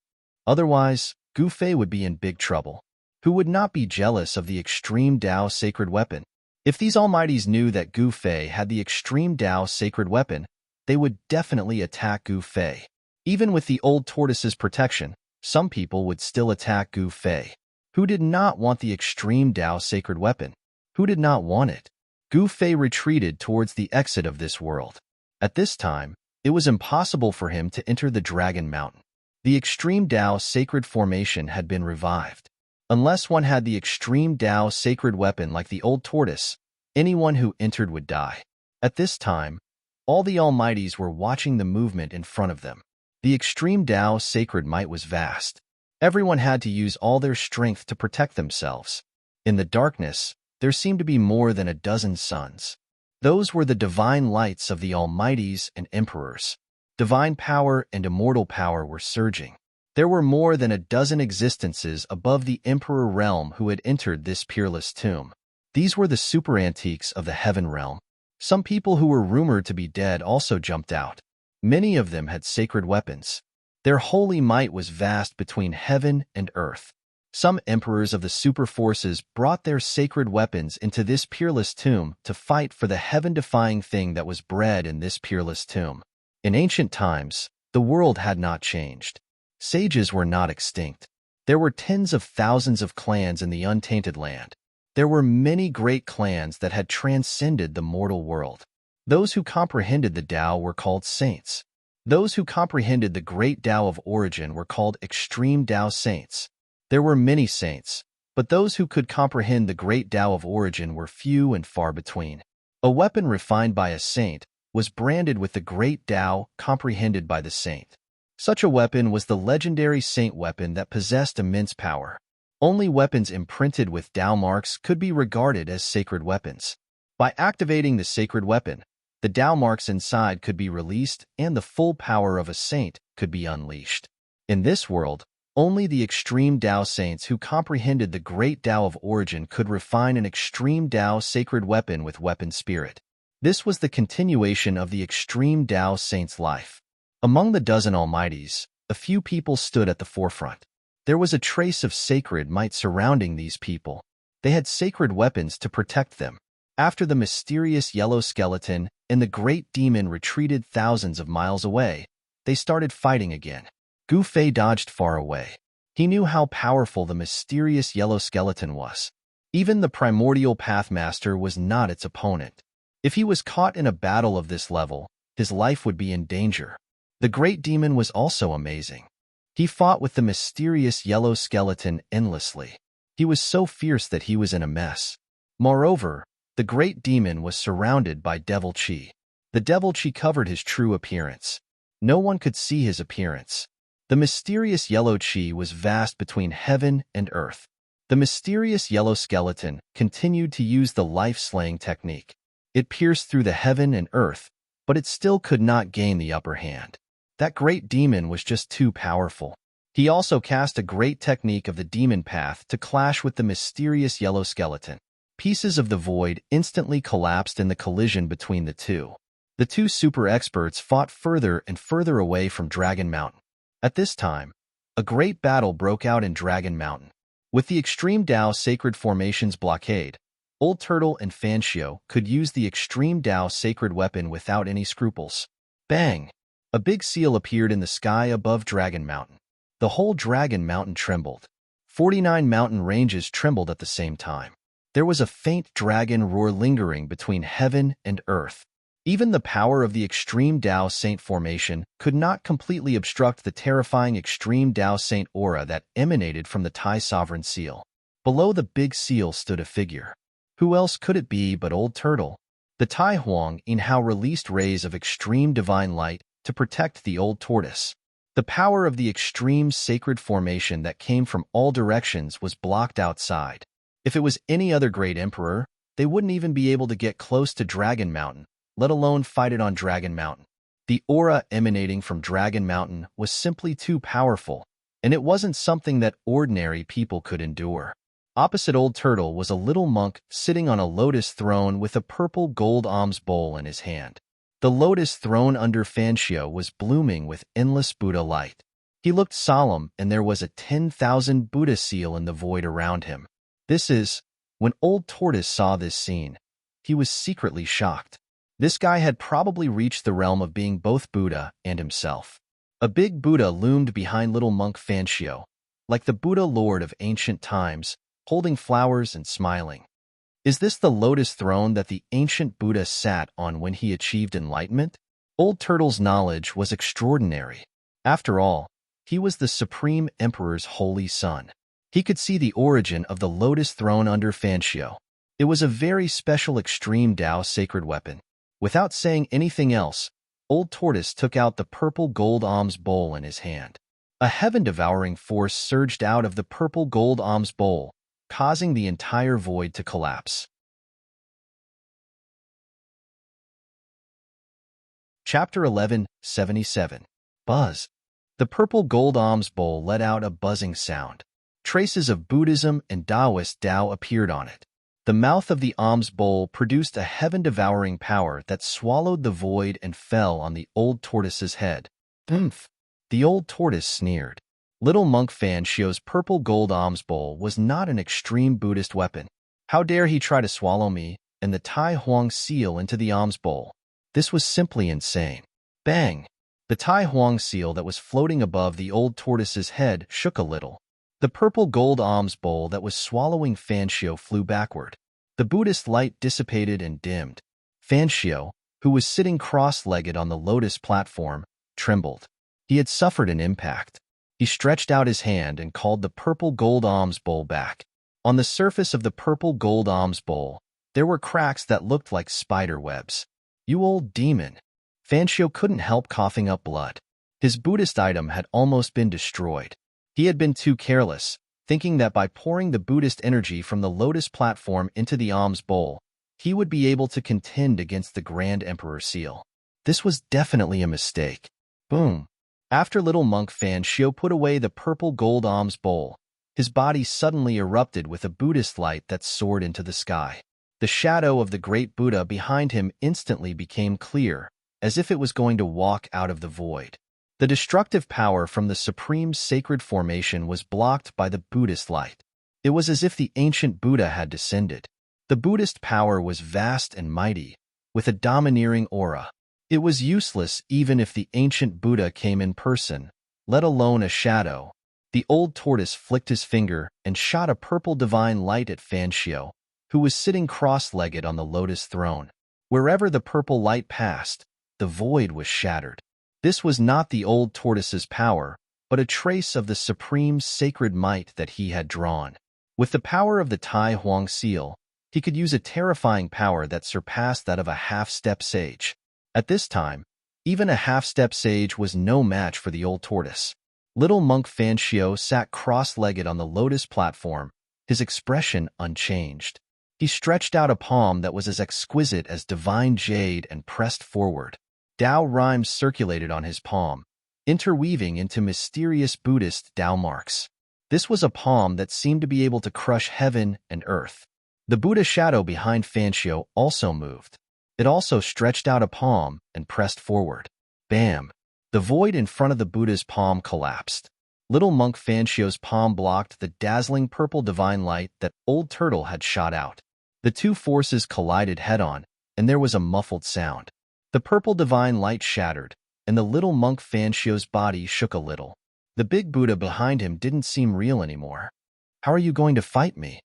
Otherwise, Gu Fei would be in big trouble. Who would not be jealous of the extreme Dao sacred weapon? If these almighties knew that Gu Fei had the extreme Dao sacred weapon, they would definitely attack Gu Fei. Even with the old tortoise's protection, some people would still attack Gu Fei. Who did not want the extreme Dao sacred weapon? Who did not want it? Gu Fei retreated towards the exit of this world. At this time, it was impossible for him to enter the Dragon Mountain. The extreme Dao sacred formation had been revived. Unless one had the extreme Dao sacred weapon like the old tortoise, anyone who entered would die. At this time, all the almighties were watching the movement in front of them. The extreme Dao sacred might was vast. Everyone had to use all their strength to protect themselves. In the darkness, there seemed to be more than a dozen suns. Those were the divine lights of the almighties and emperors. Divine power and immortal power were surging. There were more than a dozen existences above the emperor realm who had entered this peerless tomb. These were the super antiques of the heaven realm. Some people who were rumored to be dead also jumped out. Many of them had sacred weapons. Their holy might was vast between heaven and earth. Some emperors of the super forces brought their sacred weapons into this peerless tomb to fight for the heaven-defying thing that was bred in this peerless tomb. In ancient times, the world had not changed. Sages were not extinct. There were tens of thousands of clans in the untainted land. There were many great clans that had transcended the mortal world. Those who comprehended the Tao were called saints. Those who comprehended the great Tao of origin were called extreme Tao saints. There were many saints, but those who could comprehend the great Tao of origin were few and far between. A weapon refined by a saint was branded with the great Tao comprehended by the saint. Such a weapon was the legendary saint weapon that possessed immense power. Only weapons imprinted with Tao marks could be regarded as sacred weapons. By activating the sacred weapon, the Tao marks inside could be released and the full power of a saint could be unleashed. In this world, only the extreme Tao saints who comprehended the great Tao of origin could refine an extreme Tao sacred weapon with weapon spirit. This was the continuation of the extreme Tao saint's life. Among the dozen almighties, a few people stood at the forefront. There was a trace of sacred might surrounding these people. They had sacred weapons to protect them. After the mysterious yellow skeleton and the great demon retreated thousands of miles away, they started fighting again. Gu Fei dodged far away. He knew how powerful the mysterious yellow skeleton was. Even the primordial Pathmaster was not its opponent. If he was caught in a battle of this level, his life would be in danger. The great demon was also amazing. He fought with the mysterious yellow skeleton endlessly. He was so fierce that he was in a mess. Moreover, the great demon was surrounded by devil chi. The devil chi covered his true appearance. No one could see his appearance. The mysterious yellow chi was vast between heaven and earth. The mysterious yellow skeleton continued to use the life-slaying technique. It pierced through the heaven and earth, but it still could not gain the upper hand. That great demon was just too powerful. He also cast a great technique of the demon path to clash with the mysterious yellow skeleton. Pieces of the void instantly collapsed in the collision between the two. The two super experts fought further and further away from Dragon Mountain. At this time, a great battle broke out in Dragon Mountain. With the extreme Tao sacred formations blockade, Old Turtle and Fanxio could use the extreme Tao sacred weapon without any scruples. Bang! A big seal appeared in the sky above Dragon Mountain. The whole Dragon Mountain trembled. 49 mountain ranges trembled at the same time. There was a faint dragon roar lingering between heaven and earth. Even the power of the extreme Tao Saint formation could not completely obstruct the terrifying extreme Tao Saint aura that emanated from the Tai Sovereign Seal. Below the big seal stood a figure. Who else could it be but Old Turtle? The Tai Huang in Hao released rays of extreme divine light to protect the Old Tortoise. The power of the extreme sacred formation that came from all directions was blocked outside. If it was any other great emperor, they wouldn't even be able to get close to Dragon Mountain, let alone fight it on Dragon Mountain. The aura emanating from Dragon Mountain was simply too powerful, and it wasn't something that ordinary people could endure. Opposite Old Turtle was a little monk sitting on a lotus throne with a purple gold alms bowl in his hand. The lotus throne under Fanxio was blooming with endless Buddha light. He looked solemn, and there was a 10,000 Buddha seal in the void around him. When Old Tortoise saw this scene, he was secretly shocked. This guy had probably reached the realm of being both Buddha and himself. A big Buddha loomed behind little monk Fanxio, like the Buddha Lord of ancient times, holding flowers and smiling. Is this the lotus throne that the ancient Buddha sat on when he achieved enlightenment? Old Turtle's knowledge was extraordinary. After all, he was the Supreme Emperor's holy son. He could see the origin of the lotus throne under Fanxio. It was a very special extreme Tao sacred weapon. Without saying anything else, Old Tortoise took out the purple gold alms bowl in his hand. A heaven-devouring force surged out of the purple gold alms bowl, causing the entire void to collapse. Chapter 1177. Buzz. The purple gold alms bowl let out a buzzing sound. Traces of Buddhism and Taoist Tao appeared on it. The mouth of the alms bowl produced a heaven-devouring power that swallowed the void and fell on the Old Tortoise's head. Oomph! The Old Tortoise sneered. Little monk Fanxio's purple gold alms bowl was not an extreme Buddhist weapon. How dare he try to swallow me and the Tai Huang seal into the alms bowl? This was simply insane. Bang! The Tai Huang seal that was floating above the Old Tortoise's head shook a little. The purple gold alms bowl that was swallowing Fanxio flew backward. The Buddhist light dissipated and dimmed. Fanxio, who was sitting cross-legged on the lotus platform, trembled. He had suffered an impact. He stretched out his hand and called the purple gold alms bowl back. On the surface of the purple gold alms bowl, there were cracks that looked like spider webs. "You old demon, Fanshio couldn't help coughing up blood. His Buddhist item had almost been destroyed. He had been too careless, thinking that by pouring the Buddhist energy from the lotus platform into the alms bowl, he would be able to contend against the Grand Emperor seal. This was definitely a mistake. Boom. After little monk Fanshio put away the purple gold alms bowl, his body suddenly erupted with a Buddhist light that soared into the sky. The shadow of the great Buddha behind him instantly became clear, as if it was going to walk out of the void. The destructive power from the supreme sacred formation was blocked by the Buddhist light. It was as if the ancient Buddha had descended. The Buddhist power was vast and mighty, with a domineering aura. It was useless even if the ancient Buddha came in person, let alone a shadow. The old tortoise flicked his finger and shot a purple divine light at Fanshio, who was sitting cross-legged on the lotus throne. Wherever the purple light passed, the void was shattered. This was not the old tortoise's power, but a trace of the supreme sacred might that he had drawn. With the power of the Tai Huang seal, he could use a terrifying power that surpassed that of a half-step sage. At this time, even a half-step sage was no match for the old tortoise. Little monk Fanshio sat cross-legged on the lotus platform, his expression unchanged. He stretched out a palm that was as exquisite as divine jade and pressed forward. Tao rhymes circulated on his palm, interweaving into mysterious Buddhist Tao marks. This was a palm that seemed to be able to crush heaven and earth. The Buddha shadow behind Fanshio also moved. It also stretched out a palm and pressed forward. Bam! The void in front of the Buddha's palm collapsed. Little monk Fanshio's palm blocked the dazzling purple divine light that Old Turtle had shot out. The two forces collided head-on, and there was a muffled sound. The purple divine light shattered, and the little monk Fanshio's body shook a little. The big Buddha behind him didn't seem real anymore. How are you going to fight me?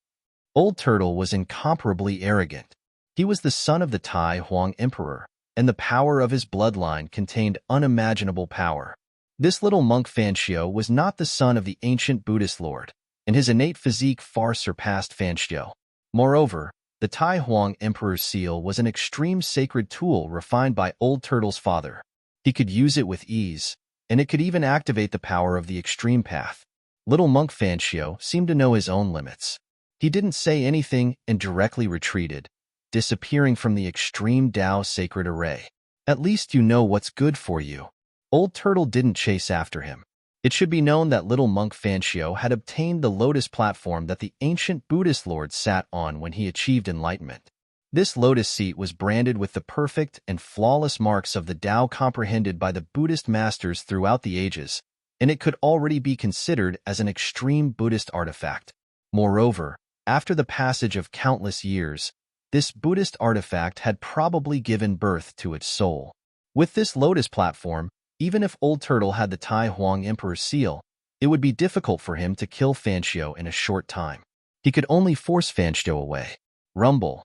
Old Turtle was incomparably arrogant. He was the son of the Tai Huang Emperor, and the power of his bloodline contained unimaginable power. This little monk Fanshio was not the son of the ancient Buddhist lord, and his innate physique far surpassed Fanshio. Moreover, the Tai Huang Emperor's seal was an extreme sacred tool refined by Old Turtle's father. He could use it with ease, and it could even activate the power of the extreme path. Little monk Fanshio seemed to know his own limits. He didn't say anything and directly retreated, disappearing from the extreme Tao sacred array. At least you know what's good for you. Old Turtle didn't chase after him. It should be known that little monk Fanshio had obtained the lotus platform that the ancient Buddhist lord sat on when he achieved enlightenment. This lotus seat was branded with the perfect and flawless marks of the Tao comprehended by the Buddhist masters throughout the ages, and it could already be considered as an extreme Buddhist artifact. Moreover, after the passage of countless years, this Buddhist artifact had probably given birth to its soul. With this lotus platform, even if Old Turtle had the Tai Huang Emperor's seal, it would be difficult for him to kill Fanshio in a short time. He could only force Fanshio away. Rumble.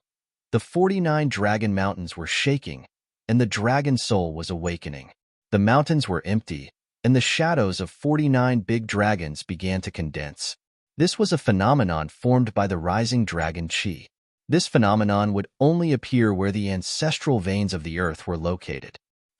The 49 dragon mountains were shaking, and the dragon soul was awakening. The mountains were empty, and the shadows of 49 big dragons began to condense. This was a phenomenon formed by the rising dragon chi. This phenomenon would only appear where the ancestral veins of the earth were located.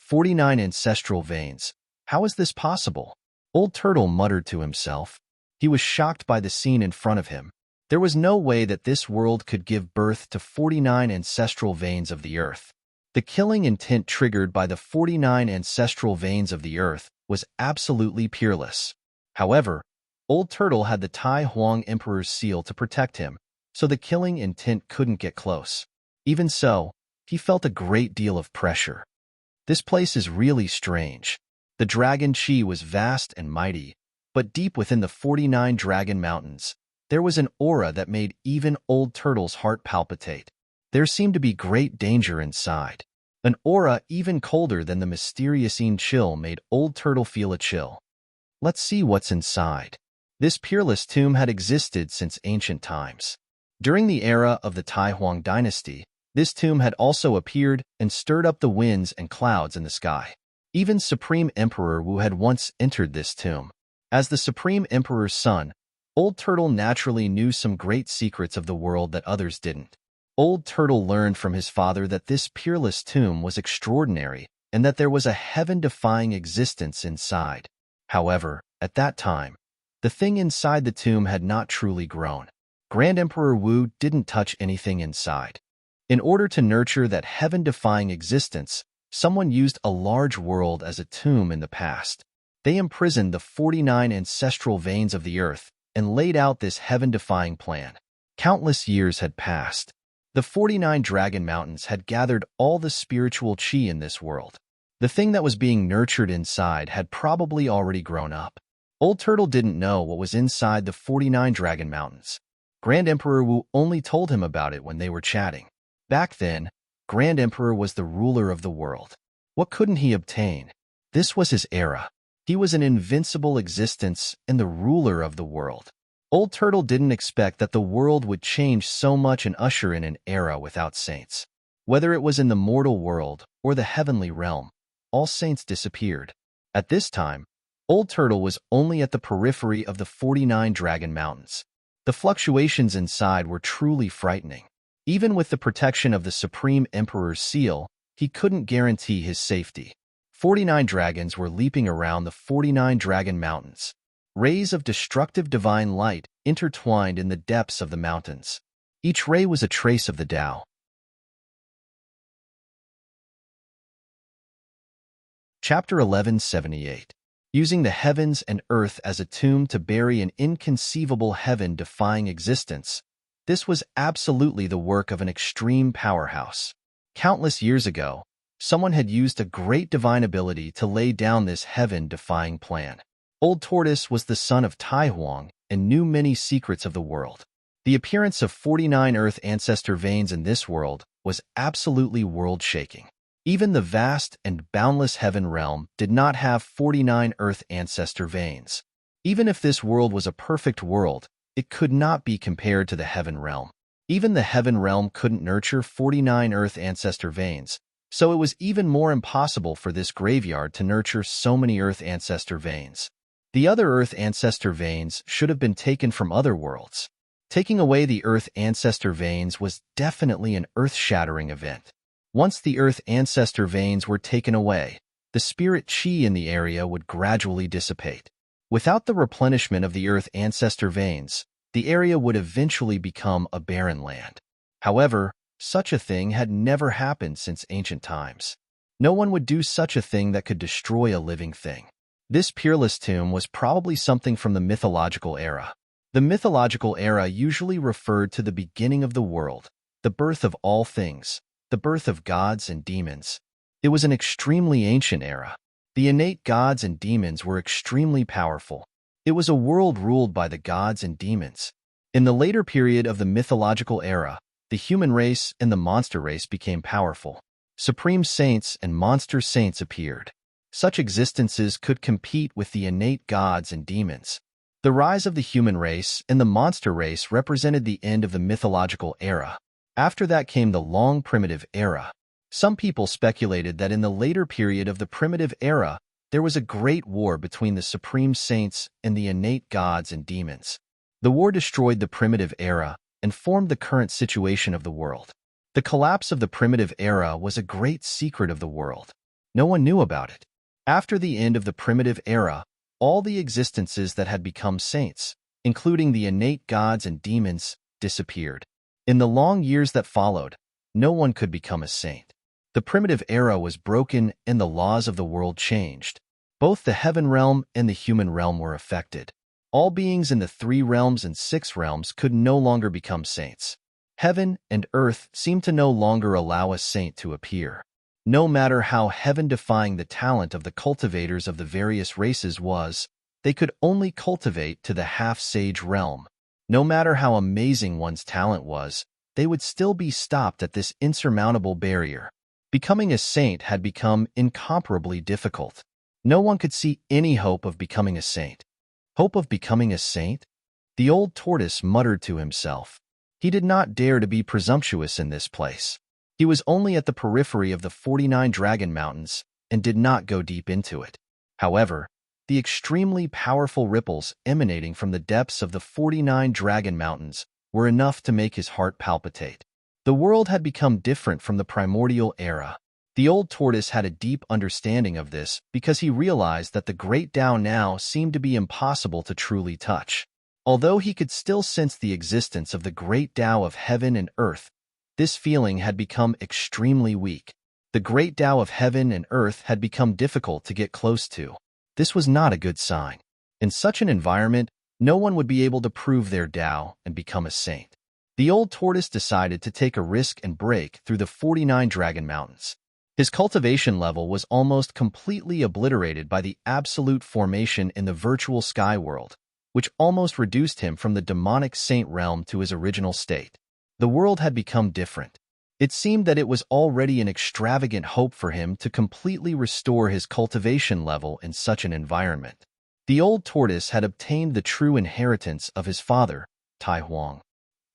49 ancestral veins. How is this possible? Old Turtle muttered to himself. He was shocked by the scene in front of him. There was no way that this world could give birth to 49 ancestral veins of the earth. The killing intent triggered by the 49 ancestral veins of the earth was absolutely peerless. However, Old Turtle had the Tai Huang Emperor's seal to protect him, so the killing intent couldn't get close. Even so, he felt a great deal of pressure. This place is really strange. The dragon chi was vast and mighty, but deep within the 49 dragon mountains, there was an aura that made even Old Turtle's heart palpitate. There seemed to be great danger inside. An aura even colder than the mysterious chill made Old Turtle feel a chill. Let's see what's inside. This peerless tomb had existed since ancient times. During the era of the Tai Huang dynasty, this tomb had also appeared and stirred up the winds and clouds in the sky. Even Supreme Emperor Wu had once entered this tomb. As the Supreme Emperor's son, Old Turtle naturally knew some great secrets of the world that others didn't. Old Turtle learned from his father that this peerless tomb was extraordinary and that there was a heaven-defying existence inside. However, at that time, the thing inside the tomb had not truly grown. Grand Emperor Wu didn't touch anything inside. In order to nurture that heaven-defying existence, someone used a large world as a tomb in the past. They imprisoned the 49 ancestral veins of the earth and laid out this heaven-defying plan. Countless years had passed. The 49 Dragon Mountains had gathered all the spiritual chi in this world. The thing that was being nurtured inside had probably already grown up. Old Turtle didn't know what was inside the 49 Dragon Mountains. Grand Emperor Wu only told him about it when they were chatting. Back then, Grand Emperor was the ruler of the world. What couldn't he obtain? This was his era. He was an invincible existence and the ruler of the world. Old Turtle didn't expect that the world would change so much and usher in an era without saints. Whether it was in the mortal world or the heavenly realm, all saints disappeared. At this time, Old Turtle was only at the periphery of the 49 Dragon Mountains. The fluctuations inside were truly frightening. Even with the protection of the Supreme Emperor's seal, he couldn't guarantee his safety. 49 dragons were leaping around the 49 Dragon Mountains. Rays of destructive divine light intertwined in the depths of the mountains. Each ray was a trace of the Tao. Chapter 1178. Using the heavens and earth as a tomb to bury an inconceivable heaven-defying existence, this was absolutely the work of an extreme powerhouse. Countless years ago, someone had used a great divine ability to lay down this heaven-defying plan. Old Tortoise was the son of Tai Huang and knew many secrets of the world. The appearance of 49 Earth ancestor veins in this world was absolutely world-shaking. Even the vast and boundless heaven realm did not have 49 Earth ancestor veins. Even if this world was a perfect world, it could not be compared to the heaven realm. Even the heaven realm couldn't nurture 49 Earth ancestor veins, so it was even more impossible for this graveyard to nurture so many Earth ancestor veins. The other Earth ancestor veins should have been taken from other worlds. Taking away the Earth ancestor veins was definitely an earth-shattering event. Once the Earth ancestor veins were taken away, the spirit chi in the area would gradually dissipate. Without the replenishment of the Earth ancestor veins, the area would eventually become a barren land. However, such a thing had never happened since ancient times. No one would do such a thing that could destroy a living thing. This peerless tomb was probably something from the mythological era. The mythological era usually referred to the beginning of the world, the birth of all things, the birth of gods and demons. It was an extremely ancient era. The innate gods and demons were extremely powerful. It was a world ruled by the gods and demons. In the later period of the mythological era, the human race and the monster race became powerful. Supreme saints and monster saints appeared. Such existences could compete with the innate gods and demons. The rise of the human race and the monster race represented the end of the mythological era. After that came the long primitive era. Some people speculated that in the later period of the primitive era, there was a great war between the supreme saints and the innate gods and demons. The war destroyed the primitive era and formed the current situation of the world. The collapse of the primitive era was a great secret of the world. No one knew about it. After the end of the primitive era, all the existences that had become saints, including the innate gods and demons, disappeared. In the long years that followed, no one could become a saint. The primitive era was broken and the laws of the world changed. Both the heaven realm and the human realm were affected. All beings in the 3 realms and 6 realms could no longer become saints. Heaven and earth seemed to no longer allow a saint to appear. No matter how heaven-defying the talent of the cultivators of the various races was, they could only cultivate to the half-sage realm. No matter how amazing one's talent was, they would still be stopped at this insurmountable barrier. Becoming a saint had become incomparably difficult. No one could see any hope of becoming a saint. Hope of becoming a saint? The old tortoise muttered to himself. He did not dare to be presumptuous in this place. He was only at the periphery of the 49 Dragon Mountains and did not go deep into it. However, the extremely powerful ripples emanating from the depths of the 49 Dragon Mountains were enough to make his heart palpitate. The world had become different from the primordial era. The old tortoise had a deep understanding of this because he realized that the great Tao now seemed to be impossible to truly touch. Although he could still sense the existence of the great Tao of heaven and earth, this feeling had become extremely weak. The great Tao of heaven and earth had become difficult to get close to. This was not a good sign. In such an environment, no one would be able to prove their Tao and become a saint. The old tortoise decided to take a risk and break through the 49 Dragon Mountains. His cultivation level was almost completely obliterated by the absolute formation in the virtual sky world, which almost reduced him from the demonic saint realm to his original state. The world had become different. It seemed that it was already an extravagant hope for him to completely restore his cultivation level in such an environment. The old tortoise had obtained the true inheritance of his father, Tai Huang.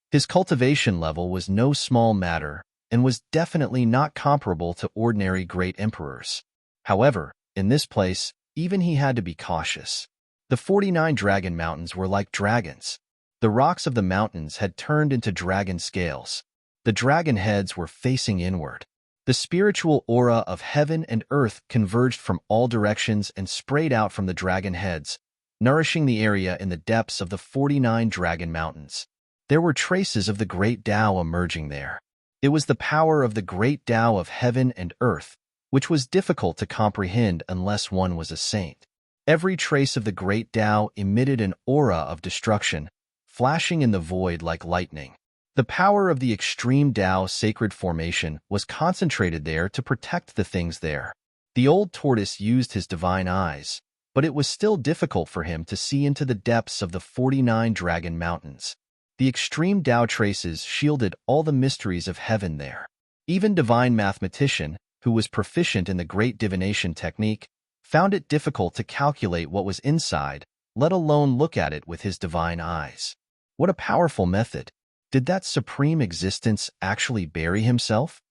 His cultivation level was no small matter and was definitely not comparable to ordinary great emperors. However, in this place, even he had to be cautious. The 49 Dragon Mountains were like dragons. The rocks of the mountains had turned into dragon scales. The dragon heads were facing inward. The spiritual aura of heaven and earth converged from all directions and sprayed out from the dragon heads, nourishing the area in the depths of the 49 Dragon Mountains. There were traces of the great Tao emerging there. It was the power of the great Tao of heaven and earth, which was difficult to comprehend unless one was a saint. Every trace of the great Tao emitted an aura of destruction, flashing in the void like lightning. The power of the extreme Tao sacred formation was concentrated there to protect the things there. The old tortoise used his divine eyes, but it was still difficult for him to see into the depths of the 49 Dragon Mountains. The extreme Tao traces shielded all the mysteries of heaven there. Even divine mathematician, who was proficient in the great divination technique, found it difficult to calculate what was inside, let alone look at it with his divine eyes. What a powerful method! Did that supreme existence actually bury himself?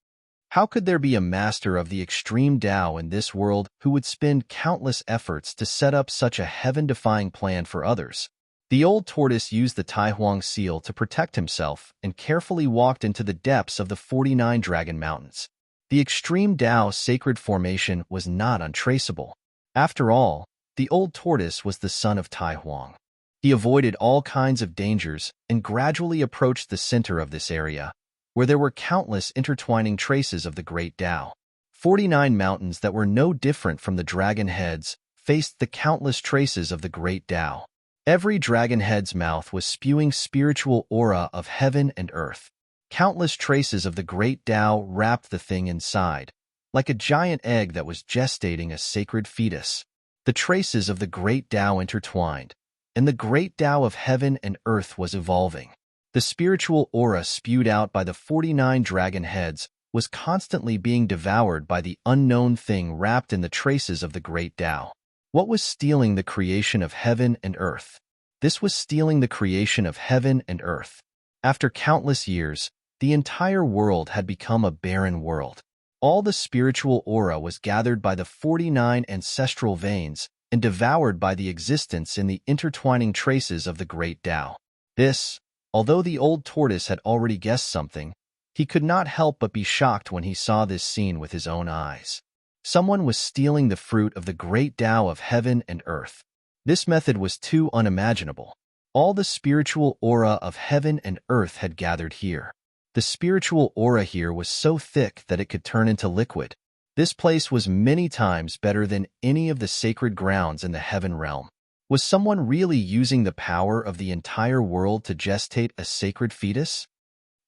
How could there be a master of the extreme Tao in this world who would spend countless efforts to set up such a heaven-defying plan for others? The old tortoise used the Tai Huang seal to protect himself and carefully walked into the depths of the 49 Dragon Mountains. The extreme Tao sacred formation was not untraceable. After all, the old tortoise was the son of Tai Huang. He avoided all kinds of dangers and gradually approached the center of this area, where there were countless intertwining traces of the great Tao. 49 mountains that were no different from the dragon heads faced the countless traces of the great Tao. Every dragon head's mouth was spewing spiritual aura of heaven and earth. Countless traces of the great Tao wrapped the thing inside, like a giant egg that was gestating a sacred fetus. The traces of the great Tao intertwined, and the great Tao of heaven and earth was evolving. The spiritual aura spewed out by the 49 dragon heads was constantly being devoured by the unknown thing wrapped in the traces of the great Tao. What was stealing the creation of heaven and earth? This was stealing the creation of heaven and earth. After countless years, the entire world had become a barren world. All the spiritual aura was gathered by the 49 ancestral veins and devoured by the existence in the intertwining traces of the great Tao. This, although the old tortoise had already guessed something, he could not help but be shocked when he saw this scene with his own eyes. Someone was stealing the fruit of the great Tao of heaven and earth. This method was too unimaginable. All the spiritual aura of heaven and earth had gathered here. The spiritual aura here was so thick that it could turn into liquid. This place was many times better than any of the sacred grounds in the heaven realm. Was someone really using the power of the entire world to gestate a sacred fetus?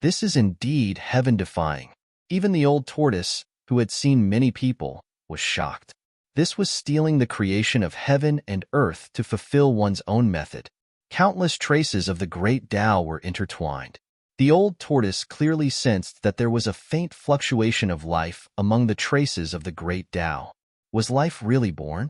This is indeed heaven-defying. Even the old tortoise, who had seen many people, was shocked. This was stealing the creation of heaven and earth to fulfill one's own method. Countless traces of the great Tao were intertwined. The old tortoise clearly sensed that there was a faint fluctuation of life among the traces of the great Tao. Was life really born?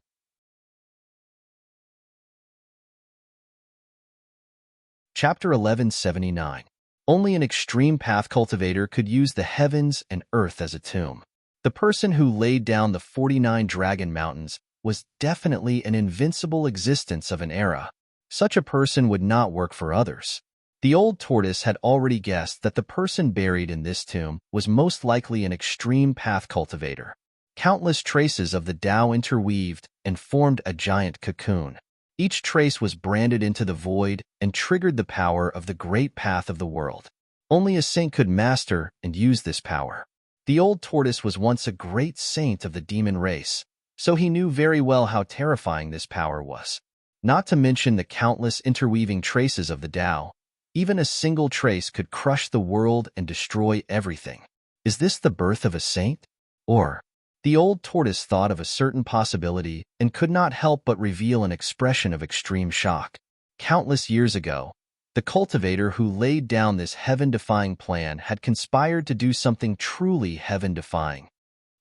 Chapter 1179. Only an extreme path cultivator could use the heavens and earth as a tomb. The person who laid down the 49 Dragon Mountains was definitely an invincible existence of an era. Such a person would not work for others. The old tortoise had already guessed that the person buried in this tomb was most likely an extreme path cultivator. Countless traces of the Tao interweaved and formed a giant cocoon. Each trace was branded into the void and triggered the power of the great path of the world. Only a saint could master and use this power. The old tortoise was once a great saint of the demon race, so he knew very well how terrifying this power was. Not to mention the countless interweaving traces of the Tao. Even a single trace could crush the world and destroy everything. Is this the birth of a saint? Or, the old tortoise thought of a certain possibility and could not help but reveal an expression of extreme shock. Countless years ago, the cultivator who laid down this heaven-defying plan had conspired to do something truly heaven-defying.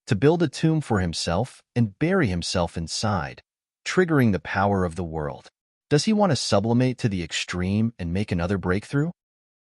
To build a tomb for himself and bury himself inside, triggering the power of the world. Does he want to sublimate to the extreme and make another breakthrough?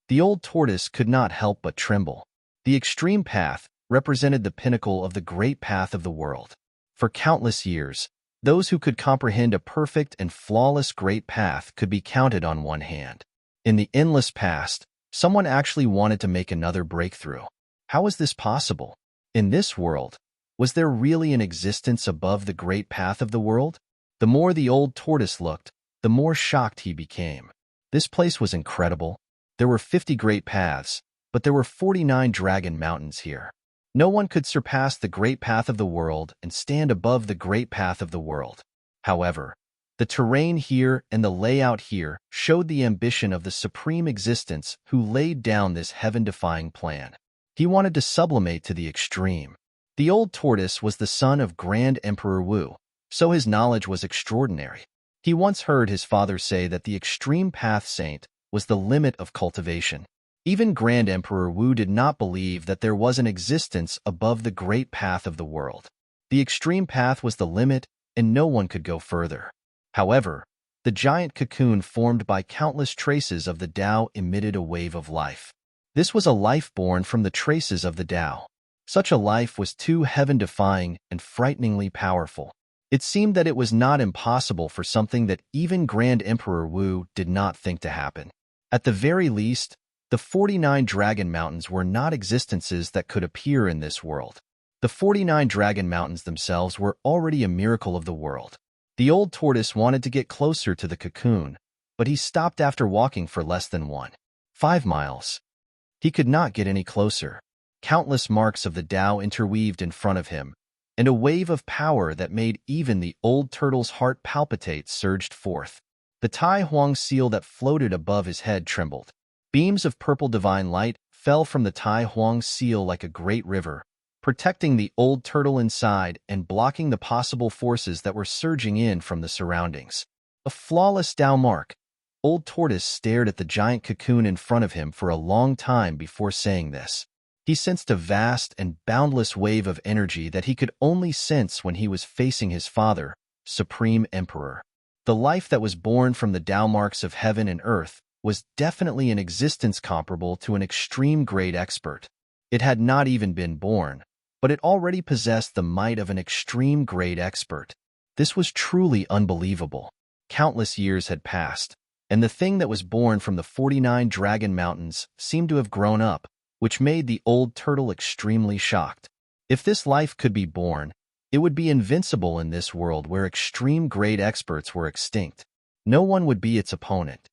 The old tortoise could not help but tremble. The extreme path represented the pinnacle of the great path of the world. For countless years, those who could comprehend a perfect and flawless great path could be counted on one hand. In the endless past, someone actually wanted to make another breakthrough. How was this possible? In this world, was there really an existence above the great path of the world? The more the old tortoise looked, the more shocked he became. This place was incredible. There were 50 great paths, but there were 49 dragon mountains here. No one could surpass the great path of the world and stand above the great path of the world. However, the terrain here and the layout here showed the ambition of the supreme existence who laid down this heaven-defying plan. He wanted to sublimate to the extreme. The old tortoise was the son of Grand Emperor Wu, so his knowledge was extraordinary. He once heard his father say that the extreme path saint was the limit of cultivation. Even Grand Emperor Wu did not believe that there was an existence above the great path of the world. The extreme path was the limit, and no one could go further. However, the giant cocoon formed by countless traces of the Tao emitted a wave of life. This was a life born from the traces of the Tao. Such a life was too heaven-defying and frighteningly powerful. It seemed that it was not impossible for something that even Grand Emperor Wu did not think to happen. At the very least, the 49 Dragon Mountains were not existences that could appear in this world. The 49 Dragon Mountains themselves were already a miracle of the world. The old tortoise wanted to get closer to the cocoon, but he stopped after walking for less than 1.5 miles. He could not get any closer. Countless marks of the Tao interweaved in front of him, and a wave of power that made even the old turtle's heart palpitate surged forth. The Tai Huang seal that floated above his head trembled. Beams of purple divine light fell from the Tai Huang seal like a great river, protecting the old turtle inside and blocking the possible forces that were surging in from the surroundings. A flawless Tao mark. Old tortoise stared at the giant cocoon in front of him for a long time before saying this. He sensed a vast and boundless wave of energy that he could only sense when he was facing his father, Supreme Emperor. The life that was born from the Tao marks of heaven and earth was definitely an existence comparable to an extreme great expert. It had not even been born, but it already possessed the might of an extreme great expert. This was truly unbelievable. Countless years had passed, and the thing that was born from the 49 Dragon Mountains seemed to have grown up, which made the old turtle extremely shocked. If this life could be born, it would be invincible in this world where extreme great experts were extinct. No one would be its opponent.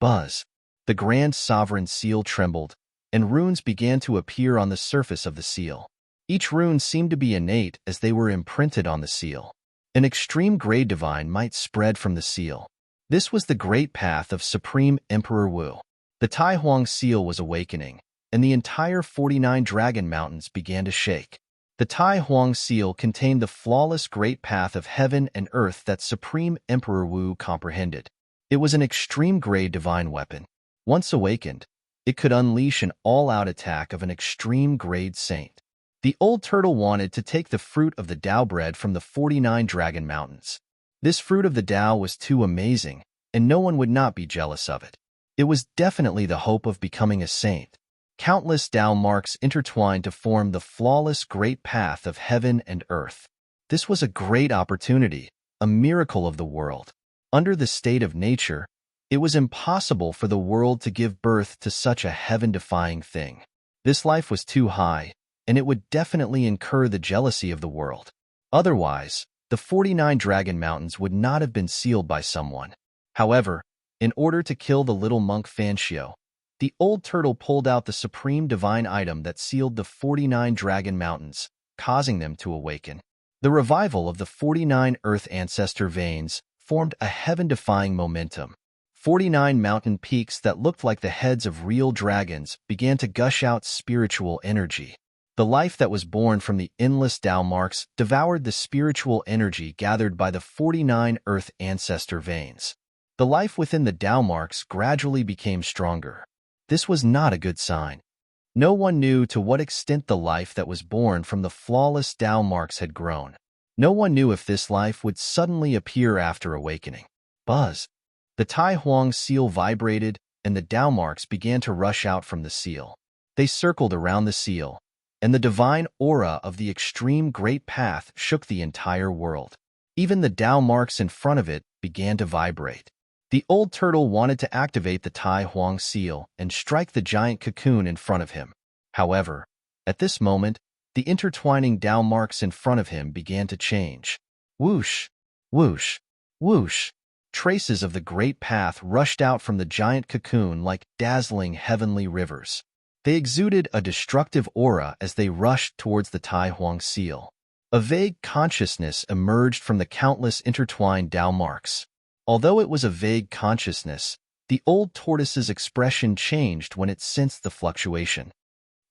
Buzz. The grand sovereign seal trembled, and runes began to appear on the surface of the seal. Each rune seemed to be innate as they were imprinted on the seal. An extreme grade divine might spread from the seal. This was the great path of Supreme Emperor Wu. The Tai Huang seal was awakening, and the entire 49 Dragon Mountains began to shake. The Tai Huang seal contained the flawless great path of heaven and earth that Supreme Emperor Wu comprehended. It was an extreme grade divine weapon. Once awakened, it could unleash an all-out attack of an extreme grade saint. The old turtle wanted to take the fruit of the Tao bread from the 49 Dragon Mountains. This fruit of the Tao was too amazing, and no one would not be jealous of it. It was definitely the hope of becoming a saint. Countless Tao marks intertwined to form the flawless great path of heaven and earth. This was a great opportunity, a miracle of the world. Under the state of nature, it was impossible for the world to give birth to such a heaven-defying thing. This life was too high, and it would definitely incur the jealousy of the world. Otherwise, the 49 Dragon Mountains would not have been sealed by someone. However, in order to kill the little monk Fancio, the old turtle pulled out the supreme divine item that sealed the 49 Dragon Mountains, causing them to awaken. The revival of the 49 Earth Ancestor veins formed a heaven-defying momentum. 49 mountain peaks that looked like the heads of real dragons began to gush out spiritual energy. The life that was born from the endless Tao marks devoured the spiritual energy gathered by the 49 Earth Ancestor veins. The life within the Tao marks gradually became stronger. This was not a good sign. No one knew to what extent the life that was born from the flawless Tao marks had grown. No one knew if this life would suddenly appear after awakening. Buzz. The Tai Huang seal vibrated, and the Tao marks began to rush out from the seal. They circled around the seal, and the divine aura of the extreme great path shook the entire world. Even the Tao marks in front of it began to vibrate. The old turtle wanted to activate the Tai Huang seal and strike the giant cocoon in front of him. However, at this moment, the intertwining Tao marks in front of him began to change. Whoosh, whoosh, whoosh. Traces of the great path rushed out from the giant cocoon like dazzling heavenly rivers. They exuded a destructive aura as they rushed towards the Tai Huang seal. A vague consciousness emerged from the countless intertwined Tao marks. Although it was a vague consciousness, the old tortoise's expression changed when it sensed the fluctuation.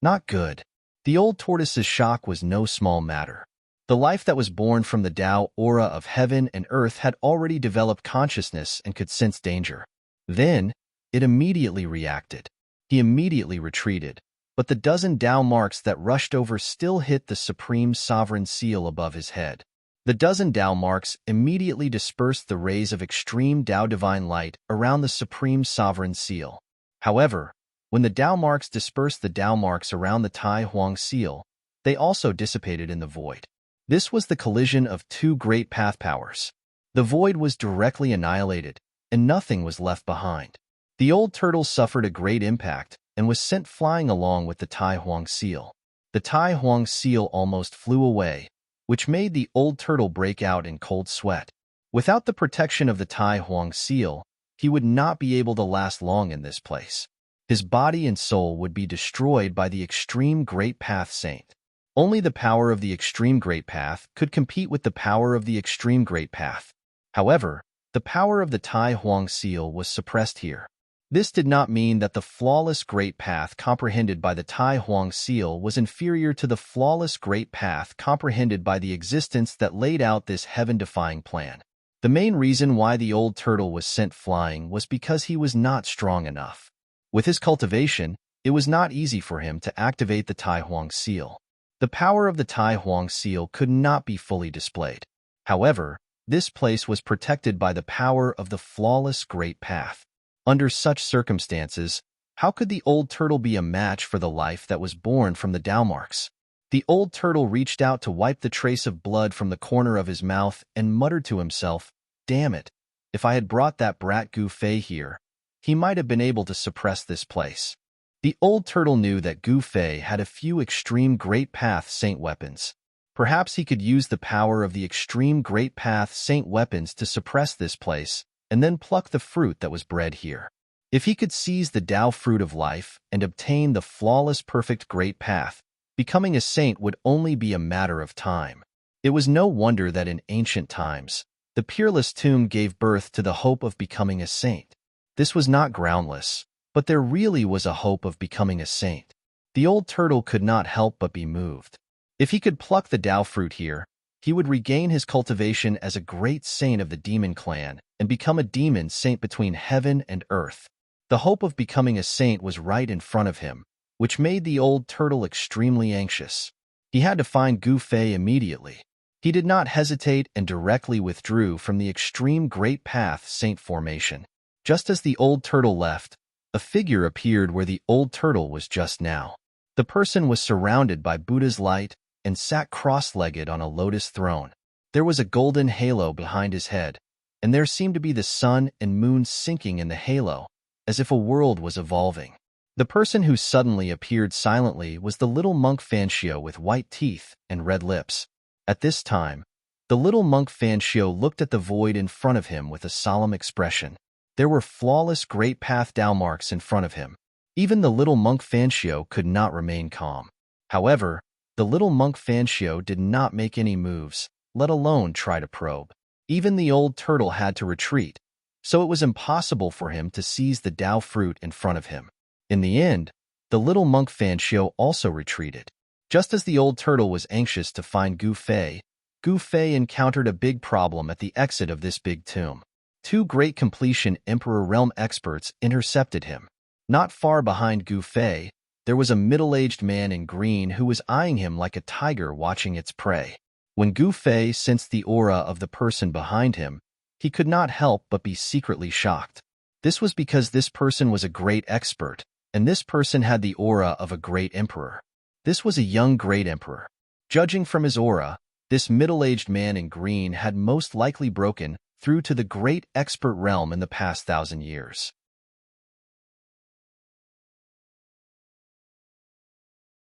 Not good. The old tortoise's shock was no small matter. The life that was born from the Tao aura of heaven and earth had already developed consciousness and could sense danger. Then, it immediately reacted. He immediately retreated, but the dozen Tao marks that rushed over still hit the supreme sovereign seal above his head. The dozen Tao marks immediately dispersed the rays of extreme Tao divine light around the supreme sovereign seal. However, when the Tao marks dispersed the Tao marks around the Tai Huang seal, they also dissipated in the void. This was the collision of two great path powers. The void was directly annihilated, and nothing was left behind. The old turtle suffered a great impact and was sent flying along with the Tai Huang seal. The Tai Huang seal almost flew away, which made the old turtle break out in cold sweat. Without the protection of the Tai Huang seal, he would not be able to last long in this place. His body and soul would be destroyed by the extreme great path saint. Only the power of the extreme great path could compete with the power of the extreme great path. However, the power of the Tai Huang seal was suppressed here. This did not mean that the flawless great path comprehended by the Tai Huang seal was inferior to the flawless great path comprehended by the existence that laid out this heaven-defying plan. The main reason why the old turtle was sent flying was because he was not strong enough. With his cultivation, it was not easy for him to activate the Tai Huang seal. The power of the Tai Huang seal could not be fully displayed. However, this place was protected by the power of the flawless great path. Under such circumstances, how could the old turtle be a match for the life that was born from the Tao marks? The old turtle reached out to wipe the trace of blood from the corner of his mouth and muttered to himself, "Damn it, if I had brought that brat Gu Fei here, he might have been able to suppress this place." The old turtle knew that Gu Fei had a few extreme great path saint weapons. Perhaps he could use the power of the extreme great path saint weapons to suppress this place, and then pluck the fruit that was bred here. If he could seize the Tao fruit of life and obtain the flawless perfect great path, becoming a saint would only be a matter of time. It was no wonder that in ancient times, the peerless tomb gave birth to the hope of becoming a saint. This was not groundless, but there really was a hope of becoming a saint. The old turtle could not help but be moved. If he could pluck the Tao fruit here, he would regain his cultivation as a great saint of the demon clan and become a demon saint between heaven and earth. The hope of becoming a saint was right in front of him, which made the old turtle extremely anxious. He had to find Gu Fei immediately. He did not hesitate and directly withdrew from the extreme great path saint formation. Just as the old turtle left, a figure appeared where the old turtle was just now. The person was surrounded by Buddha's light and sat cross-legged on a lotus throne. There was a golden halo behind his head, and there seemed to be the sun and moon sinking in the halo, as if a world was evolving. The person who suddenly appeared silently was the little monk Fancio with white teeth and red lips. At this time, the little monk Fancio looked at the void in front of him with a solemn expression. There were flawless great path Dao marks in front of him. Even the little monk Fancio could not remain calm. However, the little monk Fancio did not make any moves, let alone try to probe. Even the old turtle had to retreat, so it was impossible for him to seize the Dao fruit in front of him. In the end, the little monk Fancio also retreated. Just as the old turtle was anxious to find Gu Fei encountered a big problem at the exit of this big tomb. Two great completion Emperor Realm experts intercepted him. Not far behind Gu Fei, there was a middle-aged man in green who was eyeing him like a tiger watching its prey. When Gu Fei sensed the aura of the person behind him, he could not help but be secretly shocked. This was because this person was a great expert, and this person had the aura of a great emperor. This was a young great emperor. Judging from his aura, this middle-aged man in green had most likely broken through to the great expert realm in the past 1,000 years.